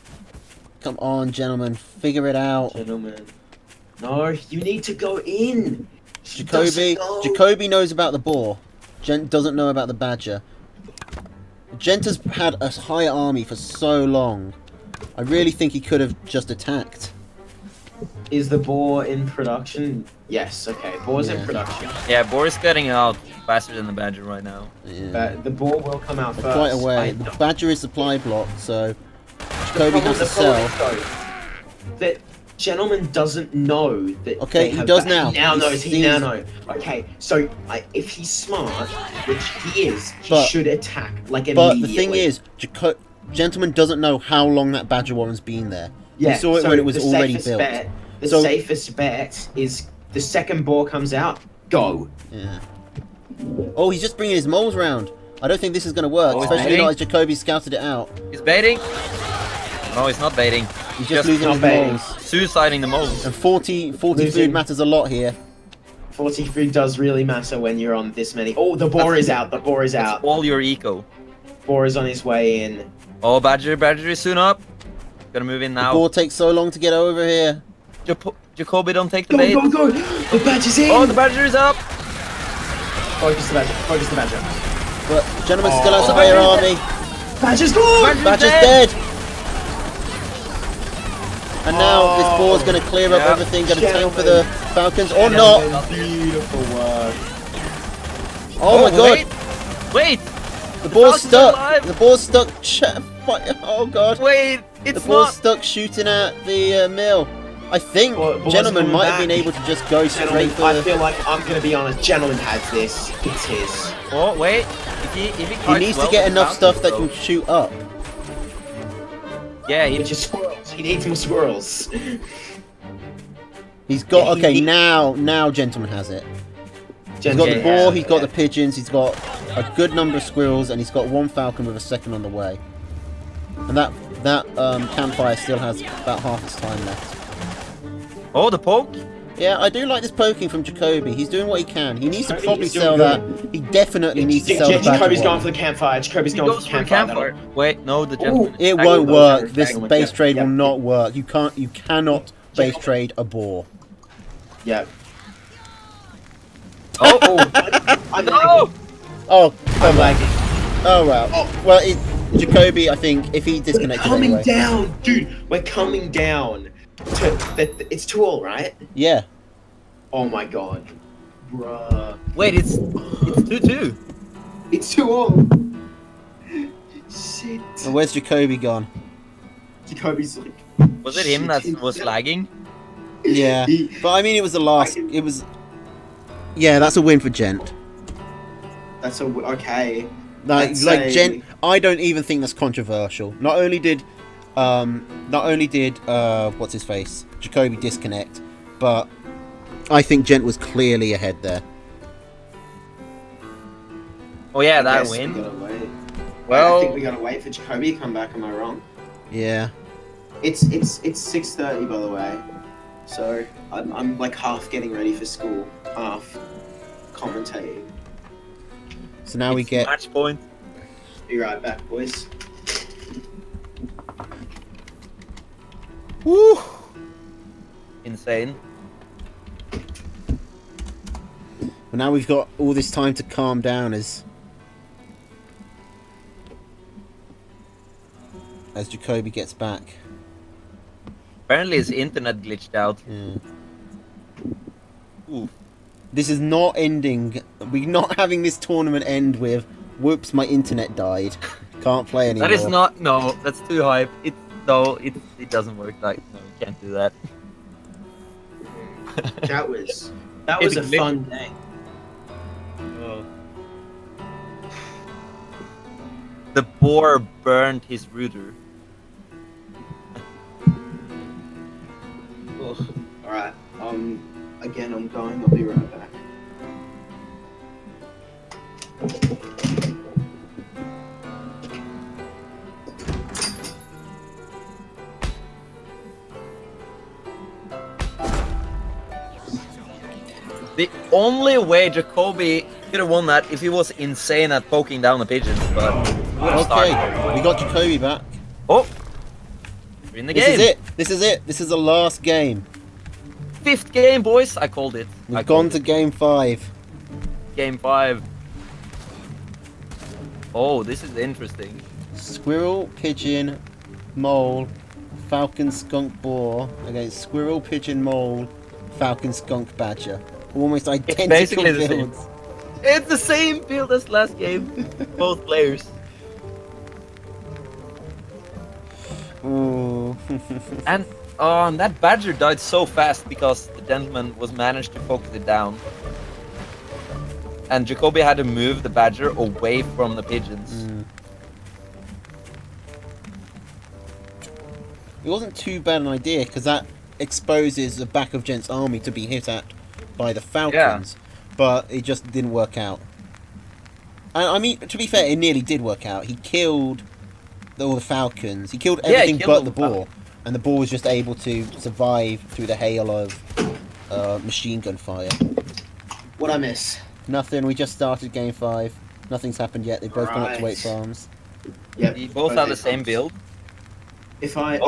Come on, gentlemen, figure it out. Gentlemen. No, you need to go in. He Jacoby, doesn't know. Jacoby knows about the boar. Gent doesn't know about the badger. Gent has had a high army for so long. I really think he could have just attacked. Is the boar in production? Yes, okay. Boar's in Yeah. production. Yeah, Boris getting out faster than the Badger right now. Yeah. The boar will come out first. Quite a way. I The know. badger is supply blocked, so Jacoby has to The problem sell. is, though, that Gentleman doesn't know that. Okay, they he have does ba- now. He now He knows. He sees- now knows. Okay, so if he's smart, which he is, he But- should attack like But immediately. the thing is, Gentleman doesn't know how long that badger warren's been there. yeah, he saw it so when it was the already safest built. Bet, the So- safest bet is the second boar comes out, go. Yeah. Oh, he's just bringing his moles round. I don't think this is going to work, Oh, especially baiting? not as Jacoby scouted it out. He's baiting. No, he's not baiting. He's Just just losing not his baiting. moles. Suiciding the moles. And 40 Losing. food matters a lot here. 40 food does really matter when you're on this many. Oh, the boar is out. The boar is out. All your eco. Boar is on his way in. Oh, Badger is soon up. Gonna move in now. Boar takes so long to get over here. Jacoby, don't take the Go, bait. go, go! The badger's in! Oh, the Badger is up. Focus the badger. Focus the badger. But Gentleman still has a Oh. higher army. Badger's gone! Badger's dead. dead. And now this boar's going to clear up Yeah. everything, going to tank for Gentlemen. the Falcons, or not. Beautiful work. Oh my god, Wait! the boar's Falcons are stuck. alive. The boar's stuck. Oh god. Wait! The It's boar's not. stuck shooting at the mill. I think Boar's Gentleman coming might have back. been able to just go straight Gentlemen, for I the... feel like I'm gonna be honest. Gentleman has this. It's his. Oh, wait. If he He kites needs well to get with enough Falcons, stuff that though. can shoot up. Yeah, Which is squirrels. He needs more squirrels. He's got... Yeah, he Okay, needs- now Gentleman has it. He's got the Gentleman boar, has he's it, got yeah. the pigeons, he's got a good number of squirrels, and he's got one falcon with a second on the way. And that campfire still has about half its time left. Oh, the poke. Yeah, I do like this poking from Jacoby. He's doing what he can. He needs to Jacoby probably is doing sell good. that. He definitely needs to sell the Jacoby's badger going one. for the campfire. Jacoby's He going for goes the for the campfire. campfire. Wait, no, the gentleman. It Hang won't on, work. hang This on, base yeah, trade yeah. will not work. You cannot base trade a boar. Yeah. Oh, I'm no! lagging. Oh, I'm come on. lagging. Oh well. Well, Jacoby, I think if he We're disconnected coming anyway. down, dude. We're coming down. It's 2-all, right? Yeah. Oh my god, bruh. Wait, it's 2-2. It's 2-all. Shit. And where's Jacoby gone? Jacoby's like. Was it him that was lagging? Yeah. He- But I mean, it was the last. It was. Yeah, that's a win for Gent. That's okay. Like Let's like say- Gent, I don't even think that's controversial. Not only did what's his face, Jacoby disconnect, but I think Gent was clearly ahead there. Oh yeah, I that guess win. We gotta wait. Well- I think we gotta wait for Jacoby to come back. Am I wrong? Yeah. It's 6:30 by the way. So I'm like half getting ready for school, half commentating. So now we It's get match point. Be right back, boys. woo. Insane. Well, now we've got all this time to calm down as Jacoby gets back. Apparently his internet glitched out. Yeah. Ooh. This is not ending. We're not having this tournament end with, whoops, my internet died. Can't play anymore. That is not. No, that's too hype. It doesn't work. Like no, you can't do that. That was It's a a fun day. Oh. The boar burned his router. Alright, again I'm going, I'll be right back. The only way Jacoby could have won that if he was insane at poking down the pigeons, but Okay, we got Jacoby back. Oh, we're in the This game. is it. This is it. This is the last game. 5th game, boys. I called it. We've gone to game 5. Game 5. Oh, this is interesting. Squirrel, pigeon, mole, falcon, skunk, boar against squirrel, pigeon, mole, falcon, skunk, badger. Almost identical basically the same. builds. It's the same build as last game. Both players. Ooh. And that badger died so fast because the gentleman was managed to focus it down. And Jacoby had to move the badger away from the pigeons. Mm. It wasn't too bad an idea because that exposes the back of Gent's army to be hit at by the falcons, but it just didn't work out. And, I mean, to be fair, it nearly did work out. He killed all the falcons. He killed everything but the boar, and the boar was just able to survive through the hail of machine gun fire. What'd I miss? Nothing. We just started game 5. Nothing's happened yet. They've both gone up to Weight Farms. Yep. We both have the same build. If I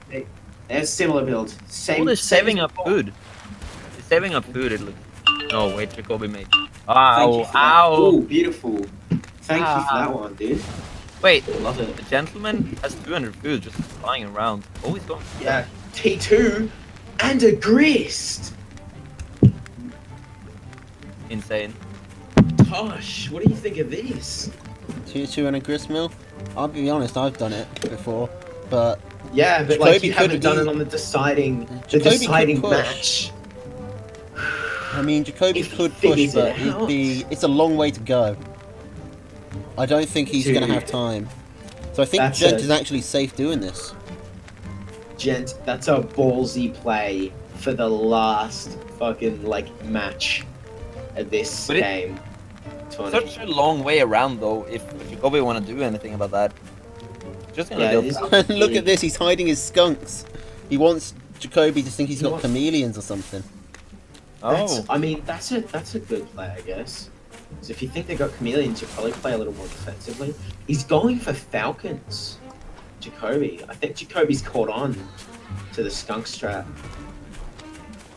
they have similar build. Same. Oh, they're same saving as up before. food. They're saving up food, it looks. Oh, wait, Jacoby made. Thank you Ow, for that. ow. Ooh, beautiful. Thank you for that one, dude. Wait, Love it. the gentleman has 200 food just flying around. Oh, he's going. Yeah. T2 and a grist. Insane. Tosh, what do you think of this? Tier 2 and a grist mill. I'll be honest, I've done it before, but Yeah, but Jacoby like you haven't could done be- it on the deciding Jacoby could push. match. I mean, Jacoby If he could push, figures but it out. it's a long way to go. I don't think he's going to Dude. have time. So I think That's Gent it. is actually safe doing this. Gent, that's a ballsy play for the last fucking like match of this But it- game. 20. Such a long way around, though, if Jacoby want to do anything about that. Just gonna Yeah, build it is. that. Look at this, he's hiding his skunks. He wants Jacoby to think he's got What? chameleons or something. That's, Oh, I mean, that's a good play, I guess. So if you think they got chameleons, you probably play a little more defensively. He's going for falcons, Jacoby. I think Jacoby's caught on to the skunk strat.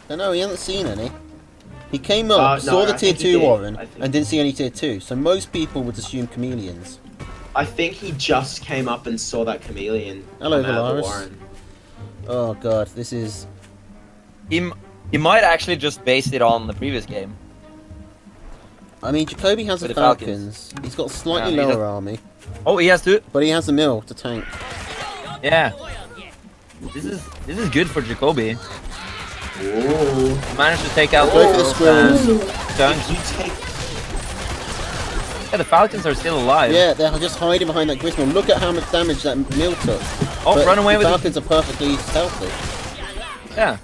I know, he hasn't seen any. He came up, No, saw the I tier think he 2 did. Warren, I think- and didn't see any tier 2. So most people would assume chameleons. I think he just came up and saw that chameleon. Hello, come out of the Valaris. Warren. Oh god, this is... he might actually just base it on the previous game. I mean, Jacoby has the With the Falcons. Falcons. He's got a slightly Yeah, he lower does- army, Oh, he has to. but he has a mill to tank. Yeah. This is good for Jacoby. Ooh. He managed to take out Go for the squirrels. skunks. If you take Yeah, the Falcons are still alive. Yeah, they're just hiding behind that grist mill. Look at how much damage that mill took. Oh, But run away the with it. Falcons are perfectly stealthy. Yeah.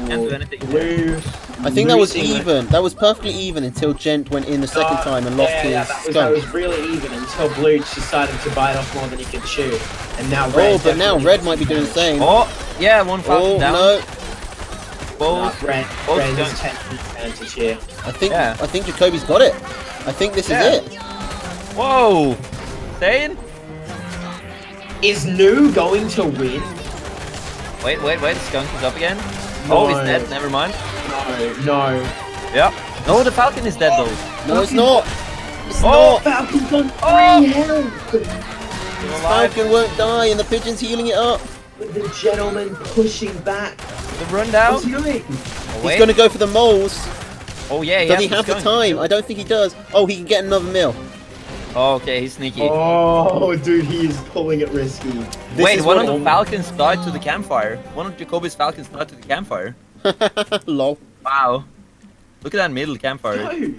Can't do anything. blue. I think that was losing- even. That was perfectly even until Gent went in the second time and lost yeah, his that skunk. was really even until Blue decided to bite off more than he could chew, and now Oh, Red. but now definitely- Red might be doing the same. Oh, yeah, one Falcon Oh, down. no. both. Brand Both is guns. 10 advantage here. I think Jacoby's got it. I think this Yeah. is it. Whoa! Saying? Is Nu going to win? Wait, the skunk is up again. No. Oh, he's dead. Never mind. No. Yeah. No, the falcon is dead though. No, it's not. It's Oh! not. Falcon's on 3 Oh! health. Still alive. Falcon won't die, and the pigeon's healing it up. With the gentleman pushing back. The rundown. What's he doing? Oh, He's wait. going to go for the moles. Oh yeah. Does he has have the skunk. time? I don't think he does. Oh, he can get another mill. Oh, okay, he's sneaky. Oh, dude, he is pulling it risky. This Wait, is one what- of the falcons died to the campfire. One of Jacoby's falcons died to the campfire. Lol. Wow. Look at that middle campfire. No.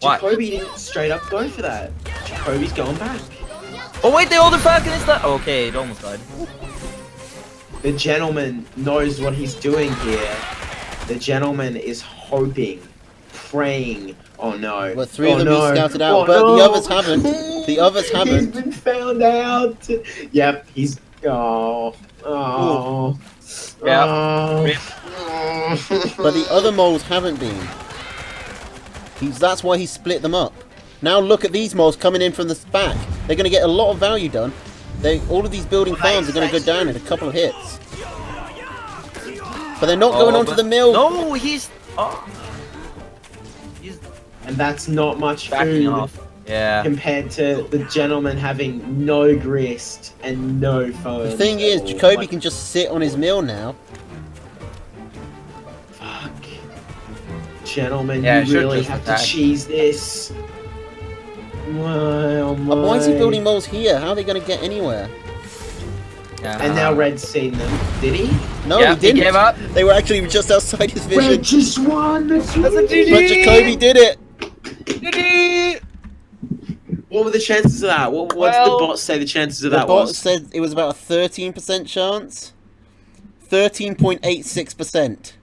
What? Jacoby didn't straight up go for that. Jacoby's going back. Oh wait, the older falcon is that. Okay, it almost died. The gentleman knows what he's doing here. The gentleman is hoping, praying. Oh no. Well, 3 of them no. he scouted out, Oh, but no. the others haven't. The others He's haven't. been found out. Yep, he's. Oh. Oh. Yeah. Oh. Rip. But the other moles haven't been. That's why he split them up. Now look at these moles coming in from the back. They're going to get a lot of value done. All of these building farms are going to go down in a couple of hits. But they're not going onto the mill. No, he's. Oh. He's And that's not much backing food off. Yeah. compared to the gentleman having no grist and no phone. The thing is, Jacoby can just sit on his mill now. Fuck. Gentlemen, Yeah, I you should really just have attack. to cheese this. Oh my. Why is he building moles here? How are they going to get anywhere? And now Red's seen them. Did he? No, Yeah, he didn't. He gave up. They were actually just outside his Red vision. just won. That's That's a right. GG. But Jacoby did it. What were the chances of that? What did Well, the bot say the chances of The that bot was? said it was about a 13% chance. 13.86%.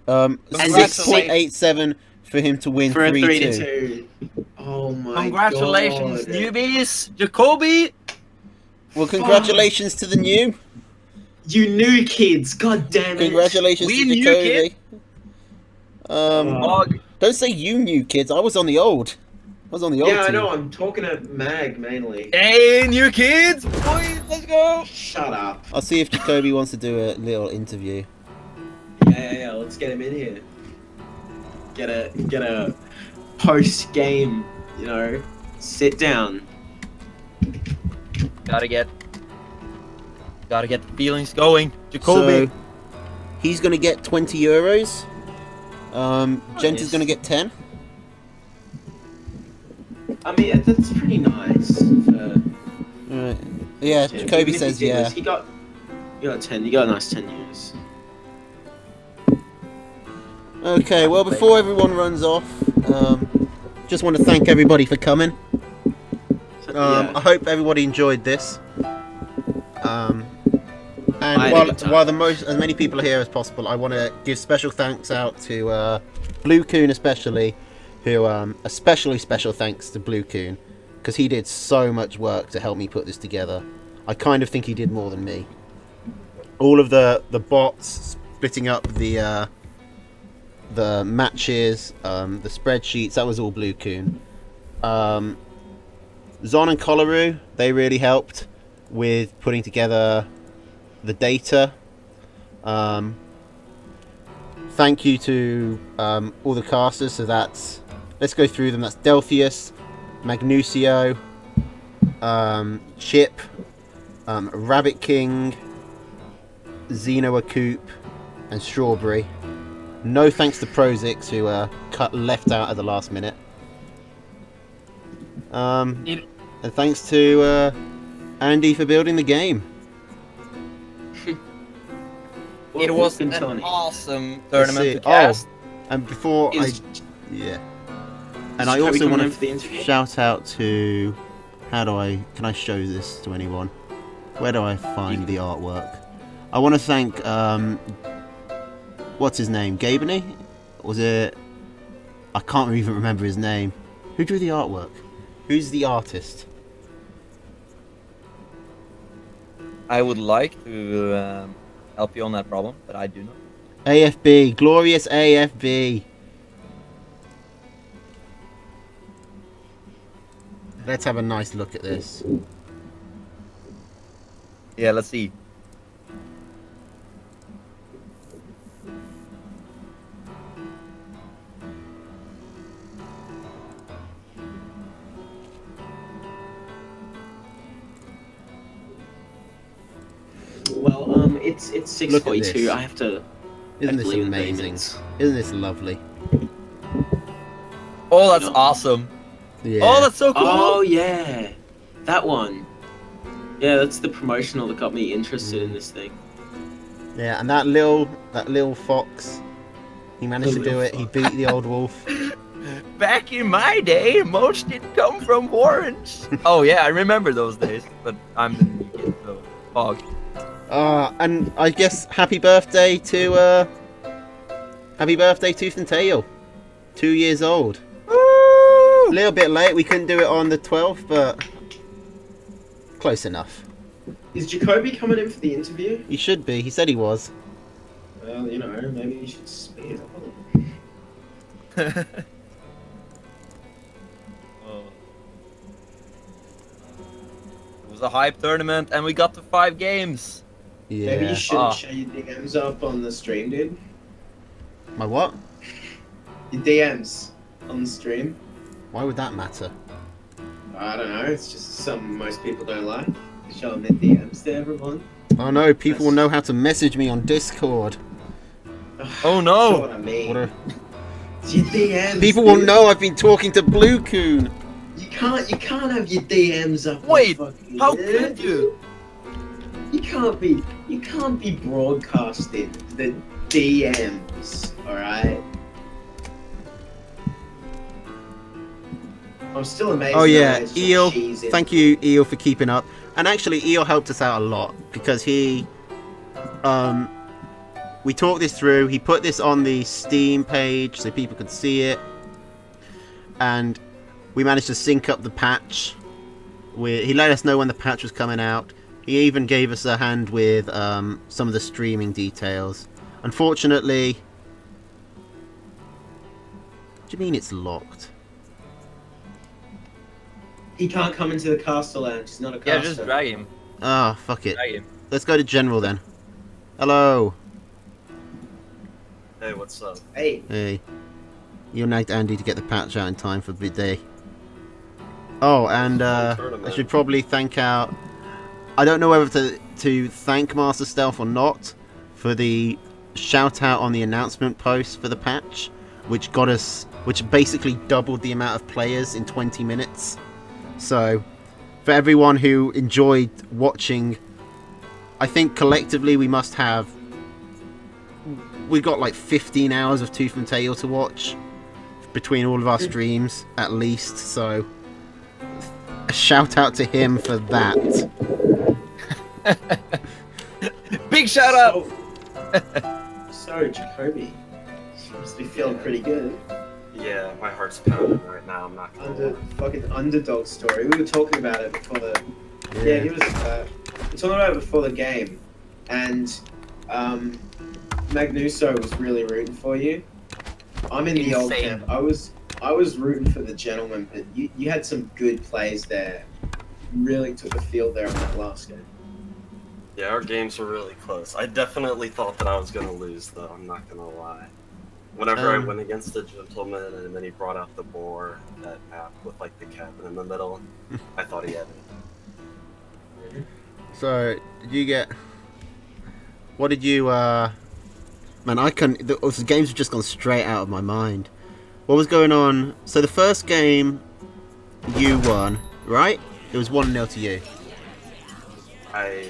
Congratulations. 6.87 for him to win For a 3-2. 3-2. Oh my Congratulations, God. newbies. Jacoby. Well, congratulations to the new. You new kids, god damn it. Congratulations We to new Jacoby. Mog. Don't say you new kids. I was on the old. I was on the old Yeah, I team. know, I'm talking to Mag mainly. Hey, new kids. Boys, let's go. Shut up. I'll see if Jacoby wants to do a little interview. Yeah, let's get him in here. Get a post game, sit down. Gotta get the feelings going. Jacoby. So, he's going to get 20 euros. Gent is going to get 10. I mean, that's pretty nice. Right. Yeah, Jacoby says yeah. You got 10. You got a nice 10 years. Okay, well, before everyone runs off, just want to thank everybody for coming. I hope everybody enjoyed this. And I had a good time. while as many people are here as possible, I want to give special thanks out to Blue Coon especially, who especially special thanks to Blue Coon, because he did so much work to help me put this together. I kind of think he did more than me. All of the bots, splitting up the matches, the spreadsheets, that was all Blue Coon. Zon and Colaru, they really helped with putting together the data. Thank you to all the casters. So let's go through them. That's Delphius, Magnusio, Chip, Rabbit King, Xeno Acoop, and Strawberry. No thanks to Prozix, who left out at the last minute. And thanks to Andy for building the game. It was Good an Tony. awesome Let's tournament see. to cast. And before Is and I Jacoby also coming want in for the to interview? shout out to can I show this to anyone? Where do I find the artwork? I want to thank what's his name? Gabony? Was it? I can't even remember his name. Who drew the artwork? Who's the artist? I would like to help you on that problem, but I do not. AFB, glorious AFB. Let's have a nice look at this. Yeah, let's see. Well, it's Look at 6:42. this. I have to. Isn't this leave in 30 amazing? minutes. Isn't this lovely? Oh, that's No. awesome. Yeah. Oh, that's so cool. Oh yeah, that one. Yeah, that's the promotional that got me interested in this thing. Yeah, and that little fox, he managed The to do little it. He beat the old wolf. Back in my day, most didn't come from Warrens. Oh yeah, I remember those days, but I'm the new kid, so fog. And I guess happy birthday to Tooth and Tail. 2 years old. Woo! A little bit late. We couldn't do it on the 12th, but close enough. Is Jacoby coming in for the interview? He should be. He said he was. Well, you know, maybe you should speed up a little. Oh. It was a hype tournament, and we got to 5 games. Maybe Yeah. you should Ah. show your DMs up on the stream, dude. My what? Your DMs on the stream. Why would that matter? I don't know. It's just something most people don't like. Show them their DMs to everyone. Oh no, people will know how to message me on Discord. Oh You know no! what I mean? What a... It's your DMs. People will dude. know I've been talking to Blue Coon. You can't have your DMs up. on Wait, fucking how there. could you? You can't be broadcasting the DMs. All right. I'm still amazed. Oh that yeah, there's Eel. cheese in- Thank you, Eel, for keeping up. And actually, Eel helped us out a lot because he, we talked this through. He put this on the Steam page so people could see it, and we managed to sync up the patch. He let us know when the patch was coming out. He even gave us a hand with some of the streaming details. Unfortunately, what do you mean it's locked? He can't come into the castle lounge. He's not a caster. Yeah, just drag him. Ah, fuck it. Drag him. Let's go to General then. Hello. Hey, what's up? Hey, Hey. You nagged Andy to get the patch out in time for midday. Oh, and I should probably thank out... I don't know whether to thank Master Stealth or not for the shout out on the announcement post for the patch, which basically doubled the amount of players in 20 minutes. So, for everyone who enjoyed watching, I think collectively we must have... We've got like 15 hours of Tooth and Tail to watch between all of our streams, at least. So, a shout out to him for that. Big shout out! So Jacoby seems to be feeling pretty good. Yeah, my heart's pounding right now. I'm not gonna lie. Fucking underdog story. We were talking about it before the. Yeah, he was. We were talking about it before the game, and Magnuso was really rooting for you. I'm in the old Insane. camp. I was rooting for the gentleman, but you had some good plays there. You really took the field there in that last game. Yeah, our games were really close. I definitely thought that I was gonna lose, though. I'm not gonna lie. Whenever I went against the gentleman, and then he brought out the boar, that map with like the cabin in the middle, I thought he had it. So, did you get... What did you, Man, I couldn't... The games have just gone straight out of my mind. What was going on? So the first game, you won, right? It was 1-0 to you. I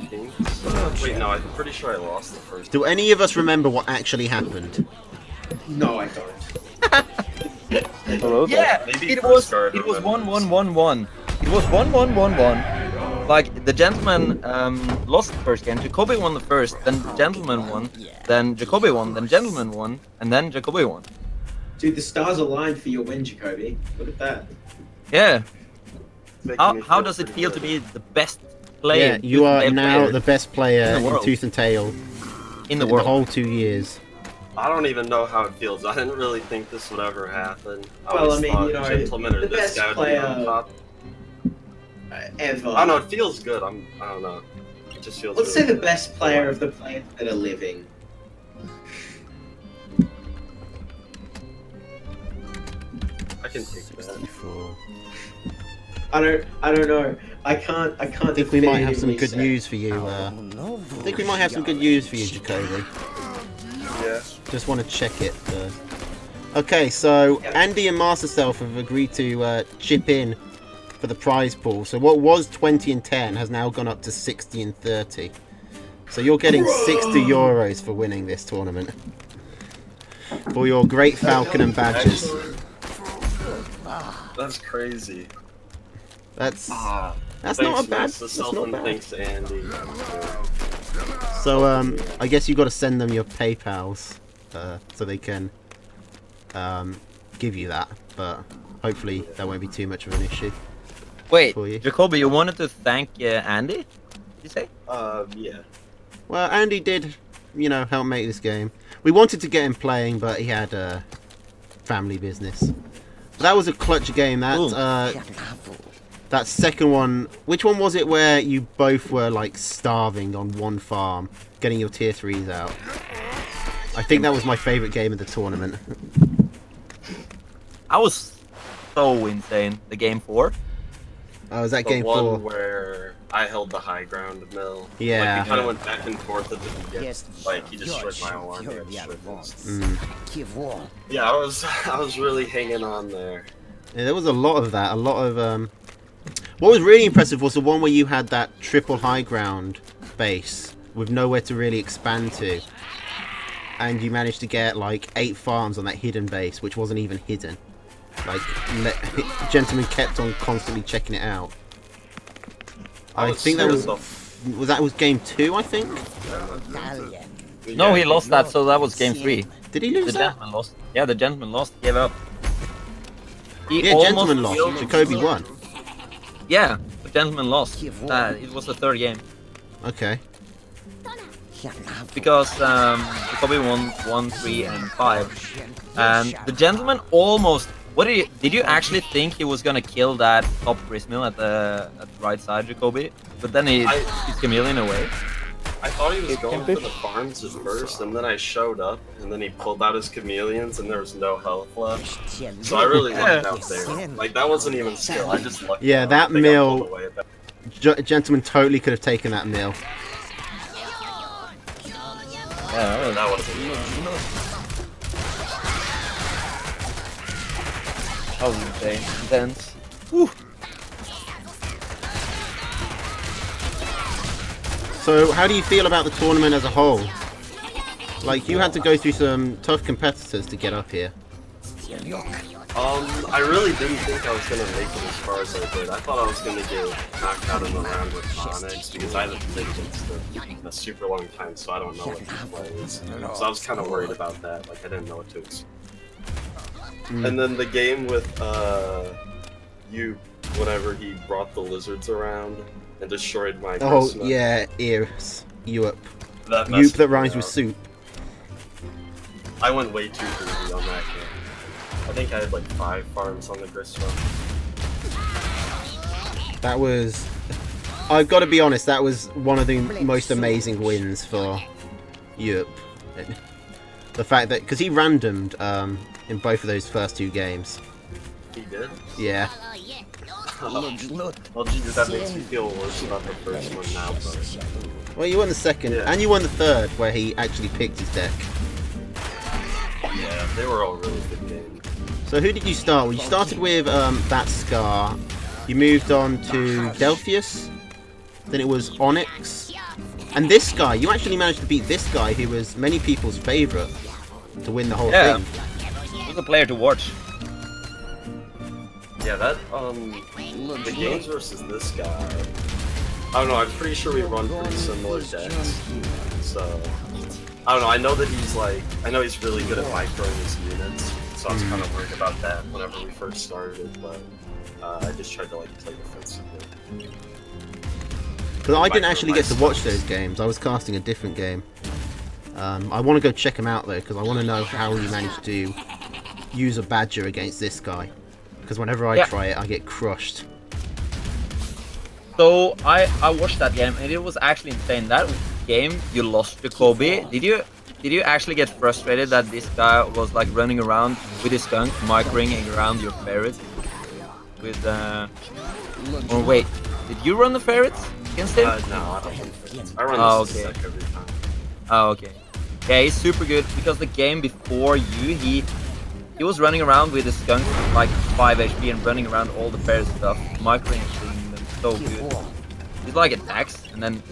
think so. Wait, no, I'm pretty sure I lost the first. Do any of us remember what actually happened? No, I don't. Hello there. Yeah, Maybe it first was card it was remembers. 1-1-1-1. It was 1-1-1-1. Like the gentleman lost the first game, Jacoby won the first, then the gentleman won, then Jacoby won, then gentleman won, and then Jacoby won. Dude, the stars aligned for your win, Jacoby. Look at that. Yeah. Making How me how feel does it pretty feel good. to be the best player. Yeah, you are now player the best player in the in world. Tooth and Tail in the the world. whole 2 years. I don't even know how it feels. I didn't really think this would ever happen. I Well, always I mean, thought you know, Gentleman or the this best guy would be on player- top. Ever. I don't know. It feels good. I don't know. It just feels. Let's really say the good. best player of the players that are living. I can take that. 64. I don't know. I can't. I think we might have some good definitively news for you. Oh, no, I think we might have some good news for you, Jacoby. Yeah. Just want to check it first. Okay, so Andy and Master Self have agreed to chip in for the prize pool. So what was 20 and 10 has now gone up to 60 and 30. So you're getting 60 euros for winning this tournament. For your great falcon and badges. Actually, that's crazy. That's Ah, not thanks, a bad. Master That's Self, not and bad. thanks, Andy. So I guess you got to send them your PayPal's so they can give you that. But hopefully that won't be too much of an issue. Wait, For you. Jacoby, you wanted to thank Andy? Did you say? Yeah. Well, Andy did, help make this game. We wanted to get him playing, but he had family business. That was a clutch game. That second one. Which one was it where you both were like starving on one farm, getting your tier 3s out? I think that was my favourite game of the tournament. I was so insane. The game 4. Oh, was that The game one 4? where I held the high ground mill. Yeah. Like, we kind of went back and forth at the beginning. Yes, Like, he destroyed my George, alarm. you're and the destroyed advanced. his. Give war. Yeah, I was really hanging on there. Yeah, there was a lot of that. A lot of What was really impressive was the one where you had that triple high ground base with nowhere to really expand to, and you managed to get like 8 farms on that hidden base, which wasn't even hidden. Like, Gentleman kept on constantly checking it out. I think that was game 2, I think. Italian. No, he lost that, so that was game 3. Did he The lose that? gentleman lost. Yeah, the gentleman lost. Gave up. He Yeah, almost Gentleman lost. killed- Jacoby won. Yeah, the gentleman lost. It was the 3rd game Okay. because Jacoby won 1, 3, and 5, and the gentleman almost. What did you actually think he was gonna kill that top gristmill at the right side, Jacoby? But then he's chameleon away. I thought he was going for the farms at first, and then I showed up, and then he pulled out his chameleons, and there was no health left. So I really lucked out there. Like, that wasn't even skill, I just lucked Yeah, out. that I think I pulled mill- away at that. Gentleman totally could have taken that mill. Yeah, That would have been good. that was insane. Intense. So, how do you feel about the tournament as a whole? Like, you had to go through some tough competitors to get up here. I really didn't think I was gonna make it as far as I did. I thought I was gonna get knocked out in the round with Onyx because I haven't played against them in a super long time, so I don't know what he plays. So I was kind of worried about that. Like, I didn't know what to expect. And then the game with you, whenever he brought the lizards around and destroyed my Oh, Christmas, yeah, ears. Yup. that Yup messed that me rhymes up. with soup. I went way too greedy on that game. I think I had like 5 farms on the gristmill. That was... I've got to be honest, that was one of the most amazing wins for Yup. The fact that... Because he randomed in both of those first 2 games. He did? Yeah. Well, geez, that makes me feel worse about the first one now, but... Well, you won the second, Yeah. and you won the third, where he actually picked his deck. Yeah, they were all really good games. So who did you start with? You started with that Scar. You moved on to Delphius. Then it was Onyx. And this guy, you actually managed to beat this guy who was many people's favourite to win the whole Yeah. thing. He's a player to watch. Yeah, that, the games versus this guy, I don't know, I'm pretty sure we run pretty similar decks, so, I don't know, I know that he's like, I know he's really good at microing his units, so I was kind of worried about that whenever we first started, but I just tried to, like, play defensively. Because I didn't actually get to watch those games. I was casting a different game. I want to go check him out though, because I want to know how he managed to use a badger against this guy. Because whenever I try it, I get crushed. So I watched that game and it was actually insane. That game you lost to Kobe. Did you actually get frustrated that this guy was like running around with his skunk, microing around your ferret? With or wait, did you run the ferrets against him? No, I don't. I run the okay. sick every time. Oh, okay. Yeah, he's super good because the game before you, he was running around with his skunk like 5 HP and running around all the ferret stuff, microing them so good. He's like attacks and then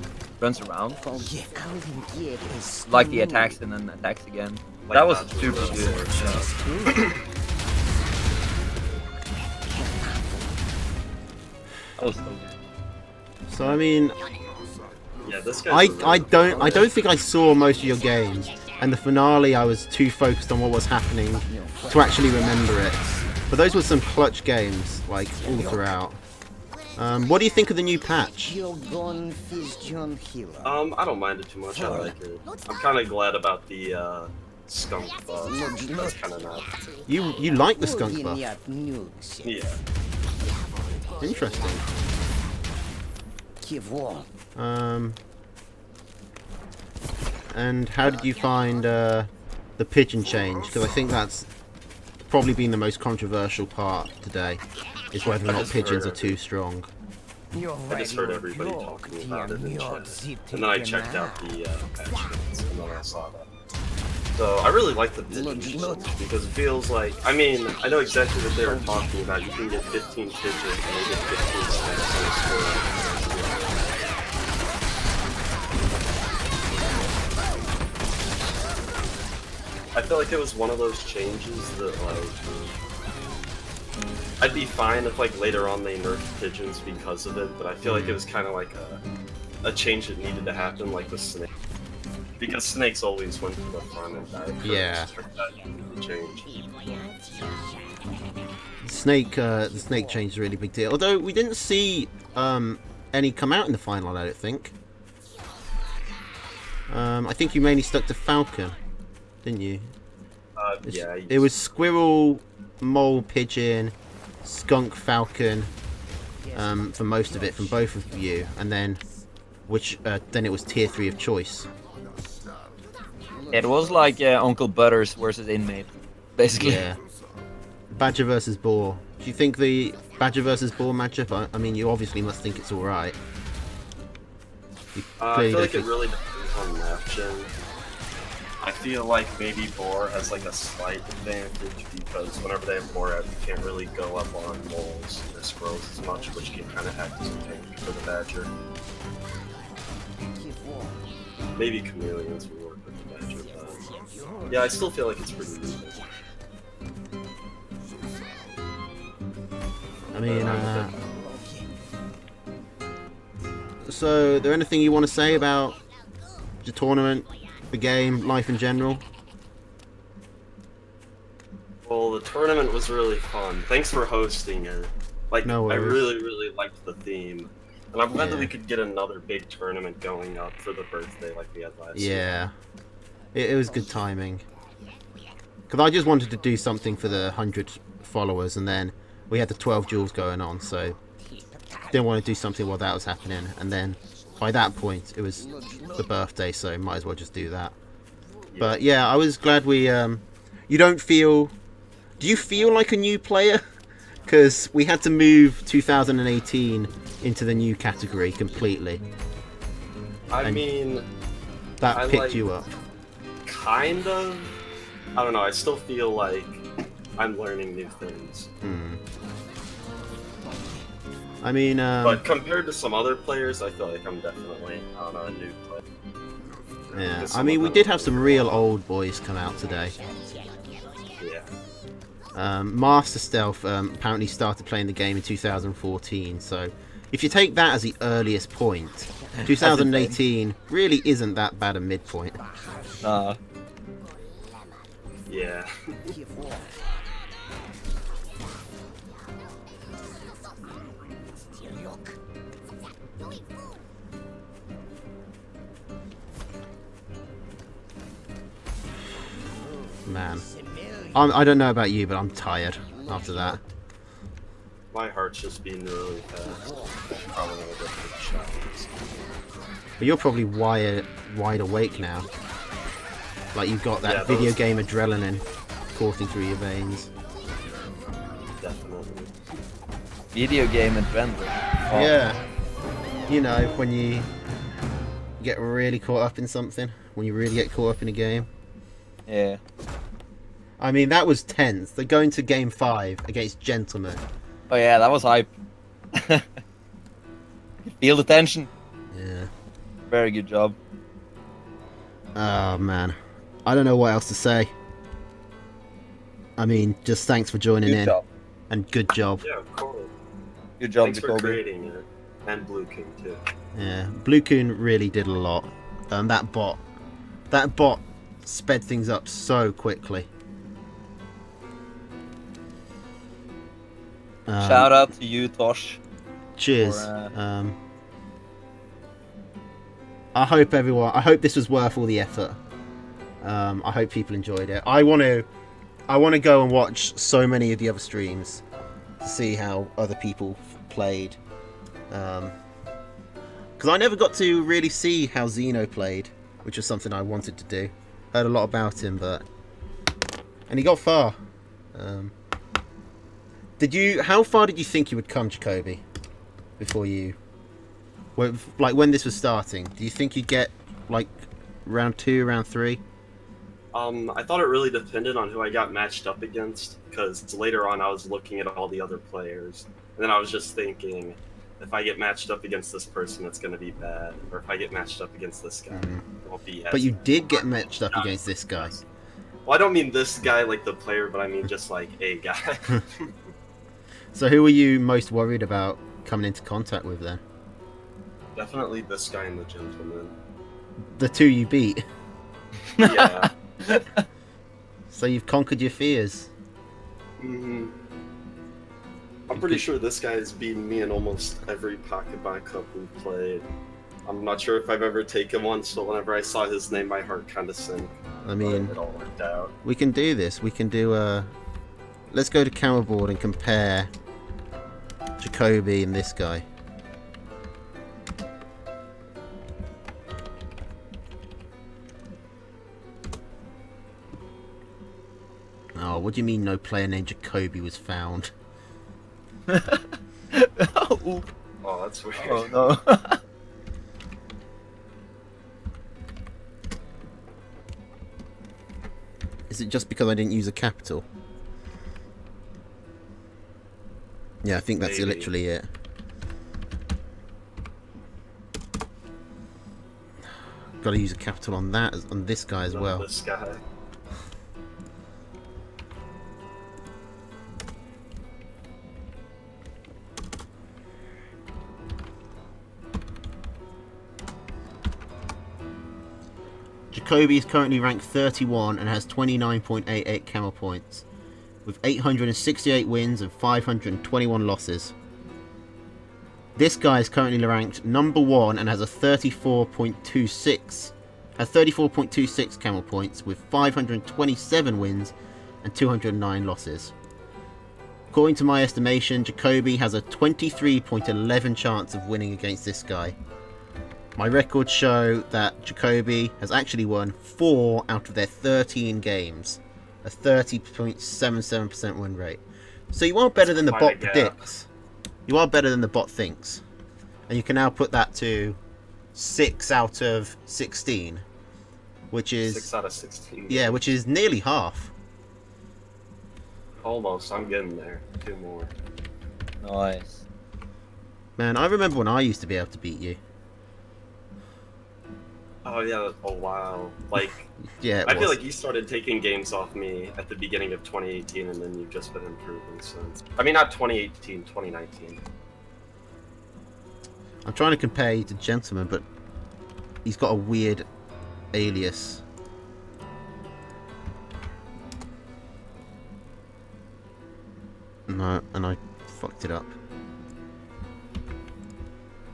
runs around. Like the attacks and then attacks again. Like that was that super was good. That was so good. So I mean, Yeah, this guy's I don't think I saw most of your games, and the finale I was too focused on what was happening to actually remember it. But those were some clutch games, like all throughout. What do you think of the new patch? I don't mind it too much. I like it. I'm kind of glad about the skunk buff. That's kind of nice. You like the skunk buff? Yeah. Interesting. And how did you find the pigeon change? Because I think that's probably been the most controversial part today, is whether or not pigeons are too strong. I just heard everybody talking about it in chat. And then I checked out the patch notes, and then I saw that. So I really like the pigeon change, because it feels like, I mean, I know exactly what they were talking about. You can get 15 pigeons and they get 15 stacks on the score. I feel like it was one of those changes that, like, I'd be fine if, like, later on they nerfed pigeons because of it, but I feel like it was kind of like a change that needed to happen, like with snakes. Because snakes always went to the front and died first. Yeah. Change. The snake change is a really big deal. Although we didn't see any come out in the final, I don't think. I think you mainly stuck to Falcon, didn't you? Yeah. It was squirrel, mole, pigeon, skunk, falcon, for most of it from both of you, and then then it was tier 3 of choice. It was like Uncle Butters versus Inmate, basically. Yeah. Badger versus Boar. Do you think the Badger versus Boar matchup? I mean, you obviously must think it's all right. I feel like it really depends on matching. I feel like maybe Boar has like a slight advantage because whenever they have Boar out, you can't really go up on moles or squirrels as much, which can kind of act as a tank for the Badger. Maybe chameleons will work with the Badger, but yeah, I still feel like it's pretty even. I mean, so, is there anything you want to say about the tournament, the game, life in general? Well, the tournament was really fun. Thanks for hosting it. Like, No I worries. really, really liked the theme. And I'm glad that we could get another big tournament going up for the birthday like we had last year. Yeah. It was good timing. Because I just wanted to do something for the 100 followers, and then we had the 12 duels going on, so didn't want to do something while that was happening. And then by that point, it was the birthday, so might as well just do that. But yeah, I was glad we... you don't feel... Do you feel like a new player? Because we had to move 2018 into the new category completely. I mean... That I picked like- you up. Kind of. I don't know, I still feel like I'm learning new things. I mean, But compared to some other players, I feel like I'm definitely, I don't know, a new player. yeah. Because I some mean, of we them did are have some really real fun. old boys come out today. Yeah. Master Stealth apparently started playing the game in 2014, so if you take that as the earliest point, 2018 really isn't that bad a midpoint. Yeah. Man. I don't know about you, but I'm tired after that. My heart's just beating really fast. Probably gonna go for the showers. But you're probably wide awake now. Like you've got that video game adrenaline coursing through your veins. Definitely. Video game adventure. Oh. Yeah. You know, when you get really caught up in something, when you really get caught up in a game. Yeah. I mean, that was tense. They're going to game 5 against Gentlemen. Oh yeah, that was hype. Feel the tension. Yeah. Very good job. Oh, man. I don't know what else to say. I mean, just thanks for joining Good in. job. And good job. Yeah, of course. Good job, Thanks for Jacoby. creating it. And Blue King, too. Yeah. Blue Coon really did a lot. That bot sped things up so quickly. Shout out to you, Tosh. Cheers. For, I hope this was worth all the effort. I hope people enjoyed it. I want to go and watch so many of the other streams to see how other people played. Because I never got to really see how Xeno played, which was something I wanted to do. Heard a lot about him, and he got far. How far did you think you would come, Jacoby? Before you, when this was starting, do you think you'd get like round 2, round 3? I thought it really depended on who I got matched up against, because later on I was looking at all the other players, and then I was just thinking, if I get matched up against this person, it's going to be bad, or if I get matched up against this guy, it won't be as But you bad. did get matched up against this guy. Well, I don't mean this guy like the player, but I mean just like a guy. So who were you most worried about coming into contact with then? Definitely this guy and the Gentleman. The 2 you beat. Yeah. So you've conquered your fears. I'm pretty sure this guy's beaten me in almost every Pocket Buy Cup we've played. I'm not sure if I've ever taken one, so whenever I saw his name, my heart kind of sank. I mean, But it all worked out. we can do this. We can do let's go to camera board and compare Jacoby and this guy. Oh, what do you mean no player named Jacoby was found? Oh Oh, that's weird. no. Is it just because I didn't use a capital? Yeah, I think that's Maybe. literally it. Got to use a capital on that, on this guy as Not well. This guy. Jacoby is currently ranked 31 and has 29.88 camel points, with 868 wins and 521 losses. This guy is currently ranked number 1 and has a 34.26 camel points with 527 wins and 209 losses. According to my estimation, Jacoby has a 23.11 chance of winning against this guy. My records show that Jacoby has actually won 4 out of their 13 games, a 30.77% win rate. So you are better than the quite bot a gap. predicts. You are better than the bot thinks. And you can now put that to 6 out of 16, which is 6 out of 16. yeah, which is nearly half. Almost. I'm getting there. 2 more. Nice. Man, I remember when I used to be able to beat you. Oh yeah. Oh wow. Like Yeah, I feel like you started taking games off me at the beginning of 2018, and then you've just been improving since. I mean, not 2018, 2019. I'm trying to compare you to Gentleman, but he's got a weird alias. No, and I fucked it up.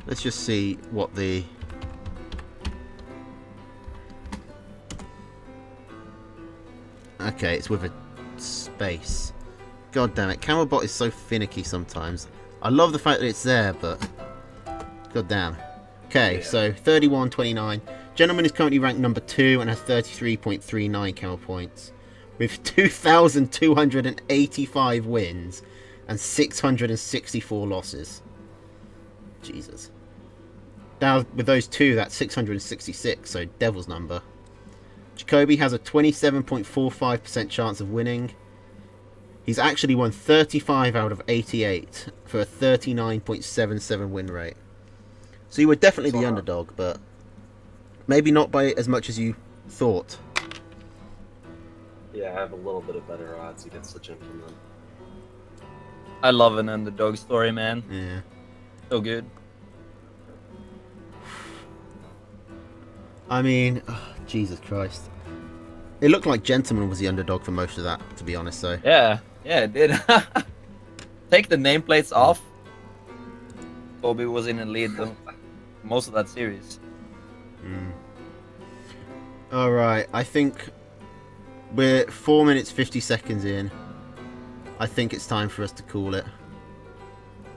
Let's just see what the... Okay, it's with a space. God damn it, Camelbot is so finicky sometimes. I love the fact that it's there, but god damn. Okay, so 31.29. Gentleman is currently ranked number 2 and has 33.39 camel points, with 2,285 wins and 664 losses. Jesus. Now, with those two, that's 666, so devil's number. Jacoby has a 27.45% chance of winning. He's actually won 35 out of 88 for a 39.77 win rate. So you were definitely the underdog, but maybe not by as much as you thought. Yeah, I have a little bit of better odds against the gentleman. I love an underdog story, man. Yeah. So good. I mean, Jesus Christ. It looked like Gentleman was the underdog for most of that, to be honest, though. Yeah, it did. Take the nameplates off. Kobe was in the lead though, most of that series. Alright, I think we're 4 minutes 50 seconds in. I think it's time for us to call it.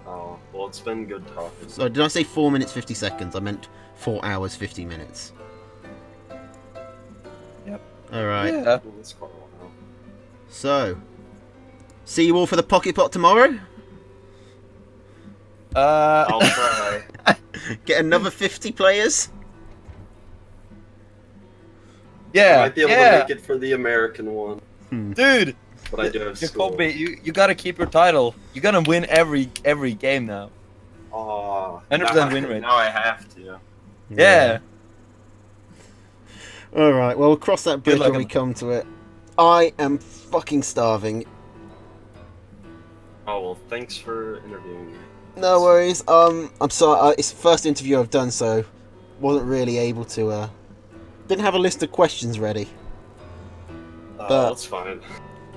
Oh, well, it's been good talking. So, did I say 4 minutes 50 seconds? I meant 4 hours 50 minutes. Yep. Alright. Yeah. Well, that's quite a while. So, see you all for the Pocket Pot tomorrow? I'll try. Get another 50 players? I Yeah, might be able to make it for the American one, dude. but I do have school. Jacoby, you gotta keep your title. You're gonna win every game now. Aw, 100% win rate. Now I have to. Yeah. Alright, well, we'll cross that bridge luck, when we come to it. I am fucking starving. Oh, well, thanks for interviewing me. No worries. I'm sorry. It's the first interview I've done, so wasn't really able to. Didn't have a list of questions ready. But- That's fine.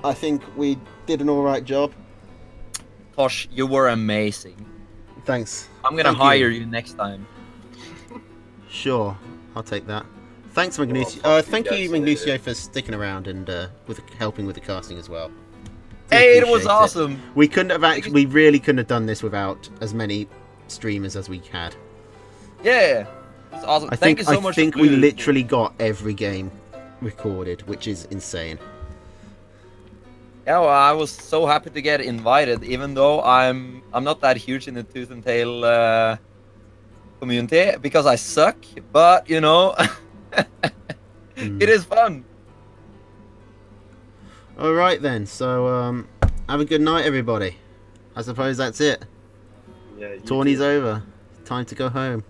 I think we did an all right job. Tosh, you were amazing. Thanks. I'm gonna Thank hire you next time. Sure, I'll take that. Thanks, Magnusio. Well, I'll talk to Thank you, guys later. Magnusio, for sticking around and with helping with the casting as well. Do Hey, it was appreciate awesome. We couldn't have actually. We really couldn't have done this without as many streamers as we had. Yeah, it's awesome. I Thank think. you so much. I think for we doing it. literally got every game recorded, which is insane. Yeah, well, I was so happy to get invited, even though I'm not that huge in the Tooth and Tail community because I suck. But you know, it is fun. All right then. So have a good night, everybody. I suppose that's it. Yeah, you Tourney's too. over. Time to go home.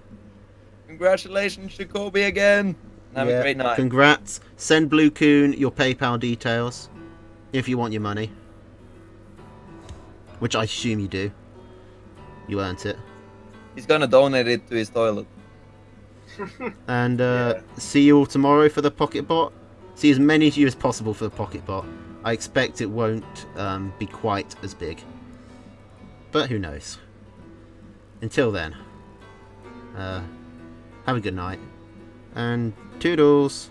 Congratulations, Jacoby, again. Have a great night. Congrats. Send Blue Coon your PayPal details if you want your money. Which I assume you do. You earned it. He's gonna donate it to his toilet. And see you all tomorrow for the Pocket Bot. See as many of you as possible for the Pocket Bot. I expect it won't be quite as big. But who knows. Until then. Have a good night. And toodles.